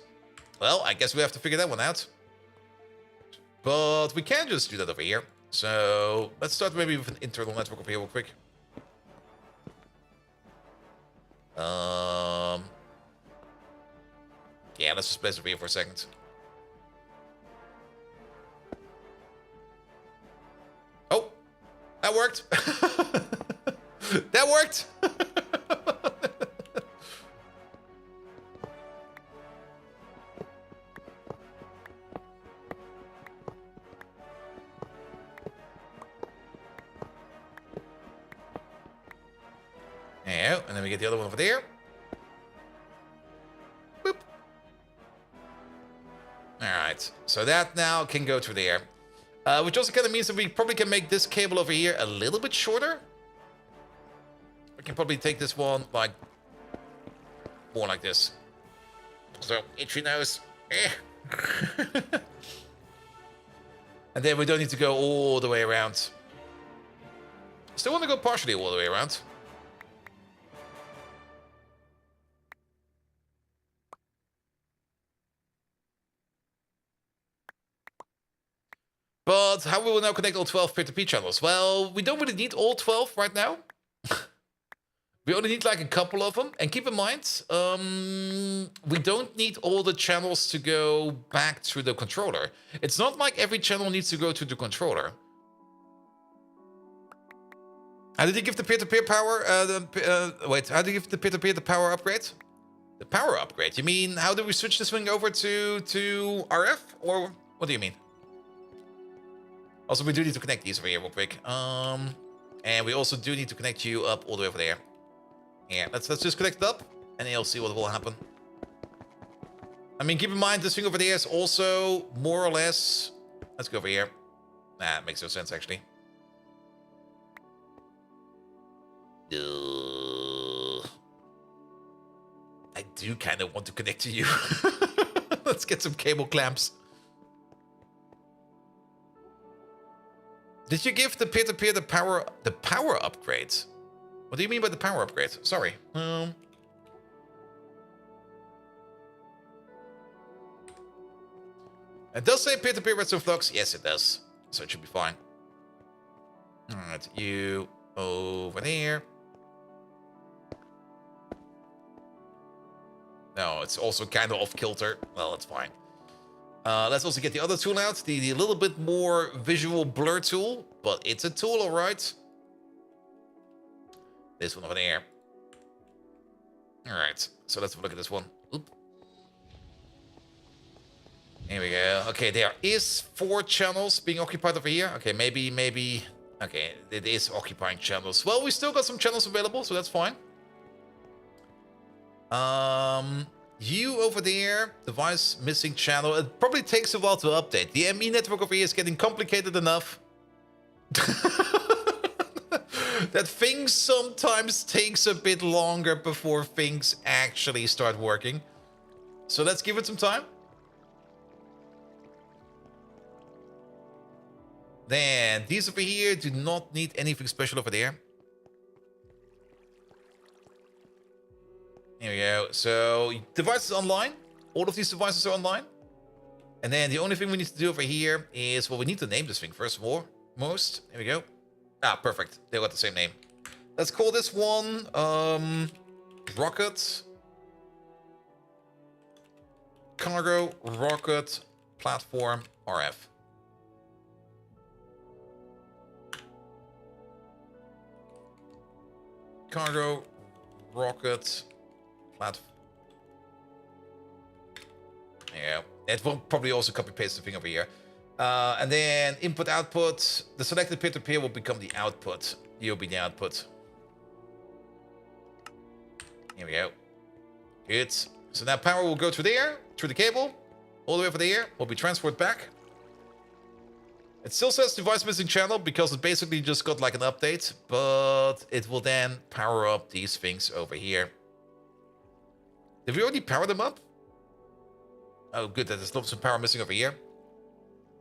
well, I guess we have to figure that one out. But we can just do that over here. So let's start maybe with an internal network over here real quick. Yeah, let's just place it over here for a second. Oh, that worked. That worked. Yeah, and then we get the other one over there. Boop. Alright, so that now can go through there. Which also kind of means that we probably can make this cable over here a little bit shorter. We can probably take this one, like, more like this. So, itchy nose. And then we don't need to go all the way around. Still want to go partially all the way around. But how will we now connect all 12 peer-to-peer channels? Well, we don't really need all 12 right now. We only need like a couple of them. And keep in mind, we don't need all the channels to go back to the controller. It's not like every channel needs to go to the controller. How did you give the peer-to-peer power? Wait, how did you give the peer-to-peer the power upgrade? The power upgrade? You mean, how do we switch this thing over to RF? Or what do you mean? Also, we do need to connect these over here real quick. And we also do need to connect you up all the way over there. Yeah, let's just connect it up, and then you'll see what will happen. I mean, keep in mind, this thing over there is also more or less... Let's go over here. Nah, it makes no sense, actually. I do kind of want to connect to you. Let's get some cable clamps. Did you give the peer-to-peer the power upgrade? What do you mean by the power upgrade? Sorry. It does say peer-to-peer redstone flux. Yes, it does. So it should be fine. Alright, you over there. No, it's also kind of off kilter. Well, that's fine. Let's also get the other tool out. The little bit more visual blur tool. But it's a tool, alright. This one over there. Alright, so let's have a look at this one. Oop. Here we go. Okay, there is 4 channels being occupied over here. Okay, maybe Okay, it is occupying channels. Well, we still got some channels available, so that's fine. You over there, device missing channel. It probably takes a while to update. The ME network over here is getting complicated enough. That things sometimes takes a bit longer before things actually start working. So let's give it some time. Then these over here do not need anything special over there. Here we go. So devices online. All of these devices are online. And then the only thing we need to do over here is, well, we need to name this thing first of all. Most. Here we go. Ah, perfect. They got the same name. Let's call this one Rocket. Cargo Rocket Platform RF. Cargo Rocket Platform. Yeah, it will probably also copy paste the thing over here. And then input output. The selected peer-to-peer will become the output. You'll be the output. Here we go. Good. So now power will go through there, through the cable, all the way over there. Will be transferred back. It still says device missing channel because it basically just got like an update, but it will then power up these things over here. Did we already power them up? Oh, good. There's some power missing over here.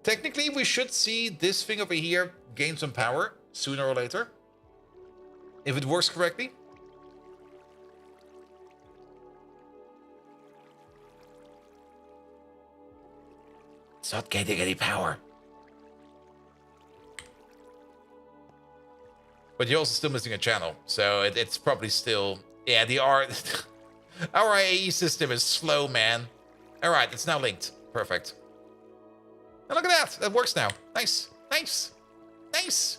Technically, we should see this thing over here gain some power sooner or later. If it works correctly. It's not getting any power. But you're also still missing a channel. So it's probably still... Yeah, our AE system is slow, man. Alright, it's now linked. Perfect. And look at that. That works now. Nice. Nice. Nice.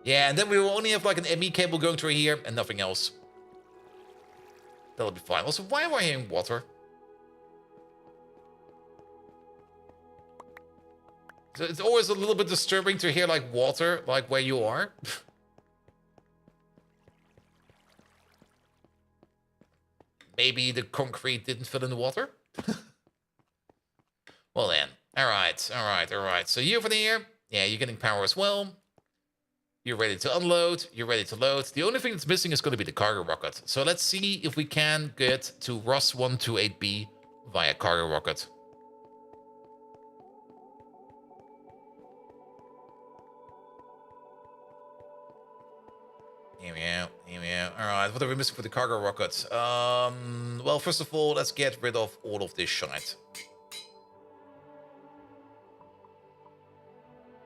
Yeah, and then we will only have like an ME cable going through here and nothing else. That'll be fine. Also, why am I hearing water? So it's always a little bit disturbing to hear like water, like where you are. Maybe the concrete didn't fill in the water? Well then. Alright, alright, alright. So you over there, yeah, you're getting power as well. You're ready to unload, you're ready to load. The only thing that's missing is going to be the cargo rocket. So let's see if we can get to Ross 128B via cargo rocket. Here we go, here we go. Alright, what are we missing for the cargo rocket? Well, first of all, let's get rid of all of this shite.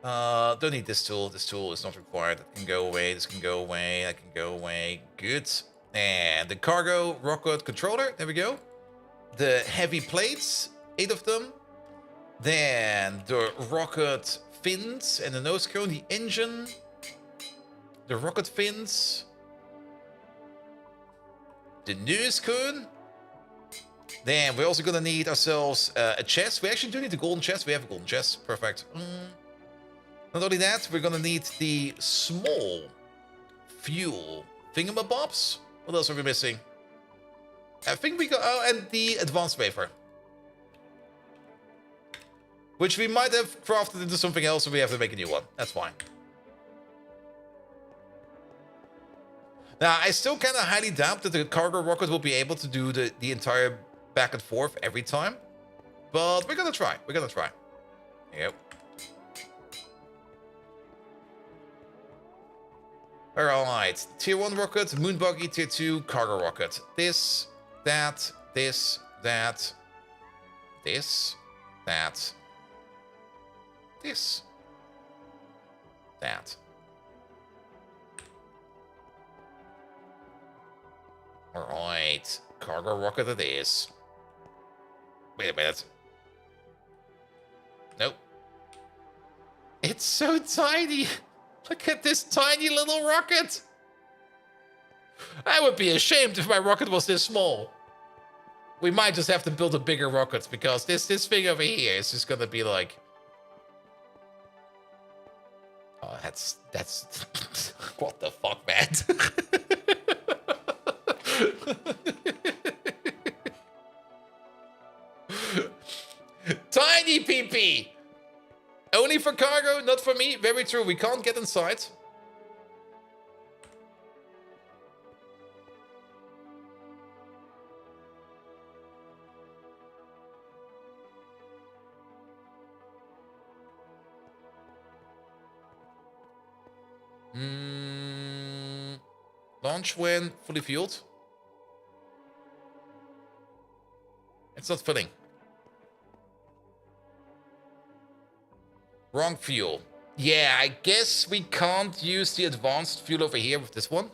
Don't need this tool. This tool is not required. That can go away. This can go away. That can go away. Good. And the cargo rocket controller. There we go. The heavy plates. 8 of them. Then the rocket fins and the nose cone. The engine. The rocket fins. The nose cone. Then we're also gonna need ourselves a chest. We actually do need a golden chest. We have a golden chest. Perfect. Not only that, we're gonna need the small fuel thingamabobs. What else are we missing? I think we got... Oh, and the advanced wafer. Which we might have crafted into something else, so we have to make a new one. That's fine. Now, I still kind of highly doubt that the cargo rocket will be able to do the entire back and forth every time. But we're gonna try. We're gonna try. Yep. Alright, tier 1 rocket, moon buggy, tier 2 cargo rocket. This, that, this, that, this, that, this, that. Alright, cargo rocket it is. Wait a minute. Nope. It's so tiny! Look at this tiny little rocket! I would be ashamed if my rocket was this small. We might just have to build a bigger rocket because this thing over here is just gonna be like... That's what the fuck, man. Tiny PP. Only for cargo, not for me. Very true. We can't get inside. Launch when fully fueled. It's not filling. Wrong fuel. Yeah, I guess we can't use the advanced fuel over here with this one.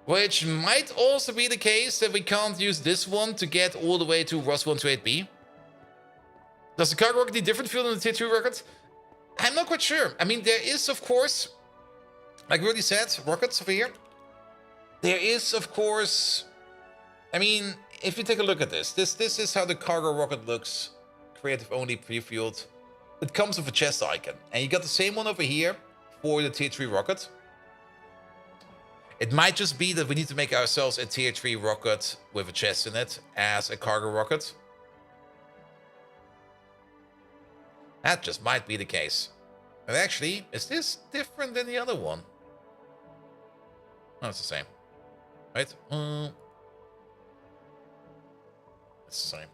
Which might also be the case that we can't use this one to get all the way to Roswell 128B. Does the cargo rocket need different fuel than the Tier 2 rocket? I'm not quite sure. I mean, there is, of course, like Rudy said, rockets over here. There is, of course, I mean, if you take a look at this is how the cargo rocket looks. Creative only, pre-fueled. It comes with a chest icon. And you got the same one over here for the Tier 3 rocket. It might just be that we need to make ourselves a Tier 3 rocket with a chest in it as a cargo rocket. That just might be the case. And actually, is this different than the other one? No, it's the same. Right? It's the same.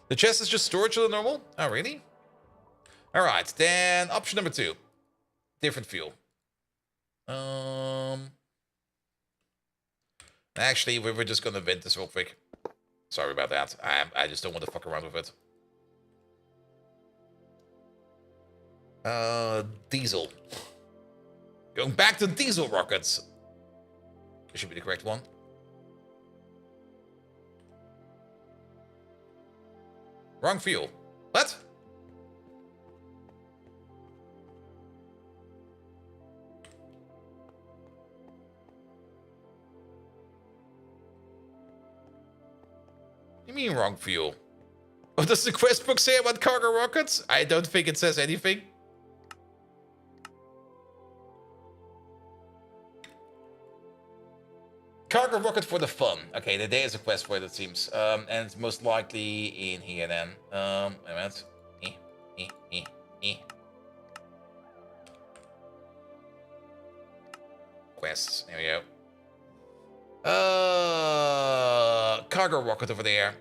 The chest is just storage of the normal? Oh, really? Alright, then option number 2. Different fuel. Actually, we're just gonna vent this real quick. Sorry about that. I just don't want to fuck around with it. Diesel. Going back to diesel rockets. This should be the correct one. Wrong fuel. What? You mean wrong fuel? What does the quest book say about cargo rockets? I don't think it says anything. Cargo rocket for the fun. Okay, there is a quest for it, it seems. And it's most likely in here then. Wait a minute. Quests. There we go. Cargo rocket over there.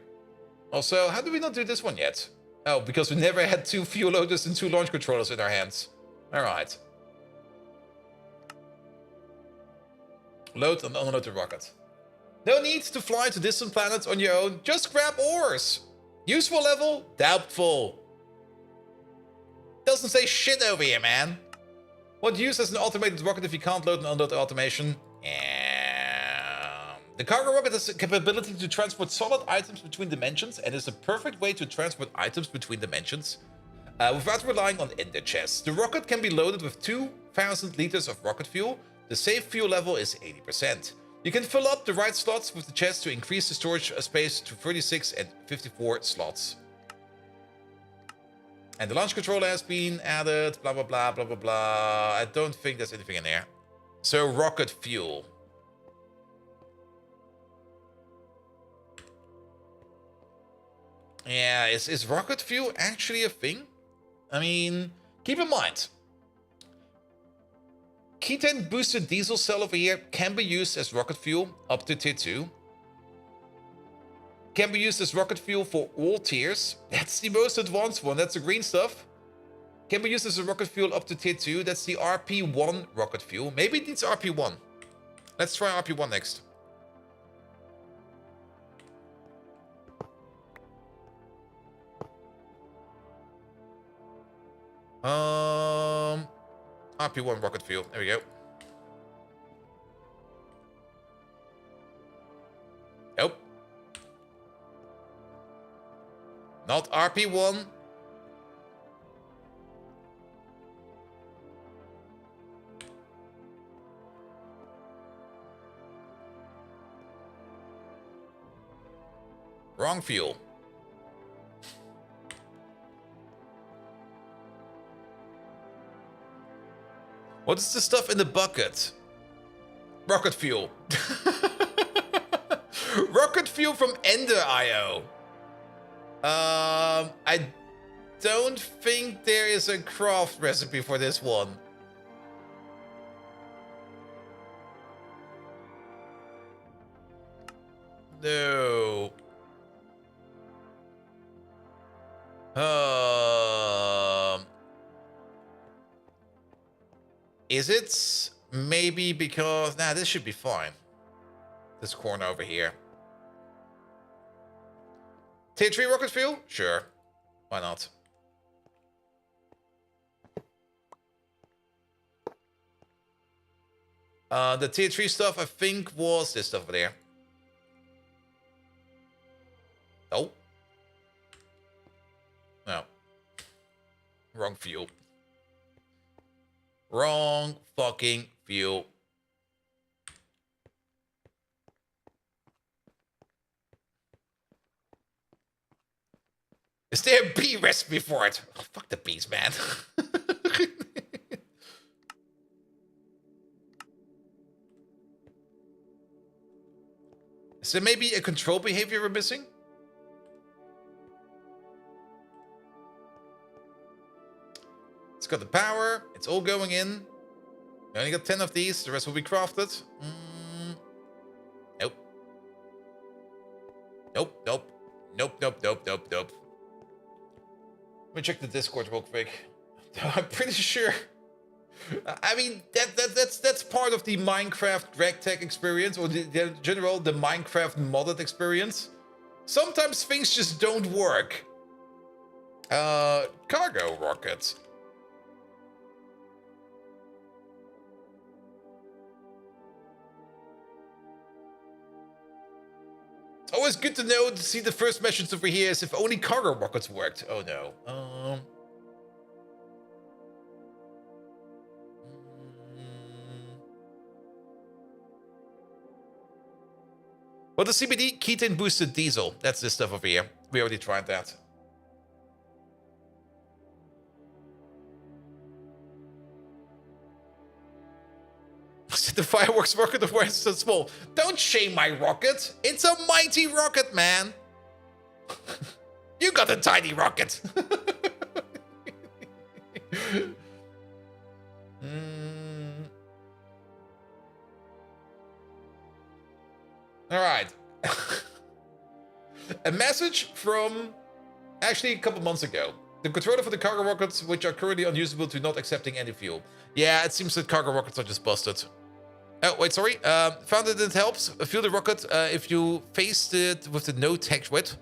Also, how do we not do this one yet? Oh, because we never had 2 fuel loaders and 2 launch controllers in our hands. Alright. Load and unload the rocket. No need to fly to distant planets on your own. Just grab ores. Useful level? Doubtful. Doesn't say shit over here, man. What use as an automated rocket if you can't load and unload the automation? The cargo rocket has the capability to transport solid items between dimensions and is a perfect way to transport items between dimensions without relying on ender chests. The rocket can be loaded with 2,000 liters of rocket fuel. The safe fuel level is 80%. You can fill up the right slots with the chest to increase the storage space to 36 and 54 slots. And the launch controller has been added, blah, blah, blah, blah, blah, blah. I don't think there's anything in there. So, rocket fuel. Yeah, is rocket fuel actually a thing? I mean, keep in mind, ketane boosted diesel cell over here can be used as rocket fuel up to tier 2. Can be used as rocket fuel for all tiers. That's the most advanced one. That's the green stuff. Can be used as a rocket fuel up to tier 2. That's the RP1 rocket fuel. Maybe it needs RP1. Let's try RP1 next. RP1 rocket fuel. There we go. Nope. Not RP1. Wrong fuel. What is the stuff in the bucket? Rocket fuel. Rocket fuel from Ender.io. I don't think there is a craft recipe for this one. No. Is it? Maybe because... Nah, this should be fine. This corner over here. Tier 3 rocket fuel? Sure. Why not? The tier 3 stuff, I think, was this stuff over there. Oh. No. Wrong fuel. Wrong fucking fuel. Is there a bee recipe for it? Oh, fuck the bees, man. Is there maybe a control behavior we're missing? It's got the power. It's all going in. We only got 10 of these. The rest will be crafted. Nope. Nope, nope. Nope, nope, nope, nope, nope. Let me check the Discord real quick. I'm pretty sure. I mean, that's part of the Minecraft GregTech experience, or the general the Minecraft modded experience. Sometimes things just don't work. Cargo rockets. It's always good to know to see the first message over here is if only cargo rockets worked. Oh no. Well, the CBD ketone boosted diesel. That's this stuff over here. We already tried that. The fireworks rocket of where it's so small. Don't shame my rocket. It's a mighty rocket, man. You got a tiny rocket. All right. A message from actually a couple months ago. The controller for the cargo rockets, which are currently unusable to not accepting any fuel. Yeah, it seems that cargo rockets are just busted. Oh, wait, sorry. Found that it helps fuel the rocket if you face it with the no texture. Wait.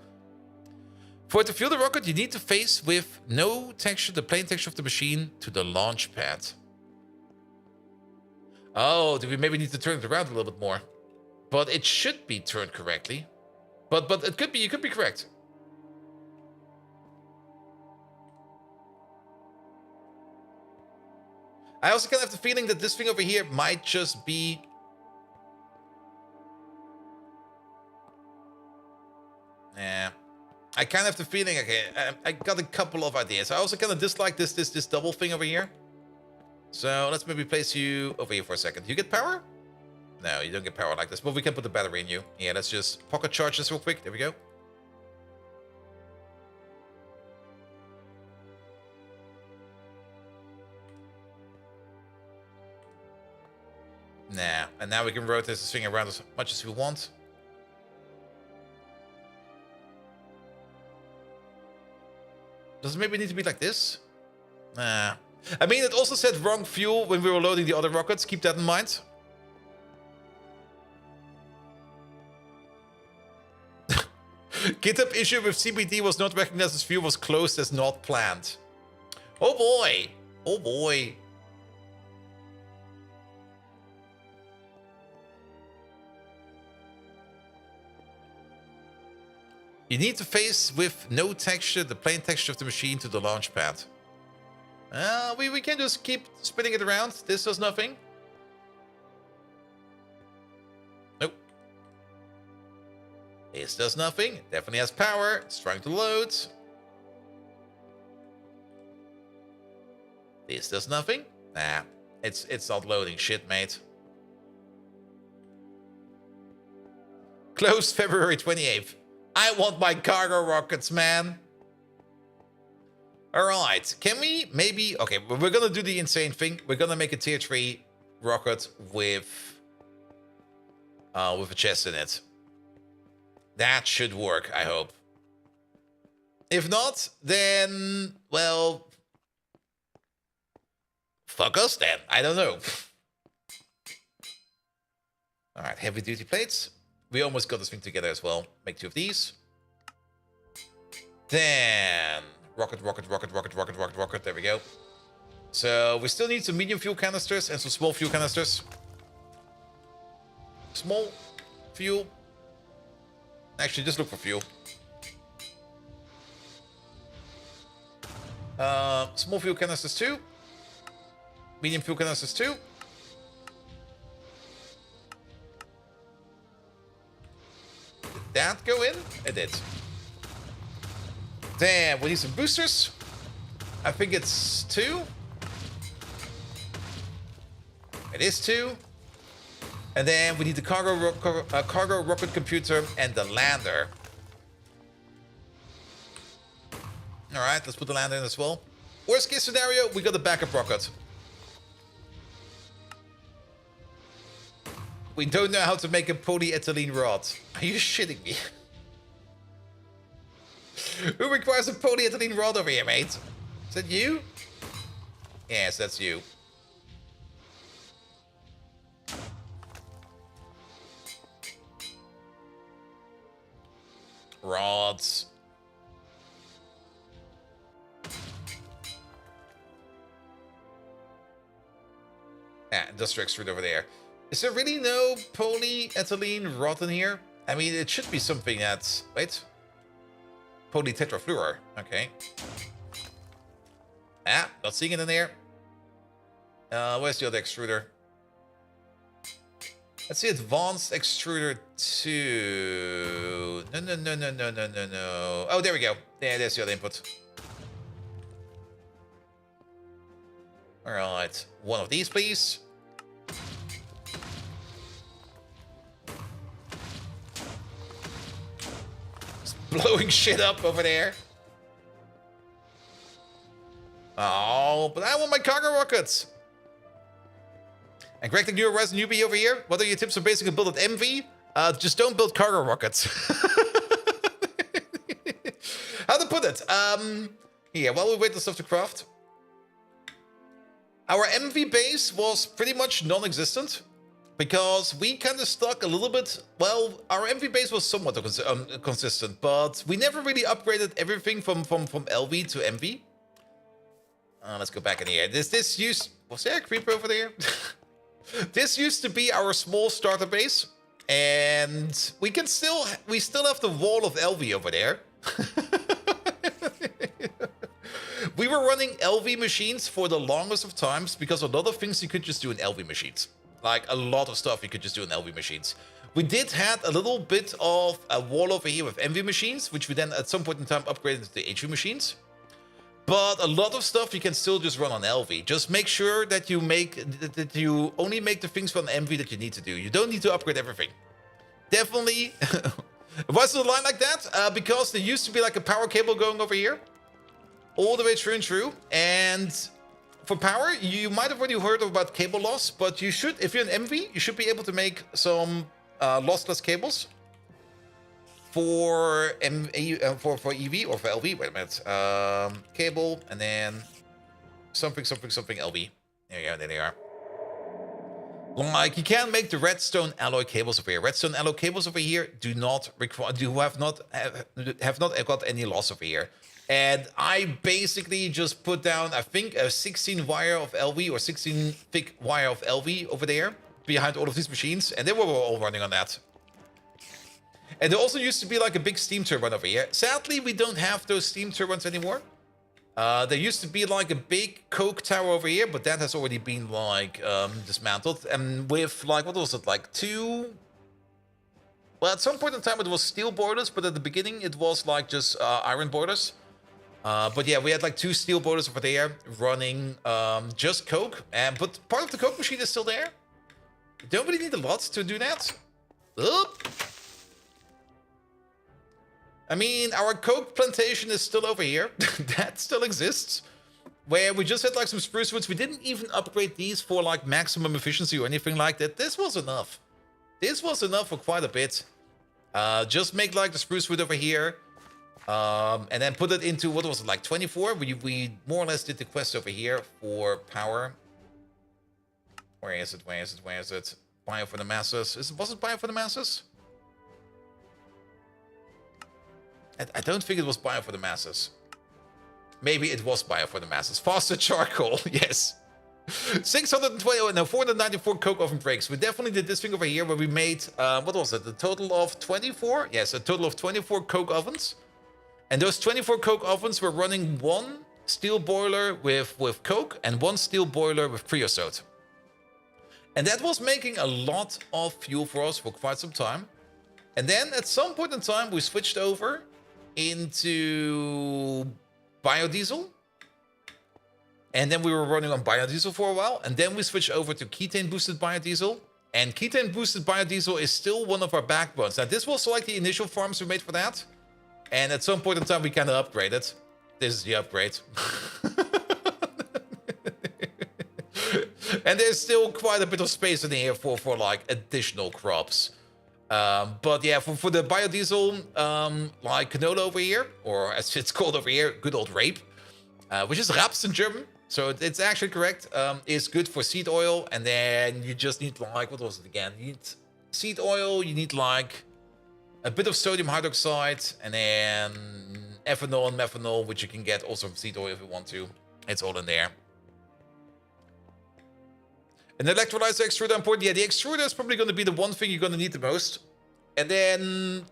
For it to fuel the rocket, you need to face with no texture, the plain texture of the machine, to the launch pad. Oh, do we maybe need to turn it around a little bit more? But it should be turned correctly. But it could be, you could be correct. I also kind of have the feeling that this thing over here might just be... Nah. I kind of have the feeling, okay, I got a couple of ideas. I also kind of dislike this double thing over here. So let's maybe place you over here for a second. You get power? No, you don't get power like this, but we can put the battery in you. Yeah, let's just pocket charge this real quick. There we go. Nah, and now we can rotate this thing around as much as we want. Does it maybe need to be like this? Nah. I mean, it also said wrong fuel when we were loading the other rockets. Keep that in mind. GitHub issue with CBD was not recognized as fuel was closed as not planned. Oh boy. Oh boy. You need to face with no texture, the plain texture of the machine, to the launch pad. We can just keep spinning it around. This does nothing. Nope. This does nothing. It definitely has power. It's trying to load. This does nothing. Nah. It's not loading. Shit, mate. Closed February 28th. I want my cargo rockets, man. All right. Can we maybe... Okay, we're going to do the insane thing. We're going to make a tier 3 rocket with a chest in it. That should work, I hope. If not, then, well... Fuck us then. I don't know. All right, heavy duty plates. We almost got this thing together as well. Make 2 of these. Then rocket. There we go. So we still need some medium fuel canisters and some small fuel canisters. Small fuel. Actually, just look for fuel. Small fuel canisters 2. Medium fuel canisters 2. Did that go in? It did. Then we need some boosters. I think it's 2. It is 2. And then we need the cargo rocket computer and the lander. All right, let's put the lander in as well. Worst case scenario, we got the backup rocket. We don't know how to make a polyethylene rod. Are you shitting me? Who requires a polyethylene rod over here, mate? Is that you? Yes, that's you. Rods. Industrial extrude over there. Is there really no polyethylene rod in here? I mean, it should be something that's... Wait. Polytetrafluor. Okay. Ah, not seeing it in there. Where's the other extruder? Let's see, advanced extruder 2. No. Oh, there we go. There's the other input. All right. One of these, please. It's blowing shit up over there. Oh, but I want my cargo rockets. And Greg, the new Horizon newbie over here. What are your tips for basically build at MV? Just don't build cargo rockets. How to put it? Yeah, while we wait the stuff to craft. Our MV base was pretty much non-existent because we kind of stuck a little bit. Well, our MV base was somewhat consistent, but we never really upgraded everything from LV to MV. Let's go back in here. This used... Was there a creeper over there? This used to be our small starter base, and we still have the wall of LV over there. We were running LV machines for the longest of times because a lot of things you could just do in LV machines. Like a lot of stuff you could just do in LV machines. We did have a little bit of a wall over here with MV machines, which we then at some point in time upgraded to the HV machines. But a lot of stuff you can still just run on LV. Just make sure that you only make the things from MV that you need to do. You don't need to upgrade everything. Definitely. Why is the line like that? Because there used to be like a power cable going over here. All the way through and through. And for power, you might have already heard about cable loss. But you should, if you're an MV, you should be able to make some lossless cables. For EV or for LV, wait a minute. Cable and then something LV. There you go, there they are. Like you can make the redstone alloy cables over here. Redstone alloy cables over here do not require, have not got any loss over here. And I basically just put down, I think, a 16 wire of LV or 16 thick wire of LV over there behind all of these machines, and they were all running on that. And there also used to be like a big steam turbine over here. Sadly, we don't have those steam turbines anymore. There used to be like a big coke tower over here, but that has already been like dismantled. And with like, what was it, like 2... Well, at some point in time it was steel boilers, but at the beginning it was like just iron boilers. But yeah, we had like 2 steel boilers over there running just coke, but part of the coke machine is still there. You don't really need a lot to do that. Oop. I mean, our coke plantation is still over here. That still exists. Where we just had like some spruce woods. We didn't even upgrade these for like maximum efficiency or anything like that. This was enough. This was enough for quite a bit. Just make like the spruce wood over here. And then put it into, what was it, like 24? We more or less did the quest over here for power. Where is it? Where is it? Where is it? Bio for the masses. Was it Bio for the masses? I don't think it was Bio for the masses. Maybe it was Bio for the masses. Faster charcoal, yes. 494 coke oven breaks. We definitely did this thing over here where we made, what was it? A total of 24? Yes, a total of 24 coke ovens. And those 24 coke ovens were running 1 steel boiler with coke and 1 steel boiler with creosote. And that was making a lot of fuel for us for quite some time. And then at some point in time, we switched over into biodiesel. And then we were running on biodiesel for a while. And then we switched over to ketane boosted biodiesel. And ketane boosted biodiesel is still one of our backbones. Now, this was like the initial farms we made for that. And at some point in time, we kind of upgraded. This is the upgrade. And there's still quite a bit of space in here for like additional crops. But yeah, for the biodiesel, like canola over here, or as it's called over here, good old rape, which is Raps in German. So it's actually correct. Is good for seed oil. And then you just need like, what was it again? You need seed oil, you need like a bit of sodium hydroxide, and then ethanol and methanol, which you can get also from seed oil if you want to. It's all in there. An electrolyzer extruder important. Yeah, the extruder is probably going to be the one thing you're going to need the most. And then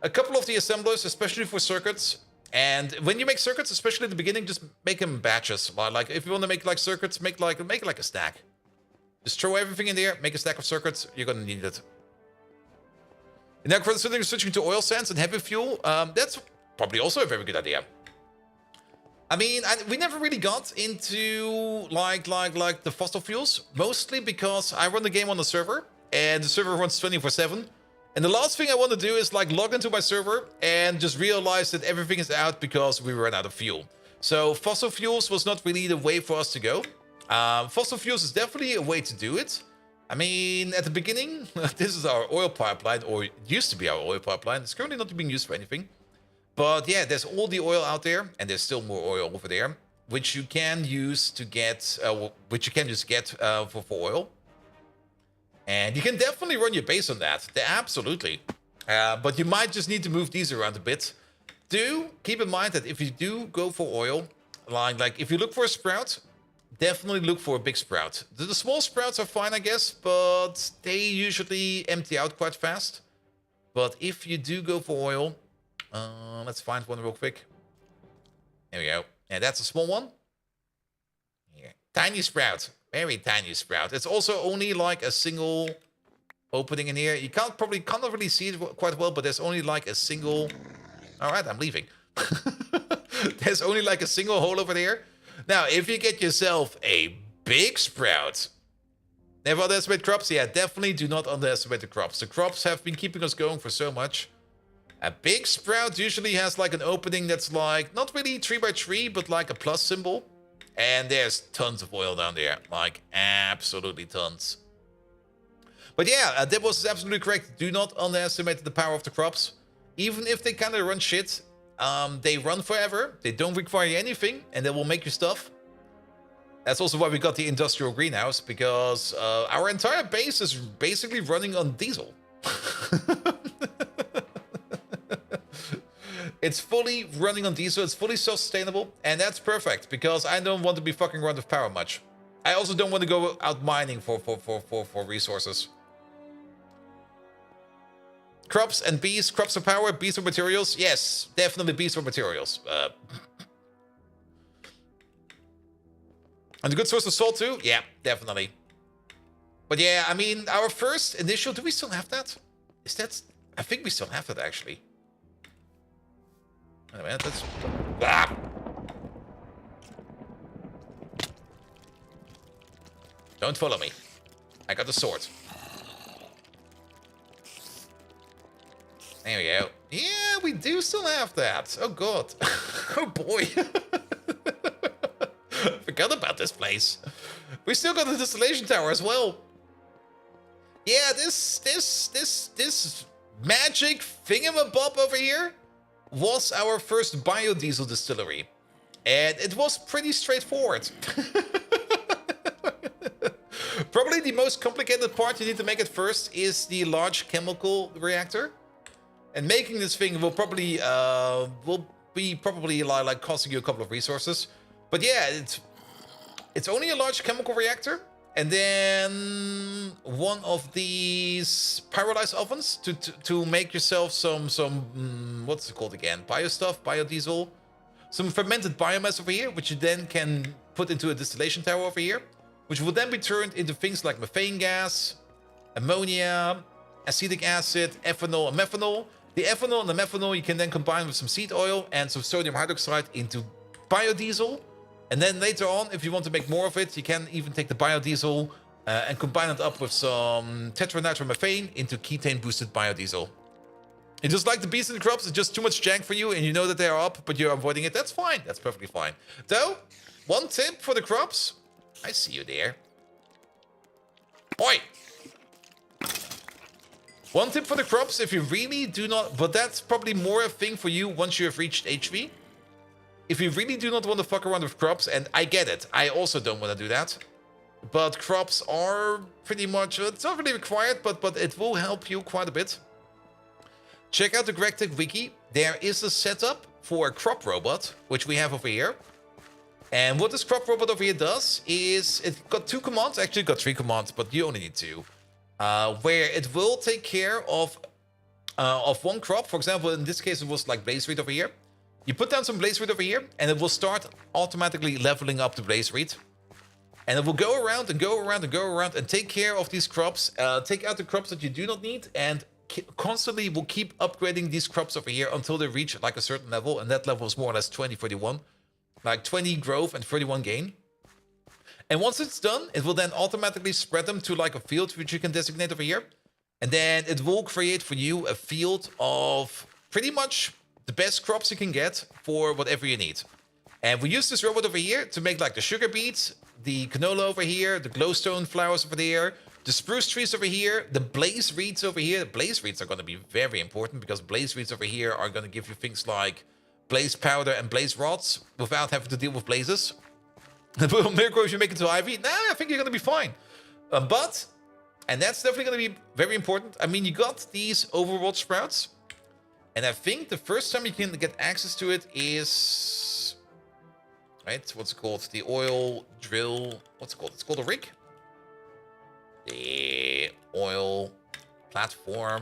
a couple of the assemblers, especially for circuits. And when you make circuits, especially at the beginning, just make them in batches. Like if you want to make like circuits, make like a stack. Just throw everything in there, make a stack of circuits. You're going to need it. And now considering switching to oil sands and heavy fuel, that's probably also a very good idea. I mean, we never really got into like the fossil fuels, mostly because I run the game on the server, and the server runs 24/7. And the last thing I want to do is like log into my server and just realize that everything is out because we ran out of fuel. So fossil fuels was not really the way for us to go. Fossil fuels is definitely a way to do it. I mean, at the beginning, this is our oil pipeline, or it used to be our oil pipeline. It's currently not being used for anything. But yeah, there's all the oil out there, and there's still more oil over there, which you can use to get, which you can just get for oil. And you can definitely run your base on that. Absolutely. But you might just need to move these around a bit. Do keep in mind that if you do go for oil, like if you look for a sprout, definitely look for a big sprout. The small sprouts are fine, I guess, but they usually empty out quite fast. But if you do go for oil, let's find one real quick. There we go. Yeah, that's a small one. Here. Tiny sprout. Very tiny sprout. It's also only like a single opening in here. You can't really see it quite well, but there's only like a single... Alright, I'm leaving. There's only like a single hole over there. Now, if you get yourself a big sprout... Never underestimate crops? Yeah, definitely do not underestimate the crops. The crops have been keeping us going for so much. A big sprout usually has like an opening that's like, not really 3x3, but like a plus symbol. And there's tons of oil down there, like absolutely tons. But yeah, that was absolutely correct. Do not underestimate the power of the crops. Even if they kind of run shit, they run forever. They don't require anything, and they will make you stuff. That's also why we got the industrial greenhouse, because our entire base is basically running on diesel. It's fully running on diesel, it's fully self-sustainable, and that's perfect, because I don't want to be fucking run with power much. I also don't want to go out mining for resources. Crops and bees, crops for power, bees for materials. Yes, definitely bees for materials. And a good source of salt too? Yeah, definitely. But yeah, I mean, our first initial, do we still have that? Is that, I think we still have that actually. Anyway, let's Ah. Don't follow me. I got the sword. There we go. Yeah, we do still have that. Oh god. Oh boy. Forgot about this place. We still got the distillation tower as well. Yeah, this magic thingamabob over here was our first biodiesel distillery. And it was pretty straightforward. Probably the most complicated part you need to make at first is the large chemical reactor. And making this thing will probably be like costing you a couple of resources. But yeah, it's only a large chemical reactor. And then one of these pyrolyze ovens to make yourself some what's it called again? Bio stuff, biodiesel. Some fermented biomass over here, which you then can put into a distillation tower over here, which will then be turned into things like methane gas, ammonia, acetic acid, ethanol, and methanol. The ethanol and the methanol you can then combine with some seed oil and some sodium hydroxide into biodiesel. And then later on, if you want to make more of it, you can even take the biodiesel and combine it up with some tetranitromethane into ketane-boosted biodiesel. And just like the bees and the crops, it's just too much jank for you, and you know that they are up, but you're avoiding it. That's fine. That's perfectly fine. Though, one tip for the crops. I see you there. Oi! One tip for the crops, if you really do not... But that's probably more a thing for you once you have reached HV. If you really do not want to fuck around with crops, and I get it, I also don't want to do that. But crops are pretty much... It's not really required, but it will help you quite a bit. Check out the GregTech wiki. There is a setup for a crop robot, which we have over here. And what this crop robot over here does is... It's got 2 commands. Actually, it's got 3 commands, but you only need 2. Where it will take care of one crop. For example, in this case, it was like blaze wheat over here. You put down some blaze wheat over here, and it will start automatically leveling up the blaze wheat. And it will go around and go around and go around and take care of these crops. Take out the crops that you do not need, and constantly will keep upgrading these crops over here until they reach like a certain level. And that level is more or less 20-31. Like 20 growth and 31 gain. And once it's done, it will then automatically spread them to like a field which you can designate over here. And then it will create for you a field of pretty much the best crops you can get for whatever you need. And we use this robot over here to make like the sugar beets, the canola over here, the glowstone flowers over there, the spruce trees over here, the blaze reeds over here. The blaze reeds are going to be very important because blaze reeds over here are going to give you things like blaze powder and blaze rods without having to deal with blazes. The miracle if you make it to ivy, nah, I think you're going to be fine. But, and that's definitely going to be very important. I mean, you got these overworld sprouts. And I think the first time you can get access to it is... Right, what's it called? The oil drill... What's it called? It's called a rig. The oil platform.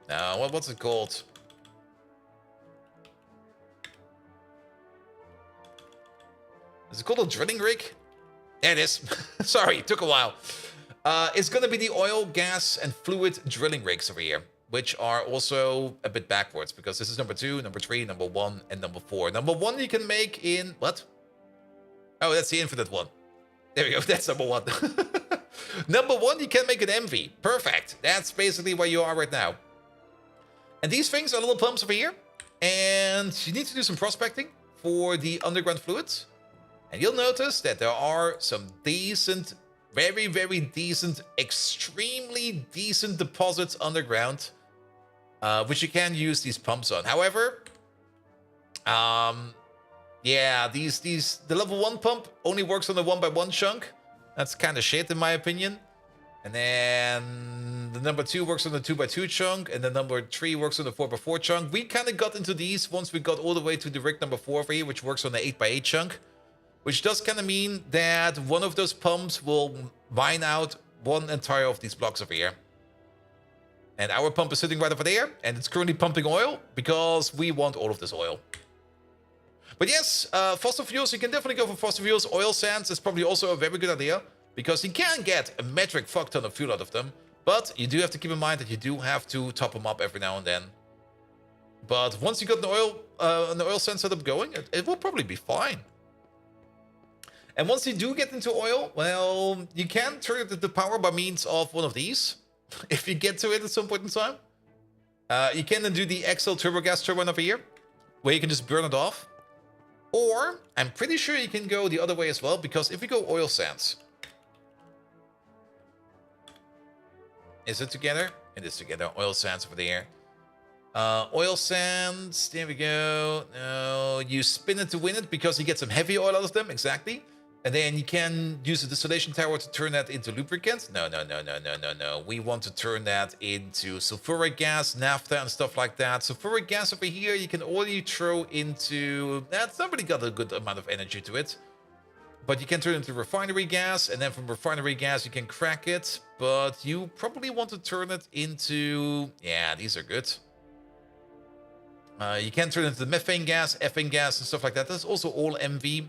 No, what's it called? Is it called a drilling rig? There it is. Sorry, it took a while. It's going to be the oil, gas, and fluid drilling rigs over here, which are also a bit backwards because this is number 2, number 3, number 1, and number 4. Number 1 you can make in... What? Oh, that's the infinite one. There we go. That's number 1. Number 1 you can make an MV. Perfect. That's basically where you are right now. And these things are little pumps over here. And you need to do some prospecting for the underground fluids. And you'll notice that there are some decent, very, very decent, extremely decent deposits underground, which you can use these pumps on. However, yeah, the level 1 pump only works on the 1x1 chunk. That's kind of shit in my opinion. And then the number 2 works on the 2x2 chunk, and the number 3 works on the 4x4 chunk. We kind of got into these once we got all the way to the rig number 4 over here, which works on the 8x8 chunk. Which does kind of mean that one of those pumps will mine out one entire of these blocks over here. And our pump is sitting right over there, and it's currently pumping oil because we want all of this oil. But yes, fossil fuels, you can definitely go for fossil fuels. Oil sands is probably also a very good idea because you can get a metric fuck ton of fuel out of them. But you do have to keep in mind that you do have to top them up every now and then. But once you got an oil sand setup going, it will probably be fine. And once you do get into oil, well, you can turn it into power by means of one of these. If you get to it at some point in time. You can then do the XL turbo gas turbine over here, where you can just burn it off. Or, I'm pretty sure you can go the other way as well, because if we go oil sands... Is it together? It is together. Oil sands over there. Oil sands, there we go. No, you spin it to win it because you get some heavy oil out of them, exactly. And then you can use the distillation tower to turn that into lubricant. No. We want to turn that into sulfuric gas, naphtha, and stuff like that. Sulfuric gas over here, you can only throw into... That's already got a good amount of energy to it. But you can turn it into refinery gas, and then from refinery gas, you can crack it. But you probably want to turn it into... Yeah, these are good. You can turn it into methane gas, ethane gas, and stuff like that. That's also all MV.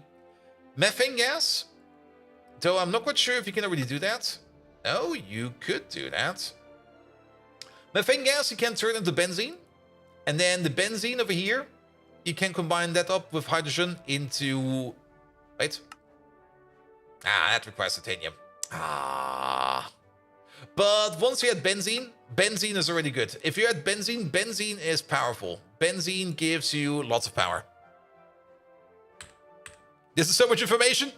Methane gas, though I'm not quite sure if you can already do that. Oh, you could do that. Methane gas, you can turn into benzene. And then the benzene over here, you can combine that up with hydrogen into... Wait. That requires titanium. But once you add benzene, benzene is already good. If you add benzene, benzene is powerful. Benzene gives you lots of power. This is so much information.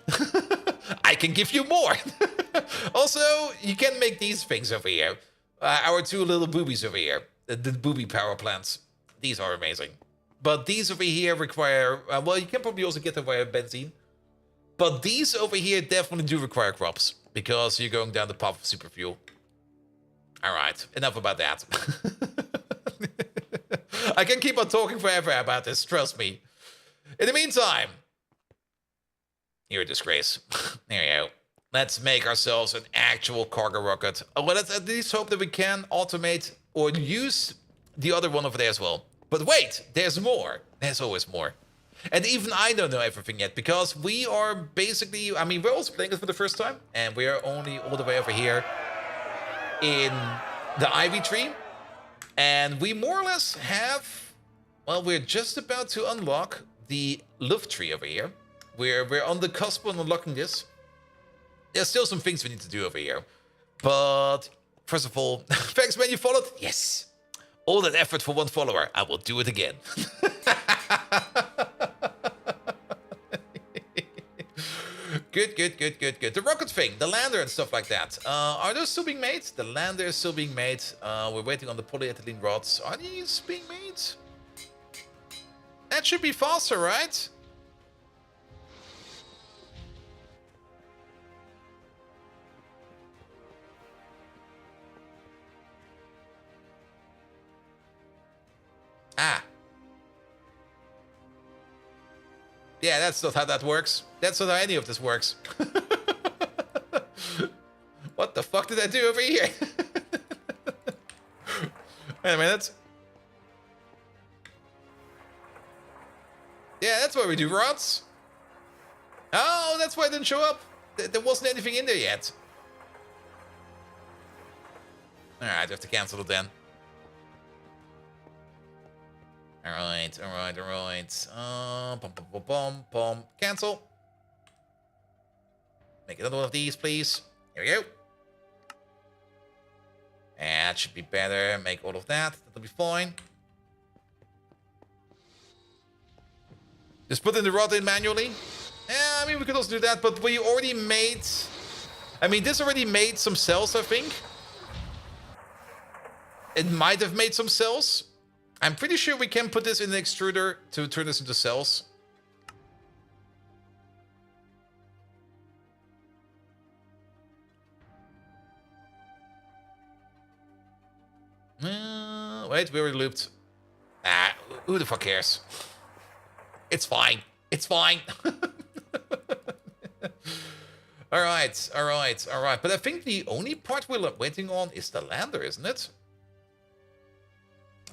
I can give you more. Also, you can make these things over here. Our two little boobies over here. The booby power plants. These are amazing. But these over here require... well, you can probably also get them via benzene. But these over here definitely do require crops. Because you're going down the path of super fuel. Alright, enough about that. I can keep on talking forever about this, trust me. In the meantime... You're a disgrace. There you go. Let's make ourselves an actual cargo rocket. Well, let's at least hope that we can automate or use the other one over there as well. But wait, there's more. There's always more. And even I don't know everything yet, because we are basically... I mean, we're also playing it for the first time, and we are only all the way over here in the Ivy Tree. And we more or less have... Well, we're just about to unlock the Luft Tree over here. We're on the cusp of unlocking this. There's still some things we need to do over here. But, first of all, thanks man, you followed. Yes. All that effort for one follower. I will do it again. Good. The rocket thing, the lander and stuff like that. Are those still being made? The lander is still being made. We're waiting on the polyethylene rods. Are these being made? That should be faster, right? Yeah, that's not how that works. That's not how any of this works. What the fuck did I do over here? Wait a minute. Yeah, that's why we do rods. Oh, that's why it didn't show up. There wasn't anything in there yet. Alright, I have to cancel it then. Alright. Cancel. Make another one of these, please. Here we go. That should be better. Make all of that. That'll be fine. Just put in the rod in manually. Yeah, I mean, we could also do that, but we already made... I mean, this already made some cells, I think. It might have made some cells. I'm pretty sure we can put this in the extruder to turn this into cells. Wait, we already looped. Who the fuck cares? It's fine. It's fine. Alright. But I think the only part we're waiting on is the lander, isn't it?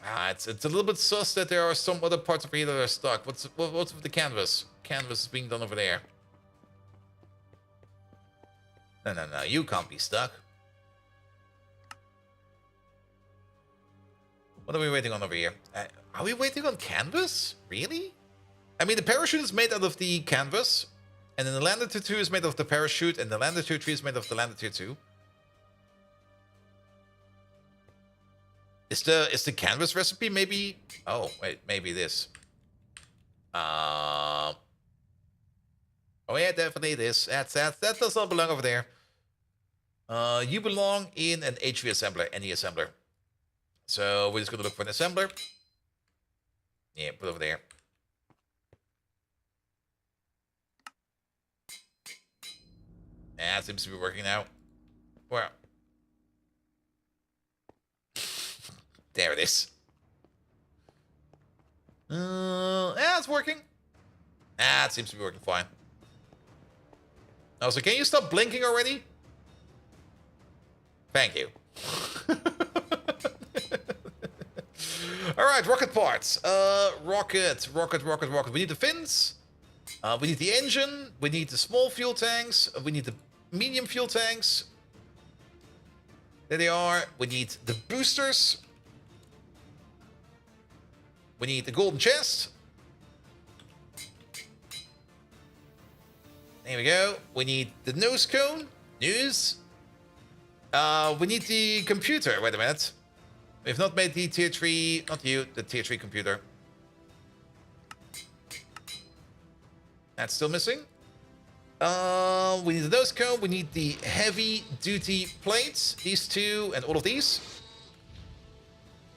It's a little bit sus that there are some other parts of here that are stuck. What's with the canvas? Canvas is being done over there. No. You can't be stuck. What are we waiting on over here? Are we waiting on canvas? Really? I mean, the parachute is made out of the canvas, and then the lander tier 2 is made of the parachute, and the lander tier 3 is made of the lander tier 2. Is the canvas recipe maybe? Oh, wait, maybe this. Oh yeah, definitely this. That does not belong over there. You belong in an HV assembler, any assembler. So we're just gonna look for an assembler. Yeah, put it over there. Yeah, it seems to be working now. Well, there it is. Yeah, it's working. Ah, it seems to be working fine. Also, can you stop blinking already? Thank you. All right, rocket parts. Rocket. We need the fins. We need the engine. We need the small fuel tanks. We need the medium fuel tanks. There they are. We need the boosters. We need the golden chest. There we go. We need the nose cone. News. We need the computer. Wait a minute. We've not made the tier 3, not you, the tier 3 computer. That's still missing. We need the nose cone. We need the heavy duty plates. These two and all of these.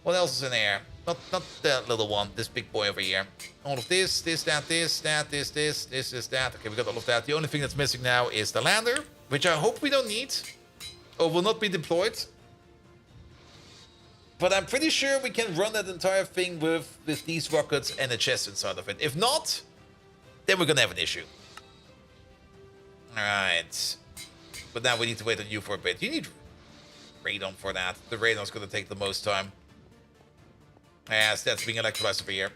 What else is in there? Not that little one, this big boy over here. All of this, that. Okay, we got all of that. The only thing that's missing now is the lander, which I hope we don't need, or will not be deployed. But I'm pretty sure we can run that entire thing with these rockets and a chest inside of it. If not, then we're gonna have an issue. Alright. But now we need to wait on you for a bit. You need radon for that. The radon's gonna take the most time. Yes, that's being electrolyzed over here.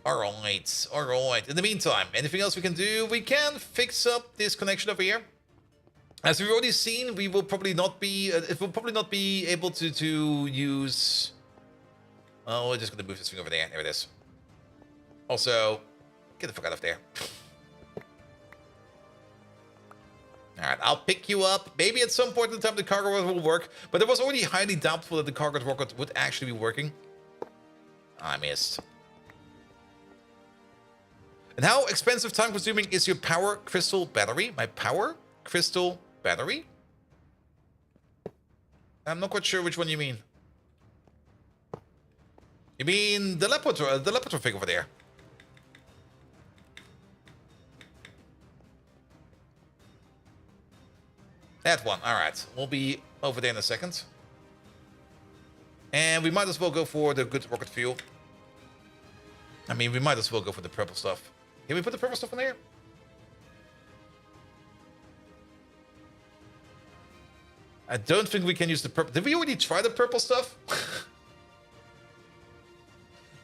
Alright, alright. In the meantime, anything else we can do? We can fix up this connection over here. As we've already seen, we will probably not be... it will probably not be able to use... Oh, we're just gonna move this thing over there. There it is. Also, get the fuck out of there. Alright, I'll pick you up. Maybe at some point in time the cargo rocket will work, but it was already highly doubtful that the cargo rocket would actually be working. I missed. And how expensive, time consuming is your power crystal battery? My power crystal battery? I'm not quite sure which one you mean. You mean the Leopard thing over there? That one, alright. We'll be over there in a second. And we might as well go for the good rocket fuel. I mean, we might as well go for the purple stuff. Can we put the purple stuff in there? I don't think we can use the purple. Did we already try the purple stuff?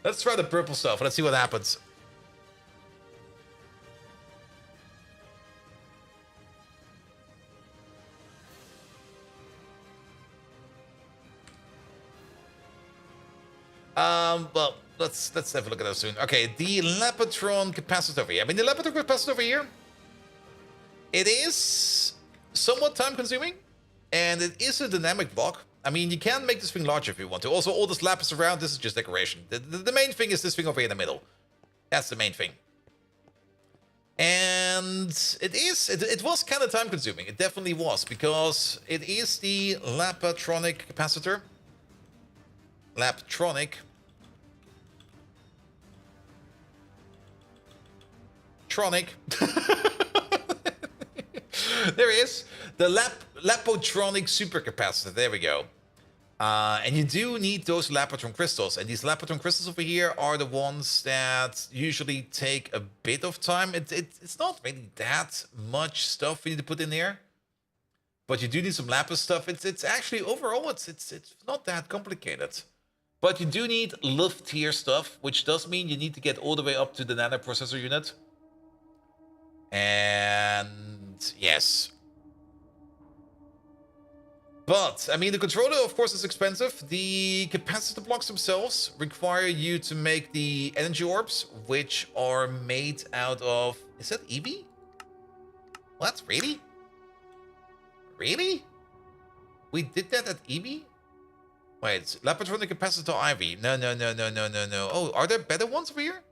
Let's try the purple stuff. Let's see what happens. Well, let's have a look at that soon. Okay, the Lepatron capacitor over here. I mean, the Lepatron capacitor over here, it is somewhat time consuming, and it is a dynamic block. I mean, you can make this thing larger if you want to. Also, all this lapis around, this is just decoration. The main thing is this thing over here in the middle. That's the main thing. And it was kind of time consuming. It definitely was, because it is the Lapatronic capacitor. Laptronic. Tronic. There it is. The Lapotronic supercapacitor. There we go. And you do need those Lapotron crystals. And these Lapotron crystals over here are the ones that usually take a bit of time. It's not really that much stuff you need to put in there. But you do need some Lapis stuff. It's actually, overall, it's not that complicated. But you do need Luft tier stuff, which does mean you need to get all the way up to the nanoprocessor unit. And yes. But, I mean, the controller, of course, is expensive. The capacitor blocks themselves require you to make the energy orbs, which are made out of... Is that EV? What? Really? Really? We did that at EV? Wait, Lapatronic capacitor IV. No. Oh, are there better ones over here?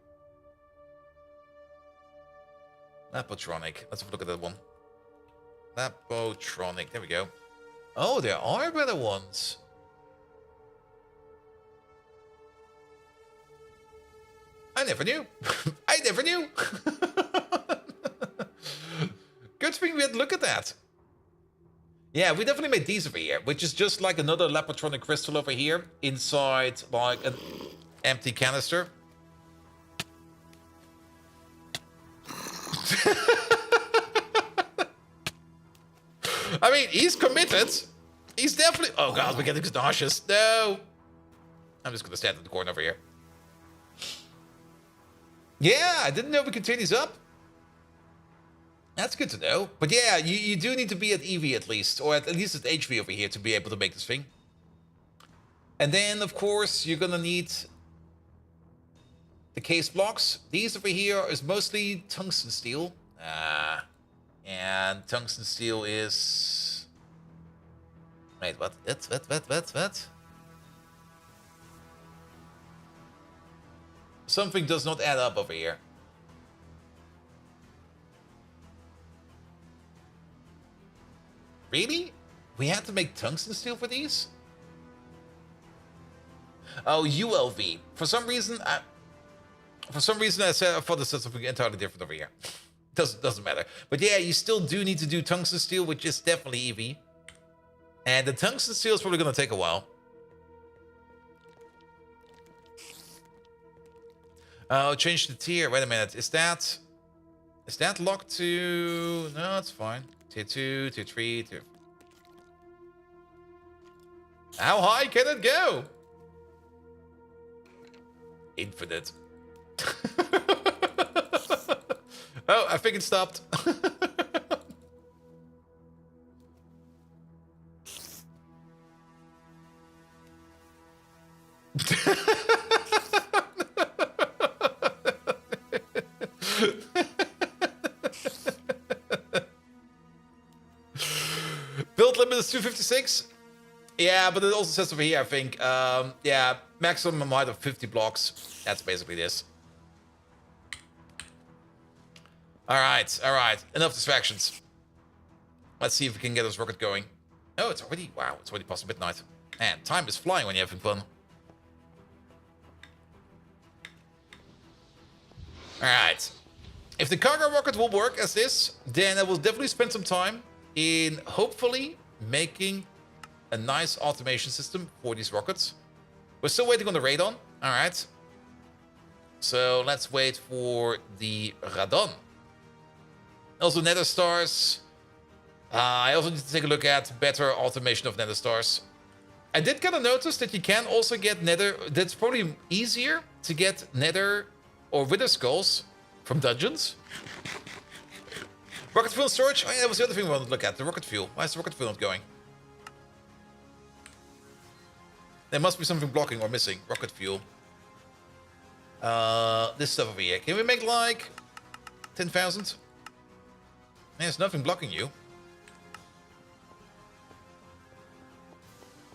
Lapatronic. Let's have a look at that one. Lapatronic. There we go. Oh, there are better ones. I never knew. I never knew. Good thing we had to look at that. Yeah, we definitely made these over here, which is just like another Lapatronic crystal over here inside like an empty canister. I mean, he's committed. He's definitely... Oh god, we're getting nauseous. No. I'm just gonna stand in the corner over here. Yeah, I didn't know we could turn these up. That's good to know. But yeah, you do need to be at EV at least, or at least at HV over here to be able to make this thing. And then, of course, you're gonna need the case blocks. These over here is mostly tungsten steel. And tungsten steel is... Wait, what? What? Something does not add up over here. Really? We had to make tungsten steel for these? Oh, ULV. For some reason I thought this was something entirely different over here. Doesn't matter. But yeah, you still do need to do tungsten steel, which is definitely EV. And the tungsten steel is probably going to take a while. Oh, change the tier. Wait a minute. Is that locked to... No, it's fine. Tier 2, tier 3, tier... How high can it go? Infinite. Oh, I think it stopped. Build limit is 256. Yeah, but it also says over here, I think, yeah, maximum height of 50 blocks. That's basically this. All right. Enough distractions. Let's see if we can get this rocket going. Oh, it's already, wow, it's already past midnight. Man, time is flying when you're having fun. All right. If the cargo rocket will work as this, then I will definitely spend some time in hopefully making a nice automation system for these rockets. We're still waiting on the radon. All right. So let's wait for the radon. Also, nether stars. I also need to take a look at better automation of nether stars. I did kind of notice that you can also get nether. That's probably easier to get nether or wither skulls from dungeons. Rocket fuel storage. Oh yeah, that was the other thing we wanted to look at. The rocket fuel. Why is the rocket fuel not going? There must be something blocking or missing. Rocket fuel. This stuff over here. Can we make like 10,000? There's nothing blocking you.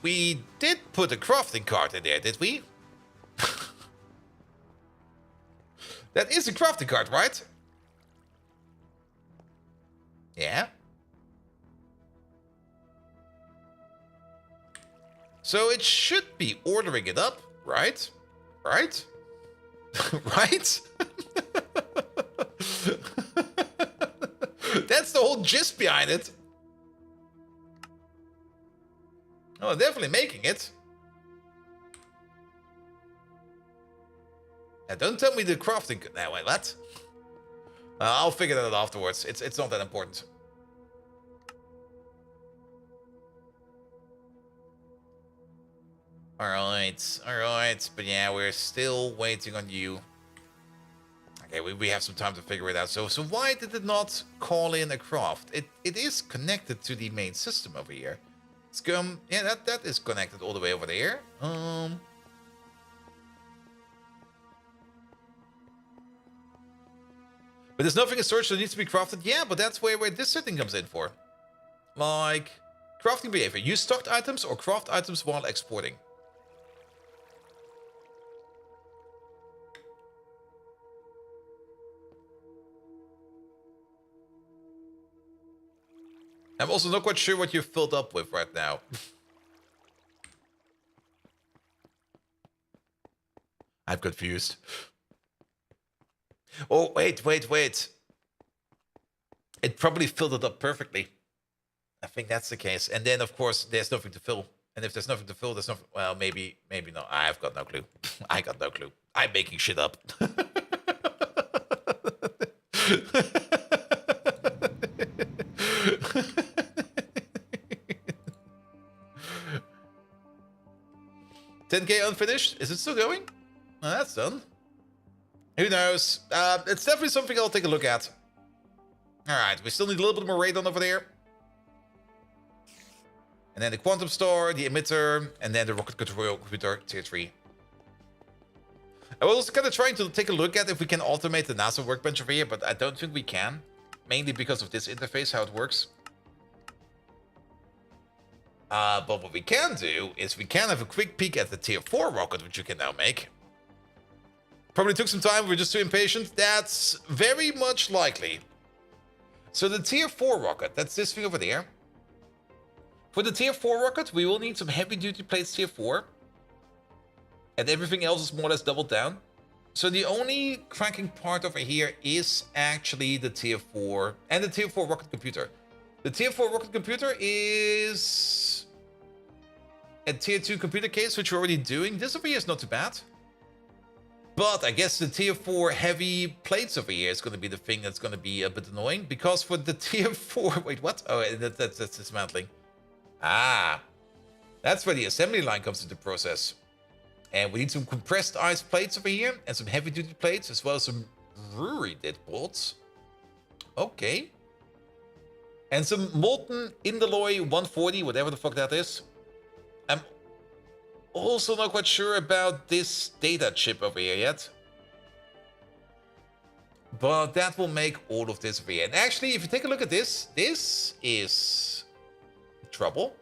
We did put a crafting cart in there, did we? That is a crafting cart, right? Yeah. So it should be ordering it up, right? Right? Right? That's the whole gist behind it. Oh, definitely making it. Now, don't tell me the crafting... No, wait, what? I'll figure that out afterwards. It's not that important. Alright. But yeah, we're still waiting on you. Okay, we have some time to figure it out. So why did it not call in a craft? It is connected to the main system over here. Let's go. Yeah, that is connected all the way over there. But there's nothing in storage that needs to be crafted. Yeah, but that's where this setting comes in for. Like, crafting behavior. Use stocked items or craft items while exporting. I'm also not quite sure what you're filled up with right now. I'm confused. Oh, wait. It probably filled it up perfectly. I think that's the case. And then, of course, there's nothing to fill. And if there's nothing to fill, there's nothing... Well, maybe not. I've got no clue. I got no clue. I'm making shit up. 10k unfinished? Is it still going? Oh, that's done. Who knows? It's definitely something I'll take a look at. Alright, we still need a little bit more radon over there. And then the quantum star, the emitter, and then the rocket control computer tier 3. I was also kind of trying to take a look at if we can automate the NASA workbench over here, but I don't think we can. Mainly because of this interface, how it works. But what we can do is we can have a quick peek at the tier 4 rocket, which you can now make. Probably took some time, we're just too impatient. That's very much likely. So the tier 4 rocket, that's this thing over there. For the tier 4 rocket, we will need some heavy duty plates tier 4. And everything else is more or less doubled down. So the only cracking part over here is actually the tier 4 and the tier 4 rocket computer. The tier 4 rocket computer is a tier 2 computer case, which we're already doing. This over here is not too bad. But I guess the tier 4 heavy plates over here is going to be the thing that's going to be a bit annoying. Because for the tier 4... Wait, what? Oh, that's dismantling. Ah. That's where the assembly line comes into process. And we need some compressed ice plates over here. And some heavy duty plates. As well as some brewery dead bolts. Okay. And some molten Indaloy 140. Whatever the fuck that is. I'm also not quite sure about this data chip over here yet. But that will make all of this over here. And actually, if you take a look at this, this is trouble.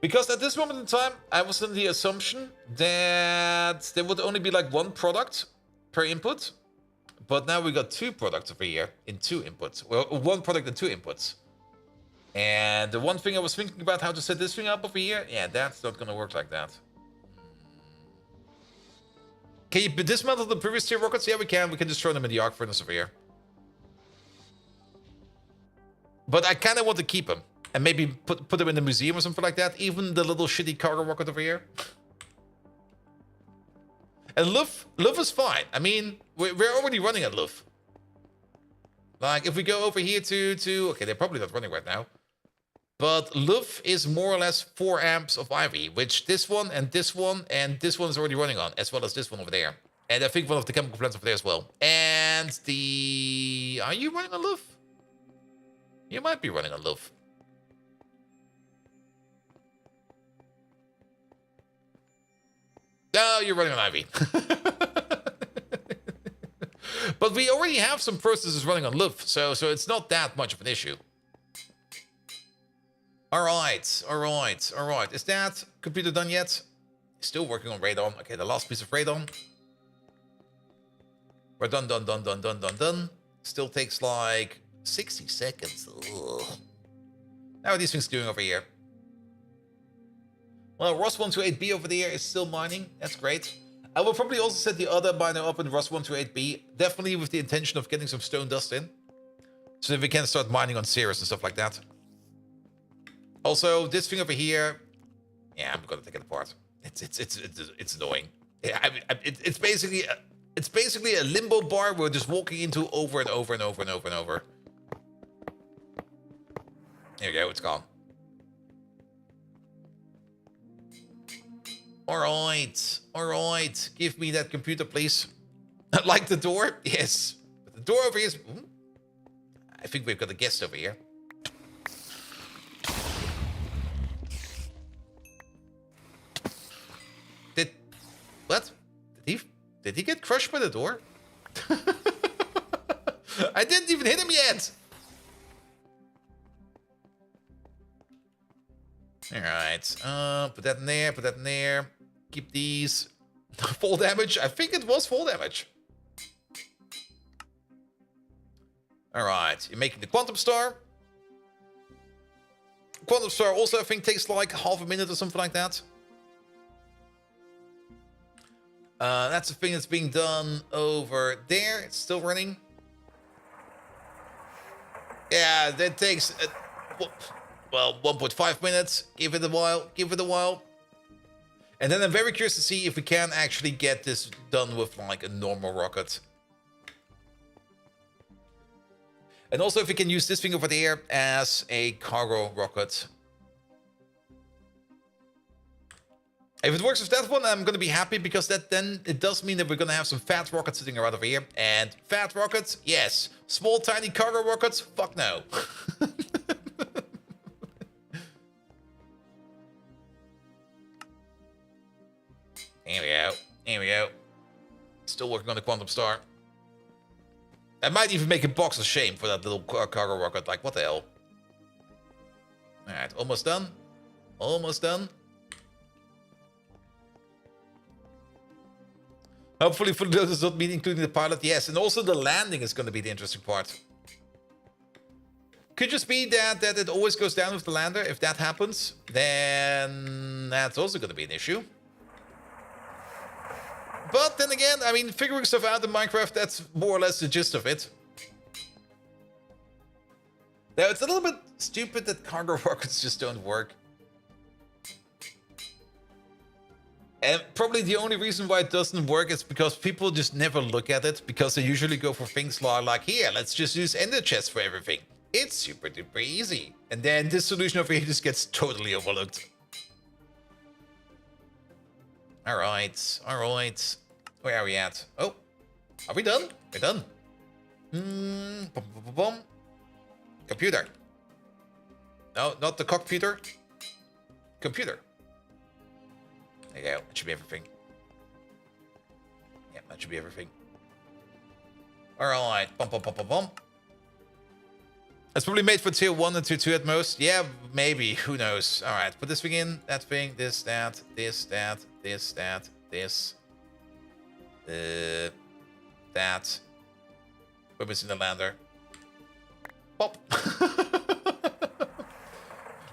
Because at this moment in time, I was in the assumption that there would only be like one product per input. But now we got two products over here in 2 inputs. Well, one product and 2 inputs. And the one thing I was thinking about how to set this thing up over here, yeah, that's not going to work like that. Can you dismantle the previous tier rockets? Yeah, we can. We can just throw them in the arc furnace over here. But I kind of want to keep them. And maybe put them in the museum or something like that. Even the little shitty cargo rocket over here. And Luff is fine. I mean, we're already running at Luff. Like, if we go over here to... Okay, they're probably not running right now. But Luff is more or less 4 amps of Ivy, which this one and this one is already running on, as well as this one over there. And I think one of the chemical plants over there as well. And the... Are you running on Luff? You might be running on Luff. No, you're running on Ivy. But we already have some processes running on Luff, so it's not that much of an issue. Alright. Is that computer done yet? Still working on radon. Okay, the last piece of radon. We're done. Still takes like 60 seconds. Ugh. How are these things doing over here? Well, Ross128B over there is still mining. That's great. I will probably also set the other miner up in Ross128B. Definitely with the intention of getting some stone dust in. So that we can start mining on Ceres and stuff like that. Also, this thing over here... Yeah, I'm gonna take it apart. It's annoying. Yeah, it's basically a limbo bar we're just walking into over and over and over and over and over. There you go, it's gone. Alright. Give me that computer, please. Like the door? Yes. But the door over here is... I think we've got a guest over here. Did he get crushed by the door? I didn't even hit him yet. Alright. Put that in there, put that in there. Keep these. Full damage? I think it was full damage. Alright, you're making the Quantum Star. Quantum Star also, I think, takes like half a minute or something like that. That's the thing that's being done over there. It's still running. Yeah, that takes, well, 1.5 minutes. Give it a while. Give it a while. And then I'm very curious to see if we can actually get this done with like a normal rocket. And also if we can use this thing over there as a cargo rocket. If it works with that one, I'm going to be happy because that then it does mean that we're going to have some fat rockets sitting around over here. And fat rockets, yes. Small, tiny cargo rockets, fuck no. Here we go. Here we go. Still working on the Quantum Star. I might even make a box of shame for that little cargo rocket. Like, what the hell? Alright, almost done. Almost done. Hopefully for those does not mean including the pilot. Yes, and also the landing is going to be the interesting part. Could just be that it always goes down with the lander. If that happens, then that's also going to be an issue. But then again, I mean, figuring stuff out in Minecraft, that's more or less the gist of it. Now, it's a little bit stupid that cargo rockets just don't work. And probably the only reason why it doesn't work is because people just never look at it, because they usually go for things like, here, let's just use ender chests for everything. It's super duper easy. And then this solution over here just gets totally overlooked. Alright, alright. Where are we at? Oh, are we done? We're done. Computer. No, not the cockputer. Computer. There you go. That should be everything. Yeah, that should be everything. Alright. Bum, bum, bum, bum, bum. It's probably made for tier 1 and tier 2 at most. Yeah, maybe. Who knows? Alright. Put this thing in. That thing. This, that. This, that. This, that. This. That. We're missing the lander. Pop.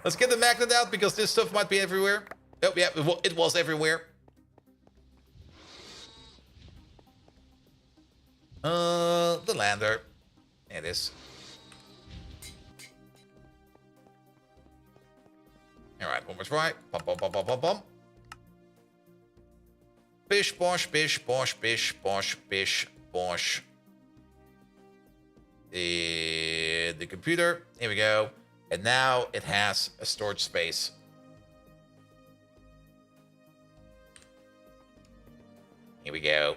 Let's get the magnet out because this stuff might be everywhere. Oh, yeah, it was everywhere. The lander. There it is. Alright, one more try. Bum, bum, bum, bum, bum, bum. Bish, bosh, bish, bosh, bish, bosh, bish, bosh. The computer. Here we go. And now it has a storage space. Here we go.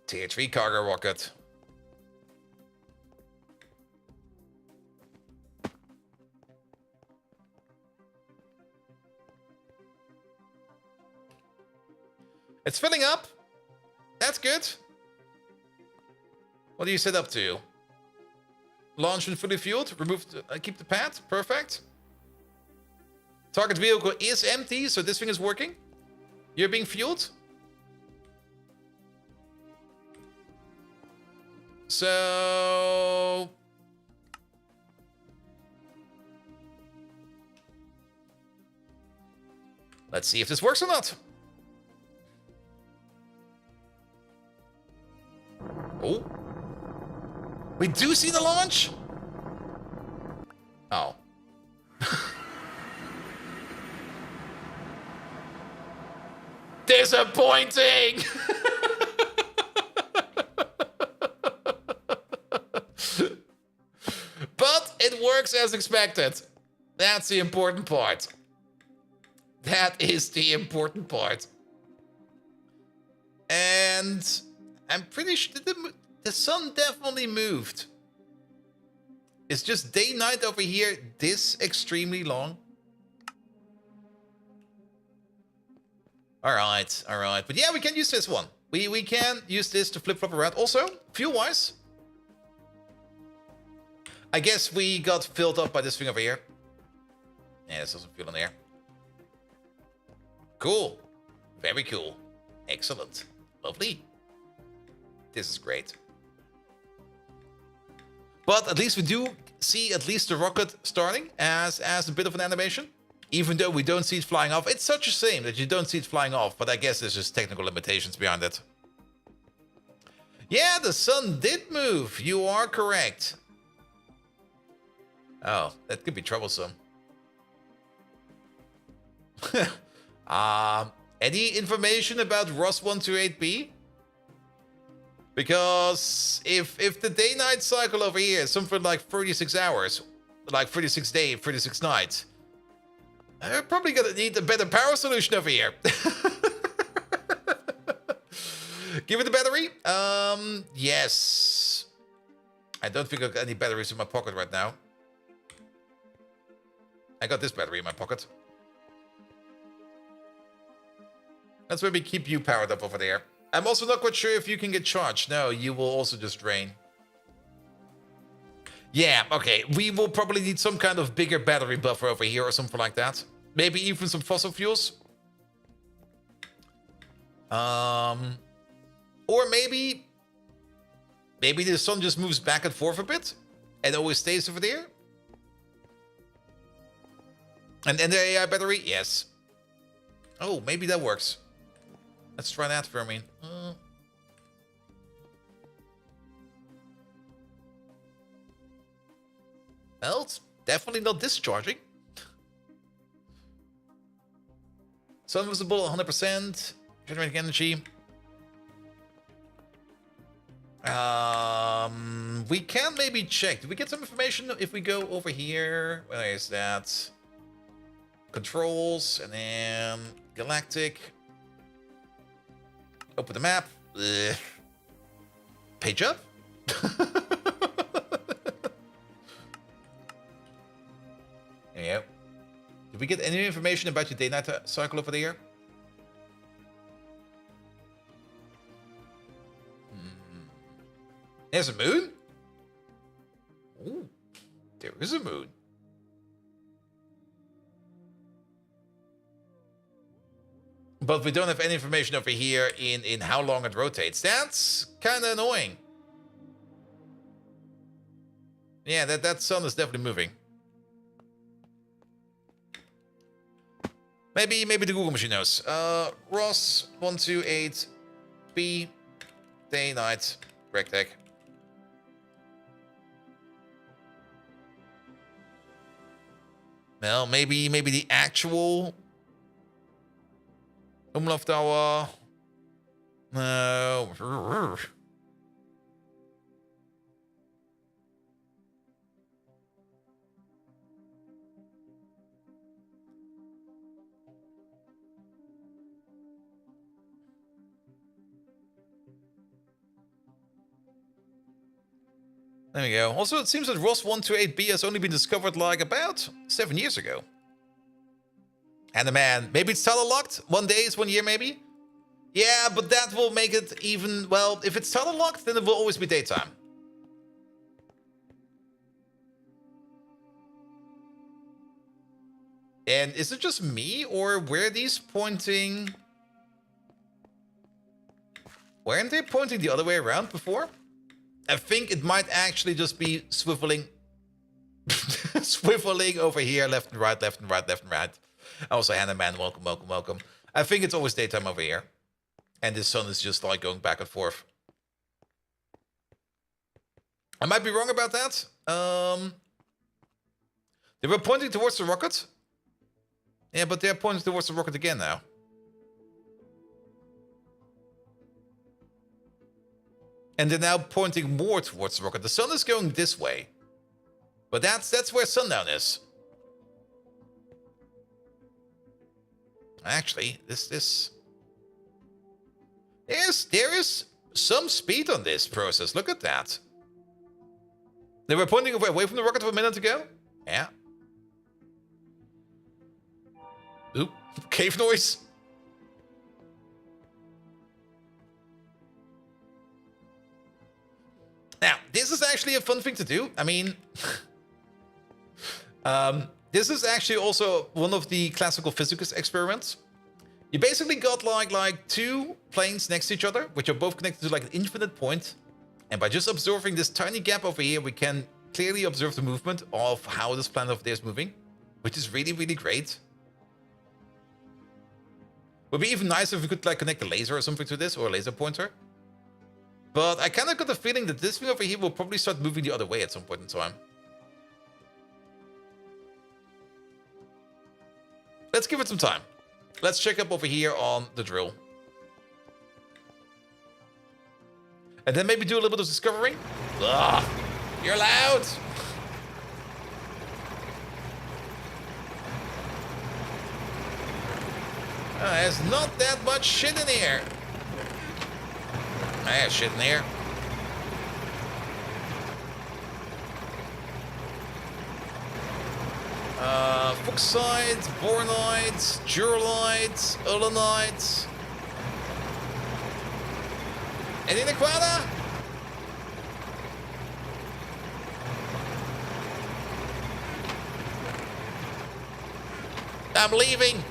Tier 3 cargo rocket. It's filling up. That's good. What do you set up to? Launch when fully fueled. Remove. Keep the pad. Perfect. Target vehicle is empty, so this thing is working. You're being fueled. So... let's see if this works or not. Oh. We do see the launch? Oh. Disappointing! But it works as expected. That's the important part. That is the important part. And I'm pretty sure the sun definitely moved. It's just day-night over here this extremely long. All right, all right. But yeah, we can use this one. We can use this to flip-flop around. Also, fuel-wise, I guess we got filled up by this thing over here. Yeah, there's also fuel in there. Cool. Very cool. Excellent. Lovely. This is great. But at least we do see at least the rocket starting as a bit of an animation. Even though we don't see it flying off. It's such a shame that you don't see it flying off. But I guess there's just technical limitations behind it. Yeah, the sun did move. You are correct. Oh, that could be troublesome. Any information about ROS128b? Because if the day-night cycle over here is something like 36 hours, like 36 days, 36 nights, we're probably gonna need a better power solution over here. Give it the battery. Yes. I don't think I've got any batteries in my pocket right now. I got this battery in my pocket. Let's maybe keep you powered up over there. I'm also not quite sure if you can get charged. No, you will also just drain. Yeah, okay. We will probably need some kind of bigger battery buffer over here or something like that. Maybe even some fossil fuels. Or maybe the sun just moves back and forth a bit and always stays over there. And the AI battery? Yes. Oh, maybe that works. Let's try that for me. Well, it's definitely not discharging. Sun visible 100%. Generating energy. We can maybe check. Do we get some information if we go over here? Where is that? Controls, and then Galactic. Open the map. Ugh. Page up. There you go. Did we get any information about your day-night cycle over there? There's a moon? Ooh, there is a moon. But we don't have any information over here in how long it rotates. That's kind of annoying. Yeah, that sun is definitely moving. Maybe the Google machine knows. ROS128b, day, night, RegTech. Well, maybe the actual Umlaufdauer. No. There we go. Also, it seems that ROS128b has only been discovered like about 7 years ago. And the man, maybe it's tunnel locked. 1 day is 1 year, maybe. Yeah, but that will make it even, well, if it's tunnel locked, then it will always be daytime. And is it just me, or were these pointing? Weren't they pointing the other way around before? I think it might actually just be swiveling. Swiveling over here, left and right, left and right, left and right. Also, Hannah Man, welcome, welcome, welcome. I think it's always daytime over here. And the sun is just like going back and forth. I might be wrong about that. They were pointing towards the rocket. Yeah, but they're pointing towards the rocket again now. And they're now pointing more towards the rocket. The sun is going this way. But that's where sundown is. Actually, there is some speed on this process. Look at that. They were pointing away from the rocket a minute ago. Yeah. Oop, cave noise. this is actually a fun thing to do. I mean, this is actually also one of the classical physics experiments. You basically got like two planes next to each other, which are both connected to like an infinite point. And by just observing this tiny gap over here, we can clearly observe the movement of how this planet over there is moving, which is really, really great. Would be even nicer if we could like connect a laser or something to this, or a laser pointer. But I kind of got the feeling that this thing over here will probably start moving the other way at some point in time. Let's give it some time. Let's check up over here on the drill. And then maybe do a little bit of discovering. Ugh, you're loud! There's not that much shit in here. I have shit in here. Fuchsite, boronite, duralite, ulanite. Any Nequada? I'm leaving.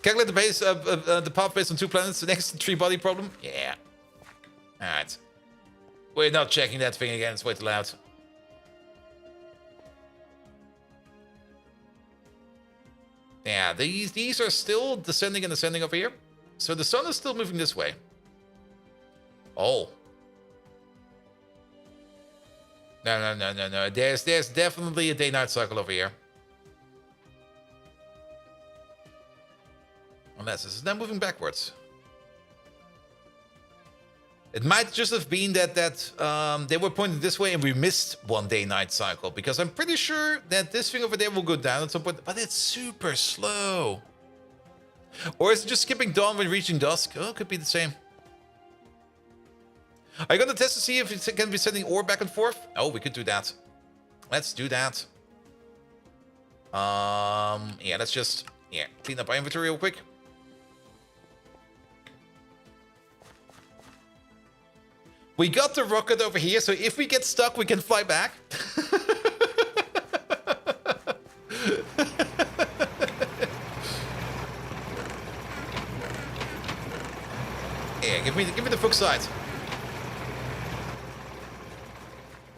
Calculate the base the path based on 2 planets next to 3 body problem. Yeah. All right. We're not checking that thing again. It's way too loud. Yeah, these are still descending and ascending over here. So the sun is still moving this way. Oh. No. There's definitely a day-night cycle over here. Unless this is now moving backwards. It might just have been that they were pointed this way and we missed one day-night cycle. Because I'm pretty sure that this thing over there will go down at some point. But it's super slow. Or is it just skipping dawn when reaching dusk? Oh, it could be the same. Are you going to test to see if it can be sending ore back and forth? Oh, we could do that. Let's do that. Yeah, let's just clean up our inventory real quick. We got the rocket over here, so if we get stuck, we can fly back. Yeah, give me the Fuchsite.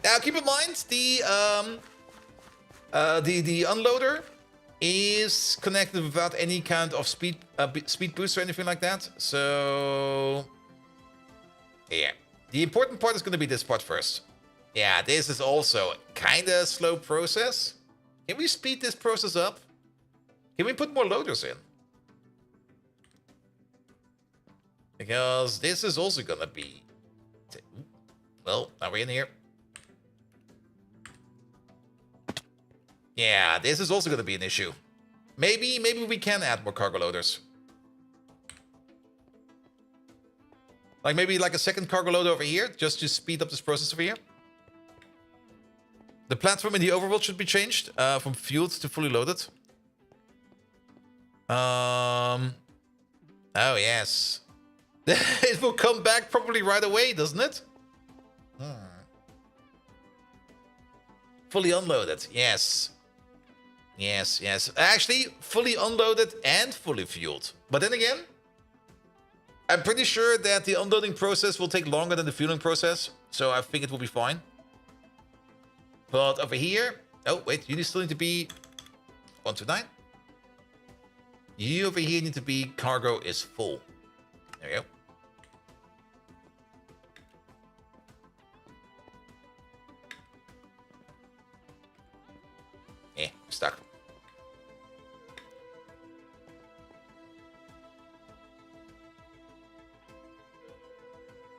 Now, keep in mind the unloader is connected without any kind of speed boost or anything like that. So, yeah. The important part is going to be this part first. Yeah, this is also kind of a slow process. Can we speed this process up? Can we put more loaders in? Because this is also going to be... Well, are we in here? Yeah, this is also going to be an issue. Maybe we can add more cargo loaders. Like maybe like a second cargo loader over here, just to speed up this process over here. The platform in the overworld should be changed from fueled to fully loaded. Oh yes. It will come back probably right away, doesn't it? Fully unloaded, yes. Yes. Actually, fully unloaded and fully fueled. But then again, I'm pretty sure that the unloading process will take longer than the fueling process. So I think it will be fine. But over here... Oh, wait. You still need to be 129. You over here need to be cargo is full. There we go. Stuck.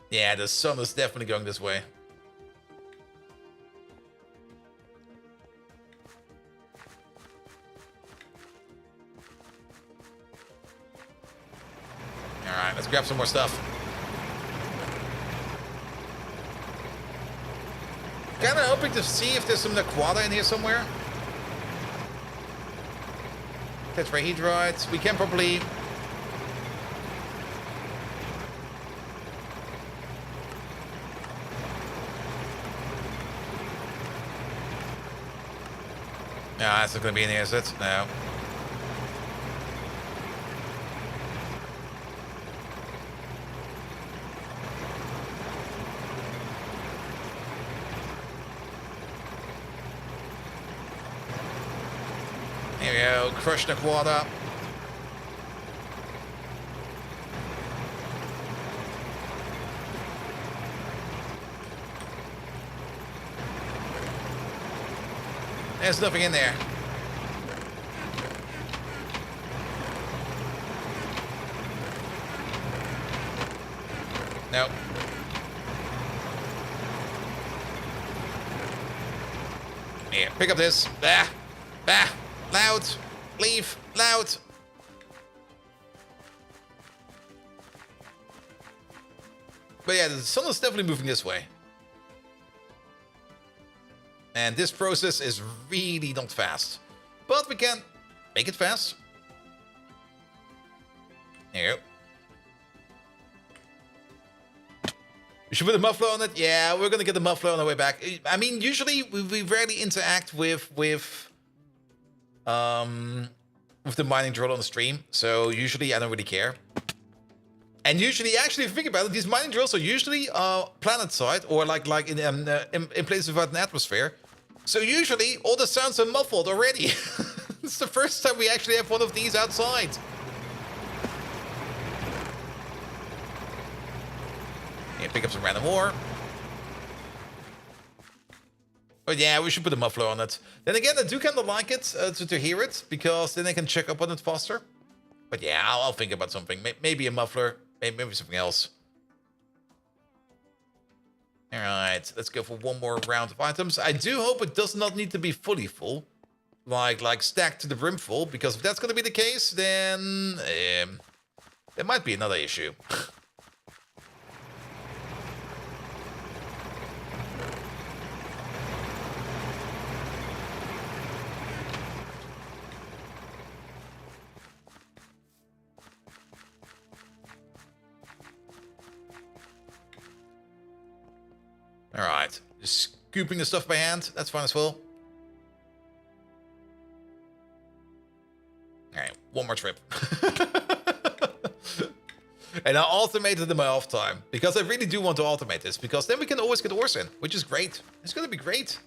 Yeah, the sun is definitely going this way. Alright, let's grab some more stuff. Kinda hoping to see if there's some Nequada in here somewhere. Tetrahedrites. We can probably... Yeah, it's not gonna be in here, is it? No. Here we go, crush the quad. There's nothing in there. Nope. Here, pick up this. Bah! Bah! Loud! Leave! Loud! But yeah, the sun is definitely moving this way. And this process is really not fast. But we can make it fast. There you go. We should put a muffler on it. Yeah, we're gonna get the muffler on our way back. I mean, usually we rarely interact with the mining drill on the stream. So usually I don't really care. And usually, actually, if you think about it, these mining drills are usually planet side or like in places without an atmosphere. So usually all the sounds are muffled already. It's the first time we actually have one of these outside. Yeah, pick up some random ore. But yeah, we should put a muffler on it. Then again, I do kind of like it to hear it, because then I can check up on it faster. But yeah, I'll think about something. Maybe a muffler, maybe something else. All right, let's go for one more round of items. I do hope it does not need to be fully full, like stacked to the brim full, because if that's going to be the case, then there might be another issue. All right, just scooping the stuff by hand. That's fine as well. All right, one more trip. And I automated in my off time, because I really do want to automate this, because then we can always get ores in, which is great. It's going to be great.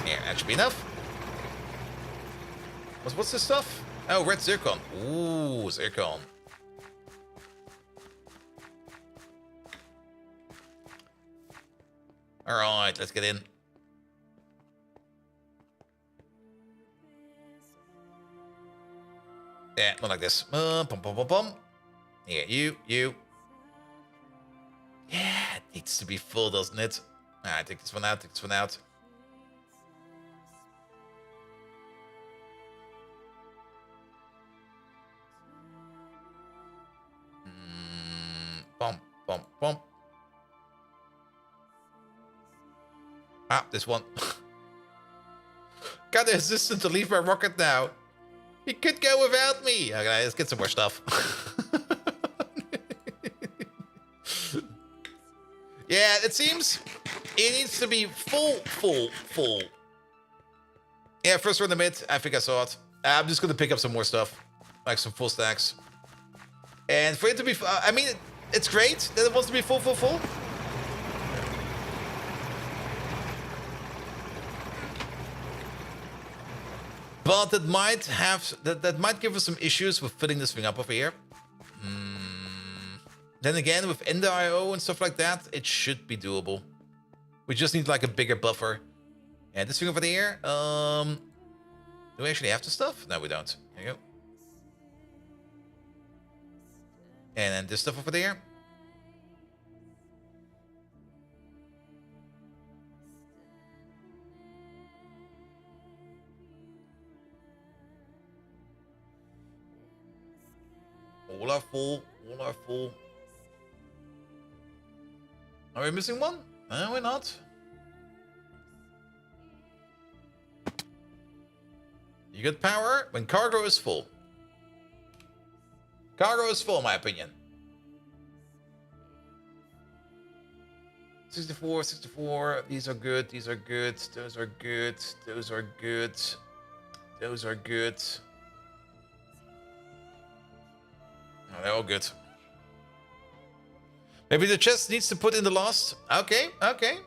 Yeah, that should be enough. What's this stuff? Oh, red zircon. Ooh, zircon. All right, let's get in. Yeah, not like this. Pum, pum, pum, pum. Yeah, you. Yeah, it needs to be full, doesn't it? All right, take this one out, Bump, bump, bump. Ah, this one. Got the assistant to leave my rocket now. He could go without me. Okay, let's get some more stuff. Yeah, it seems it needs to be full. Yeah, first run the mid. I think I saw it. I'm just gonna pick up some more stuff, like some full stacks. And for it to be, I mean, it's great that it wants to be full. But that might have that might give us some issues with filling this thing up over here. Then again, with Ender IO and stuff like that, it should be doable. We just need like a bigger buffer. And this thing over there, do we actually have the stuff? No, we don't. There you go. And then this stuff over there. All are full. Are we missing one? No, we're not. You get power when cargo is full. Cargo is full, in my opinion. 64, 64. These are good. These are good. Those are good. Those are good. Those are good. Oh, they're all good. Maybe the chest needs to put in the last. Okay, okay.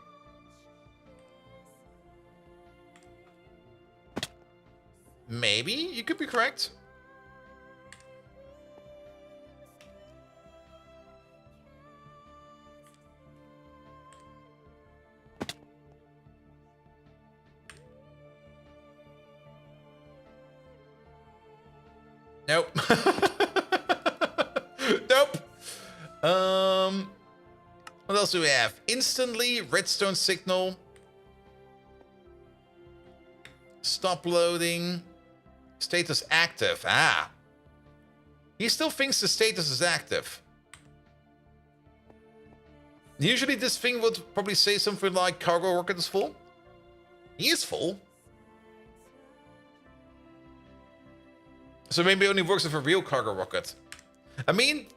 Maybe you could be correct. Nope. Nope. What else do we have? Instantly, redstone signal. Stop loading. Status active. Ah. He still thinks the status is active. Usually this thing would probably say something like cargo rocket is full. He is full. So maybe it only works with a real cargo rocket. I mean,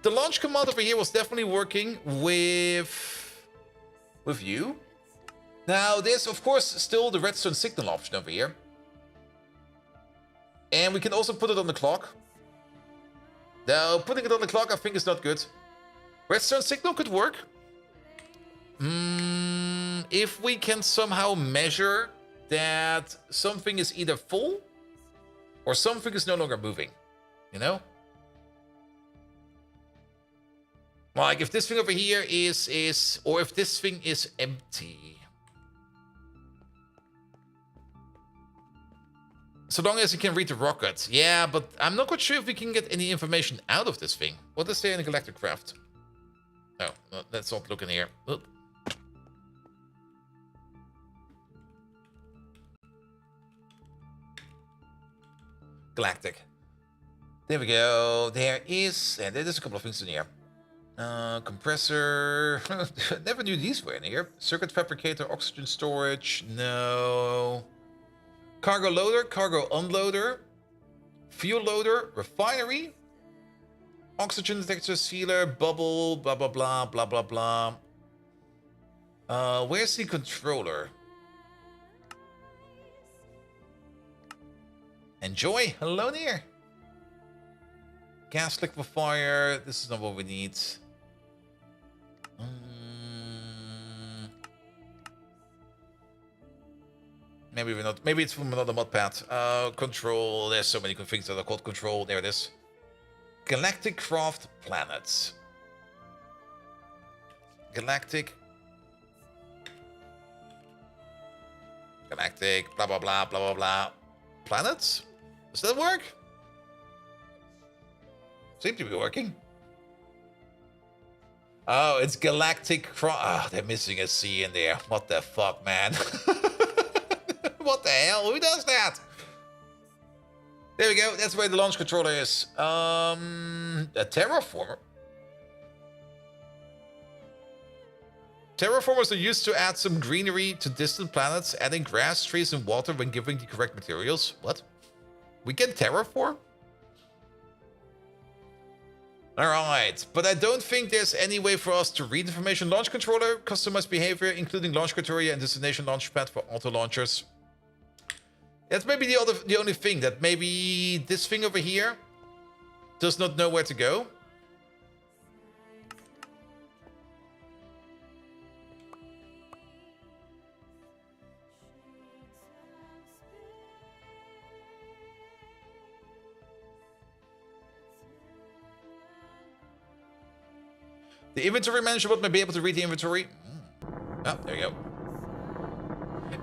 the launch command over here was definitely working with you. Now, there's, of course, still the redstone signal option over here. And we can also put it on the clock. Now, putting it on the clock, I think, is not good. Redstone signal could work. If we can somehow measure that something is either full or something is no longer moving, you know? Like if this thing over here is, or if this thing is empty. So long as you can read the rocket. Yeah, but I'm not quite sure if we can get any information out of this thing. What is there in the Galactic Craft? Oh, no, let's not look in here. Oop. Galactic. There we go. There is, and there's a couple of things in here. Compressor. Never knew these were in here. Circuit fabricator, oxygen storage. No. Cargo loader, cargo unloader. Fuel loader, refinery. Oxygen detector, sealer, bubble, blah, blah, blah, blah, blah, blah. Where's the controller? Enjoy. Hello there. Gas liquefier. This is not what we need. Maybe we're not. Maybe it's from another mod pad. Control. There's so many things that are called control. There it is. Galactic Craft Planets. Galactic. Galactic. Blah blah blah blah blah blah. Planets. Does that work? Seems to be working. Oh, it's Galactic Ah, they're missing a C in there. What the fuck, man? What the hell? Who does that? There we go. That's where the launch controller is. A terraformer. Terraformers are used to add some greenery to distant planets, adding grass, trees, and water when giving the correct materials. What? We can terraform? Alright, but I don't think there's any way for us to read information. Launch controller, customized behavior, including launch criteria and destination launch pad for auto launchers. That's maybe the only thing, that maybe this thing over here does not know where to go. The inventory manager bot may be able to read the inventory. Oh, there you go.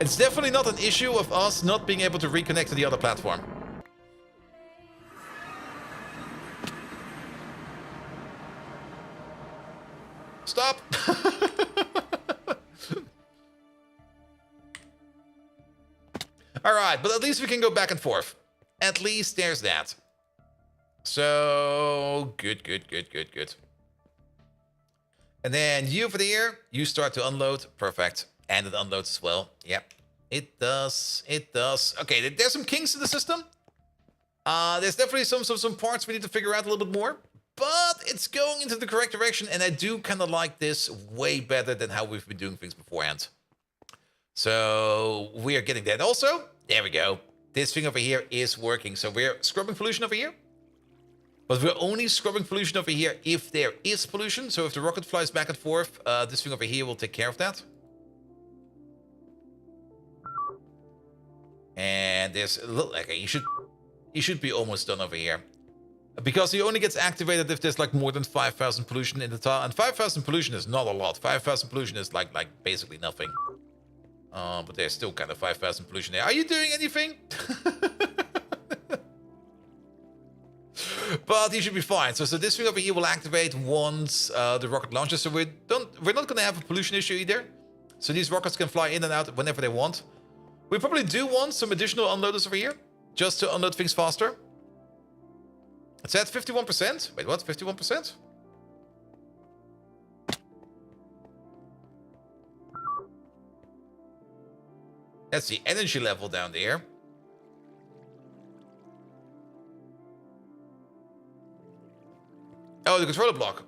It's definitely not an issue of us not being able to reconnect to the other platform. Stop! Alright, but at least we can go back and forth. At least there's that. So, good. And then you over there, you start to unload. Perfect. And it unloads as well. Yep. It does. Okay, there's some kinks in the system. There's definitely some parts we need to figure out a little bit more. but it's going into the correct direction, and I do kind of like this way better than how we've been doing things beforehand. So we are getting that. Also, there we go. This thing over here is working. So we're scrubbing pollution over here. But we're only scrubbing pollution over here if there is pollution. So if the rocket flies back and forth, this thing over here will take care of that. And there's a little, okay, you should be almost done over here. Because he only gets activated if there's like more than 5,000 pollution in the tile. And 5,000 pollution is not a lot. 5,000 pollution is like basically nothing. But there's still kind of 5,000 pollution there. Are you doing anything? But he should be fine. So this thing over here will activate once the rocket launches. So we're not going to have a pollution issue either. So these rockets can fly in and out whenever they want. We probably do want some additional unloaders over here, just to unload things faster. It's at 51%. Wait, what? 51%? That's the energy level down there. Oh, the controller block.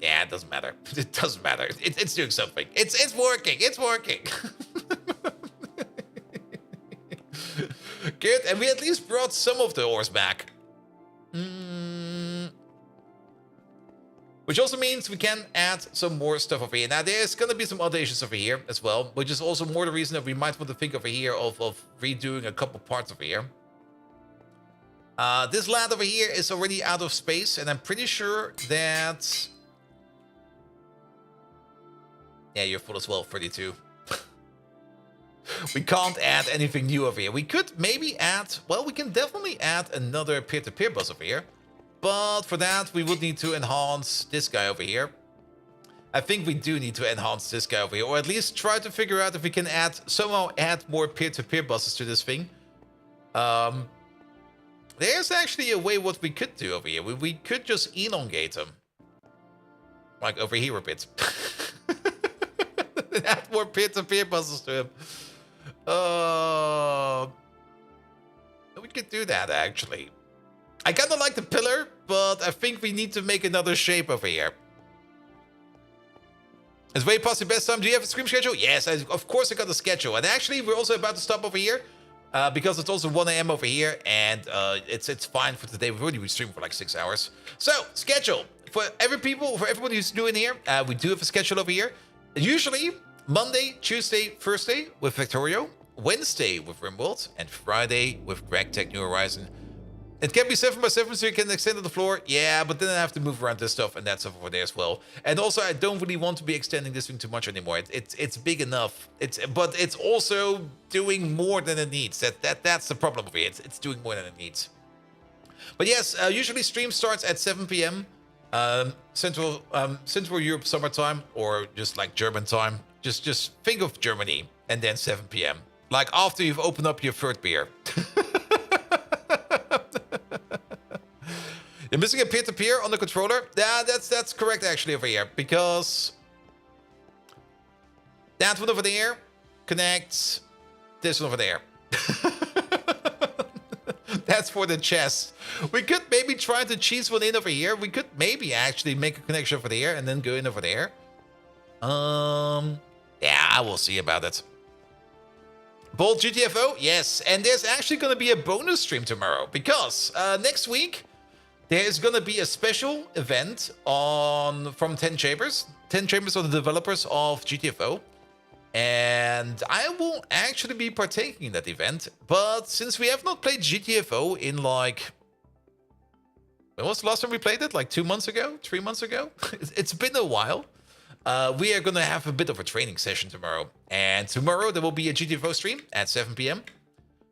Yeah, it doesn't matter. It doesn't matter. It's doing something. It's working. It's working. Good. And we at least brought some of the ores back. Which also means we can add some more stuff over here. Now, there's going to be some audacious over here as well, which is also more the reason that we might want to think over here of redoing a couple parts over here. This land over here is already out of space, and I'm pretty sure that... Yeah, you're full as well, 32. We can't add anything new over here. We could maybe add... Well, we can definitely add another peer-to-peer bus over here. But for that, we would need to enhance this guy over here. I think we do need to enhance this guy over here. Or at least try to figure out if we can somehow add more peer-to-peer buses to this thing. There's actually a way what we could do over here. We could just elongate them. Like over here a bit. Add more peer-to-peer buses to him. We could do that, actually. I kind of like the pillar, but I think we need to make another shape over here. Is way past your best time? Do you have a stream schedule? Yes, of course I got a schedule. And actually, we're also about to stop over here. Because it's also 1 AM over here. And it's fine for today. We've already been streaming for like 6 hours. So, schedule. For everybody who's new in here, we do have a schedule over here. Usually, Monday, Tuesday, Thursday with Victorio, Wednesday with Rimworld, and Friday with GregTech New Horizon. It can be 7x7, so you can extend to the floor. Yeah, but then I have to move around this stuff and that stuff over there as well. And also, I don't really want to be extending this thing too much anymore. It's big enough. But it's also doing more than it needs. That's the problem over here. It's doing more than it needs. But yes, usually stream starts at 7 p.m. Central Europe summertime, or just like German time. Just think of Germany and then 7 p.m. Like after you've opened up your third beer. You're missing a peer-to-peer on the controller? Yeah, that's correct actually over here, because that one over there connects this one over there. That's for the chess. We could maybe try to cheese one in over here. We could maybe actually make a connection over there and then go in over there. Yeah, we'll see about it. Bold GTFO? Yes, and there's actually going to be a bonus stream tomorrow, because next week there is going to be a special event from 10 Chambers. 10 Chambers are the developers of GTFO. And I will actually be partaking in that event. But since we have not played GTFO in like... When was the last time we played it? Like 2 months ago? 3 months ago? It's been a while. We are going to have a bit of a training session tomorrow. And tomorrow there will be a GTFO stream at 7 p.m.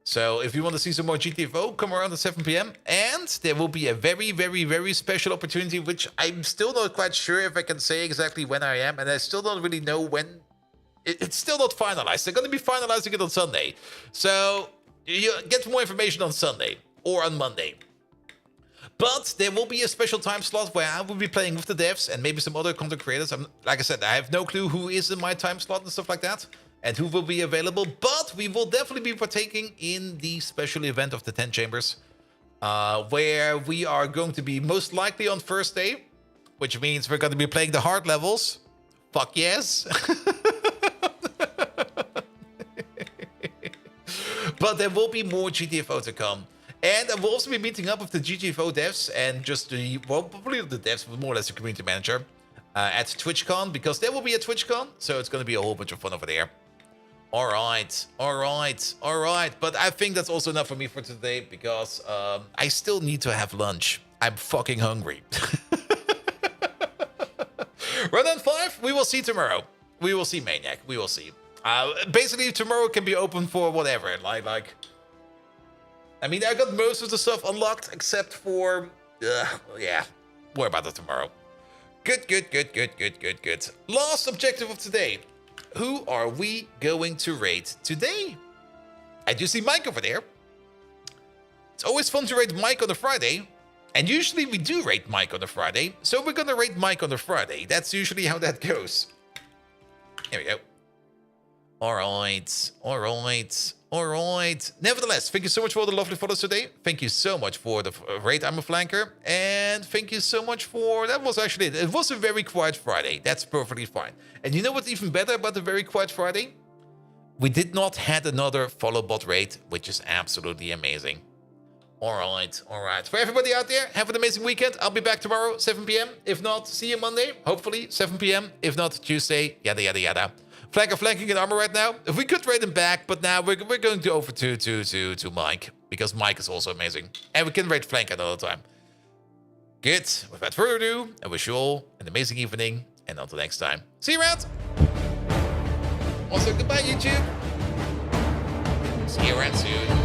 So if you want to see some more GTFO, come around at 7 p.m. And there will be a very, very, very special opportunity, which I'm still not quite sure if I can say exactly when I am. And I still don't really know when. It's still not finalized. They're going to be finalizing it on Sunday. So you get more information on Sunday or on Monday. But there will be a special time slot where I will be playing with the devs and maybe some other content creators. Like I said, I have no clue who is in my time slot and stuff like that, and who will be available. But we will definitely be partaking in the special event of the 10 Chambers. where we are going to be most likely on first day, which means we're going to be playing the hard levels. Fuck yes. But there will be more GTFO to come. And I will also be meeting up with the GTFO devs and just probably the devs, but more or less the community manager at TwitchCon, because there will be a TwitchCon, so it's going to be a whole bunch of fun over there. All right. But I think that's also enough for me for today, because I still need to have lunch. I'm fucking hungry. Run on 5, we will see tomorrow. We will see Maniac, we will see. Basically, tomorrow can be open for whatever. Like, I mean, I got most of the stuff unlocked except for, yeah, more about it tomorrow. Good. Last objective of today. Who are we going to raid today? I do see Mike over there. It's always fun to raid Mike on a Friday. And usually we do raid Mike on a Friday. So we're gonna raid Mike on a Friday. That's usually how that goes. Here we go. All right. Nevertheless, thank you so much for all the lovely photos today. Thank you so much for the raid, I'm a flanker. And thank you so much for... That was actually it. It was a very quiet Friday. That's perfectly fine. And you know what's even better about the very quiet Friday? We did not have another follow bot raid, which is absolutely amazing. All right. For everybody out there, have an amazing weekend. I'll be back tomorrow, 7 p.m. If not, see you Monday. Hopefully, 7 p.m. If not, Tuesday, yada. Flanker flanking in armor right now. If we could raid him back, but now we're going to over to Mike, because Mike is also amazing. And we can raid flank another time. Good. Without further ado, I wish you all an amazing evening. And until next time, see you around. Also, goodbye, YouTube. See you around soon.